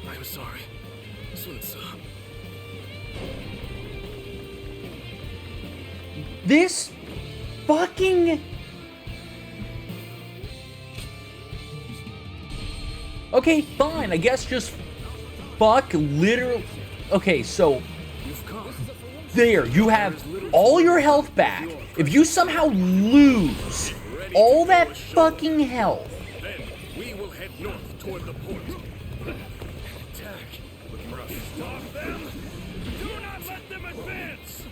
I'm sorry. This fucking... Okay, fine. I guess just fuck literally... Okay, so... There, you have all your health back. If you somehow lose all that fucking health... Then we will head north toward the port. Attack. Stop them! Do not let them advance!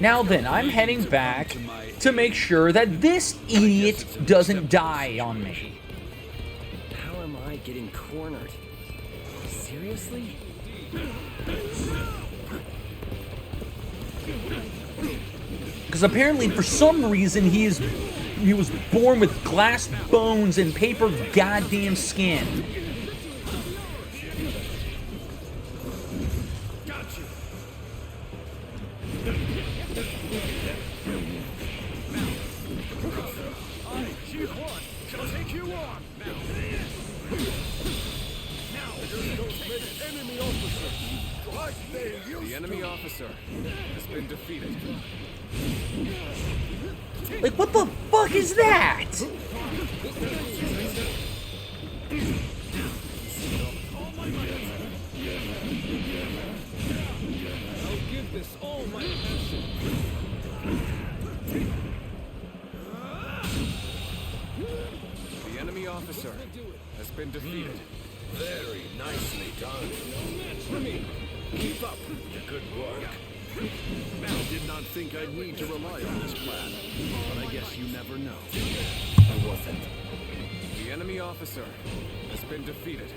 Now then, I'm heading back to make sure that this idiot doesn't die on me. How am I getting cornered? Seriously? Because apparently, for some reason, he was born with glass bones and paper goddamn skin. The enemy officer has been defeated. Like, what the fuck is that? I'll give this all my passion. The enemy officer has been defeated. Very nicely done. No match for me. Keep up the good work. I did not think I'd need to rely on this plan, but I guess you never know. I wasn't. The enemy officer has been defeated.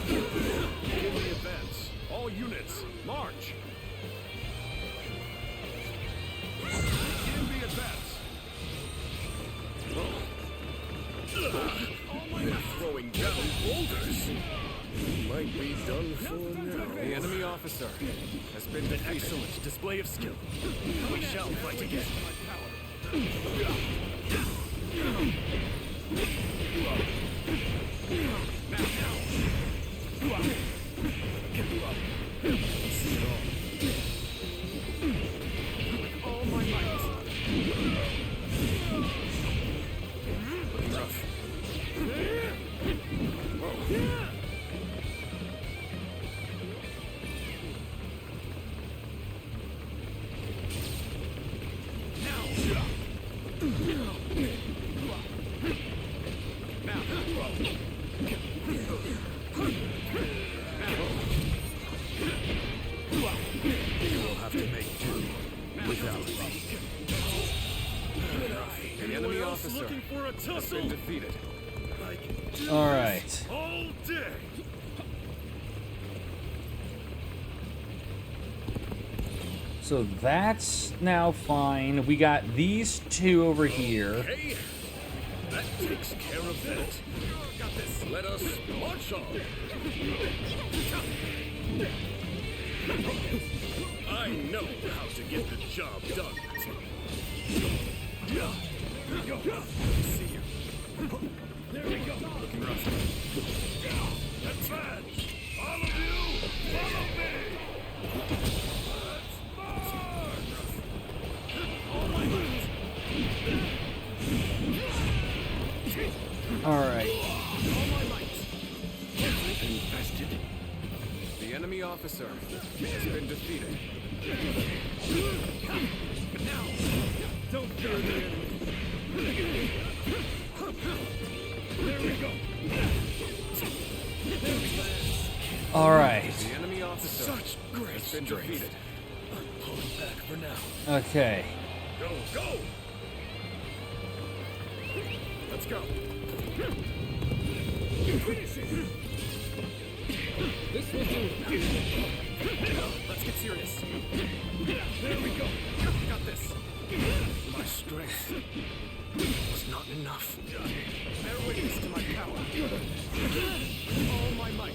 Begin the advance. All units, march! Begin the advance. They're throwing down boulders. Might be done for now. The enemy officer has been defeated. Excellent display of skill. We shall fight again. All my might. You will have to make do. officer looking for a has tussle? been defeated. I can do All this right. all day. So that's now fine. We got these two over here. Okay, that takes care of that. Got this. Let us march on. I know how to get the job done. Here we go. See you. There we go. Looking rough. Advance! All of you, follow me! Let's march! All my might. All right. All my might. Infested. The enemy officer has been defeated. Now, don't fear the enemy. There we go. All right. The enemy officer Such great has been strength. defeated. I'm pulling back for now. Okay. Go, go! Let's go. Finish it! This will do it. Let's get serious. There we go. Got this. My strength was not enough. Bear witness to my power. All my might.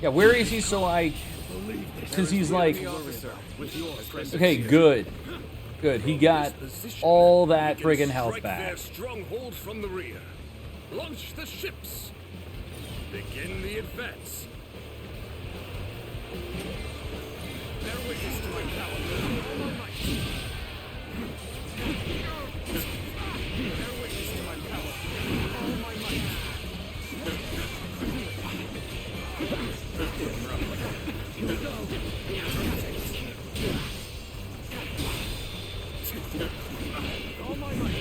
Yeah, where is he? So I, because he's like, With your presence. okay, good, good. He got all that friggin' health Strike their back. stronghold from the rear. Launch the ships. Begin the advance. Bear witness to my power. All my might. Bear witness to my power. All my might. Here we go. All my might.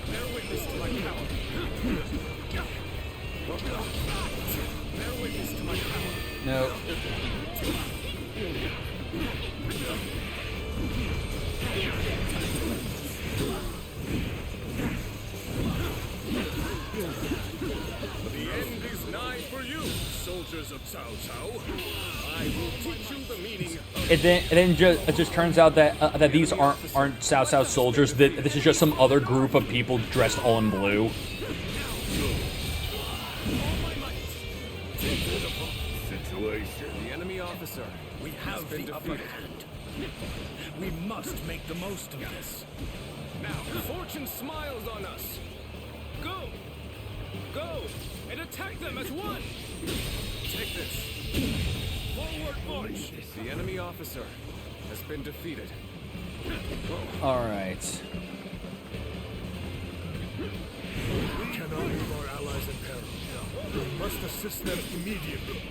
Bear witness to my power. Bear witness to my power. No. The end is nigh for you, soldiers of Cao Cao. I will teach you the meaning of It just turns out that that these aren't South soldiers. That this is just some other group of people dressed all in blue. situation. The enemy officer We has have been the upper defeated. hand. We must make the most of this. Now, fortune smiles on us. Go! Go! And attack them as one! Take this. Forward march. The enemy officer has been defeated. All right. We cannot leave our allies in peril. We must assist them immediately.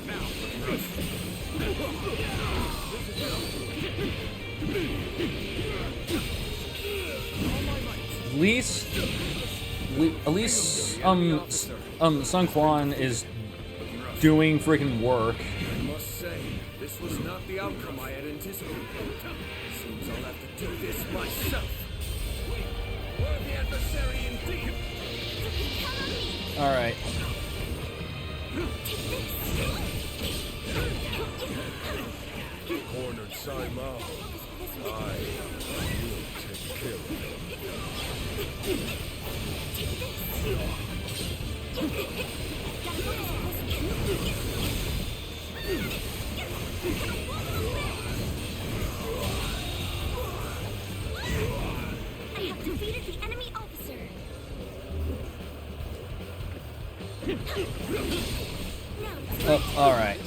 Now, At least, Sun Quan is doing freaking work. I must say, this was not the outcome I had anticipated. Seems I'll have to do this myself. Worthy adversary indeed. All right. Cornered Sai Mao. I will take care of him. I have defeated the enemy officer. Oh, all right.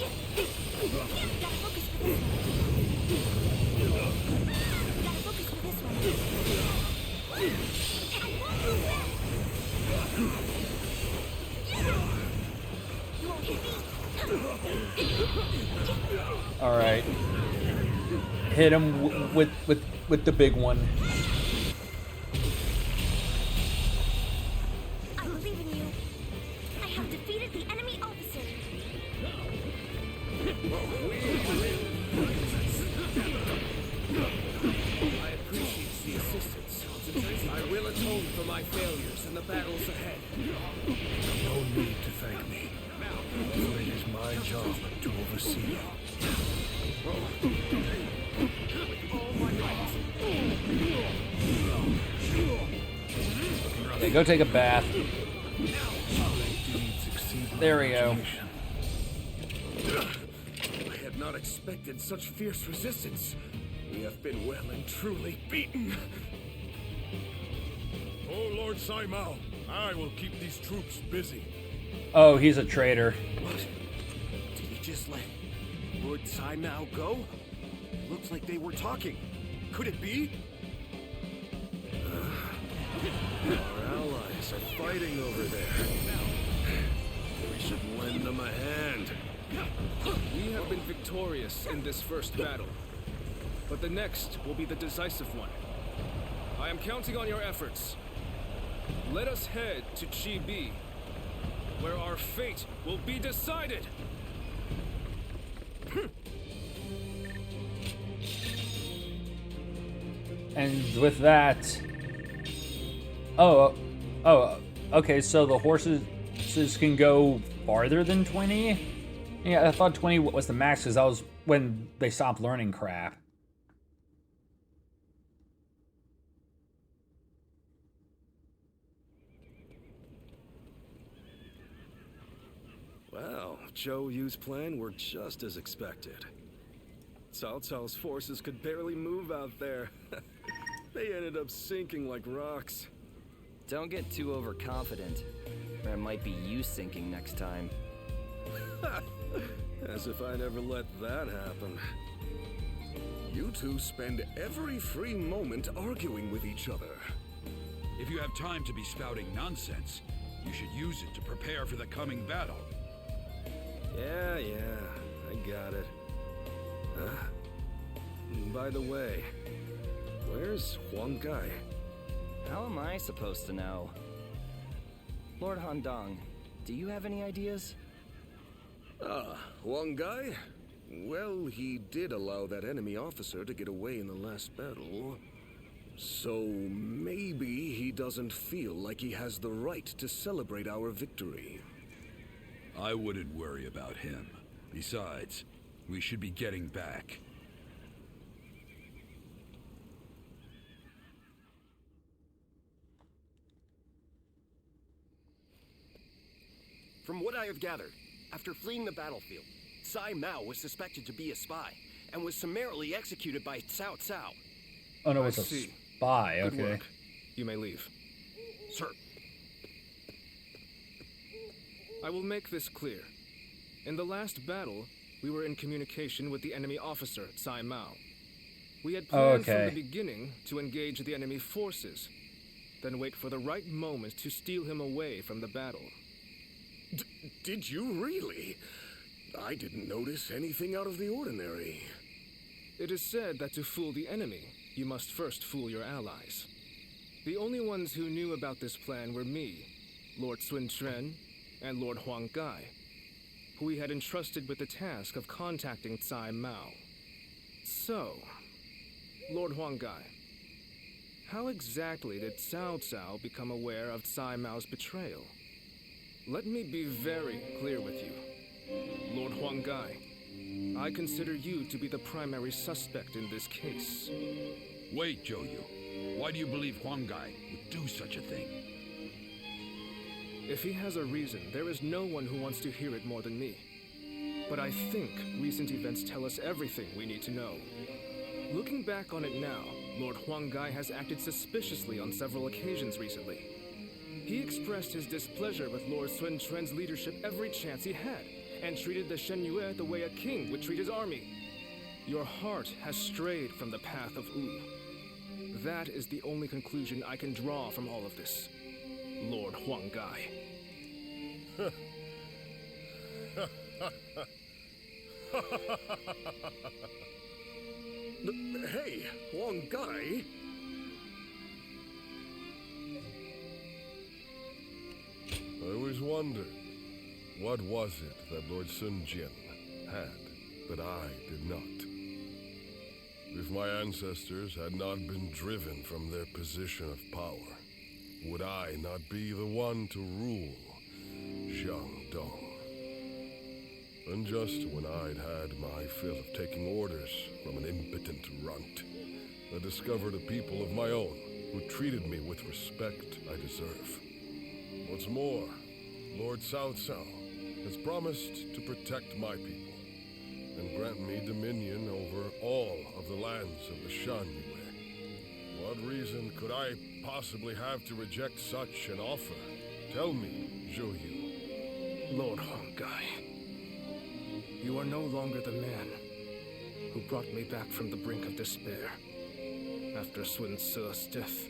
All right. Hit him with the big one. I believe in you. I have defeated the enemy officer. my failures in the battles ahead. No need to thank me, for it is my job to oversee you. Okay, go take a bath. There we go. I had not expected such fierce resistance. We have been well and truly beaten. Oh, Lord Saimao, I will keep these troops busy. Oh, he's a traitor. What? Did he just let Lord Saimao go? Looks like they were talking. Could it be? Our allies are fighting over there. We should lend them a hand. We have been victorious in this first battle, but the next will be the decisive one. I am counting on your efforts. Let us head to Chibi, where our fate will be decided. And with that, okay. So the horses can go farther than 20. Yeah, I thought 20 was the max because that was when they stopped learning crap. Well, Zhou Yu's plan worked just as expected. Cao Cao's forces could barely move out there. They ended up sinking like rocks. Don't get too overconfident, or it might be you sinking next time. As if I never let that happen. You two spend every free moment arguing with each other. If you have time to be spouting nonsense, you should use it to prepare for the coming battle. Yeah, I got it. By the way, where's Huang Gai? How am I supposed to know? Lord Handong, do you have any ideas? Huang Gai? Well, he did allow that enemy officer to get away in the last battle. So maybe he doesn't feel like he has the right to celebrate our victory. I wouldn't worry about him. Besides, we should be getting back. From what I have gathered, after fleeing the battlefield, Sai Mao was suspected to be a spy and was summarily executed by Cao Cao. Oh no, it's a spy. Good Okay. work. You may leave. Sir. I will make this clear. In the last battle, we were in communication with the enemy officer, Sai Mao. We had planned from the beginning to engage the enemy forces, then wait for the right moment to steal him away from the battle. Did you really? I didn't notice anything out of the ordinary. It is said that to fool the enemy, you must first fool your allies. The only ones who knew about this plan were me, Lord Sun Quan, and Lord Huang Gai, who we had entrusted with the task of contacting Tsai Mao. So, Lord Huang Gai, how exactly did Cao Cao become aware of Tsai Mao's betrayal? Let me be very clear with you. Lord Huang Gai, I consider you to be the primary suspect in this case. Wait, Zhou Yu. Why do you believe Huang Gai would do such a thing? If he has a reason, there is no one who wants to hear it more than me. But I think recent events tell us everything we need to know. Looking back on it now, Lord Huang Gai has acted suspiciously on several occasions recently. He expressed his displeasure with Lord Sun Quan's leadership every chance he had, and treated the Shen Yue the way a king would treat his army. Your heart has strayed from the path of Wu. That is the only conclusion I can draw from all of this, Lord Huang Gai. Hey, Huang Gai? I always wondered, what was it that Lord Sun Jian had that I did not? If my ancestors had not been driven from their position of power, would I not be the one to rule Shandong? And just when I'd had my fill of taking orders from an impotent runt, I discovered a people of my own who treated me with respect I deserve. What's more, Lord Cao Cao has promised to protect my people and grant me dominion over all of the lands of the Shan Yue. What reason could I possibly have to reject such an offer? Tell me, Zhou Yu. Lord Hongai, you are no longer the man who brought me back from the brink of despair after Sun Ce's death.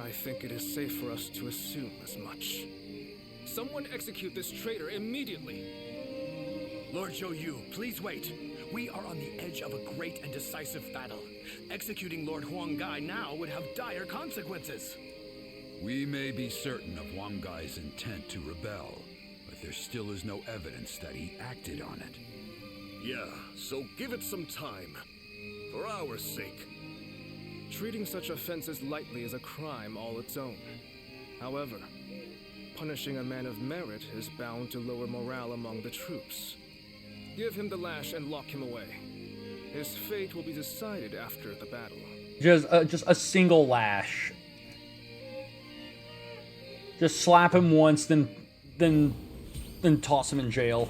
I think it is safe for us to assume as much. Someone execute this traitor immediately! Lord Zhou Yu, please wait. We are on the edge of a great and decisive battle. Executing Lord Huanggai now would have dire consequences. We may be certain of Huang Gai's intent to rebel, but there still is no evidence that he acted on it. Yeah, so give it some time. For our sake. Treating such offenses lightly is a crime all its own. However, punishing a man of merit is bound to lower morale among the troops. Give him the lash and lock him away. His fate will be decided after the battle. Just a single lash. Just slap him once, then toss him in jail.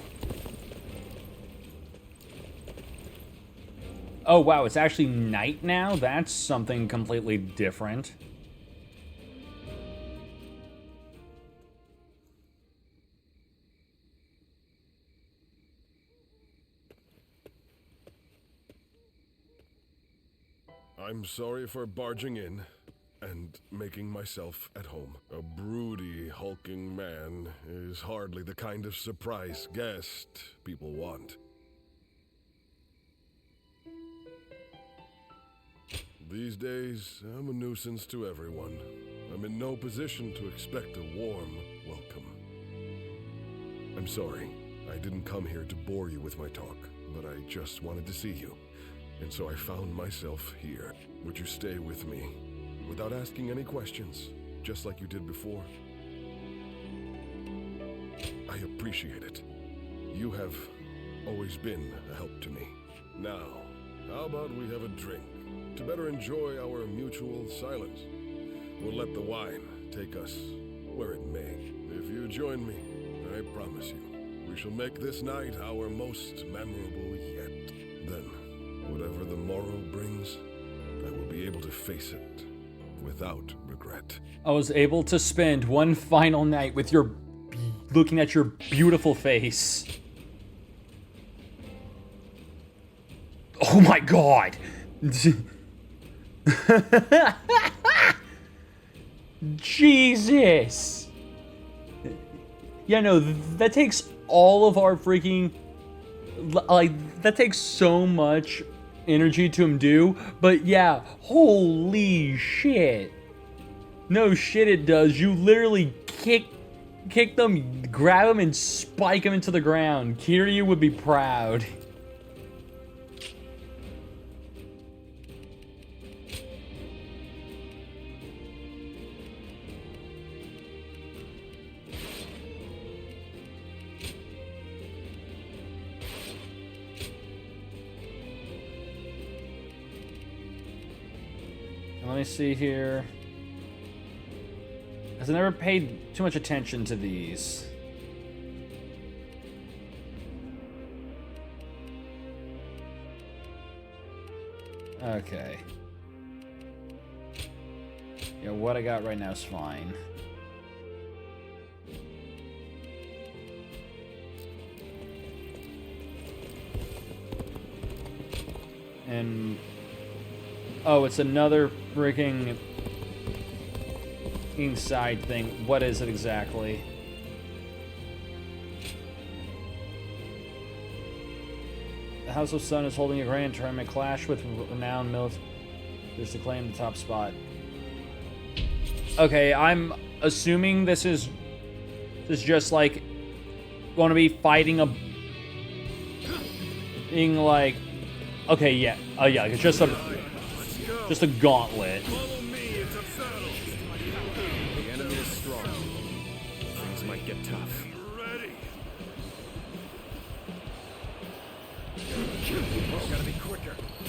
Oh wow, it's actually night now? That's something completely different. I'm sorry for barging in and making myself at home. A broody, hulking man is hardly the kind of surprise guest people want. These days, I'm a nuisance to everyone. I'm in no position to expect a warm welcome. I'm sorry, I didn't come here to bore you with my talk, but I just wanted to see you. And so I found myself here. Would you stay with me? Without asking any questions, just like you did before? I appreciate it. You have always been a help to me. Now, how about we have a drink? To better enjoy our mutual silence. We'll let the wine take us where it may. If you join me, I promise you, we shall make this night our most memorable yet. Then, whatever the morrow brings, I will be able to face it without regret. I was able to spend one final night with looking at your beautiful face. Oh my god! Jesus! Yeah, no, that takes all of our freaking... Like, that takes so much energy to do, but yeah, holy shit. No shit it does. You literally kick them, grab them, and spike them into the ground. Kiryu would be proud. Let me see here. Because I never paid too much attention to these. Okay. Yeah, what I got right now is fine. And... oh, it's another freaking inside thing. What is it exactly? The House of Sun is holding a grand tournament. Clash with renowned militaries to claim the top spot. Okay, I'm assuming this is just like going to be fighting a being like, okay, yeah, yeah, it's just a gauntlet.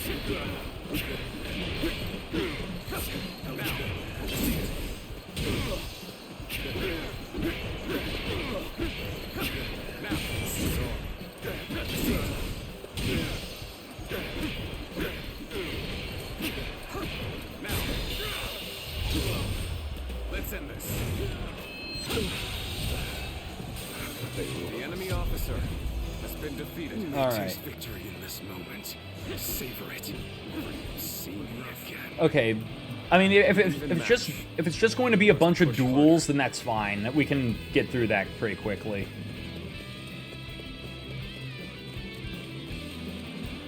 Let's end this. The enemy officer has been defeated. All Taste right. victory in this moment. Savor it. See me again. Okay. I mean, if it's just going to be a bunch of duels, then that's fine. We can get through that pretty quickly.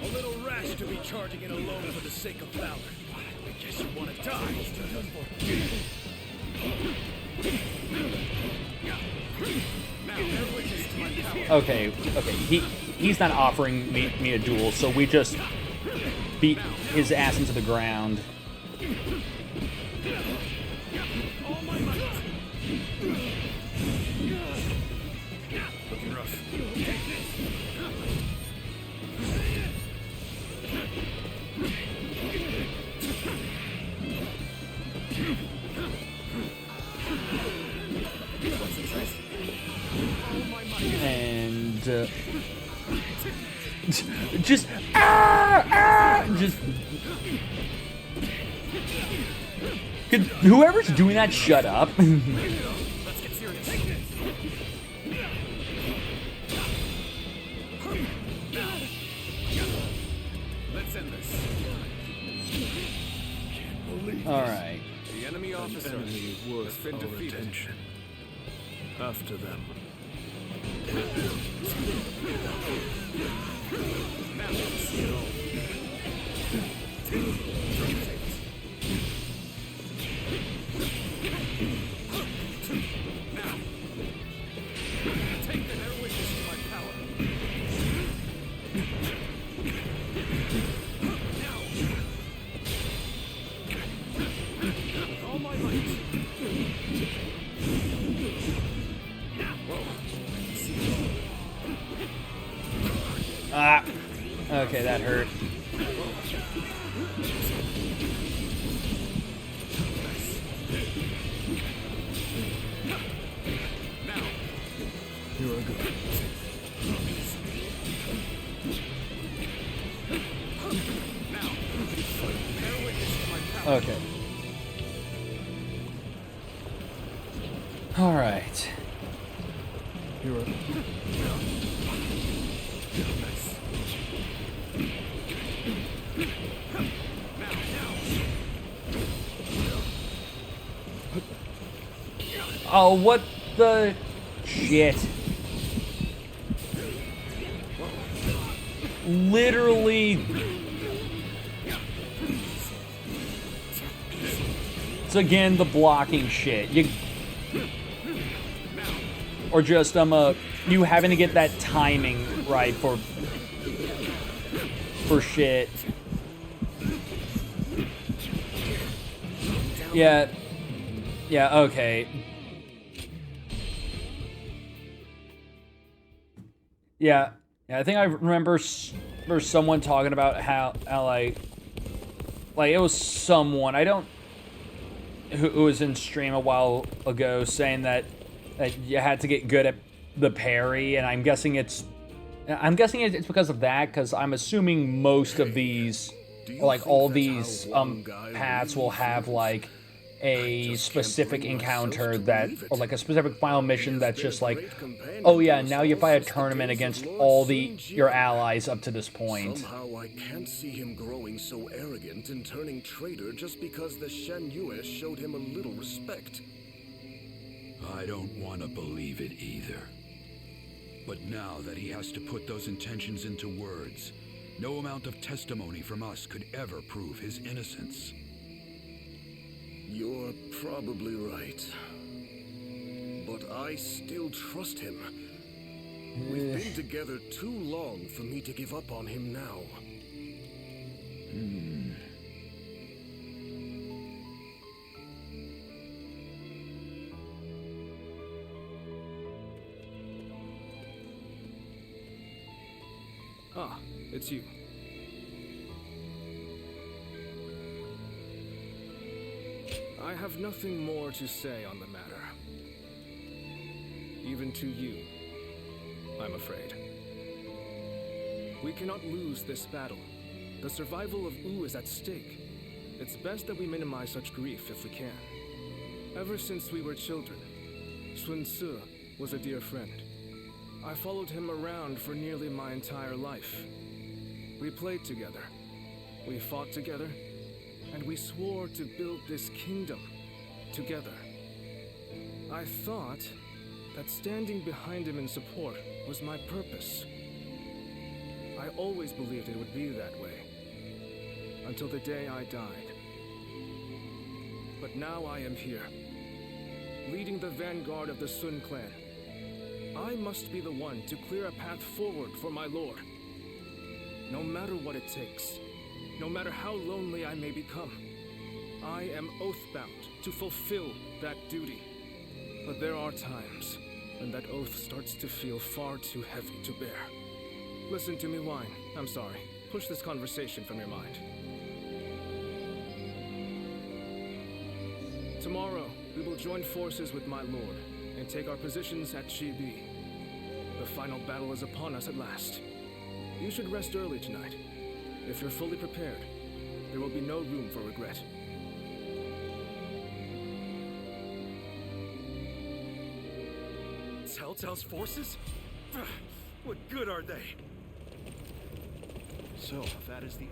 A little rash to be charging it alone for the sake of valor. I guess you want to die. Okay, he's not offering me a duel, so we just beat his ass into the ground. Looking rough. And just could whoever's doing that shut up? Let's get serious. Let's end this. All right. The enemy officer Enemy has worth been our defeated. attention. After them. Take the air witness to my power. With all my might. Ah. Okay, that hurt. You are good. Okay. All right. You are. Oh, what the shit? Literally. It's again the blocking shit. Or just you having to get that timing right for shit. Yeah. Yeah, okay. Yeah, I think I remember there's someone talking about how like it was someone who was in stream a while ago saying that you had to get good at the parry, and I'm guessing it's because of that, because I'm assuming most of these, or like all these paths will have like a specific encounter that, or like a specific final mission that's just like, oh yeah, now you fight a tournament against all your allies up to this point. Somehow I can't see him growing so arrogant and turning traitor just because the Shen Yue showed him a little respect. I don't want to believe it either. But now that he has to put those intentions into words, no amount of testimony from us could ever prove his innocence. You're probably right. But I still trust him. We've been together too long for me to give up on him now. Ah, it's you. I have nothing more to say on the matter. Even to you, I'm afraid. We cannot lose this battle. The survival of Wu is at stake. It's best that we minimize such grief if we can. Ever since we were children, Sun Tzu was a dear friend. I followed him around for nearly my entire life. We played together, we fought together, and we swore to build this kingdom together. I thought that standing behind him in support was my purpose. I always believed it would be that way, until the day I died. But now I am here, leading the vanguard of the Sun clan. I must be the one to clear a path forward for my lord. No matter what it takes, no matter how lonely I may become, I am oath-bound to fulfill that duty. But there are times when that oath starts to feel far too heavy to bear. Listen to me whine. I'm sorry. Push this conversation from your mind. Tomorrow, we will join forces with my lord and take our positions at Chibi. The final battle is upon us at last. You should rest early tonight. If you're fully prepared, there will be no room for regret. Cao Cao's forces? What good are they? So, that is the...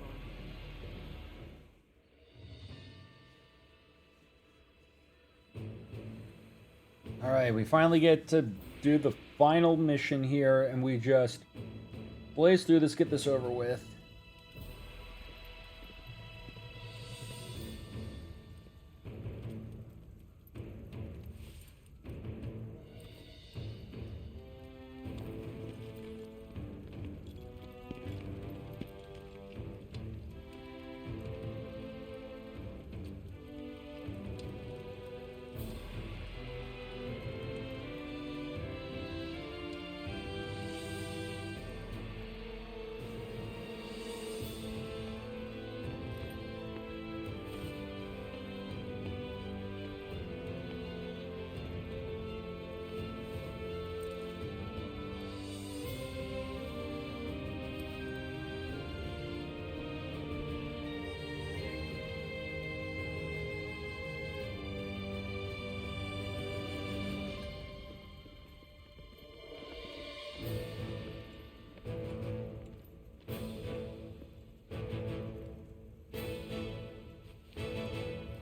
Alright, we finally get to do the final mission here, and we just blaze through this, get this over with.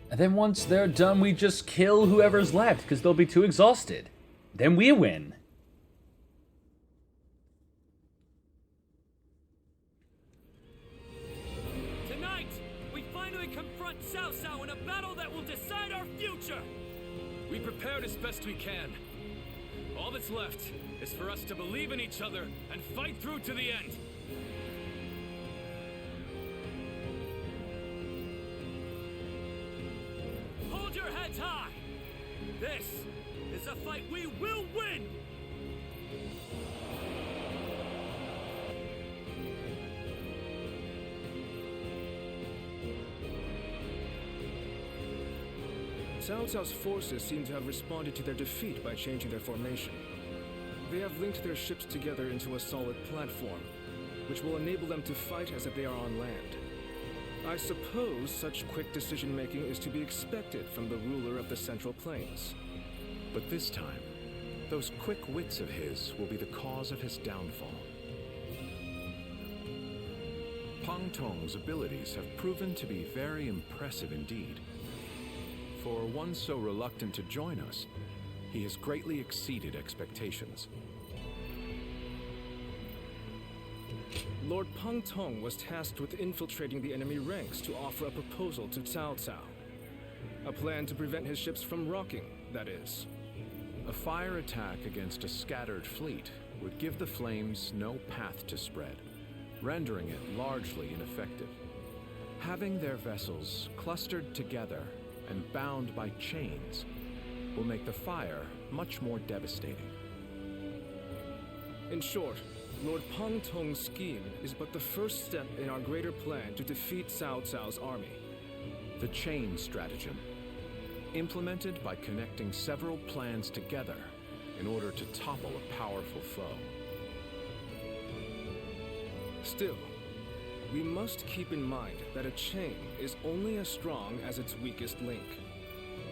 And then once they're done, we just kill whoever's left, because they'll be too exhausted. Then we win. Tonight, we finally confront Cao Cao in a battle that will decide our future! We prepared as best we can. All that's left is for us to believe in each other and fight through to the end. Hold your heads high! This is a fight we will win! Cao Cao's forces seem to have responded to their defeat by changing their formation. They have linked their ships together into a solid platform, which will enable them to fight as if they are on land. I suppose such quick decision-making is to be expected from the ruler of the Central Plains. But this time, those quick wits of his will be the cause of his downfall. Pang Tong's abilities have proven to be very impressive indeed. For one so reluctant to join us, he has greatly exceeded expectations. Lord Pang Tong was tasked with infiltrating the enemy ranks to offer a proposal to Cao Cao. A plan to prevent his ships from rocking, that is. A fire attack against a scattered fleet would give the flames no path to spread, rendering it largely ineffective. Having their vessels clustered together and bound by chains will make the fire much more devastating. In short, Lord Pang Tong's scheme is but the first step in our greater plan to defeat Cao Cao's army. The chain stratagem. implemented by connecting several plans together in order to topple a powerful foe. Still, we must keep in mind that a chain is only as strong as its weakest link.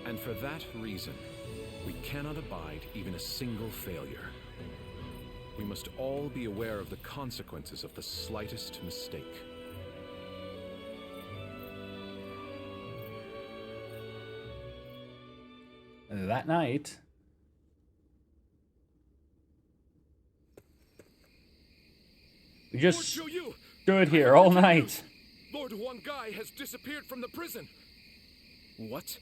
And for that reason, we cannot abide even a single failure. We must all be aware of the consequences of the slightest mistake. That night, we just stood here all night. Lord Huangai has disappeared from the prison. What?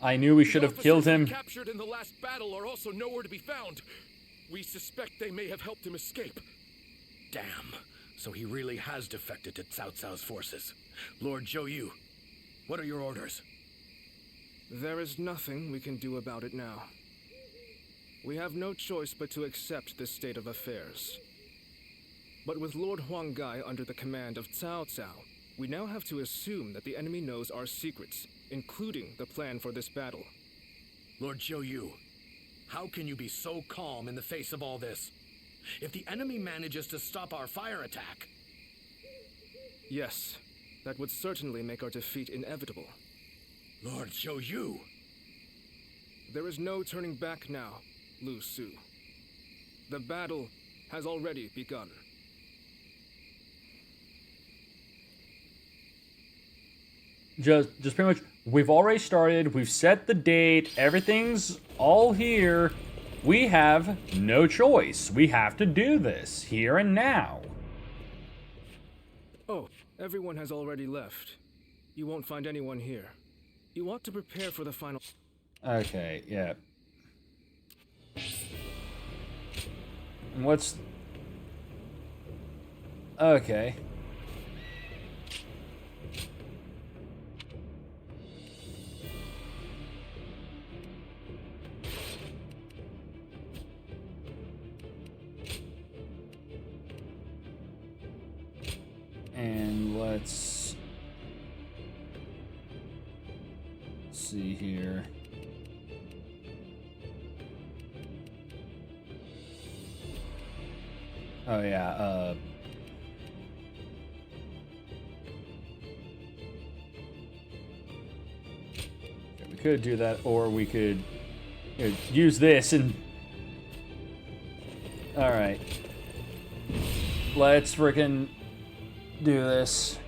I knew we should have killed him. Captured in the last battle are also nowhere to be found. We suspect they may have helped him escape. Damn. So he really has defected to Cao Cao's forces. Lord Zhou Yu, what are your orders? There is nothing we can do about it now. We have no choice but to accept this state of affairs. But with Lord Huangai under the command of Cao Cao, we now have to assume that the enemy knows our secrets, including the plan for this battle. Lord Zhou Yu, how can you be so calm in the face of all this? If the enemy manages to stop our fire attack... Yes, that would certainly make our defeat inevitable. Lord Zhou Yu! There is no turning back now, Lu Su. The battle has already begun. Just pretty much, we've already started, we've set the date, everything's all here. We have no choice. We have to do this, here and now. Oh, everyone has already left. You won't find anyone here. You ought to prepare for the final... Okay, yeah. And what's... Okay. And let's see here. Oh yeah, we could do that, or we could use this and... Alright. Let's frickin' do this.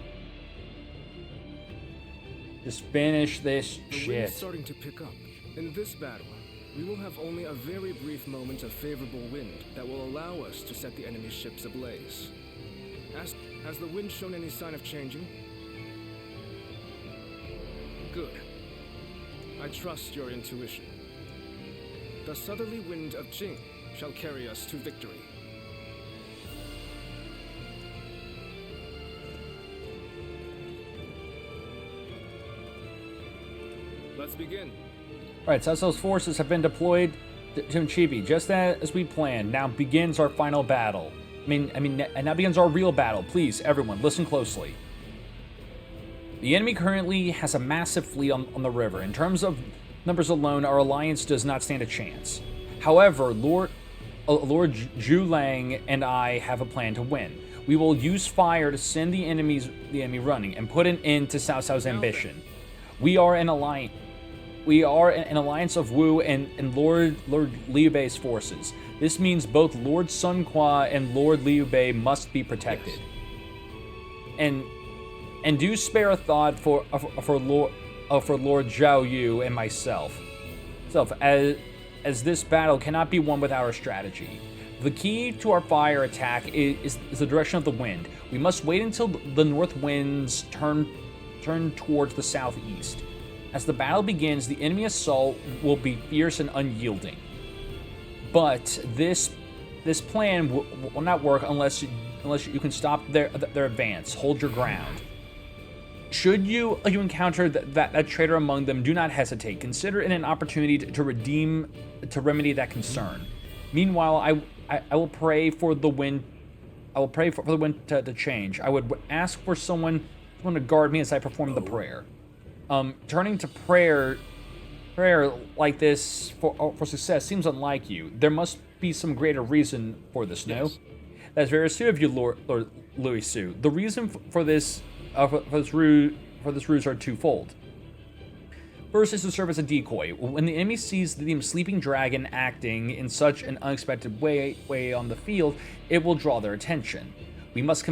Just finish this The shit. wind's starting to pick up. In this battle, we will have only a very brief moment of favorable wind that will allow us to set the enemy ships ablaze. Has the wind shown any sign of changing? Good. I trust your intuition. The southerly wind of Jing shall carry us to victory. Let's begin. Alright, Sasso's forces have been deployed to Chibi, just as we planned. Now begins our final battle. And now begins our real battle. Please, everyone, listen closely. The enemy currently has a massive fleet on the river. In terms of numbers alone, our alliance does not stand a chance. However, Lord Zhu Lang and I have a plan to win. We will use fire to send the enemy running and put an end to Cao Cao's ambition. We are an alliance. We are an alliance of Wu and Lord Liu Bei's forces. This means both Lord Sun Qua and Lord Liu Bei must be protected. Yes. And do spare a thought for Lord Zhao Yu and myself. As this battle cannot be won without our strategy. The key to our fire attack is the direction of the wind. We must wait until the north winds turn towards the southeast. As the battle begins, the enemy assault will be fierce and unyielding. But this plan will not work unless you can stop their advance. Hold your ground. Should you encounter that traitor among them, do not hesitate. Consider it an opportunity to remedy that concern. Meanwhile, I will pray for the wind. I will pray for the wind to change. I would ask for someone to guard me as I perform the prayer. turning to prayer like this for success seems unlike you. There must be some greater reason for this, no? Yes. That's very astute of you, Lord Louis Su. The reason for this ruse are twofold. First is to serve as a decoy. When the enemy sees the sleeping dragon acting in such an unexpected way on the field, it will draw their attention. They must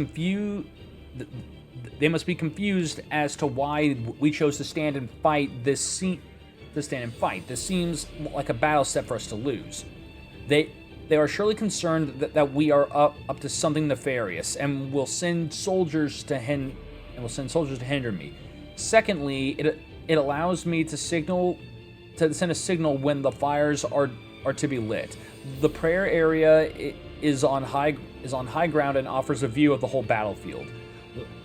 be confused as to why we chose to stand and fight this This seems like a battle set for us to lose. They are surely concerned that we are up to something nefarious, and will send soldiers to hinder me. Secondly, it allows me to send a signal when the fires are to be lit. The prayer area is on high ground and offers a view of the whole battlefield.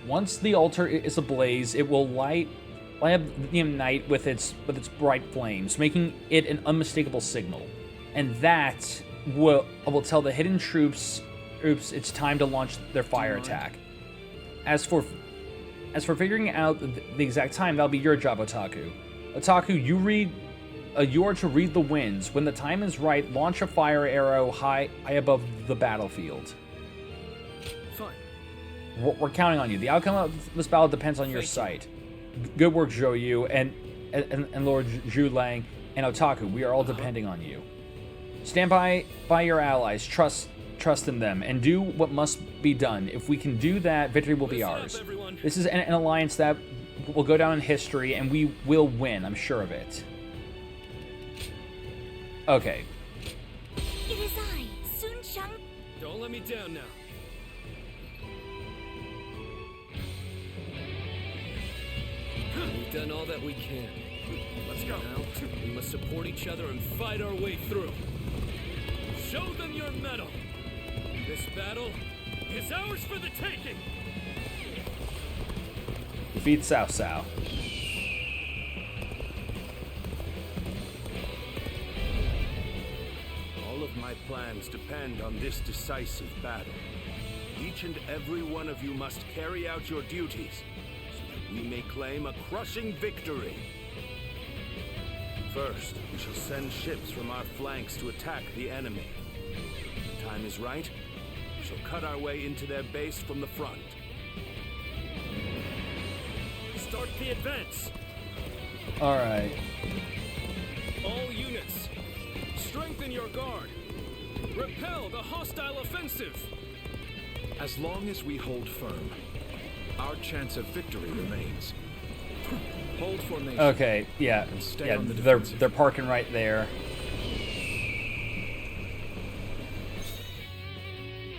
Once the altar is ablaze, it will light up the night with its bright flames, making it an unmistakable signal, and that will tell the hidden troops it's time to launch their fire attack. As for figuring out the exact time, that'll be your job, Otaku. Otaku, you are to read the winds. When the time is right, launch a fire arrow high above the battlefield. Fine. We're counting on you. The outcome of this battle depends on your sight. Good work, Zhou and Lord Zhu Lang and Otaku. We are all depending on you. Stand by your allies. Trust in them, and do what must be done. If we can do that, victory will be ours. This is an alliance that will go down in history, and we will win. I'm sure of it. Okay. It is I, Sun Shang. Don't let me down now. We've done all that we can. Let's go. Now, we must support each other and fight our way through. Show them your mettle. This battle is ours for the taking. Defeat Cao Cao. All of my plans depend on this decisive battle. Each and every one of you must carry out your duties, so that we may claim a crushing victory. First, we shall send ships from our flanks to attack the enemy. When the time is right, we shall cut our way into their base from the front. Start the advance. All right. All units, strengthen your guard. Repel the hostile offensive. As long as we hold firm, our chance of victory remains. Hold formation. Okay, yeah, on the they're parking right there.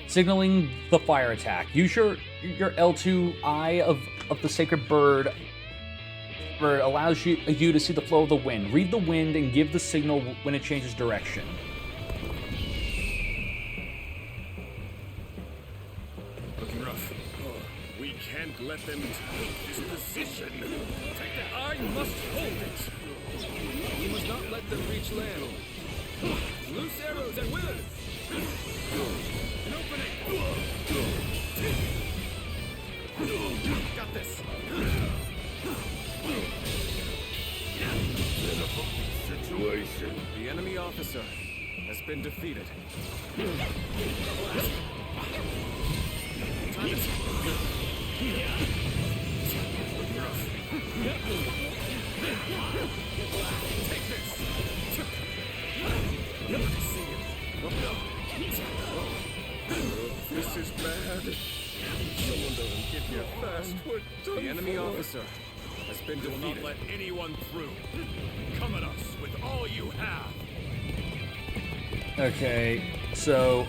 Signaling the fire attack. Use your L2 Eye of the Sacred Bird. Bird allows you to see the flow of the wind. Read the wind and give the signal when it changes direction. Looking rough. We can't let them take this position. I must hold it. We must not let them reach land. Loose arrows and withers. An opening. Got this. Situation. The enemy officer has been defeated. Take this. This is bad. Someone doesn't give you a fast. We're done. The enemy officer has been Will defeated. not let anyone through. Come at us with all you have. Okay, so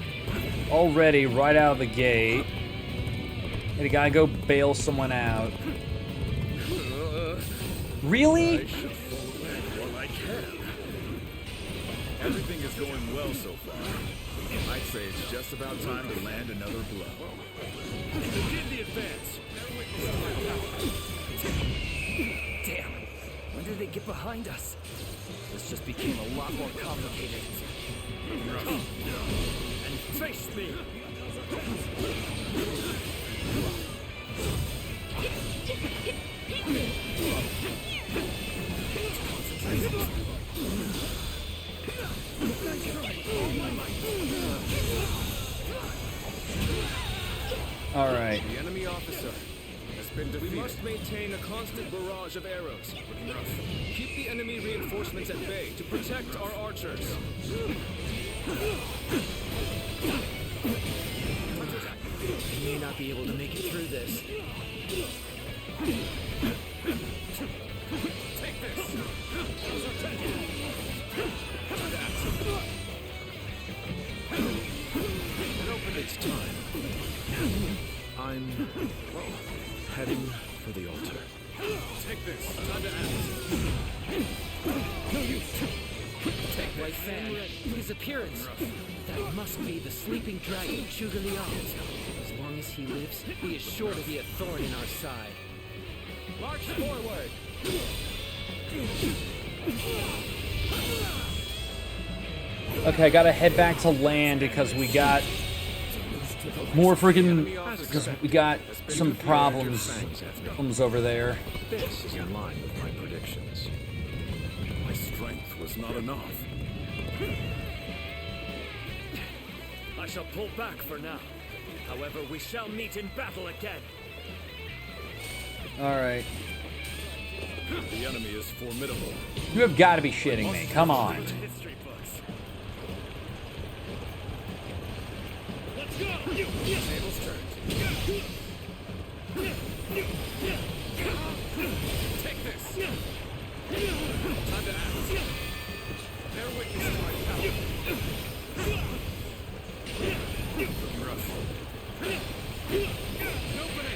already right out of the gate, you gotta go bail someone out. Really? I should fall back while I can. Everything is going well so far. I'd say it's just about time to land another blow. Begin the advance. Damn. When did they get behind us? This just became a lot more complicated. And face me. We defeated. must maintain a constant barrage of arrows. Keep the enemy reinforcements at bay to protect our archers. We may not be able to make it through this. Take this! It's time. I'm heading for the altar. Take this! Time to act! No use! Take Wei Fan, his appearance. That must be the sleeping dragon Zhuge Liang. As long as he lives, he is sure to be a thorn in our side. March forward! Okay, I gotta head back to land because we got more freaking. Because we got some problems over there. This is in line with my predictions. My strength was not enough. I shall pull back for now. However, we shall meet in battle again. Alright. The enemy is formidable. You have got to be shitting me. Come on. History books. Let's go! Tables turned. Take this! Time to act. Bear witness to my power. Rough. Open it!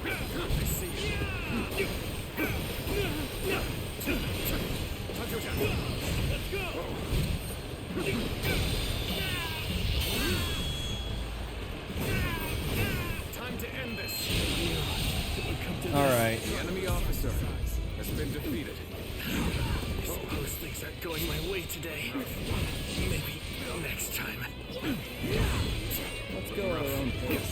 I see you. Let's go! Time to end this. Alright. The enemy officer has been defeated. I suppose things aren't going my way today. Maybe next time. Let's go our own pace.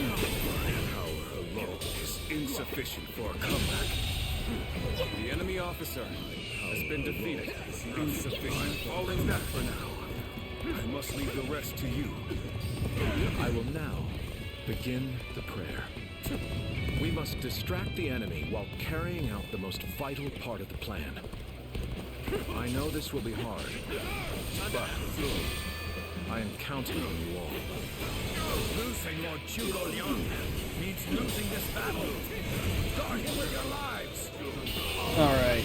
My power alone is insufficient for a comeback. The enemy officer has been defeated. Insufficient. I'm falling back for now. I must leave the rest to you. I will now begin the prayer. We must distract the enemy while carrying out the most vital part of the plan. I know this will be hard, but I am counting on you all. Losing Lord Zhuge Liang means losing this battle. Guard him with your lives. Alright.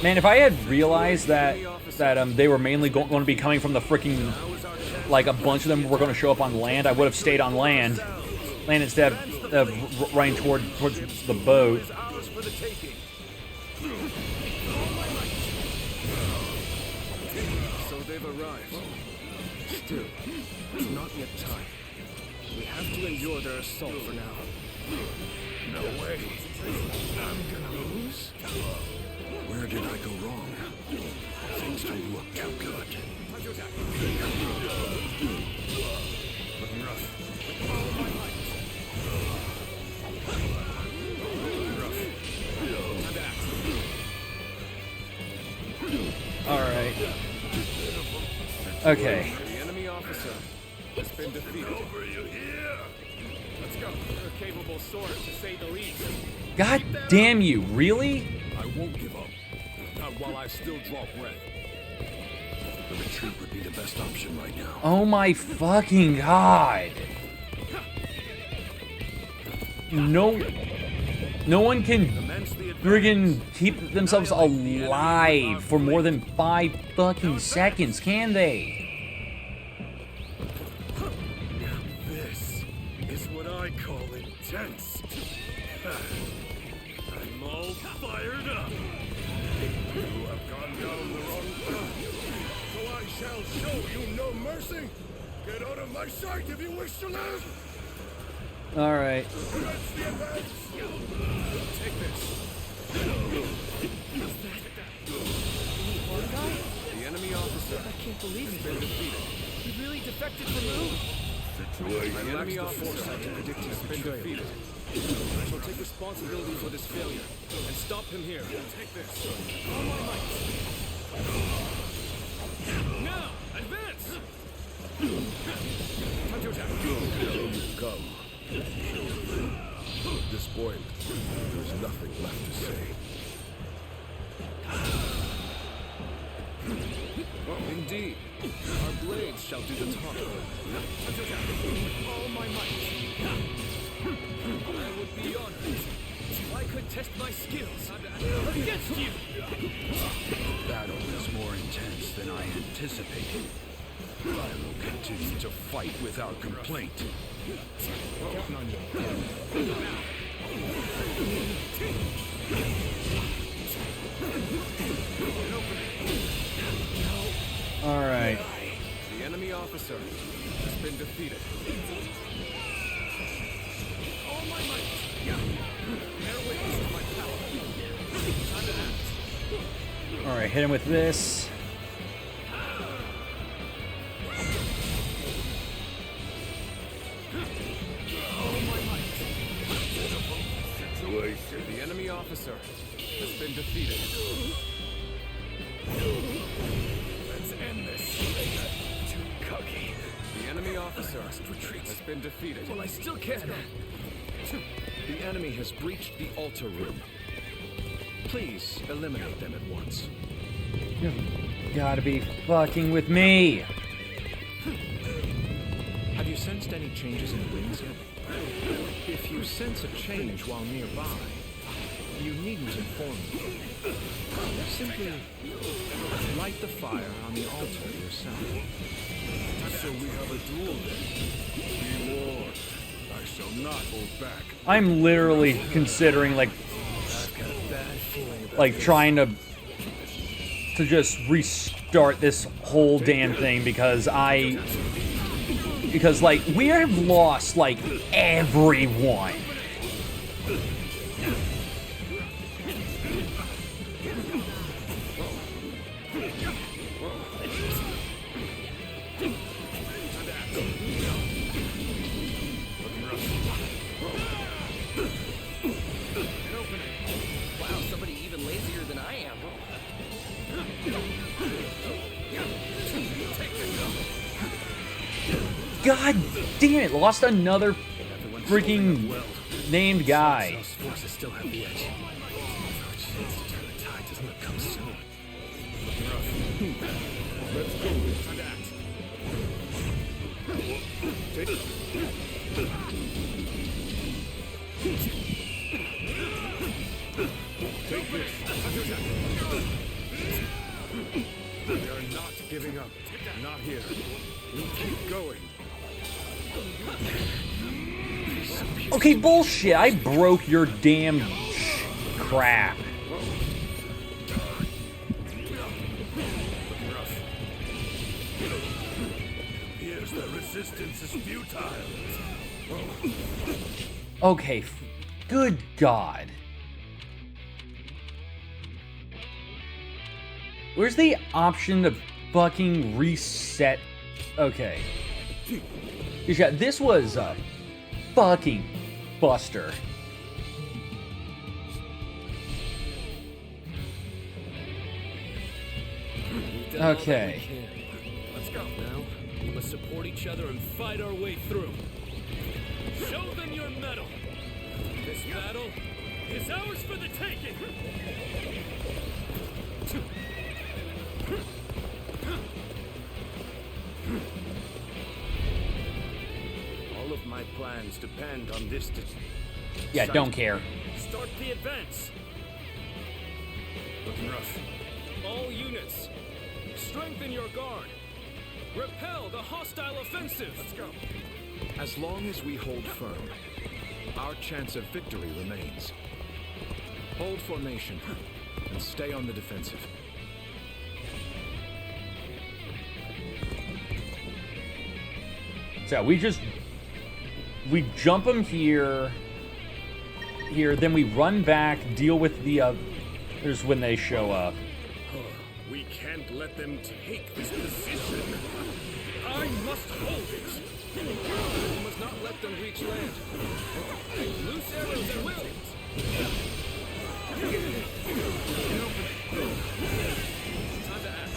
Man, if I had realized that they were mainly going to be coming from the freaking, like a bunch of them were going to show up on land, I would have stayed on land instead of running towards the boat. So they've arrived. Still, it's not yet time. We have to endure their assault for now. No way. I'm gonna lose. Where did I go wrong? Things don't look too good. Looking rough. Alright. Okay. The enemy officer has been defeated. Over you here. Let's go. They're a capable sword, to say the least. God damn you, really? I won't give up. Not while I still draw breath. The retreat would be the best option right now. Oh my fucking god. No one can friggin' keep themselves alive for more than 5 fucking seconds, can they? This is what I call intense. I'm all fired up. You have gone down the wrong path. So I shall show you no mercy. Get out of my sight if you wish to live. Alright. That's the advance. Take this. The enemy officer I can't believe has it. been defeated. You really defected from Mu? My enemy officer to predict his betrayal. I shall take responsibility for this failure and stop him here. Take this. All my might. Now, advance! point, there's nothing left to say. Indeed. Our blades shall do the talking. All my might. I would be honored if I could test my skills against you. The battle is more intense than I anticipated. I will continue to fight without complaint. Counting on you. All right. The enemy officer has been defeated. All my might. Bear witness to my power. Time to act. All right, hit him with this. The enemy officer has been defeated. Let's end this. Too cocky. The enemy officer has been defeated. Well, I still can. The enemy has breached the altar room. Please eliminate them at once. You've gotta be fucking with me. Have you sensed any changes in winds yet? If you sense a change while nearby, you needn't inform me. Simply light the fire on the altar yourself. So we have a duel then. Be warned. I shall not hold back. I'm literally considering like trying to just restart this whole damn thing because like we have lost like everyone. Wow, somebody even lazier than I am. God damn it, lost another freaking named guy. Forces still have the edge. A chance to turn the tide doesn't come soon. Let's go. Time to act. Take this. We are not giving up. Not here. We keep going. Okay, bullshit. I broke your damn crap. Here's the resistance is futile. Okay, good God. Where's the option to fucking reset? Okay. Yeah, this was a fucking buster. Okay. Let's go. Now, we must support each other and fight our way through. Show them your mettle. This battle is ours for the taking. All of my plans depend on this. Yeah, don't care. Start the advance. Looking rough. All units, strengthen your guard. Repel the hostile offensive. Let's go. As long as we hold firm, our chance of victory remains. Hold formation and stay on the defensive. So we jump them here, then we run back, deal with the there's when they show up. We can't let them take this position. I must hold it. We must not let them reach land. Loose arrows at will. Time to act.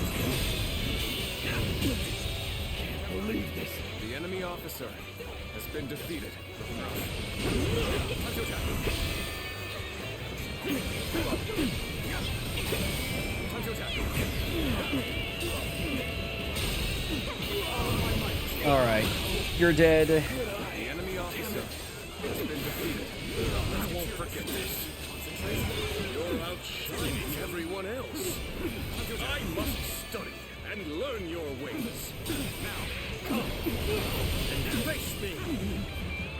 Can't believe this. The enemy officer has been defeated. Alright. You're dead. The enemy officer has been defeated. I won't forget this. You're outshining everyone else. I must study and learn your ways. Now, come and face me.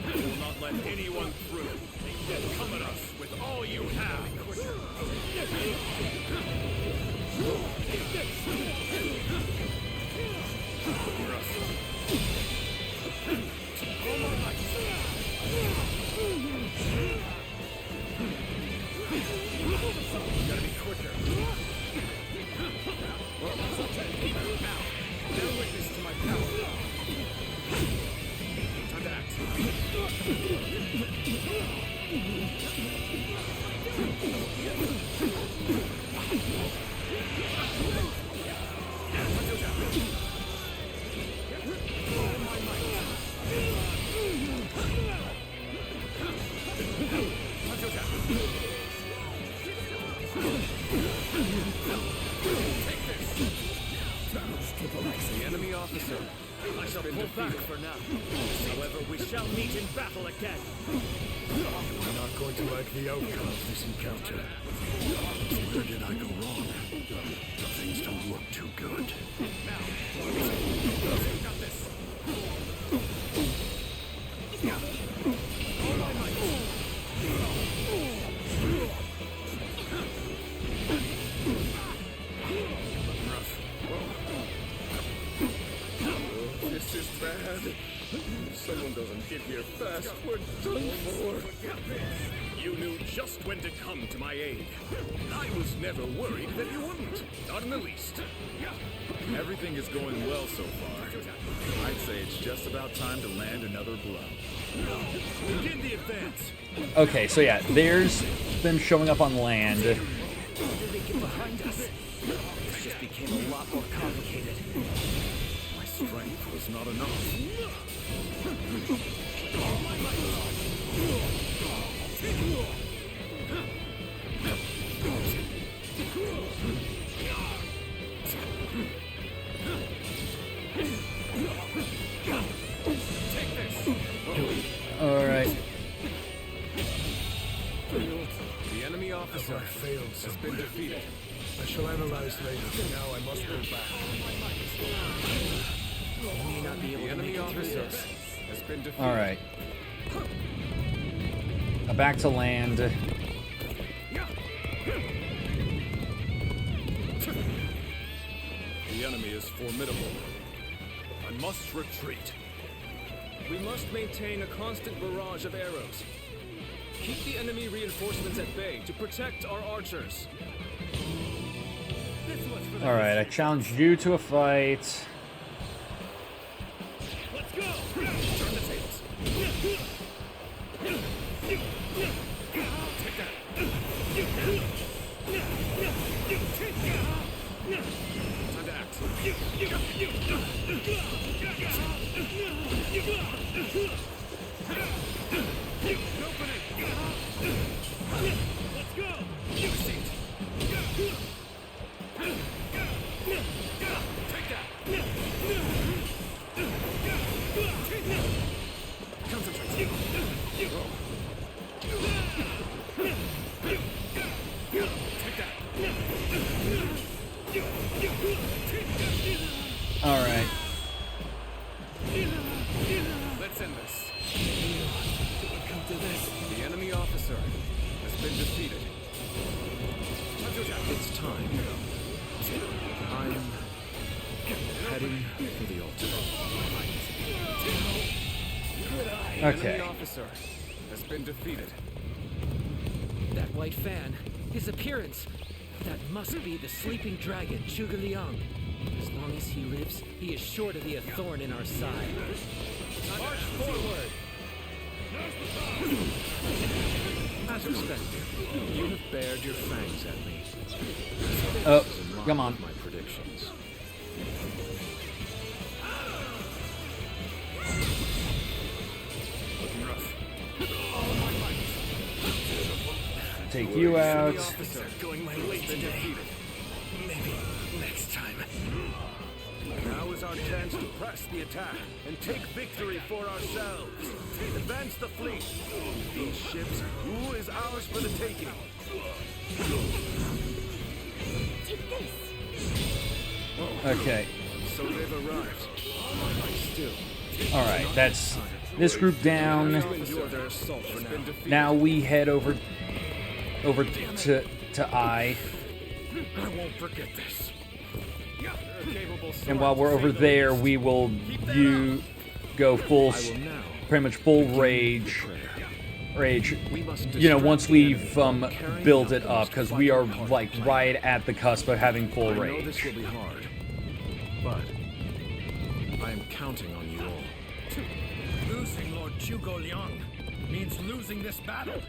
I will not let anyone through. Come at us with all you have. You gotta be quicker. Now, bear witness to my power. Time to act. The enemy officer. I shall pull back for now. However, we shall meet in battle again. I'm not going to like the outcome of this encounter. Where did I go wrong? Things don't look too good. Got this. This is bad. If someone doesn't get here fast, we're done for. You knew just when to come to my aid. I was never worried that you wouldn't. Not in the least. Everything is going well so far. I'd say it's just about time to land another blow. Begin the advance. Okay, so yeah, there's them showing up on land. How did they get behind us? This just became a lot more complicated. My strength was not enough. Alright. The enemy officer has been defeated. I shall analyze later. For now, I must go back. We may not be able The to enemy make it through officer this. has been defeated. Alright. Back to land. The enemy is formidable. I must retreat. We must maintain a constant barrage of arrows. Keep the enemy reinforcements at bay to protect our archers. Alright, I challenged you to a fight. Let's go! Turn the tables. Take that. Time to act. Let's go! Take a seat. Take that. Concentrate. Take that. Alright. Let's end this. Come to this. The enemy officer has been defeated. It's time. I'm heading for the altar. The Okay. enemy officer has been defeated. That white fan, his appearance. That must be the sleeping dragon, Zhuge Liang. As long as he lives, he is sure to be a thorn in our side. March forward! As expected, you have bared your fangs at me. Oh, This is in line come on. with my predictions. take you out. Going my way today. Maybe next time. Now is our chance to press the attack and take victory for ourselves. Advance the fleet. These ships, who is ours for the taking? Take this. Okay. So they've arrived. Still. All right. That's this group down. Now we head over to I. I won't forget this. And while we're over there, we will go full, pretty much full rage. You know, once we've built it up, because we are like right at the cusp of having full I know this rage. will be hard, but I am counting on you all. Losing Lord Zhuge Liang means losing this battle.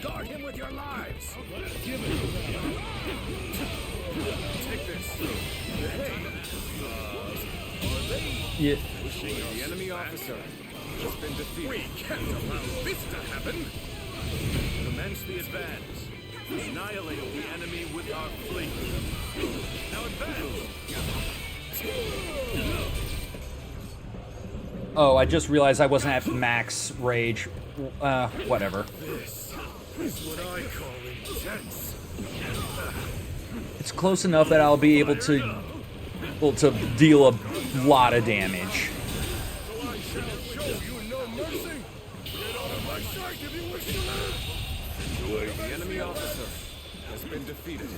Guard him with your lives. Give it. Take this. Yeah. The enemy officer has been defeated. We can't allow this to happen. Commence the advance. Annihilate the enemy with our fleet. Now advance. Oh, I just realized I wasn't at max rage. Whatever. This is what I call intense. It's close enough that I'll be able to, well, to deal a lot of damage. So I shall show you no mercy. Get out of my sight if you wish to live. The enemy officer has been defeated.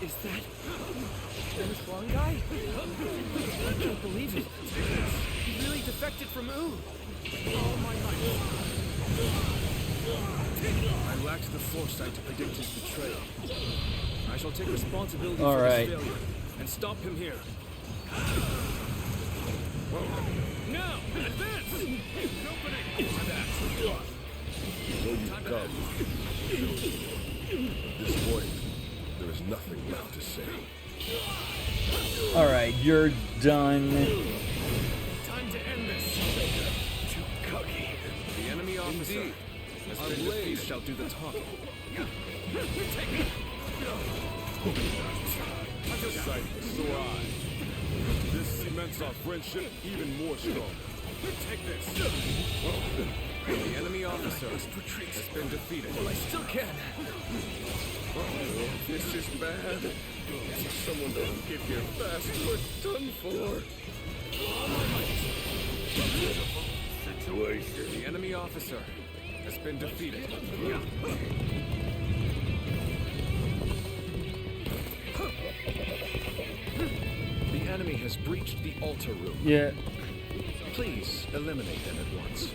Is that Dennis Huang guy? I can't believe it. He really defected from Wu. Oh my I lacked the foresight to predict his betrayal. I shall take responsibility All for right. his failure and stop him here. Now, advance! Opening to that. So you come. At this point, there is nothing left to say. All right, you're done. Time to end this. Too cocky. The enemy officer has Our been blade defeated. shall do the talking. Sight Sorai. This cements our friendship even more strong. Take this. The enemy officer has been defeated. I still can. This is bad. If someone doesn't give here fast, we're done for. The enemy officer has been defeated. The enemy has breached the altar room. Yeah. Please eliminate them at once.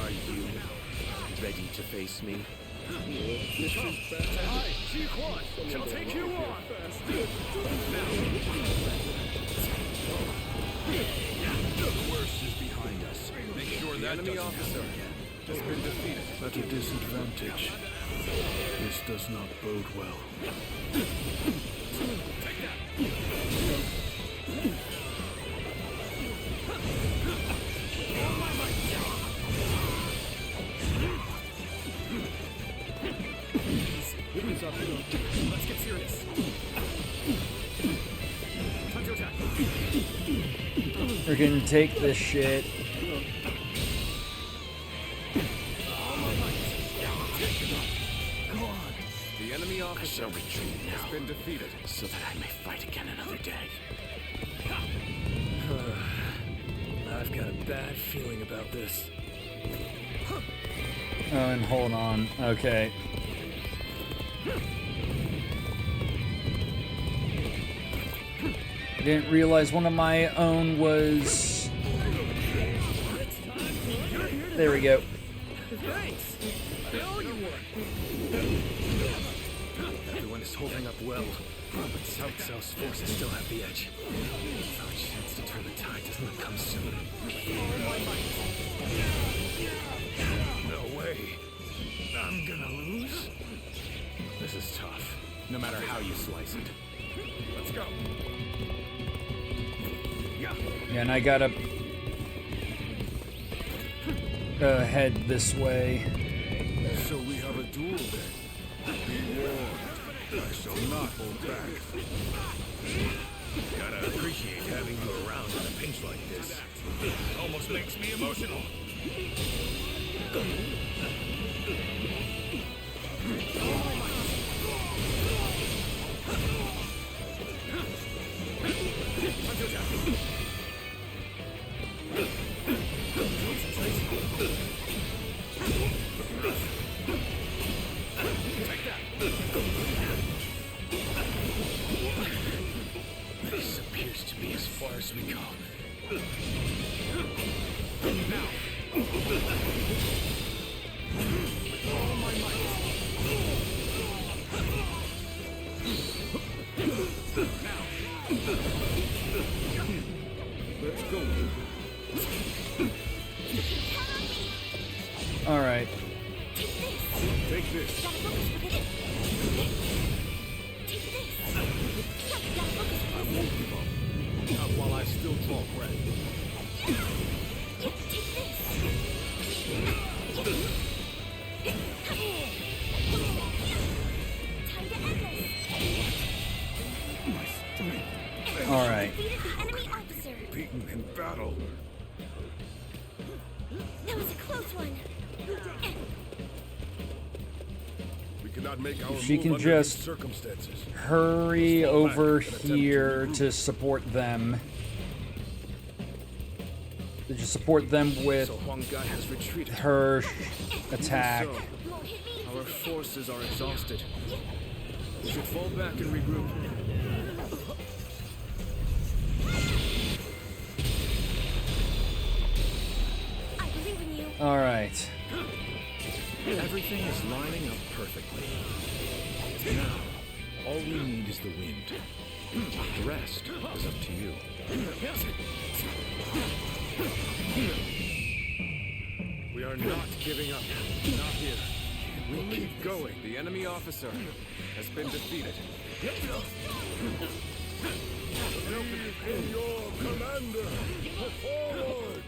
Are you ready to face me? This is bad. I, Ji Huan, shall take you on. The worst is behind us. Make sure the enemy officer has been defeated. At a disadvantage. This does not bode well. Let's get serious. Time to attack. We're gonna take this shit. The enemy officer has been defeated. So that I may fight again another day. I've got a bad feeling about this. Oh, and hold on. Okay. I didn't realize one of my own was... There we go. Thanks. I owe you one. Everyone is holding up well, but Cao Cao's forces still have the edge. Our chance to turn the tide doesn't come soon. No way. I'm gonna lose. This is tough, no matter how you slice it. Let's go. Yeah, and I gotta... head this way. So we have a duel then. Be warned. I shall not hold back. Gotta appreciate having you around in a pinch like this. Almost makes me emotional. This appears to be as far as we go. Now. With all my might. Now. Let's go. All right. Take this. I won't give up. Not while I still draw breath. All right. Beaten in battle. That was a close one. We cannot make our She move can under just these circumstances. hurry over here to support them. To just support them with So Huang Gai has retreated. her attack. So, our forces are exhausted. We should fall back and regroup. I believe in you. All right. Everything is lining up perfectly. Now, all we need is the wind. The rest is up to you. We are not giving up. Not here. We'll keep going. The enemy officer has been defeated. In your commander. Forward.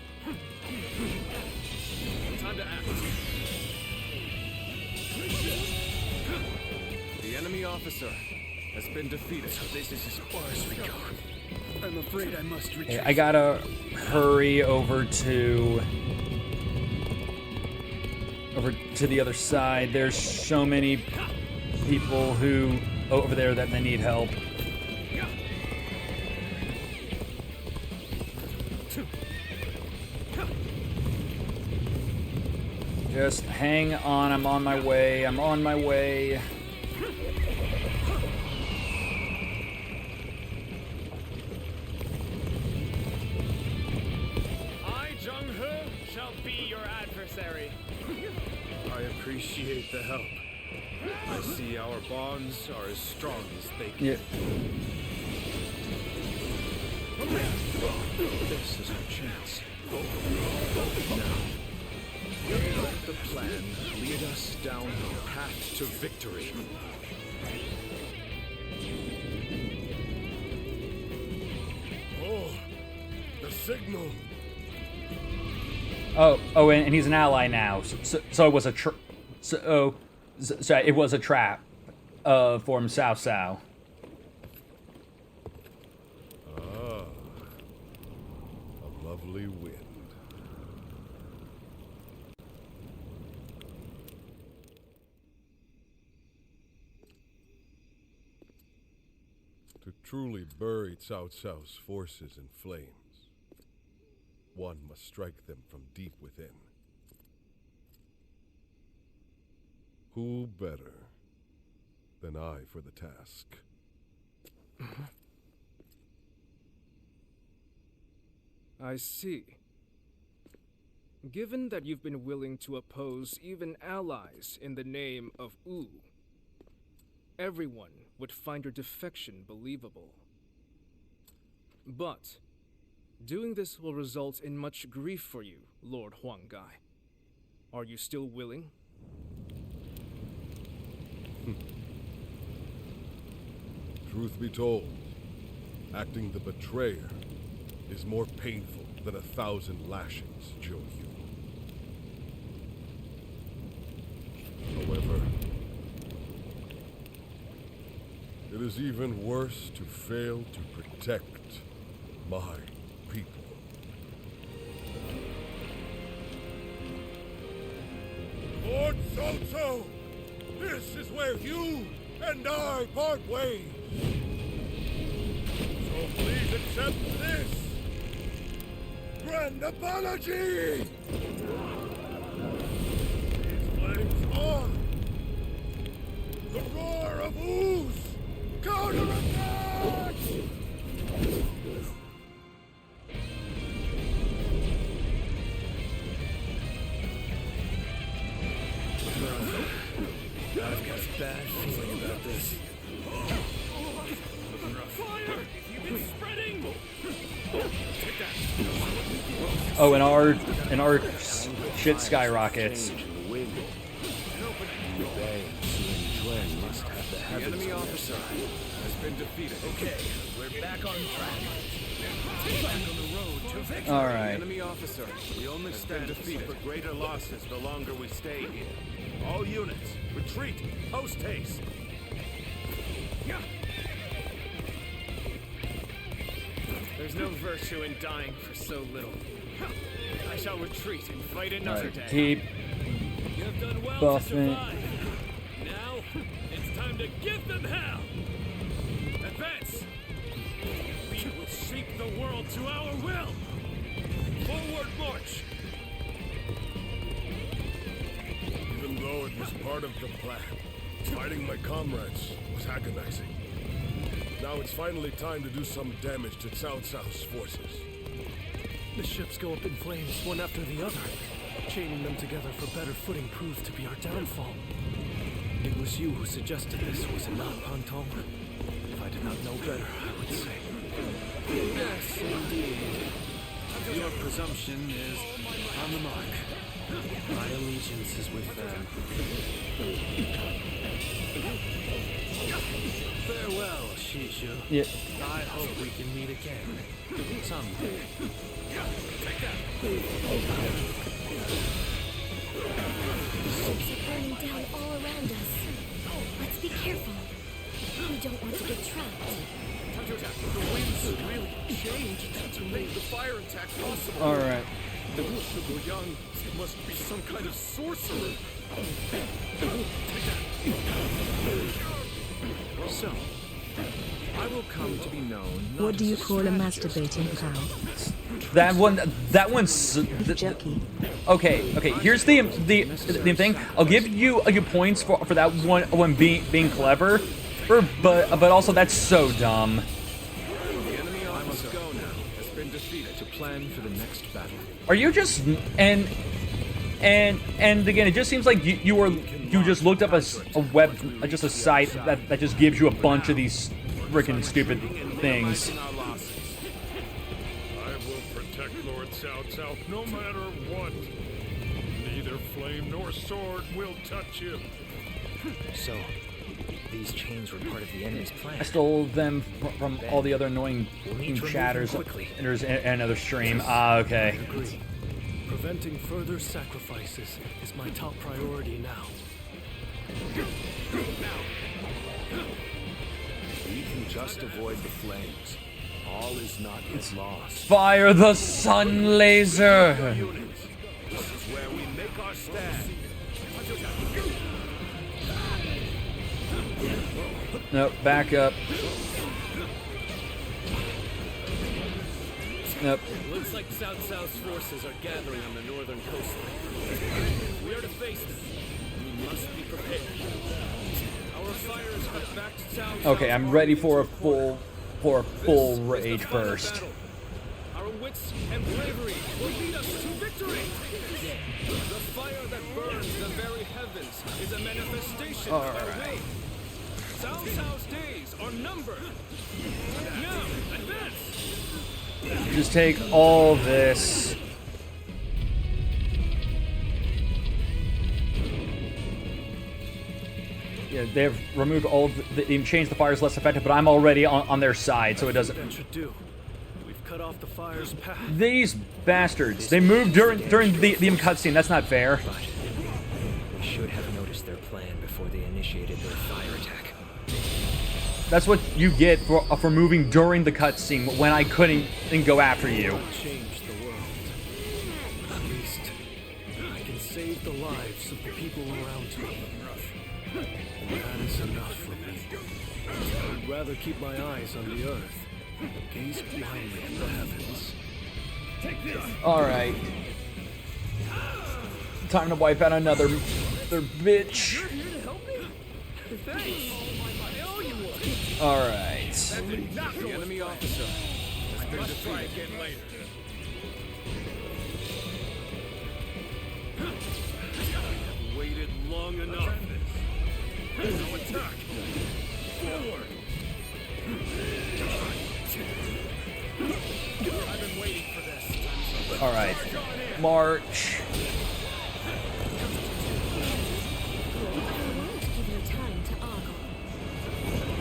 Time to act. The enemy officer has been defeated. So this is as far as we go. I'm afraid I must retreat. Hey, I gotta hurry over to the other side. There's so many people who over there that they need help. Just hang on, I'm on my way. I'm on my way. I, Jung-He, shall be your adversary. I appreciate the help. I see our bonds are as strong as they can. Yeah. This is our chance. Now, let the plan lead us down the path to victory. Oh, the signal. Oh, and he's an ally now. So it was a so it was a trap for Cao Cao. Ah, a lovely wind. To truly bury Cao Cao's forces in flames, one must strike them from deep within. Who better than I for the task? I see. Given that you've been willing to oppose even allies in the name of Wu, everyone would find your defection believable. But doing this will result in much grief for you, Lord Huang Gai. Are you still willing? Truth be told, acting the betrayer is more painful than 1,000 lashings, Zhou Yu. is even worse to fail to protect my people. Lord Sozo, this is where you and I part ways. So please accept this grand apology. These flames on. The roar of ooze. Counterattack! I've got a bad feeling about this. Fire! You've been spreading! Take that. Oh, and our shit skyrockets. The enemy officer has been defeated. Okay, we're back on track. Back on the road to victory. All right. Enemy officer, we only stand defeated for greater losses the longer we stay here. All units, retreat, post haste. There's no virtue in dying for so little. I shall retreat and fight All another right, day. keep You have done well to buffing. survive. Now, it's time to give them hell! Advance! We will shape the world to our will! Forward march! Even though it was part of the plan, fighting my comrades was agonizing. Now it's finally time to do some damage to Cao Cao's forces. The ships go up in flames, one after the other. Chaining them together for better footing proved to be our downfall. It was you who suggested this, was it not, Pantong? If I did not know better, I would say. Yes, indeed. Your presumption is on the mark. My allegiance is with them. Farewell, Shishu. Yeah. I hope we can meet again. Someday. Ships are burning down all around us. Let's be careful. We don't want to get trapped. The winds really changed to make the fire attack possible. All right. The Young must be some kind of sorcerer. So, I will come to be known. not What do as you a call a strategist, masturbating cow? That one's Jerky. okay. Here's the thing. I'll give you points for that one being clever, but also that's so dumb. The enemy I must go now has been defeated to plan for the next battle. Are you just and again, it just seems like you just looked up a web, just a site that just gives you a bunch of these freaking stupid things. I will protect Lord Cao Cao no matter what. Neither flame nor sword will touch him. So, these chains were part of the enemy's plan. I stole them from all the other annoying chatters. And there's another stream. Ah, okay. Agree. Preventing further sacrifices is my top priority now. We can just avoid the flames. All is not yet lost. Fire the sun laser. This is where we make our stand. Nope, back up. Nope. Looks like Cao Cao's forces are gathering on the northern coastline. We are to face them. We must be prepared. Our fires are back to Cao Cao. Okay, I'm ready for a full rage burst. Our wits and bravery will lead us to victory. The fire that burns the very heavens is a manifestation of our will. Cao Cao's days are numbered. Now, advance! Just take all this. Yeah, they've removed all of they've changed the fires less effective, but I'm already on their side, so it doesn't. That should do. We've cut off the fire's path. These bastards! They moved during the cutscene. That's not fair. We should have noticed their plan before they initiated their fire attack. That's what you get for moving during the cutscene when I couldn't go after you. Change the world. At least, I can save the lives of the people around me. And that is enough for me. I would rather keep my eyes on the earth, gaze blindly at the heavens. Alright. Time to wipe out another bitch. Alright. The enemy officer has been defeated. Again later. I've waited long enough. No attack. Forward. I've been waiting for this. Alright. March.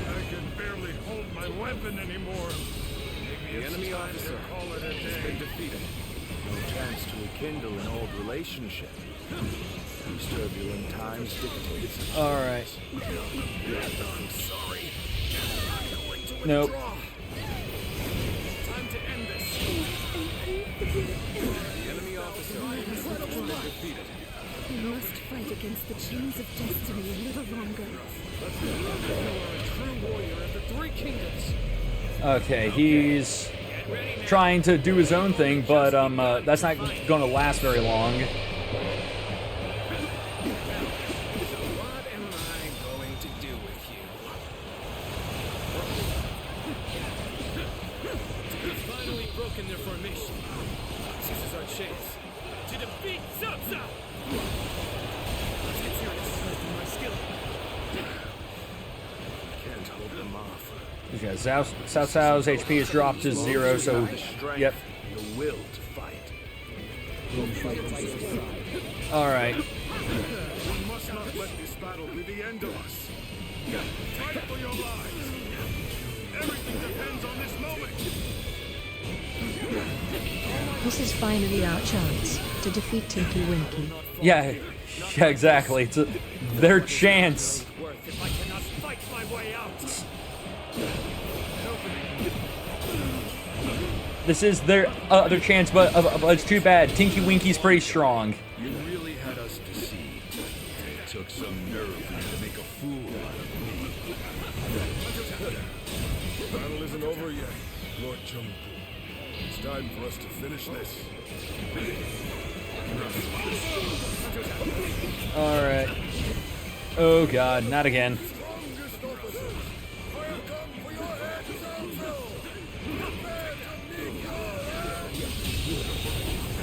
I can barely hold my weapon anymore. The enemy officer has been defeated. No chance to rekindle an old relationship. These turbulent times dictate. Alright. I'm sorry. I'm going to Nope. withdraw. Time to end this. The enemy officer has been defeated. We must fight against the chains of destiny a little longer. You are a true warrior of the Three Kingdoms. Okay, he's trying to do his own thing, but that's not going to last very long. What am I going to do with you? We've finally broken their formation. This is our chance to defeat Cao Cao. Let's get serious. My skill. Can't hold them off. Okay, Cao Cao's HP is dropped to 0, so yep. The will to fight. Alright. We must not let this battle be the end of us. Fight for your lives. Everything depends on this moment. This is finally our chance to defeat Tinky Winky. Yeah, exactly. It's their chance. Worth if I cannot fight my way out. This is their other chance, but it's too bad. Tinky Winky's pretty strong. You really had us deceived. It took some nerve to make a fool out of me. The battle isn't over yet, Lord Jumpu. It's time for us to finish this. Alright. Oh god, not again.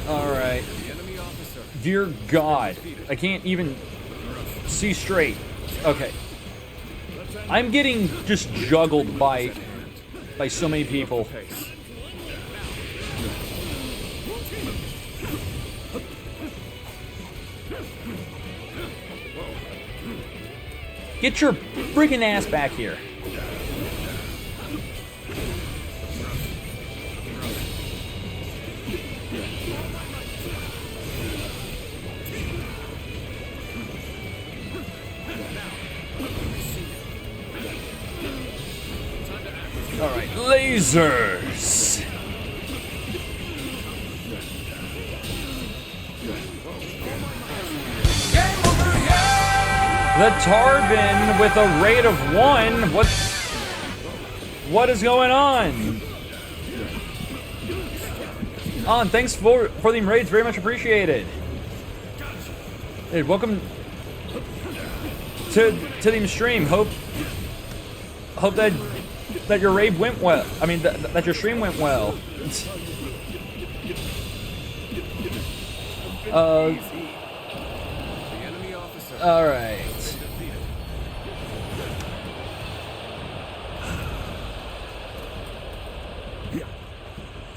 Alright. Dear God. I can't even see straight. Okay. I'm getting just juggled by so many people. Get your friggin' ass back here. Alright, lasers! The Tarbin with a rate of 1. What is going on? Thanks for the raids, very much appreciated. Hey, welcome to the stream. Hope that your raid went well. I mean that your stream went well. All right.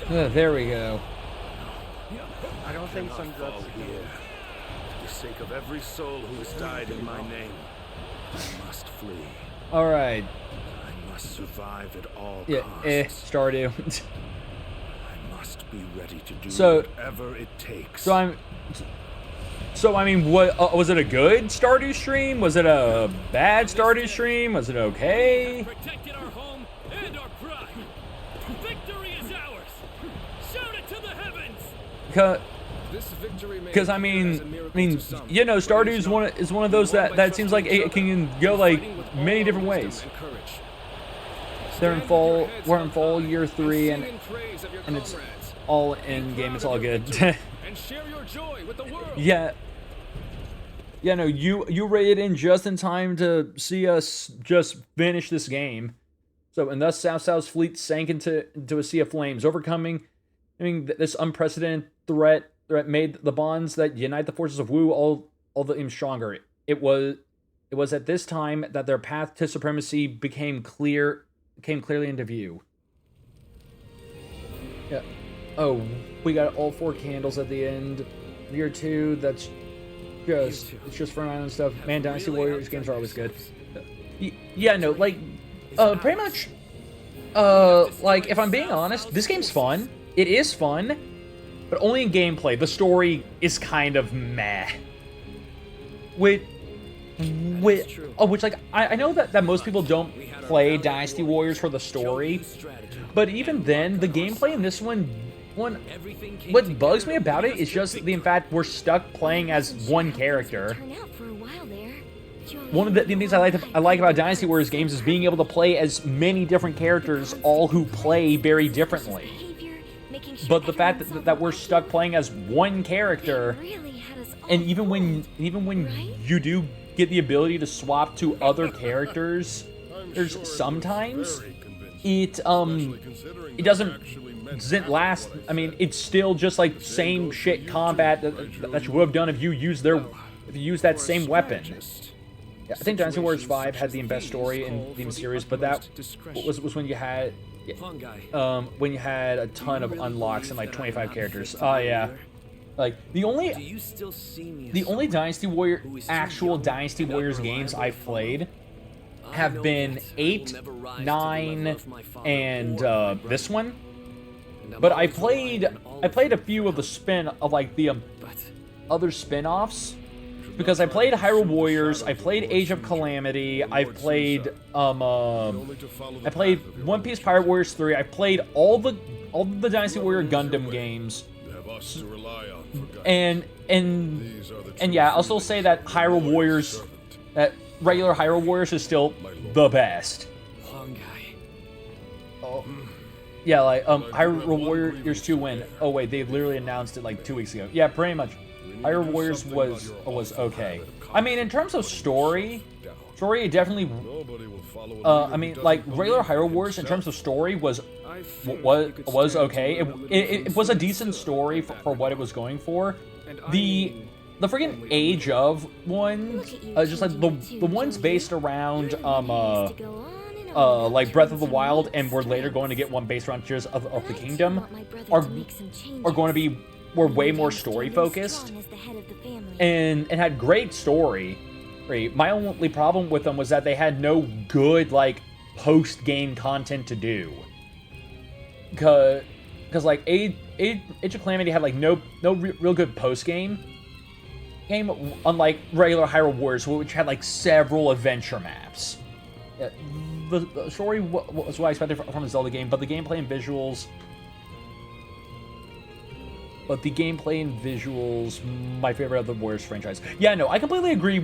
There we go. I don't think some drugs here. For the sake of every soul who has died in my name, I must flee. All right. I must survive at all costs. Stardew. I must be ready to do whatever it takes. So So, I mean, what was it a good Stardew stream? Was it a bad Stardew stream? Was it okay? Protected our home and our pride. Victory is ours. Shout it to the heavens. Because I mean, you know, Stardew is one of those that seems like it can go like many different ways. We're in fall year 3, and it's all in game. It's all good. And share your joy with the world. Yeah. Yeah, no, you raided in just in time to see us just finish this game. So, and thus Cao Cao's fleet sank into a sea of flames, overcoming, this unprecedented threat made the bonds that unite the forces of Wu all the even stronger. It was at this time that their path to supremacy came clearly into view. Yeah. Oh, we got all 4 candles at the end. Year 2, that's it's just fun and stuff. Man, Dynasty Warriors games are always good. Yeah, no, like, pretty much, like, if I'm being honest, this game's fun. It is fun, but only in gameplay. The story is kind of meh. Which like, I know that most people don't play Dynasty Warriors for the story, but even then, the gameplay in this one, what bugs me about it is just the fact we're stuck playing as one character. One of the things I like about Dynasty Warriors games is being able to play as many different characters, all who play very differently. But the fact that we're stuck playing as one character, and even when you do get the ability to swap to other characters, there's sometimes it doesn't last. I mean, it's still just like same shit combat that you would have done if you used that same weapon. Yeah, I think Dynasty Warriors 5 had the best story in the series, but that was when you had a ton of unlocks and like 25 characters. Oh yeah. Like the only actual Dynasty Warriors games I've played have been 8, 9, and this one. But I played a few of the other spin-offs, because I played Hyrule Warriors, I played Age of Calamity, I played One Piece Pirate Warriors 3, I played all the Dynasty Warrior Gundam games. And yeah, I'll still say that Hyrule Warriors, that regular Hyrule Warriors is still the best. Oh. Yeah, like, Hyrule Warriors 2 win. Oh wait, they literally announced it like 2 weeks ago. Yeah, pretty much. Hyrule Warriors was okay. I mean, in terms of story, it definitely, I mean, like, regular Hyrule Warriors in terms of story was okay. It was a decent story for what it was going for. The freaking Age of one, just like the ones based around like Breath of the Wild, and we're later going to get one based around Tears of the Kingdom, are going to be way more story focused, and had great story. Right? My only problem with them was that they had no good like post game content to do. Because like Age of Calamity had like no real good post game, unlike regular Hyrule Warriors, which had like several adventure maps. Yeah, the story was what I expected from a Zelda game, but the gameplay and visuals. My favorite of the Warriors franchise. Yeah, no, I completely agree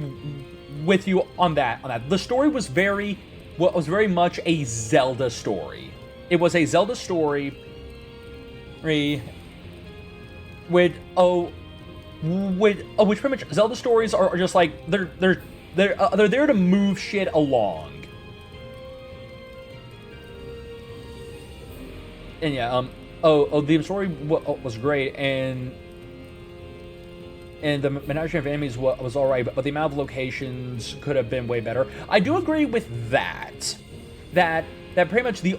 with you on that. The story was very much a Zelda story. It was a Zelda story, which pretty much Zelda stories are just like they're there to move shit along. And yeah, the story was great, and the menagerie of enemies was alright, but the amount of locations could have been way better. I do agree with that. That pretty much they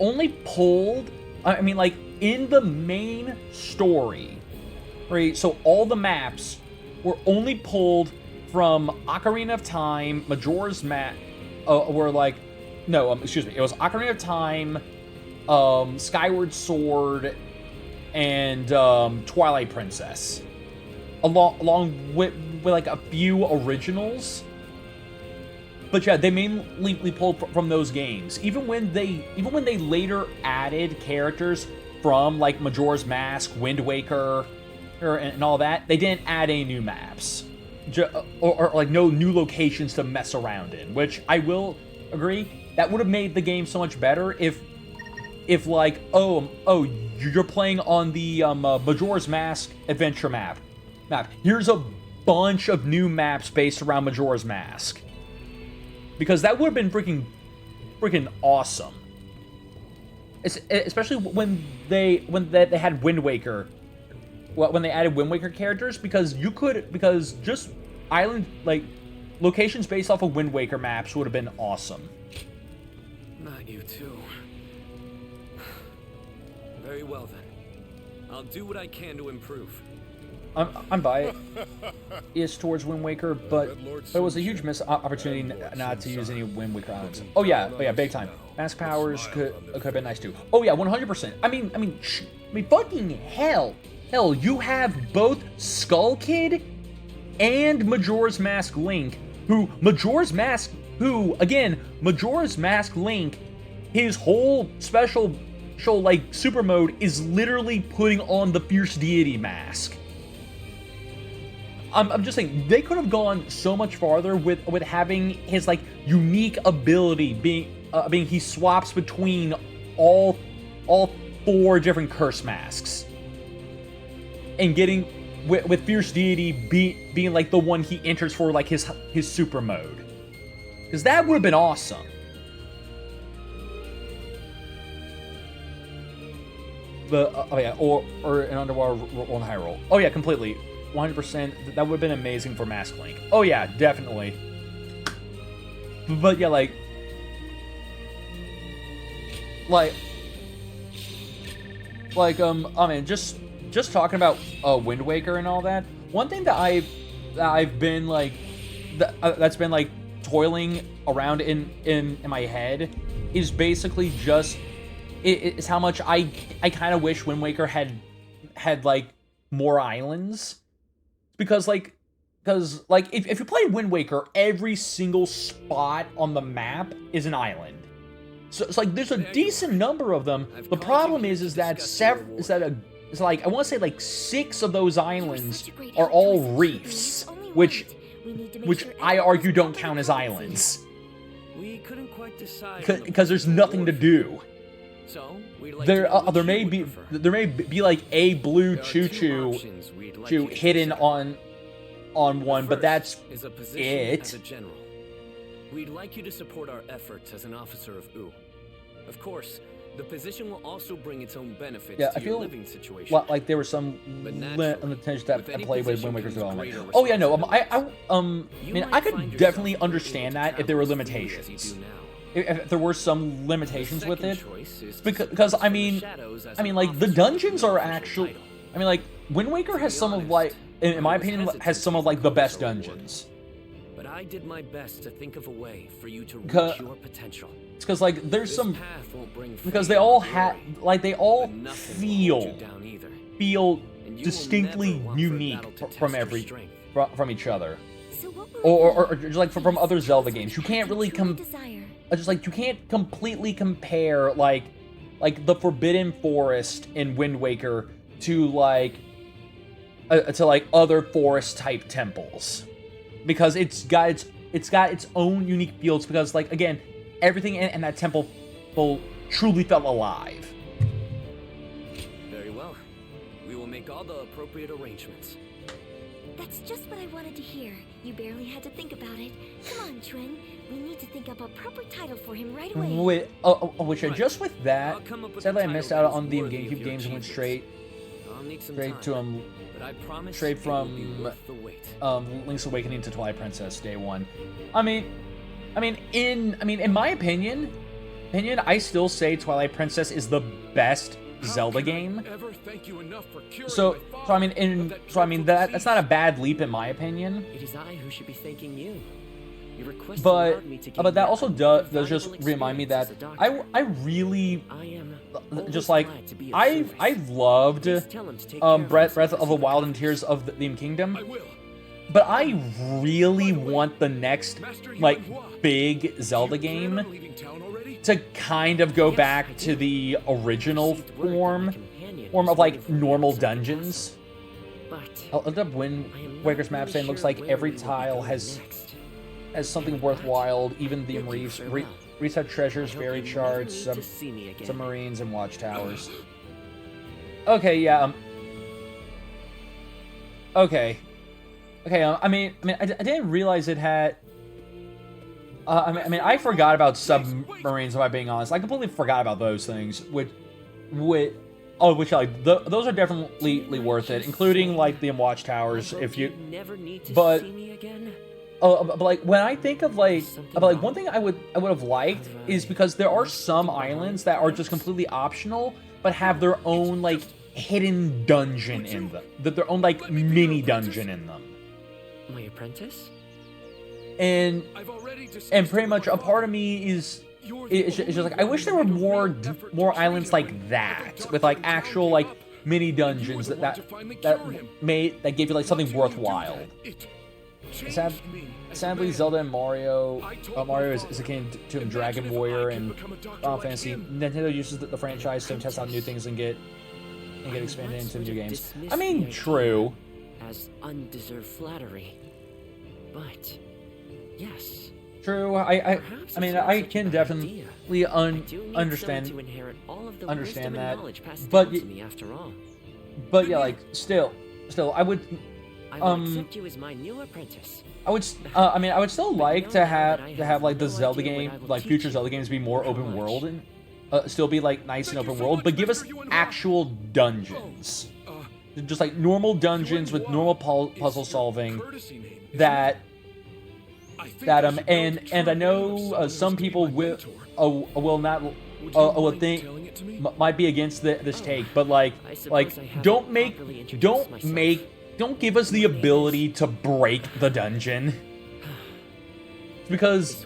only pulled. I mean, like in the main story, right? So all the maps were only pulled from Ocarina of Time, Majora's Mask. Were like, no, excuse me. It was Ocarina of Time, Skyward Sword, and Twilight Princess. along with like a few originals. But yeah, they mainly pulled from those games. Even when they later added characters from like Majora's Mask, Wind Waker, and all that, they didn't add any new maps, or like no new locations to mess around in. Which I will agree, that would have made the game so much better if like you're playing on the Majora's Mask adventure map. Here's a bunch of new maps based around Majora's Mask. Because that would have been freaking awesome. Especially when they had Wind Waker. Well, when they added Wind Waker characters, because just island like locations based off of Wind Waker maps would have been awesome. Not you too. Very well then. I'll do what I can to improve. I'm biased towards Wind Waker, but it was a huge missed opportunity not to use any Wind Waker islands. Oh yeah, big time. Mask powers could have been nice too. Oh yeah, 100%. I mean, fucking hell, you have both Skull Kid and Majora's Mask Link, Majora's Mask Link, his whole special like super mode is literally putting on the Fierce Deity mask. I'm just saying, they could have gone so much farther with having his like unique ability being he swaps between all 4 different curse masks, and getting with Fierce Deity being like the one he enters for like his super mode, because that would have been awesome. But or an underwater roll in Hyrule. Oh yeah, completely. 100%. That would have been amazing for Mask Link. Oh yeah, definitely. But yeah, I mean, just talking about Wind Waker and all that. One thing that I've been like that's been like toiling around in my head is basically just is how much I kind of wish Wind Waker had like more islands. Because if you play Wind Waker, every single spot on the map is an island. So it's like there's a decent number of them. The problem is that I want to say like 6 of those islands are all reefs, which I argue don't count as islands. We couldn't quite decide because there's nothing to do. So there may be like a blue choo-choo hidden on one, but that's it. As a general. We'd like you to support our efforts as an officer of U. Of course, the position will also bring its own benefits to your living situation. Well, like there were some limitations that I played with Wind Waker's development. Oh yeah, no, I could definitely understand that if there were limitations. If there were some limitations with it, because I mean, like the dungeons are actually, like Wind Waker has some of like, in my opinion, has some of like the best dungeons. But I did my best to think of a way for you to reach your potential. It's because like there's some, because they all feel distinctly unique from each other, or just like from other Zelda games. You can't really you can't completely compare like the Forbidden Forest in Wind Waker to like other forest type temples, because it's got its own unique fields, because like again, everything in that temple truly felt alive. Very well. We will make all the appropriate arrangements. That's just what I wanted to hear. You barely had to think about it. Come on, Chuen. We need to think up a proper title for him right away. Just with that, sadly I missed out on the GameCube games and went straight to straight from Link's Awakening to Twilight Princess Day 1. In my opinion, I still say Twilight Princess is the best Zelda game. That's not a bad leap in my opinion. It is I who should be thanking you. Your request but allowed me to gain that also weapons and does just valuable remind me that experience as a doctor. I really I am just always like glad to be of I've service. loved Please tell him to take care of Breath himself of as the he Wild and recovers. Tears of the Kingdom. But I really want the next like big Zelda game to kind of go back to the original form of like normal dungeons. I looked up Wind Waker's map saying looks like every tile has something worthwhile, even the reset treasures, buried shards, submarines, and watchtowers. Okay, yeah. Okay. I mean, I didn't realize it had. I forgot about submarines. If I'm being honest, I completely forgot about those things. Which like those are definitely worth it, including like the watchtowers. If you, but. But like when I think of like one thing I would have liked is because there are some islands that are just completely optional, but have their own like hidden dungeon in them, their own like mini dungeon in them. My apprentice? And pretty much a part of me is just like I wish there were more islands like that with like actual like mini dungeons that gave you like something worthwhile. Sadly, Zelda and Mario is akin to Dragon Warrior and Final Fantasy. Nintendo uses the franchise to test out new things and get expanded into new games. I mean, true. As undeserved flattery, but yes. True. I mean, I can definitely understand that, but after all. But yeah, like still, I would. I will accept you as my new apprentice. I would still like to have like the Zelda game, like future Zelda games, be more open world and still be like nice and open world, but give us actual dungeons, just like normal dungeons with normal puzzle solving. And I know some people will not might be against this take, but like don't give us the ability to break the dungeon. Because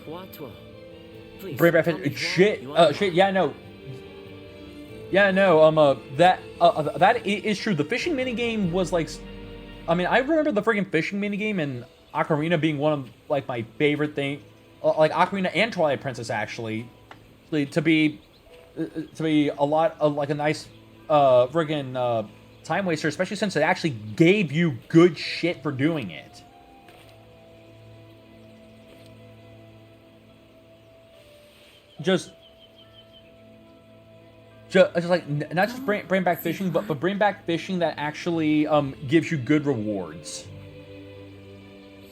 Brave Effort, shit, yeah, no. That is true. The fishing minigame was like, I mean, I remember the friggin' fishing minigame in Ocarina being one of like my favorite thing, like Ocarina and Twilight Princess actually, to be a lot of like a nice friggin' time waster, especially since it actually gave you good shit for doing it. Just like not just bring back fishing, but bring back fishing that actually gives you good rewards.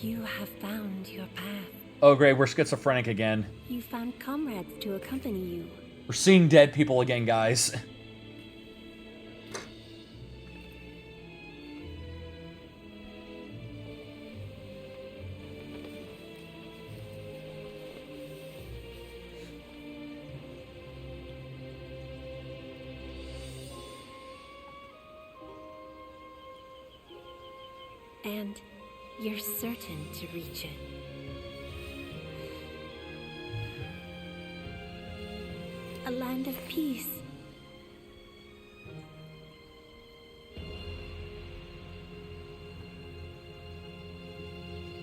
You have found your path. Oh great, we're schizophrenic again. You found comrades to accompany you. We're seeing dead people again, guys. And you're certain to reach it. A land of peace.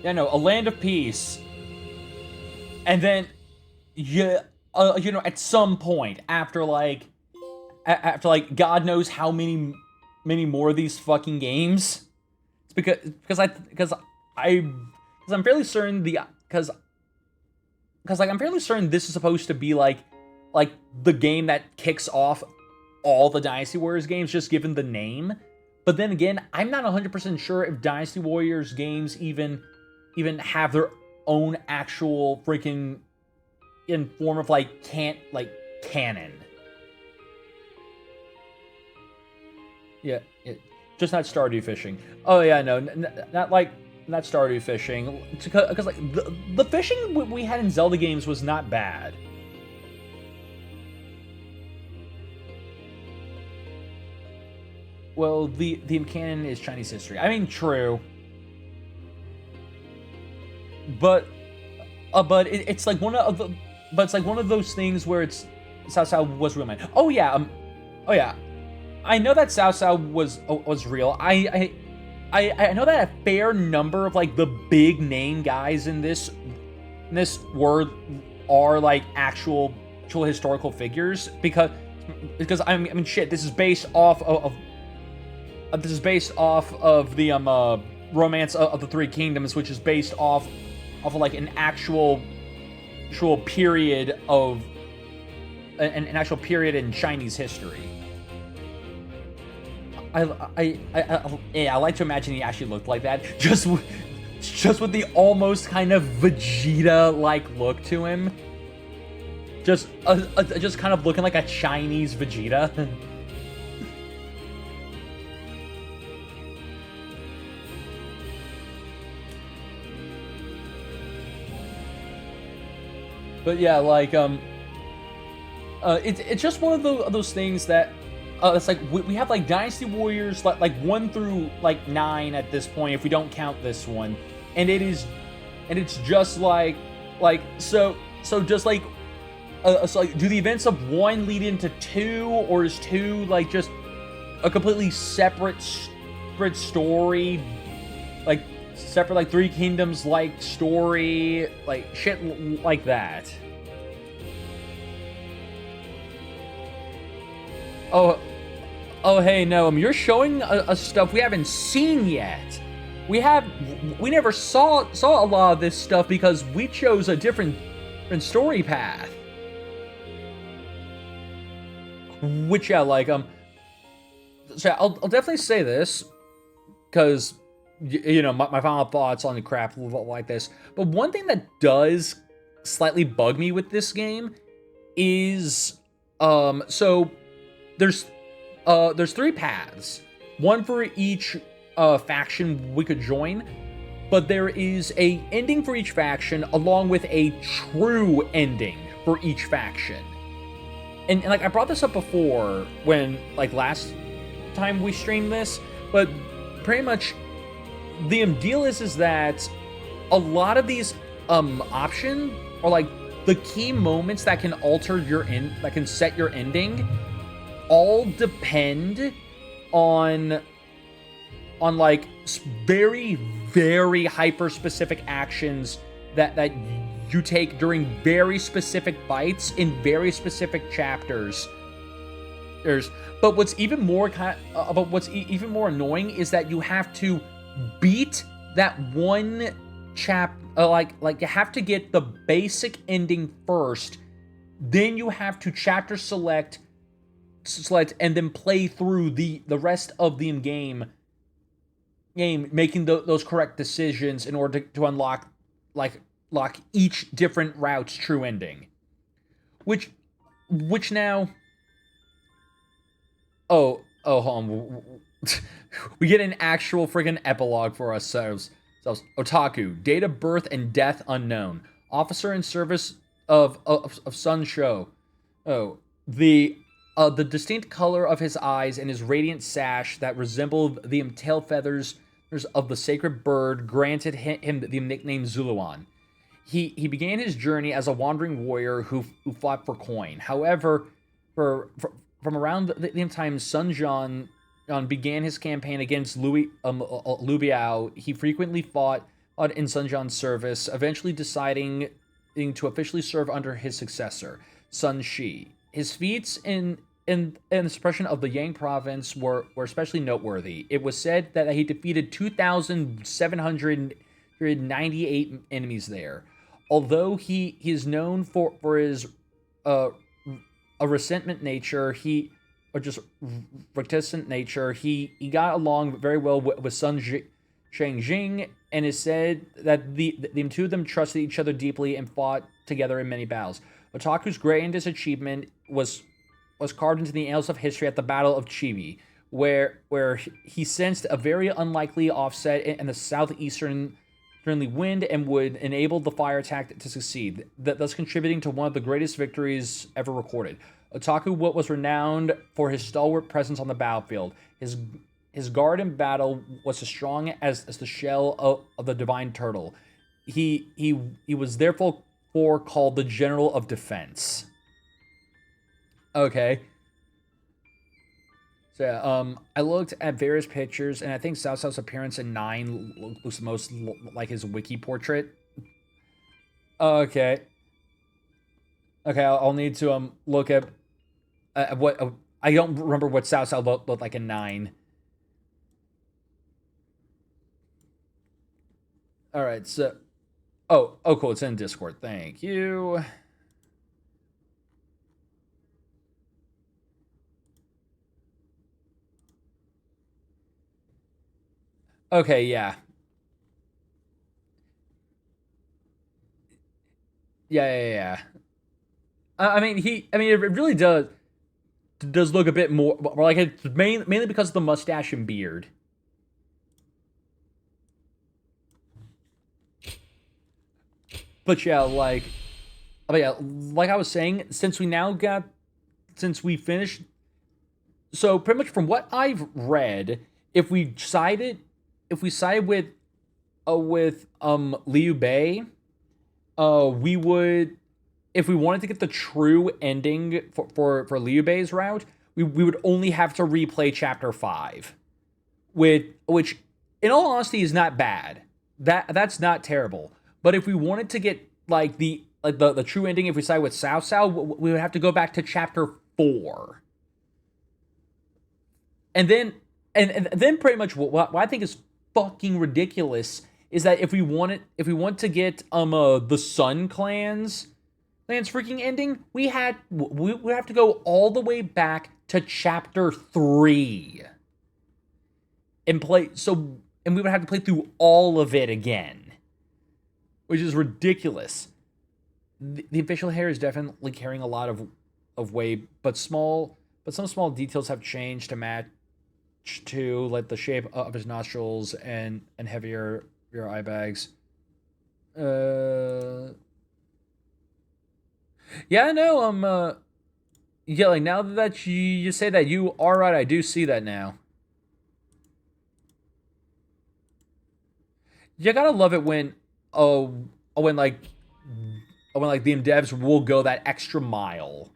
Yeah, no, a land of peace. And then, at some point, after God knows how many more of these fucking games, because I'm fairly certain I'm fairly certain this is supposed to be like the game that kicks off all the Dynasty Warriors games, just given the name. But then again, I'm not 100% sure if Dynasty Warriors games even have their own actual freaking in form of canon. Yeah. Just not Stardew fishing. Oh yeah, no, not Stardew fishing. Because like the fishing we had in Zelda games was not bad. Well, the canon is Chinese history. I mean, true. But but it's like one of the, but it's like one of those things where it's Cao Cao was real, man. Oh yeah, I know that Cao Cao was real. I know that a fair number of like the big name guys in this are like actual historical figures because I mean shit, this is based off of the Romance of the Three Kingdoms, which is based off of like an actual period of an actual period in Chinese history. I like to imagine he actually looked like that, just with the almost kind of Vegeta-like look to him. Just kind of looking like a Chinese Vegeta. But yeah, like it's just one of those things that it's like we have like Dynasty Warriors like 1 through like 9 at this point if we don't count this one, and it's just like so just like so like do the events of 1 lead into 2, or is 2 like just a completely separate story, like separate like Three Kingdoms like story, like shit like that. Oh, hey, Noam, you're showing us stuff we haven't seen yet. We never saw a lot of this stuff because we chose a different story path. Which, yeah, like, so I'll definitely say this, because, you know, my final thoughts on the crap like this. But one thing that does slightly bug me with this game is, so there's 3 paths, 1 for each faction we could join, but there is a ending for each faction along with a true ending for each faction. And like I brought this up before when like last time we streamed this, but pretty much the deal is that a lot of these options are like the key moments that can alter your that can set your ending, all depend on like very, very hyper specific actions that you take during very specific fights in very specific chapters. But what's even more even more annoying is that you have to beat that one like you have to get the basic ending first, then you have to chapter select and then play through the rest of the game making those correct decisions in order to unlock lock each different route's true ending, which now hold on. We get an actual friggin' epilogue for ourselves. Otaku, date of birth and death unknown, officer in service of Sun Sho. The distinct color of his eyes and his radiant sash that resembled the tail feathers of the sacred bird granted him the nickname Zuluan. He began his journey as a wandering warrior who fought for coin. However, from around the time Sun Jian began his campaign against Liu Biao, he frequently fought in Sun Jian's service, eventually deciding to officially serve under his successor, Sun Shi. His feats in the suppression of the Yang province were especially noteworthy. It was said that he defeated 2,798 enemies there. Although he is known for his a resentment nature, reticent nature, he got along very well with Sun Shengjing, and is said that the two of them trusted each other deeply and fought together in many battles. Otaku's grandest achievement was carved into the annals of history at the Battle of Chibi, where he sensed a very unlikely offset in the southeastern wind and would enable the fire attack to succeed, thus contributing to one of the greatest victories ever recorded. Otaku was renowned for his stalwart presence on the battlefield. His guard in battle was as strong as the shell of the divine turtle. He was therefore 4 called the General of Defense. Okay. So, yeah, I looked at various pictures, and I think Cao Cao's appearance in 9 looks the most like his wiki portrait. Okay. Okay, I'll need to look at what I don't remember what Cao Cao looked like in 9. All right, so oh, cool, it's in Discord. Thank you. Okay, yeah. Yeah. I mean, it really does look a bit more like it's mainly because of the mustache and beard. But yeah, like I was saying, since we finished, so pretty much from what I've read, if we sided with Liu Bei, we would, if we wanted to get the true ending for Liu Bei's route, we would only have to replay chapter 5, which in all honesty is not bad. That's not terrible. But if we wanted to get like the true ending, if we side with Cao Cao, we would have to go back to chapter 4. And then pretty much what I think is fucking ridiculous is that if we want to get the Sun Clan's freaking ending, we would have to go all the way back to chapter 3 and we would have to play through all of it again, which is ridiculous. The official hair is definitely carrying a lot of weight, but some small details have changed to match to like the shape of his nostrils and heavier eye bags. Yeah, no, yeah, like now that you say that, you are right, I do see that now. You gotta love it when the devs will go that extra mile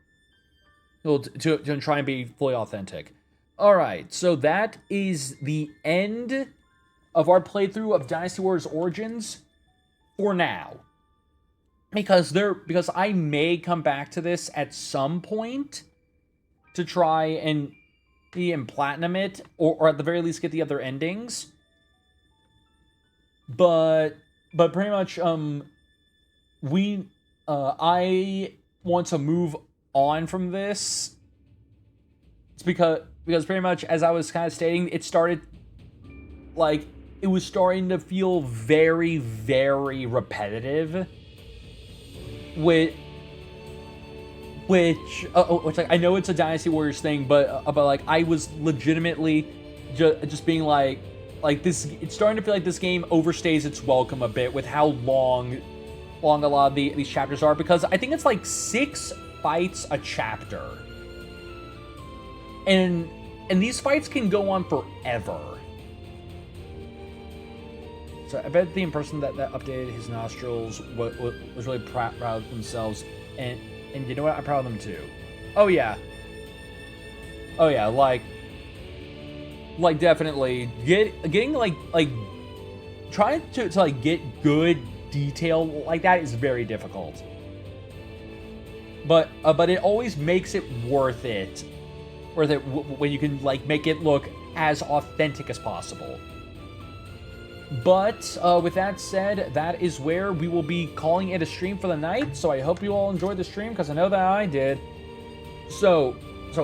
to try and be fully authentic. All right, so that is the end of our playthrough of Dynasty Warriors Origins for now. Because I may come back to this at some point to try and platinum it, or at the very least get the other endings. But pretty much I want to move on from this. It's because pretty much, as I was kind of stating, it was starting to feel very, very repetitive. Which like, I know it's a Dynasty Warriors thing, but like I was legitimately just being like this. It's starting to feel like this game overstays its welcome a bit with how long a lot of these chapters are, because I think it's like 6 fights a chapter, and these fights can go on forever. So I bet the person that updated his nostrils was really proud of themselves, and you know what? I'm proud of them too. Oh yeah, like definitely getting like trying to like get good detail like that is very difficult. But it always makes it worth it when you can like make it look as authentic as possible. But with that said, that is where we will be calling it a stream for the night. So I hope you all enjoyed the stream, because I know that I did. So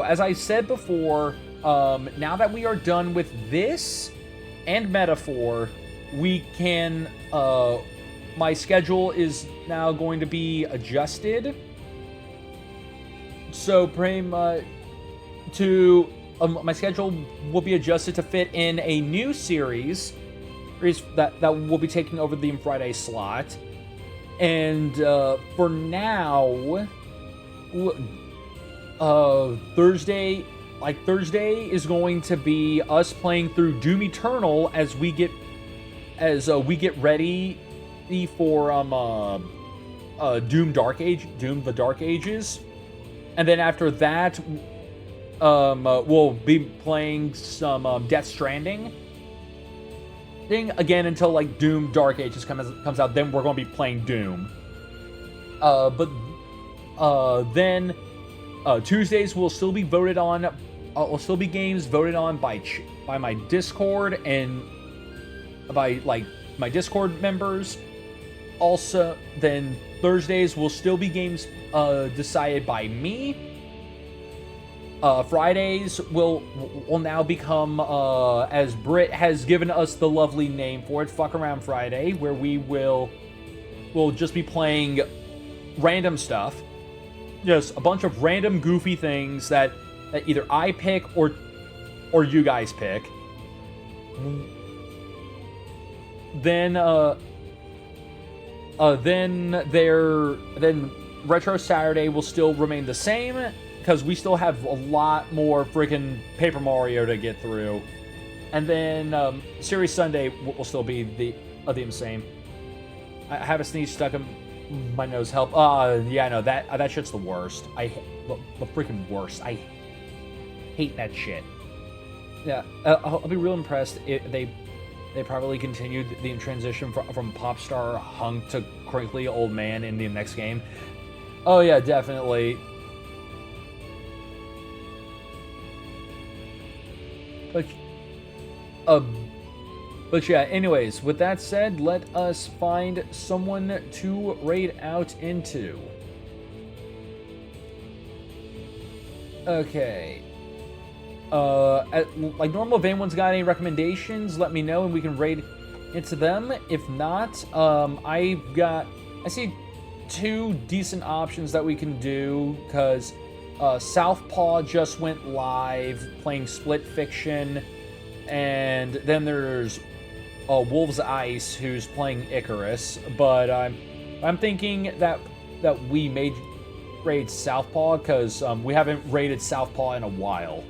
as I said before, now that we are done with this and Metaphor, we can, my schedule is now going to be adjusted. So pretty much my schedule will be adjusted to fit in a new series that will be taking over the Friday slot. And for now, Thursday is going to be us playing through Doom Eternal as we get ready for Doom the Dark Ages, and then after that, we'll be playing some Death Stranding thing again until like Doom Dark Ages comes out. Then we're gonna be playing Doom. Then Tuesdays will still be voted on. Will still be games voted on by my Discord and by like my Discord members. Also, then Thursdays will still be games decided by me. Fridays will now become, as Britt has given us the lovely name for it, Fuck Around Friday, where we'll just be playing random stuff. Just a bunch of random goofy things that either I pick or you guys pick. Then Retro Saturday will still remain the same because we still have a lot more freaking Paper Mario to get through. And then Series Sunday will still be the same. I have a sneeze stuck in my nose. Help! Yeah, no, that shit's the worst. The freaking worst. I hate that shit. Yeah, I'll be real impressed if they probably continued the transition from pop star hunk to crinkly old man in the next game. Oh yeah, definitely. But yeah, anyways, with that said, let us find someone to raid out into. Okay. Like normal, if anyone's got any recommendations, let me know and we can raid into them. If not, I see 2 decent options that we can do, because Southpaw just went live playing Split Fiction, and then there's Wolves Ice who's playing Icarus. But I'm thinking that we may raid Southpaw, because we haven't raided Southpaw in a while.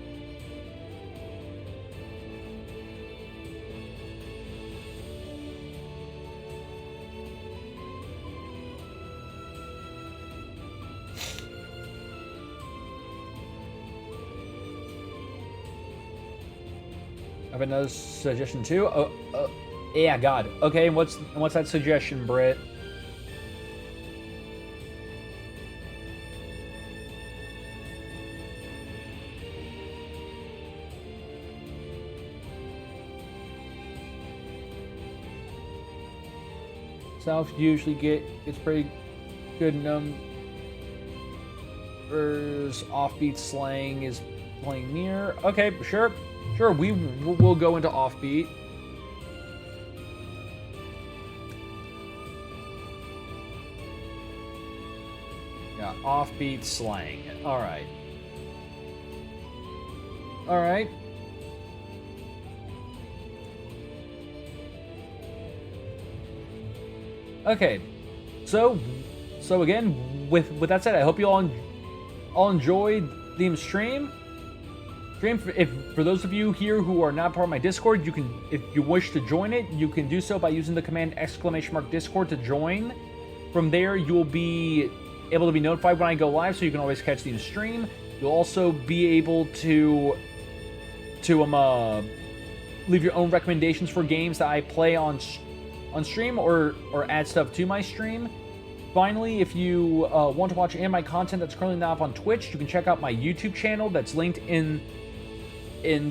I have another suggestion too. Yeah, God. Okay, what's that suggestion, Britt? South usually gets pretty good numbers. Offbeat Slang is playing near. Okay, sure, we'll go into Offbeat. Yeah, Offbeat Slang. All right. Okay, so again, with that said, I hope you all enjoyed the stream. For those of you here who are not part of my Discord, you can, if you wish to join it, you can do so by using the command !Discord to join. From there, you'll be able to be notified when I go live, so you can always catch the stream. You'll also be able to leave your own recommendations for games that I play on stream, or add stuff to my stream. Finally, if you want to watch any of my content that's currently not up on Twitch, you can check out my YouTube channel that's linked in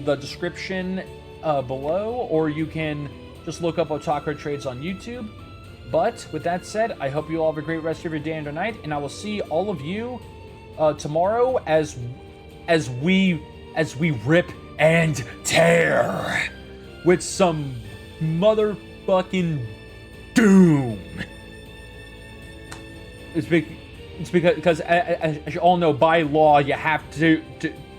the description below, or you can just look up Otaku Trades on YouTube. But with that said, I hope you all have a great rest of your day and your night, and I will see all of you tomorrow as we rip and tear with some motherfucking Doom. It's because as you all know, by law, you have to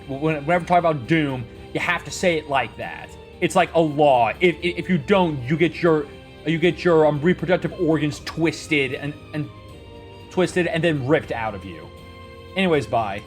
whenever talk about Doom, you have to say it like that. It's like a law. If you don't, you get your reproductive organs twisted and then ripped out of you. Anyways, bye.